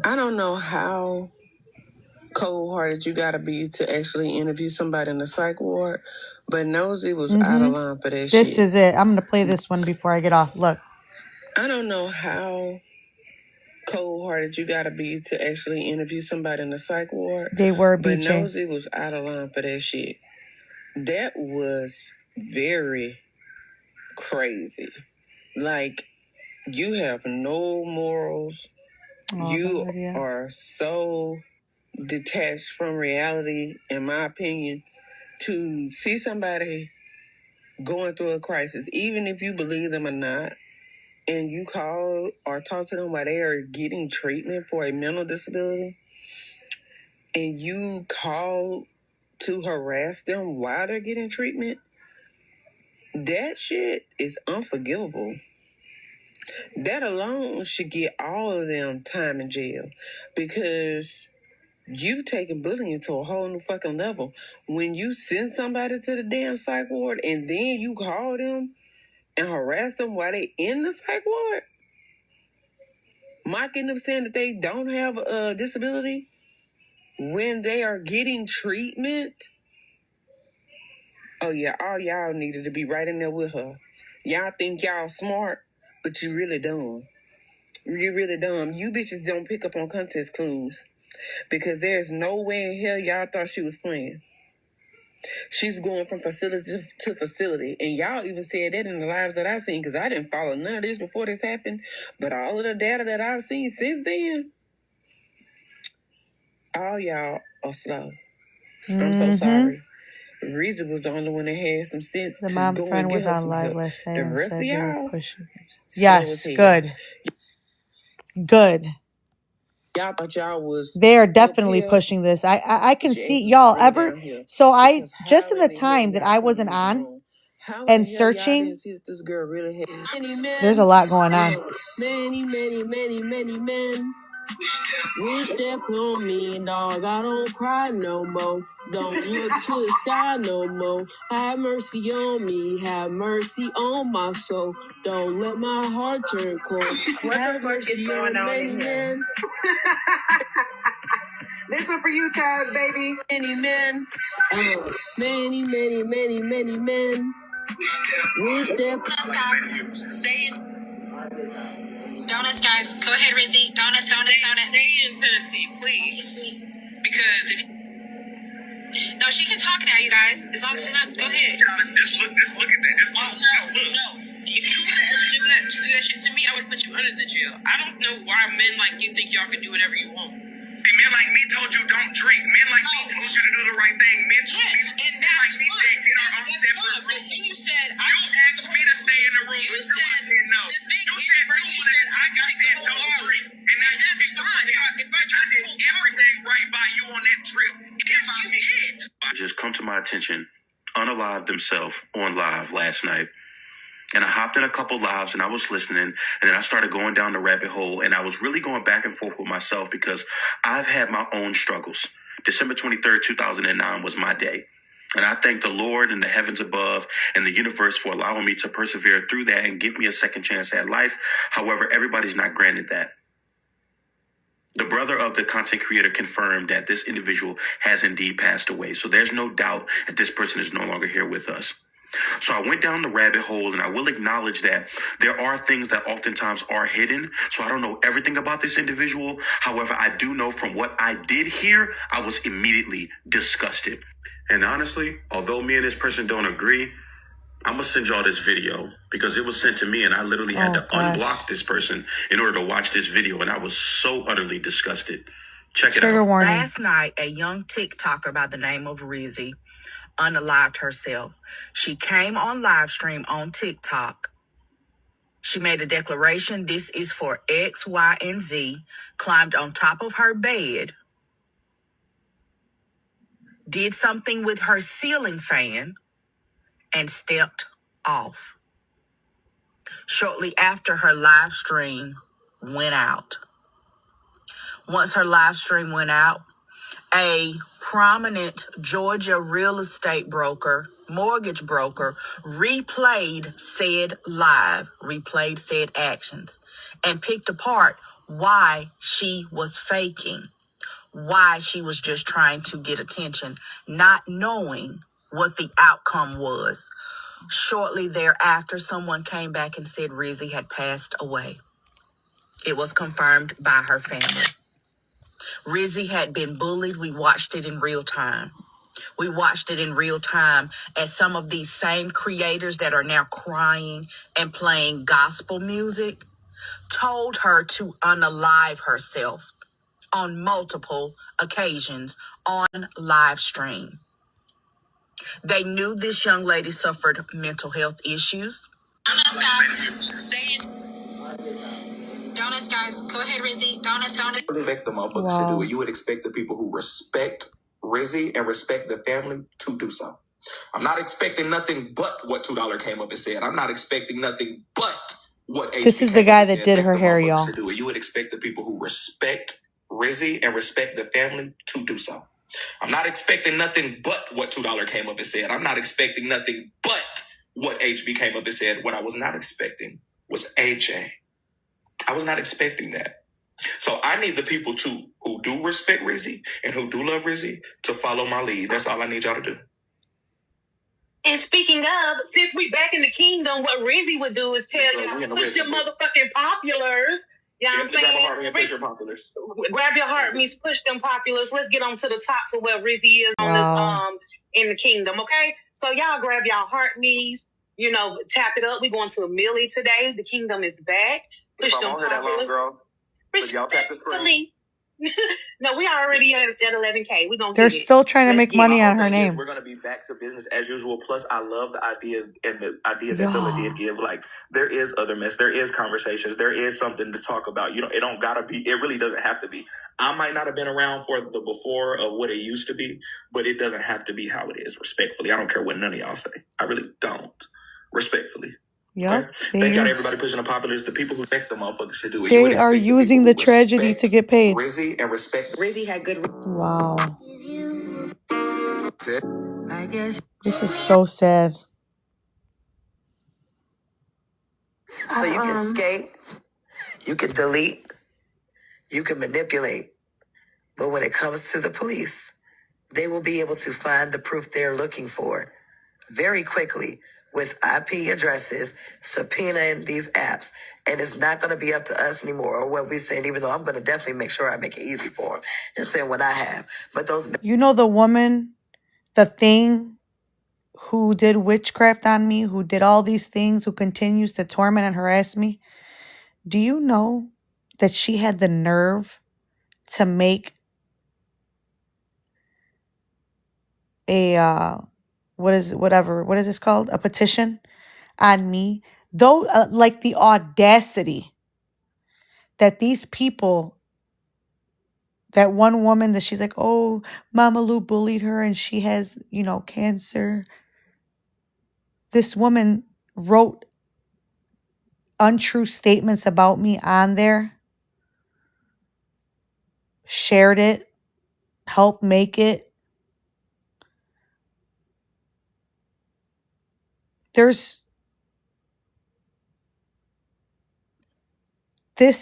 I don't know how cold-hearted you gotta be to actually interview somebody in the psych ward, but Nosy was out of line for that shit. This is it. I'm going to play this one before I get off. Look. I don't know how cold-hearted you gotta be to actually interview somebody in the psych ward. They were, but BJ. Nosy was out of line for that shit. That was very crazy. Like, you have no morals. You are so detached from reality, in my opinion, to see somebody going through a crisis, even if you believe them or not, and you call or talk to them while they are getting treatment for a mental disability, and you call to harass them while they're getting treatment, that shit is unforgivable. That alone should get all of them time in jail, because you taking bullying to a whole new fucking level. When you send somebody to the damn psych ward and then you call them and harass them while they in the psych ward, mocking them, saying that they don't have a disability when they are getting treatment. Oh yeah, all y'all needed to be right in there with her. Y'all think y'all smart, but you really dumb. You really dumb. You bitches don't pick up on context clues, because there's no way in hell y'all thought she was playing. She's going from facility to facility. And y'all even said that in the lives that I've seen, because I didn't follow none of this before this happened. But all of the data that I've seen since then, all y'all are slow. I'm so sorry. Rizi was the only one that had some sense The to mom go friend and get was her on some live help. last night The and rest said of they were y'all, pushing it. slow Yes, as hell. good. Good. Y'all thought y'all was They are up definitely here, pushing this. I can but your see ass is y'all really ever. down here. So I Because just how in in the the hell time that y'all I come wasn't to the on room? How in and the hell y'all searching, didn't see that this girl really had many there's men? a lot going on. Many men. Wish that on me, dog. I don't cry no more. Don't look to the sky no more. Have mercy on me. Have mercy on my soul. Don't let my heart turn cold. What the fuck is going on in here? This one for you, Taz, baby. Many men. Many men. Wish that. Stay in. Donuts, guys. Go ahead, Rizi. Donuts. Stay in Tennessee, please. Because if No, she can talk now, you guys. As long as she's not. Go ahead. Just look at that. Just look. no, if you would have ever do that shit to me, I would put you under the jail. I don't know why men like you think y'all can do whatever you want. See, men like me told you don't drink. Men like me told you to do the right thing. Men told me, And men like me said get our own separate But room. then you said You asked me to stay in the room. You until I said said no. the thing You is, said bro, you you wanted said to I drink. got You said the don't whole drink. And now you that's picked up fine. on that. If I I did everything right by you on that trip. Yes, you did. Just come to my attention, unalived themselves on live last night. And I hopped in a couple lives and I was listening, and then I started going down the rabbit hole, and I was really going back and forth with myself because I've had my own struggles. December 23rd, 2009 was my day. And I thank the Lord and the heavens above and the universe for allowing me to persevere through that and give me a second chance at life. However, everybody's not granted that. The brother of the content creator confirmed that this individual has indeed passed away. So there's no doubt that this person is no longer here with us. So I went down the rabbit hole, and I will acknowledge that there are things that oftentimes are hidden. So I don't know everything about this individual. However, I do know from what I did hear, I was immediately disgusted. And honestly, although me and this person don't agree, I'm going to send y'all this video because it was sent to me, and I literally had to unblock this person in order to watch this video. And I was so utterly disgusted. Check it out. Trigger warning. Last night, a young TikToker by the name of Rizi unalived herself. She came on live stream on TikTok. She made a declaration. This is for X, Y, and Z. Climbed on top of her bed. Did something with her ceiling fan and stepped off. Shortly after her live stream went out. Once her live stream went out, a prominent Georgia real estate broker, mortgage broker, replayed said actions, and picked apart why she was faking, why she was just trying to get attention, not knowing what the outcome was. Shortly thereafter, someone came back and said Rizi had passed away. It was confirmed by her family. Rizi had been bullied. We watched it in real time. We watched it in real time as some of these same creators that are now crying and playing gospel music told her to unalive herself on multiple occasions on live stream. They knew this young lady suffered mental health issues. Donuts, guys. Go ahead, Rizi. Donuts. You would expect the motherfuckers to do it. You would expect the people who respect Rizi and respect the family to do so. I'm not expecting nothing but what $2 came up and said. I'm not expecting nothing but what HB This is the guy that did her hair, y'all. to do it. You would expect the people who respect Rizi and respect the family to do so. I'm not expecting nothing but what $2 came up and said. I'm not expecting nothing but what HB came up and said. What I was not expecting was AJ. I was not expecting that. So I need the people who do respect Rizi and who do love Rizi to follow my lead. That's all I need y'all to do. And speaking of, since we back in the kingdom, what Rizi would do is tell you, push your motherfucking populars. You know what I'm saying? Grab a heart and push your populars. Grab your heart means push them populars. Let's get on to the top to where Rizi is on this in the kingdom, okay? So y'all grab y'all heart knees, tap it up. We're going to a milli today. The kingdom is back. Push them populars. That long, girl. But y'all tap the screen. No, we already at 11K. We're gonna. They're still trying to make money on her name. We're gonna be back to business as usual. Plus, I love the idea and the idea that Villa did give. Like, there is other mess. There is conversations. There is something to talk about. It don't gotta be. It really doesn't have to be. I might not have been around for the before of what it used to be, but it doesn't have to be how it is. Respectfully, I don't care what none of y'all say. I really don't. Respectfully. Yeah. Okay? Thank God everybody pushing the populars. The people who take the motherfuckers to do it. They are using the tragedy to get paid. Rizi and respect. Rizi had good. Wow. This is so sad. So you can escape, you can delete, you can manipulate. But when it comes to the police, they will be able to find the proof they're looking for very quickly with IP addresses, subpoenaing these apps. And it's not going to be up to us anymore or what we said, even though I'm going to definitely make sure I make it easy for them and send what I have. But those... The woman, the thing who did witchcraft on me, who did all these things, who continues to torment and harass me. Do you know that she had the nerve to make a, what is this called? A petition on me? Though, like the audacity that these people, that one woman that she's like, oh, Mama Lou bullied her and she has, cancer. This woman wrote untrue statements about me on there, shared it, helped make it. This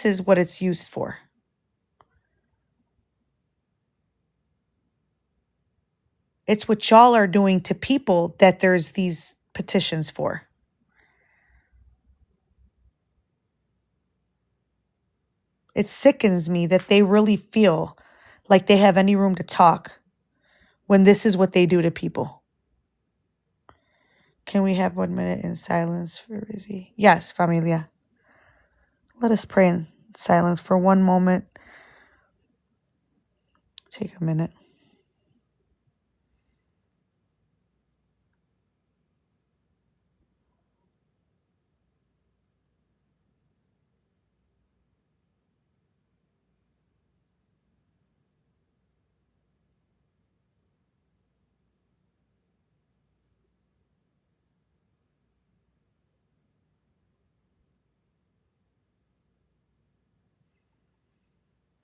is what it's used for. It's what y'all are doing to people that there's these petitions for. It sickens me that they really feel like they have any room to talk when this is what they do to people. Can we have 1 minute in silence for Rizi? Yes, familia. Let us pray in silence for one moment. Take a minute.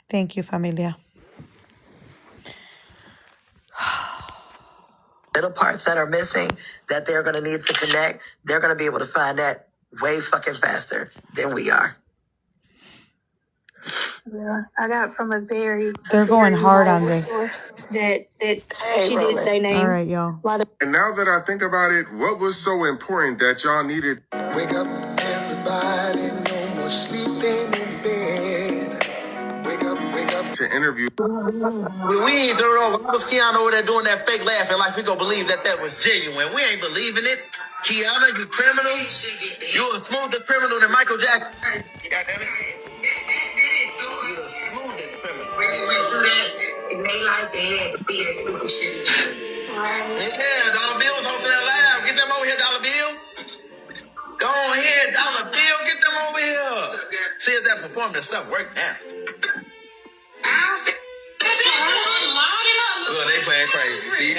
Thank you, familia. little parts that are missing that they're going to need to connect, they're going to be able to find that way fucking faster than we are. Yeah, I got from a very They're going hard on this. source that she did say names. All right, y'all. And now that I think about it, what was so important that y'all needed? Wake up, everybody, no more sleeping in bed. Wake up to interview. We ain't doing it over. Why was Keanu over there doing that fake laughing like we gonna believe that was genuine? We ain't believing it. Keanu, you criminal. You a smoother criminal than Michael Jackson. You a smoother criminal. When you went through that, and they like they had to see that stupid shit. Yeah, Dollar Bill was hosting that live. Get them over here, Dollar Bill. Go ahead, Dollar Bill. Get them over here. See if that performance stuff worked now. Look, they playing crazy. See?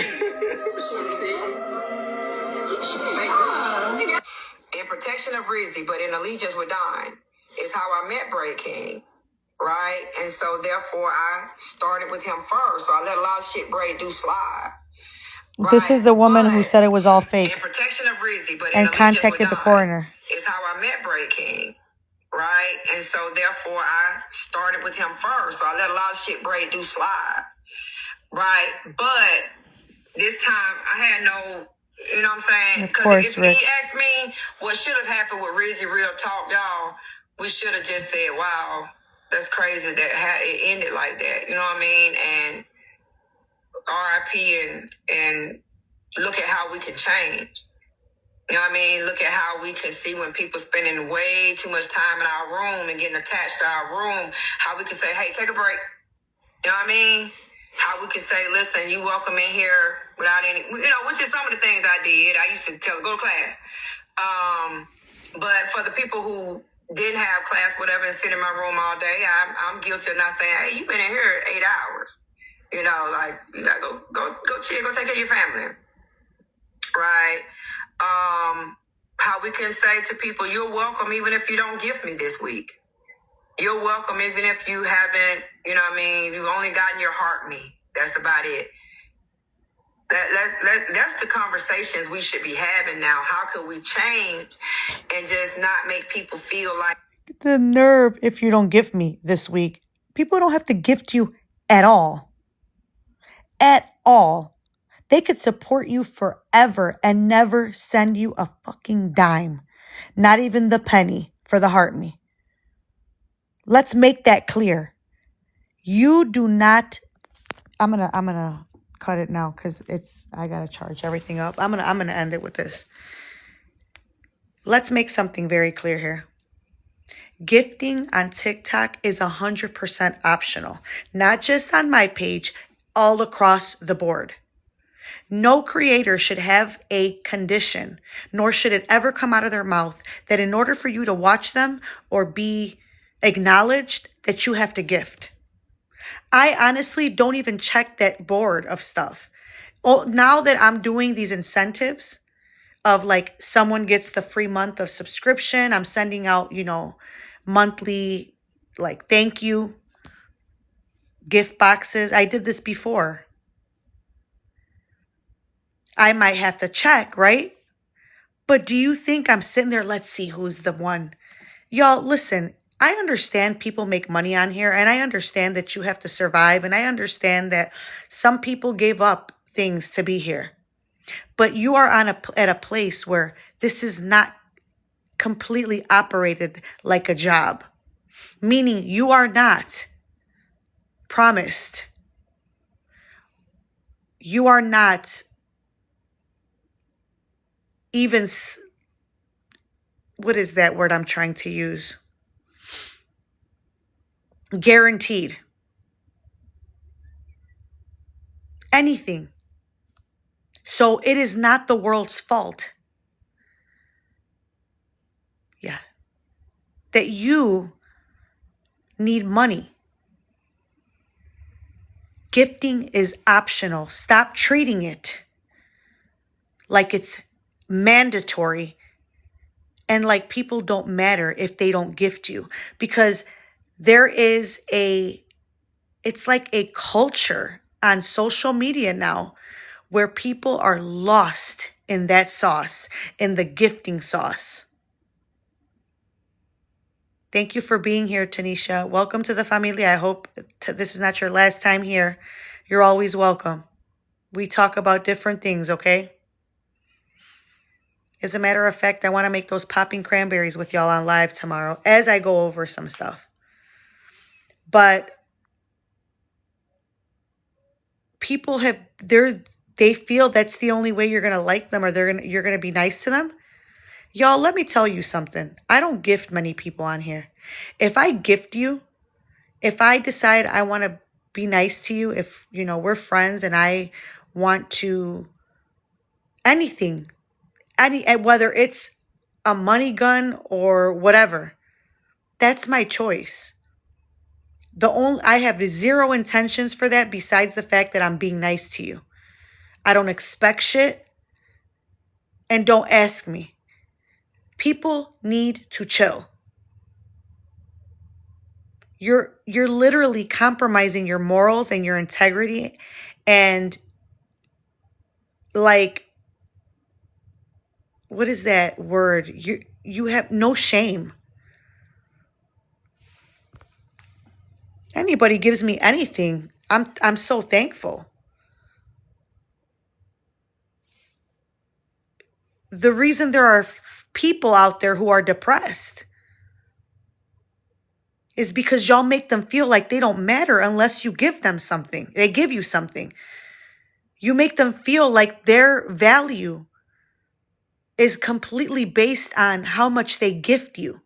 In protection of Rizi, but in allegiance with Don, is how I met Bray King, right? And so therefore I started with him first. So I let a lot of shit Bray do slide. This is the woman who said it was all fake In protection of Rizi, but and in contacted the coroner. Is how I met Bray King, right? And so therefore I started with him first. So I let a lot of shit Bray do slide, right? But this time I had no, you know what I'm saying? Because if you ask me what should have happened with Rizi Real Talk, y'all, we should have just said, wow, that's crazy that it ended like that. You know what I mean? And RIP and look at how we can change. You know what I mean? Look at how we can see when people spending way too much time in our room and getting attached to our room, how we can say, hey, take a break. You know what I mean? How we can say, listen, you welcome in here without any, you know, which is some of the things I did. I used to go to class. But for the people who didn't have class, whatever, and sit in my room all day, I'm guilty of not saying, hey, you've been in here 8 hours. You know, like, you gotta go chill, go take care of your family. Right? How we can say to people, you're welcome even if you don't gift me this week. You're welcome even if you haven't, you know what I mean, you've only gotten your heart me. That's about it. That's the conversations we should be having now. How could we change and just not make people feel like... The nerve if you don't gift me this week. People don't have to gift you at all. At all. They could support you forever and never send you a fucking dime. Not even the penny for the heart me. Let's make that clear. You do not... I'm gonna cut it now because I gotta charge everything up. I'm gonna end it with this. Let's make something very clear here. Gifting on TikTok is 100% optional. Not just on my page, all across the board. No creator should have a condition, nor should it ever come out of their mouth that in order for you to watch them or be acknowledged, that you have to gift. I honestly don't even check that board of stuff. Oh, now that I'm doing these incentives of like someone gets the free month of subscription, I'm sending out, you know, monthly like thank you gift boxes. I did this before. I might have to check, right? But do you think I'm sitting there, let's see who's the one? Y'all, listen, I understand people make money on here, and I understand that you have to survive, and I understand that some people gave up things to be here. But you are at a place where this is not completely operated like a job, meaning you are not promised. You are not even, what is that word I'm trying to use? Guaranteed. Anything. So it is not the world's fault. Yeah. That you need money. Gifting is optional. Stop treating it like it's mandatory and like people don't matter if they don't gift you, because there is it's like a culture on social media now where people are lost in that sauce, in the gifting sauce. Thank you for being here, Tanisha. Welcome to the familia. I hope this is not your last time here. You're always welcome. We talk about different things, okay? As a matter of fact, I want to make those popping cranberries with y'all on live tomorrow as I go over some stuff. But people they feel that's the only way you're going to like them, or you're going to be nice to them. Y'all, let me tell you something. I don't gift many people on here. If I gift you, if I decide I want to be nice to you, if, we're friends and I want to anything, whether it's a money gun or whatever, that's my choice. I have zero intentions for that besides the fact that I'm being nice to you. I don't expect shit, and don't ask me. People need to chill. You're literally compromising your morals and your integrity, and like, what is that word? You have no shame. Anybody gives me anything, I'm so thankful. The reason there are people out there who are depressed is because y'all make them feel like they don't matter unless you give them something. They give you something. You make them feel like their value is completely based on how much they gift you.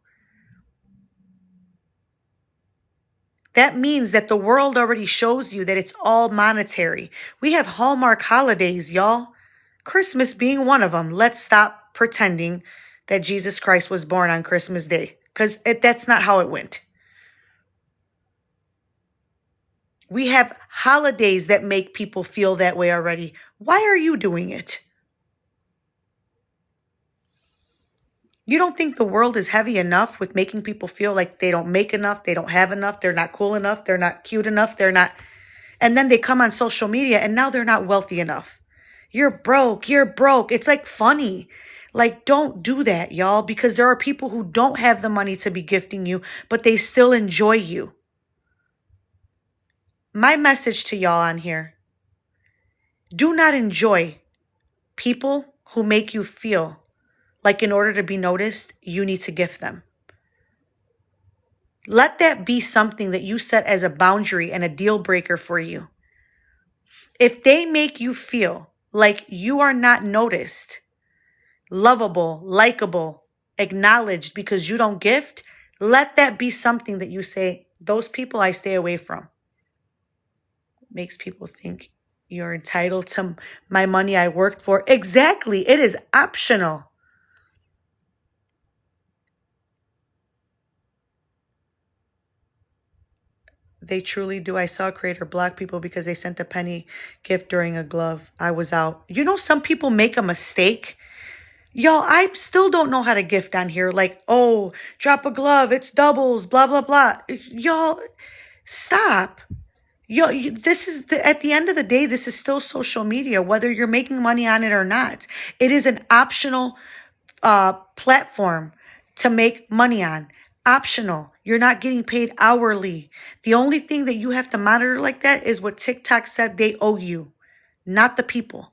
That means that the world already shows you that it's all monetary. We have Hallmark holidays, y'all. Christmas being one of them. Let's stop pretending that Jesus Christ was born on Christmas Day, because that's not how it went. We have holidays that make people feel that way already. Why are you doing it? You don't think the world is heavy enough with making people feel like they don't make enough, they don't have enough, they're not cool enough, they're not cute enough, they're not... And then they come on social media and now they're not wealthy enough. You're broke. It's like funny. Like, don't do that, y'all, because there are people who don't have the money to be gifting you, but they still enjoy you. My message to y'all on here: do not enjoy people who make you feel like in order to be noticed, you need to gift them. Let that be something that you set as a boundary and a deal breaker for you. If they make you feel like you are not noticed, lovable, likable, acknowledged because you don't gift, let that be something that you say, those people I stay away from. Makes people think you're entitled to my money I worked for. Exactly. It is optional. They truly do. I saw a creator block people because they sent a penny gift during a glove. I was out. Some people make a mistake. Y'all, I still don't know how to gift on here. Like, oh, drop a glove, it's doubles, blah, blah, blah. Y'all, stop. This is, at the end of the day, this is still social media, whether you're making money on it or not. It is an optional platform to make money on. Optional. You're not getting paid hourly. The only thing that you have to monitor like that is what TikTok said they owe you, not the people.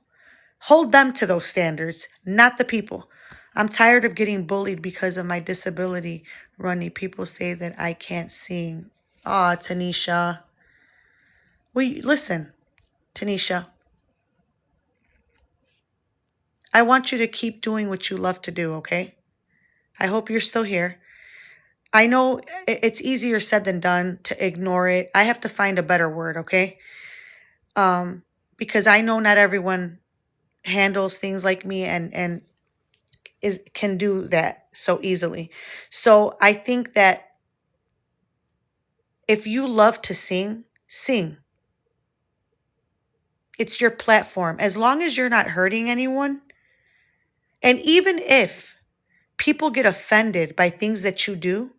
Hold them to those standards, not the people. I'm tired of getting bullied because of my disability, Ronnie. People say that I can't sing. Aw, Tanisha. Well, listen, Tanisha. I want you to keep doing what you love to do, okay? I hope you're still here. I know it's easier said than done to ignore it. I have to find a better word, okay? Because I know not everyone handles things like me and can do that so easily. So I think that if you love to sing, sing. It's your platform. As long as you're not hurting anyone, and even if people get offended by things that you do,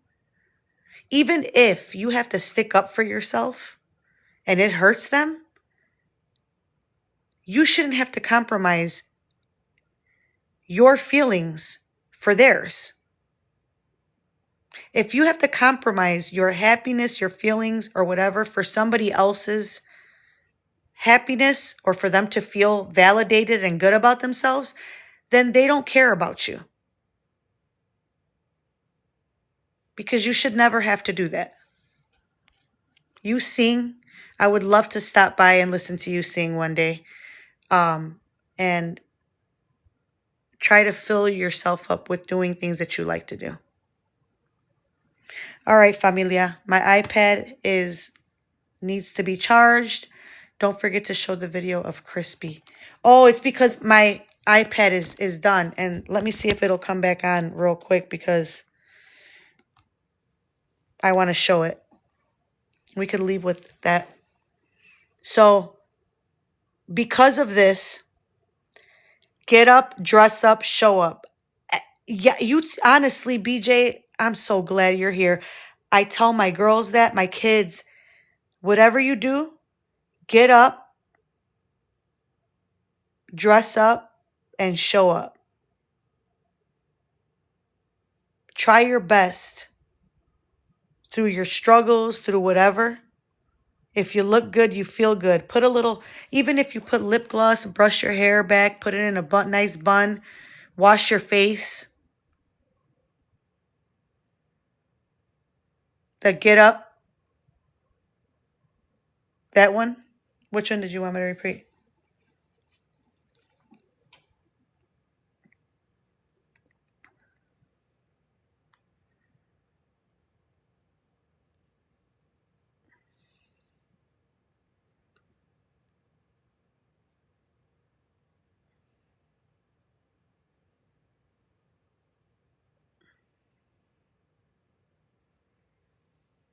even if you have to stick up for yourself and it hurts them, You shouldn't have to compromise your feelings for theirs. If you have to compromise your happiness, your feelings, or whatever for somebody else's happiness or for them to feel validated and good about themselves, then they don't care about you. Because you should never have to do that. You sing. I would love to stop by and listen to you sing one day. And try to fill yourself up with doing things that you like to do. All right, familia. My iPad needs to be charged. Don't forget to show the video of Crispy. Oh, it's because my iPad is done. And let me see if it'll come back on real quick because I want to show it. We could leave with that. So, because of this, get up, dress up, show up. Yeah, you honestly, BJ, I'm so glad you're here. I tell my girls that, my kids, whatever you do, get up, dress up, and show up. Try your best through your struggles, through whatever. If you look good, you feel good. Put a little, even if you put lip gloss, brush your hair back, put it in a nice bun, wash your face. The get up. That one. Which one did you want me to repeat?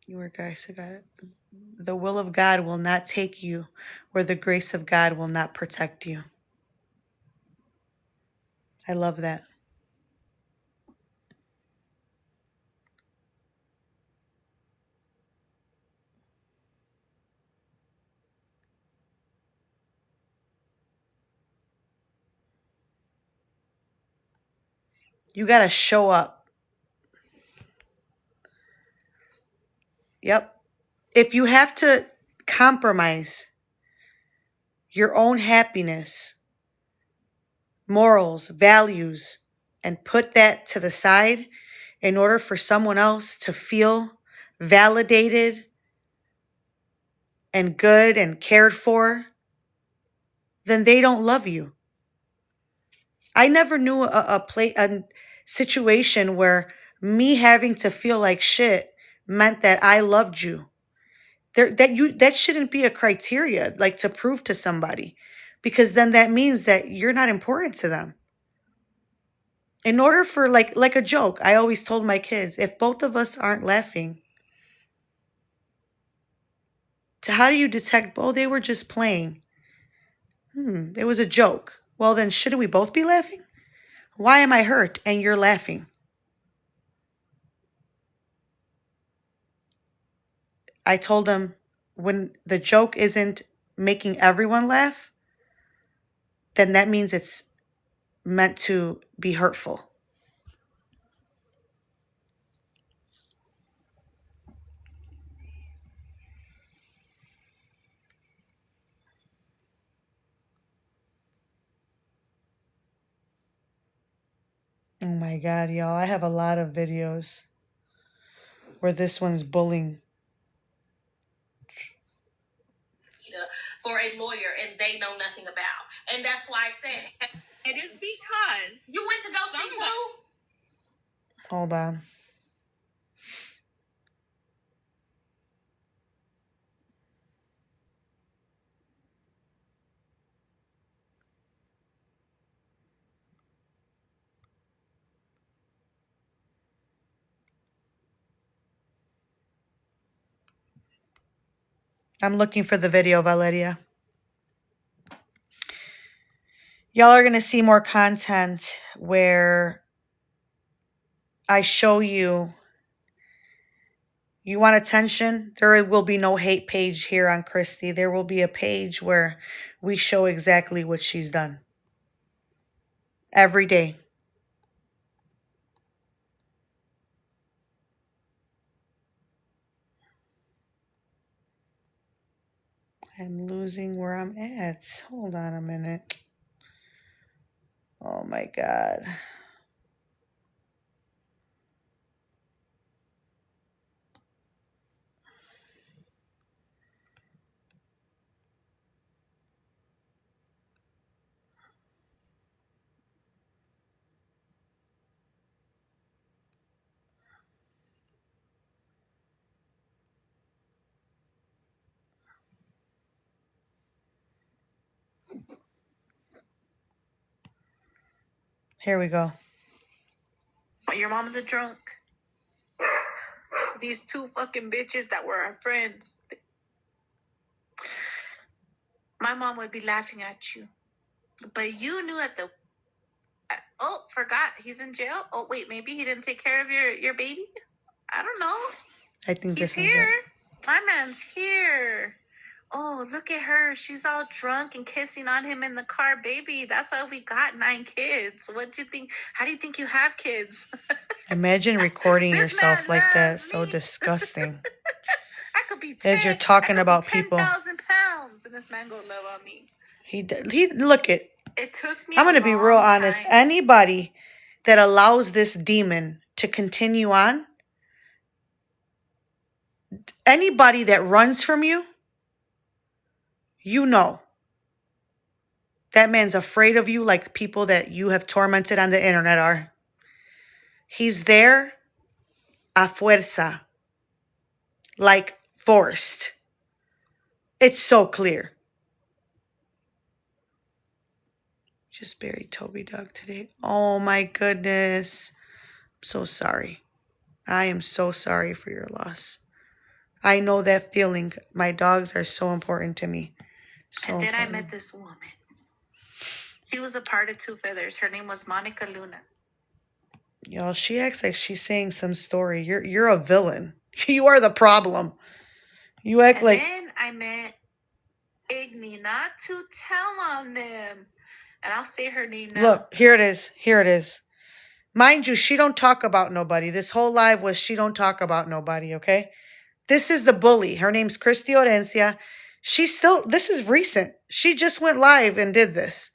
You were guys who got it. The will of God will not take you where the grace of God will not protect you. I love that. You got to show up. Yep. If you have to compromise your own happiness, morals, values, and put that to the side in order for someone else to feel validated and good and cared for, then they don't love you. I never knew a situation where me having to feel like shit meant that I loved you. That shouldn't be a criteria, like to prove to somebody, because then that means that you're not important to them. In order for like a joke, I always told my kids, if both of us aren't laughing, how do you detect, oh, they were just playing? It was a joke. Well, then shouldn't we both be laughing? Why am I hurt and you're laughing? I told them, when the joke isn't making everyone laugh, then that means it's meant to be hurtful. Oh my God, y'all. I have a lot of videos where this one's bullying. For a lawyer, and they know nothing about. And that's why I said, it is because you went to go see who? Hold on. I'm looking for the video, Valeria. Y'all are going to see more content where I show you You want attention? There will be no hate page here on Christy. There will be a page where we show exactly what she's done. Every day. I'm losing where I'm at. Hold on a minute. Oh my God. Here we go. Your mom's a drunk. These two fucking bitches that were our friends. My mom would be laughing at you. But you knew at the... Oh, forgot. He's in jail? Oh, wait, maybe he didn't take care of your baby? I don't know. I think He's here. My man's here. Oh, look at her. She's all drunk and kissing on him in the car. Baby, that's why we got 9 kids. What do you think? How do you think you have kids? Imagine recording yourself like that. So disgusting. I could be 10, as you're talking about 10,000 people. pounds, and this man gonna love on me. He look it. It took me. I'm gonna be real honest. Anybody that allows this demon to continue on, anybody that runs from you, you know that man's afraid of you, like people that you have tormented on the internet are. He's there a fuerza, like forced. It's so clear. Just buried Toby Dog today. Oh my goodness. I'm so sorry. I am so sorry for your loss. I know that feeling. My dogs are so important to me. So and then important. I met this woman. She was a part of Two Feathers. Her name was Monica Luna. Y'all, she acts like she's saying some story. You're a villain. You are the problem. You act like... And then I met Igni, not to tell on them. And I'll say her name now. Look, here it is. Here it is. Mind you, she don't talk about nobody. This whole live was she don't talk about nobody, okay? This is the bully. Her name's Christy Orencia. She's still... This is recent. She just went live and did this.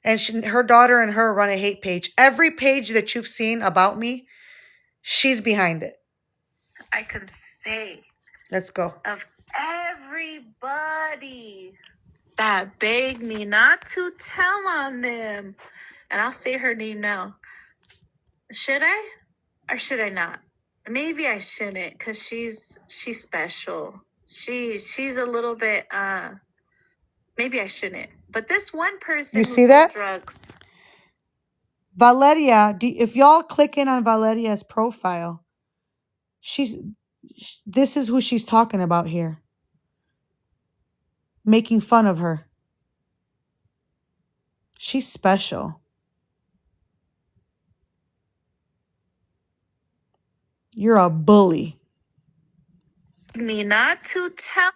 And her daughter and her run a hate page. Every page that you've seen about me, she's behind it. I can say... Let's go. Of everybody that begged me not to tell on them. And I'll say her name now. Should I? Or should I not? Maybe I shouldn't, because she's special. She's a little bit, maybe I shouldn't. But this one person you who see sold that? drugs. Valeria, if y'all click in on Valeria's profile, this is who she's talking about here. Making fun of her. She's special. You're a bully. Me not to tell.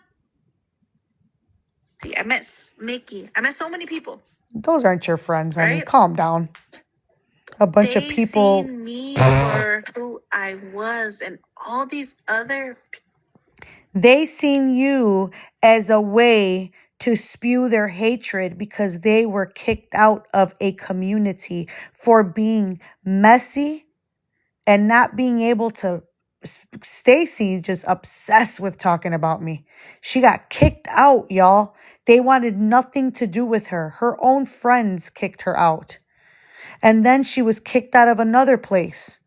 See, I met Mickey. I met so many people. Those aren't your friends, honey. Right? Calm down. A bunch of people. They seen me for who I was, and all these other people. They seen you as a way to spew their hatred because they were kicked out of a community for being messy and not being able to... Stacy just obsessed with talking about me. She got kicked out, y'all. They wanted nothing to do with her. Her own friends kicked her out. And then she was kicked out of another place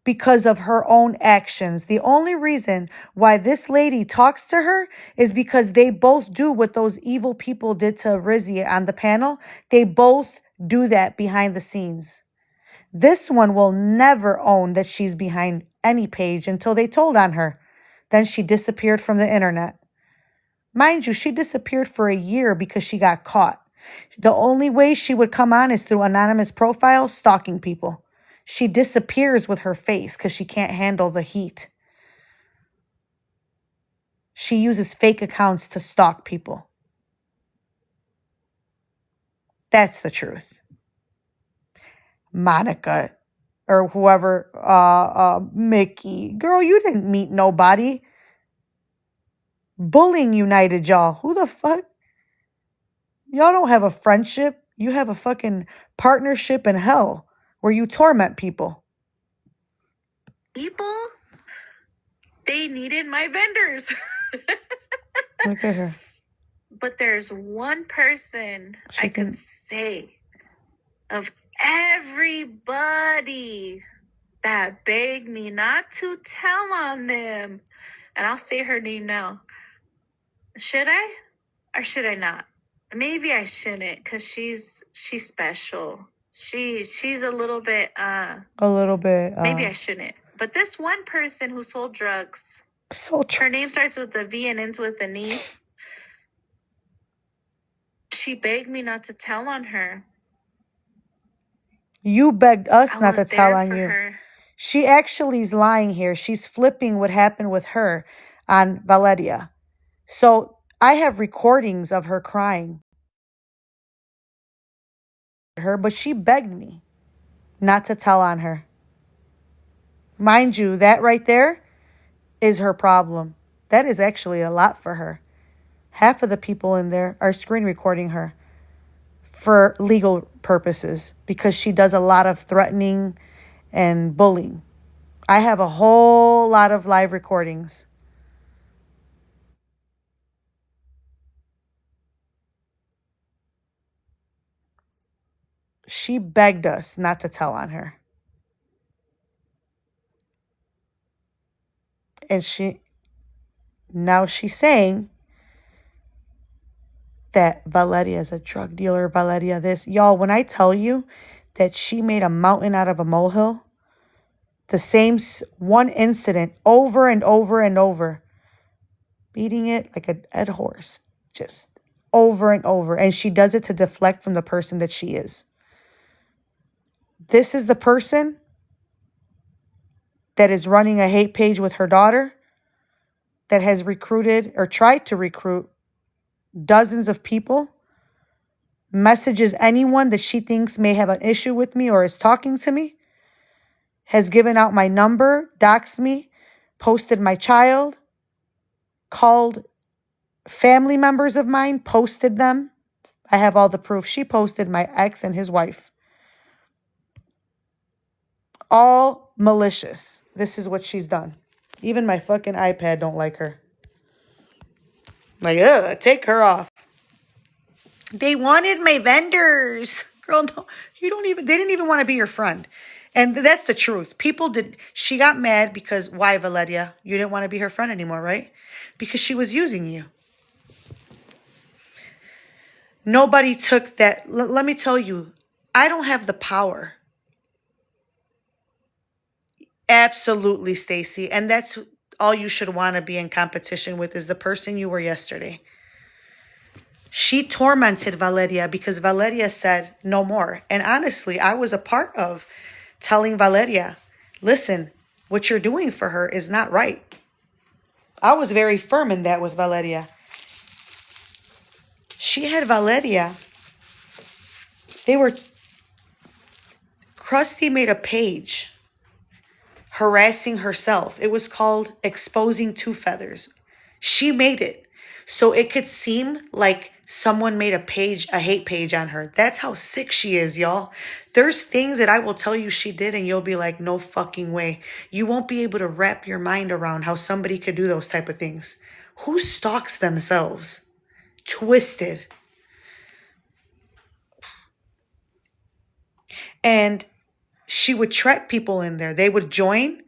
because of her own actions. The only reason why this lady talks to her is because they both do what those evil people did to Rizi on the panel. They both do that behind the scenes. This one will never own that she's behind any page until they told on her. Then she disappeared from the internet. Mind you, she disappeared for a year because she got caught. The only way she would come on is through anonymous profiles, stalking people. She disappears with her face because she can't handle the heat. She uses fake accounts to stalk people. That's the truth. Monica or whoever, Mickey. Girl, you didn't meet nobody. Bullying united y'all. Who the fuck? Y'all don't have a friendship. You have a fucking partnership in hell where you torment people. People, they needed my vendors. Look at her. But there's one person I can say of everybody that begged me not to tell on them. And I'll say her name now. Should I? Or should I not? Maybe I shouldn't, because she's special. She's a little bit maybe I shouldn't. But this one person who sold drugs, her name starts with a V and ends with an E. She begged me not to tell on her. You begged us not to tell on you. Her. She actually is lying here. She's flipping what happened with her on Valeria. So I have recordings of her crying. But she begged me not to tell on her. Mind you, that right there is her problem. That is actually a lot for her. Half of the people in there are screen recording her for legal purposes because she does a lot of threatening and bullying. I have a whole lot of live recordings. She begged us not to tell on her. And now she's saying that Valeria is a drug dealer, Valeria this. Y'all, when I tell you that she made a mountain out of a molehill, the same one incident over and over and over, beating it like a dead horse, just over and over. And she does it to deflect from the person that she is. This is the person that is running a hate page with her daughter, that has recruited or tried to recruit dozens of people, messages anyone that she thinks may have an issue with me or is talking to me, has given out my number, doxed me, posted my child, called family members of mine, posted them. I have all the proof. She posted my ex and his wife. All malicious. This is what she's done. Even my fucking iPad don't like her. Like, ugh, take her off. They wanted my vendors. Girl, no, they didn't even want to be your friend. And that's the truth. She got mad because, why, Valeria? You didn't want to be her friend anymore, right? Because she was using you. Nobody took that. Let me tell you, I don't have the power. Absolutely, Stacy. And that's all you should want to be in competition with, is the person you were yesterday. She tormented Valeria because Valeria said no more. And honestly, I was a part of telling Valeria, listen, what you're doing for her is not right. I was very firm in that with Valeria. She had Valeria. Krusty made a page harassing herself. It was called Exposing Two Feathers. She made it so it could seem like someone made a hate page on her. That's how sick she is, y'all. There's things that I will tell you she did and you'll be like, no fucking way. You won't be able to wrap your mind around how somebody could do those type of things. Who stalks themselves? Twisted. And she would track people in there. They would join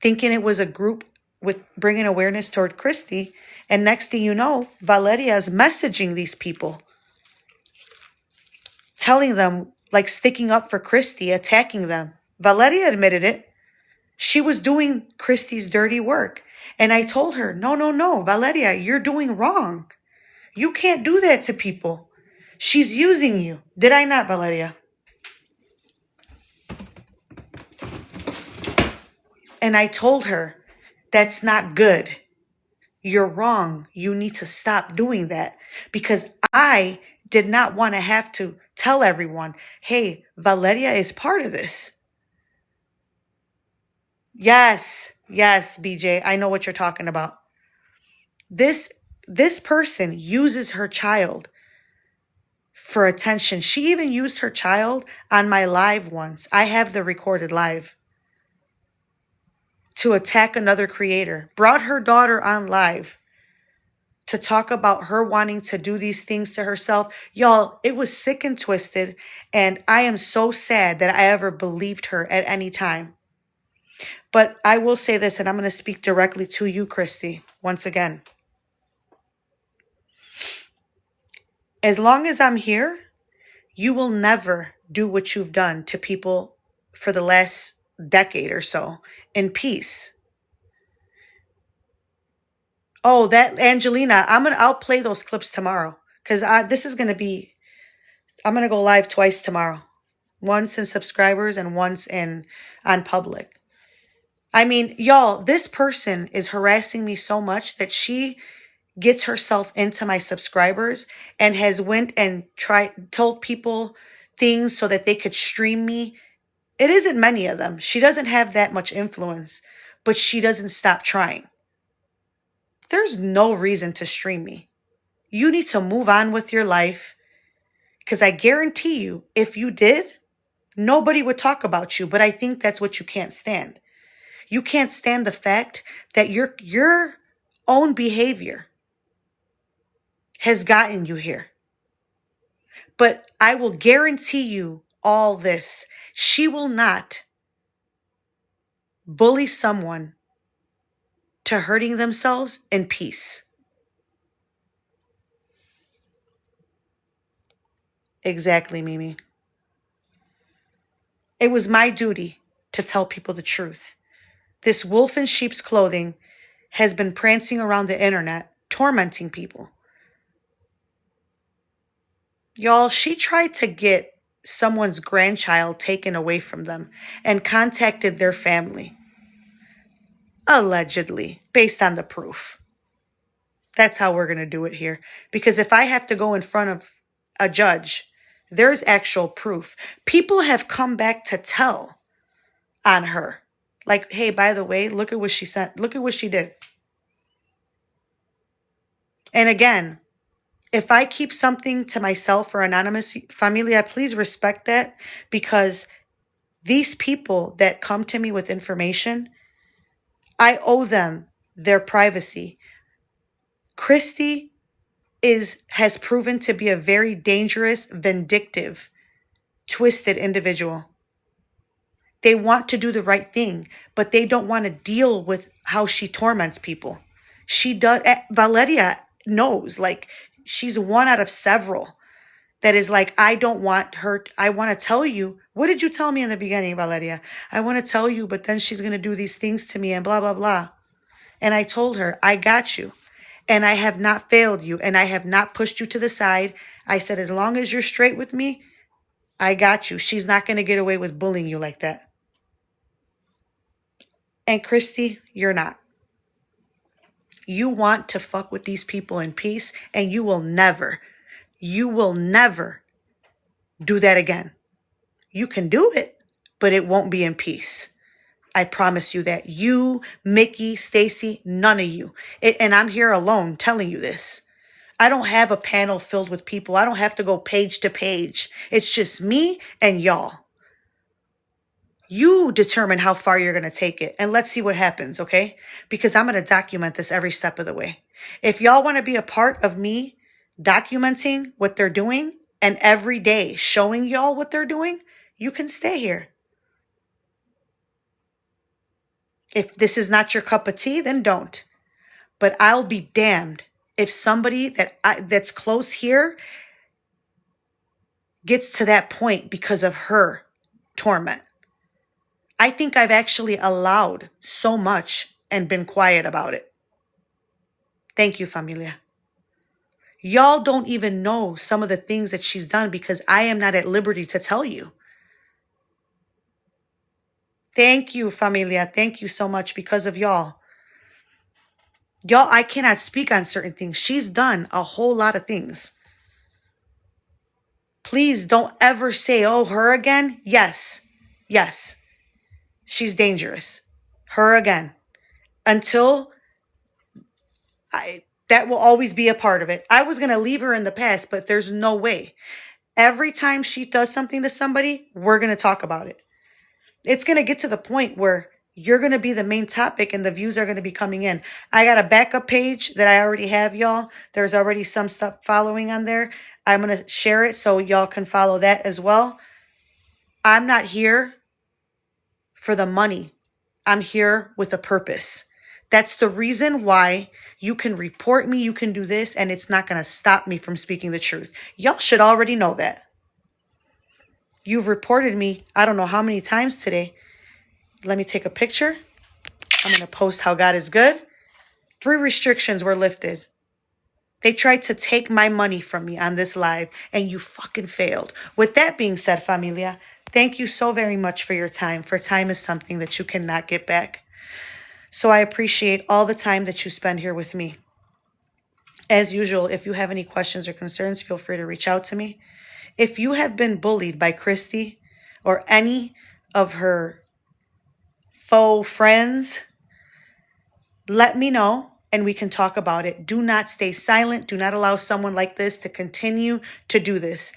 thinking it was a group with bringing awareness toward Christy. And next thing you know, Valeria is messaging these people, telling them, like, sticking up for Christy, attacking them. Valeria admitted it. She was doing Christy's dirty work. And I told her, no, Valeria, you're doing wrong. You can't do that to people. She's using you. Did I not, Valeria? And I told her, that's not good. You're wrong. You need to stop doing that, because I did not want to have to tell everyone, hey, Valeria is part of this. Yes, BJ, I know what you're talking about. This person uses her child for attention. She even used her child on my live once. I have the recorded live, to attack another creator. Brought her daughter on live to talk about her wanting to do these things to herself. Y'all, it was sick and twisted, and I am so sad that I ever believed her at any time. But I will say this, and I'm going to speak directly to you, Christy, once again. As long as I'm here, you will never do what you've done to people for the last decade or so in peace. Oh, that Angelina, I'll play those clips tomorrow, because this is going to be, I'm going to go live twice tomorrow. Once in subscribers and once on public. I mean, y'all, this person is harassing me so much that she gets herself into my subscribers and has went and told people things so that they could stream me. It isn't many of them. She doesn't have that much influence, but she doesn't stop trying. There's no reason to stream me. You need to move on with your life, because I guarantee you, if you did, nobody would talk about you. But I think that's what you can't stand. You can't stand the fact that your own behavior has gotten you here. But I will guarantee you all this. She will not bully someone to hurting themselves in peace. Exactly, Mimi. It was my duty to tell people the truth. This wolf in sheep's clothing has been prancing around the internet, tormenting people. Y'all, she tried to get someone's grandchild taken away from them and contacted their family. Allegedly, based on the proof. That's how we're going to do it here. Because if I have to go in front of a judge, there's actual proof. People have come back to tell on her. Like, hey, by the way, look at what she sent. Look at what she did. And again, if I keep something to myself or anonymous, familia, please respect that, because these people that come to me with information, I owe them their privacy. Christy has proven to be a very dangerous, vindictive, twisted individual. They want to do the right thing, but they don't want to deal with how she torments people. She does. Valeria knows, like, she's one out of several that is like, I don't want her. I want to tell you. What did you tell me in the beginning, Valeria? I want to tell you, but then she's going to do these things to me and blah, blah, blah. And I told her, I got you. And I have not failed you. And I have not pushed you to the side. I said, as long as you're straight with me, I got you. She's not going to get away with bullying you like that. And Christy, you're not. You want to fuck with these people in peace, and you will never do that again. You can do it, but it won't be in peace. I promise you that. You, Mickey, Stacy, none of you. And I'm here alone telling you this. I don't have a panel filled with people. I don't have to go page to page. It's just me and y'all. You determine how far you're going to take it. And let's see what happens, okay? Because I'm going to document this every step of the way. If y'all want to be a part of me documenting what they're doing and every day showing y'all what they're doing, you can stay here. If this is not your cup of tea, then don't. But I'll be damned if somebody that's close here gets to that point because of her torment. I think I've actually allowed so much and been quiet about it. Thank you, familia. Y'all don't even know some of the things that she's done because I am not at liberty to tell you. Thank you, familia. Thank you so much because of y'all. Y'all, I cannot speak on certain things. She's done a whole lot of things. Please don't ever say, oh, her again. Yes. Yes. She's dangerous. Her again. Until that will always be a part of it. I was going to leave her in the past, but there's no way. Every time she does something to somebody, we're going to talk about it. It's going to get to the point where you're going to be the main topic and the views are going to be coming in. I got a backup page that I already have, y'all. There's already some stuff following on there. I'm going to share it so y'all can follow that as well. I'm not here for the money. I'm here with a purpose. That's the reason why you can report me, you can do this, and it's not going to stop me from speaking the truth. Y'all should already know that. You've reported me, I don't know how many times today. Let me take a picture. I'm going to post how God is good. 3 restrictions were lifted. They tried to take my money from me on this live, and you fucking failed. With that being said, familia, thank you so very much for your time. For time is something that you cannot get back. So I appreciate all the time that you spend here with me. As usual, if you have any questions or concerns, feel free to reach out to me. If you have been bullied by Christy or any of her faux friends, let me know and we can talk about it. Do not stay silent. Do not allow someone like this to continue to do this.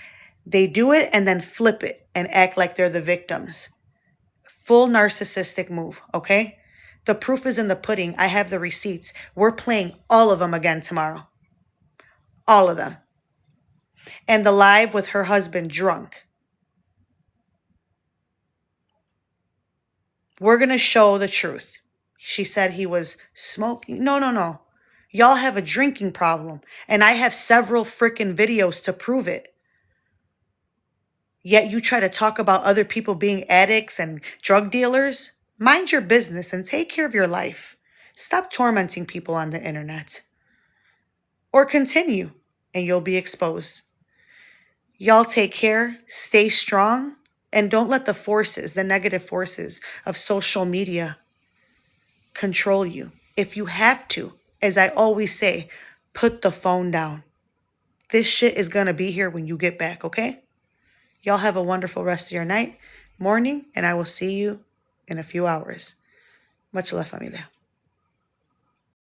They do it and then flip it and act like they're the victims. Full narcissistic move, okay? The proof is in the pudding. I have the receipts. We're playing all of them again tomorrow. All of them. And the live with her husband drunk. We're going to show the truth. She said he was smoking. No. Y'all have a drinking problem. And I have several freaking videos to prove it. Yet you try to talk about other people being addicts and drug dealers. Mind your business and take care of your life. Stop tormenting people on the internet. Or continue and you'll be exposed. Y'all take care, stay strong, and don't let the forces, the negative forces of social media control you. If you have to, as I always say, put the phone down. This shit is going to be here when you get back, okay? Y'all have a wonderful rest of your night, morning, and I will see you in a few hours. Much love, familia.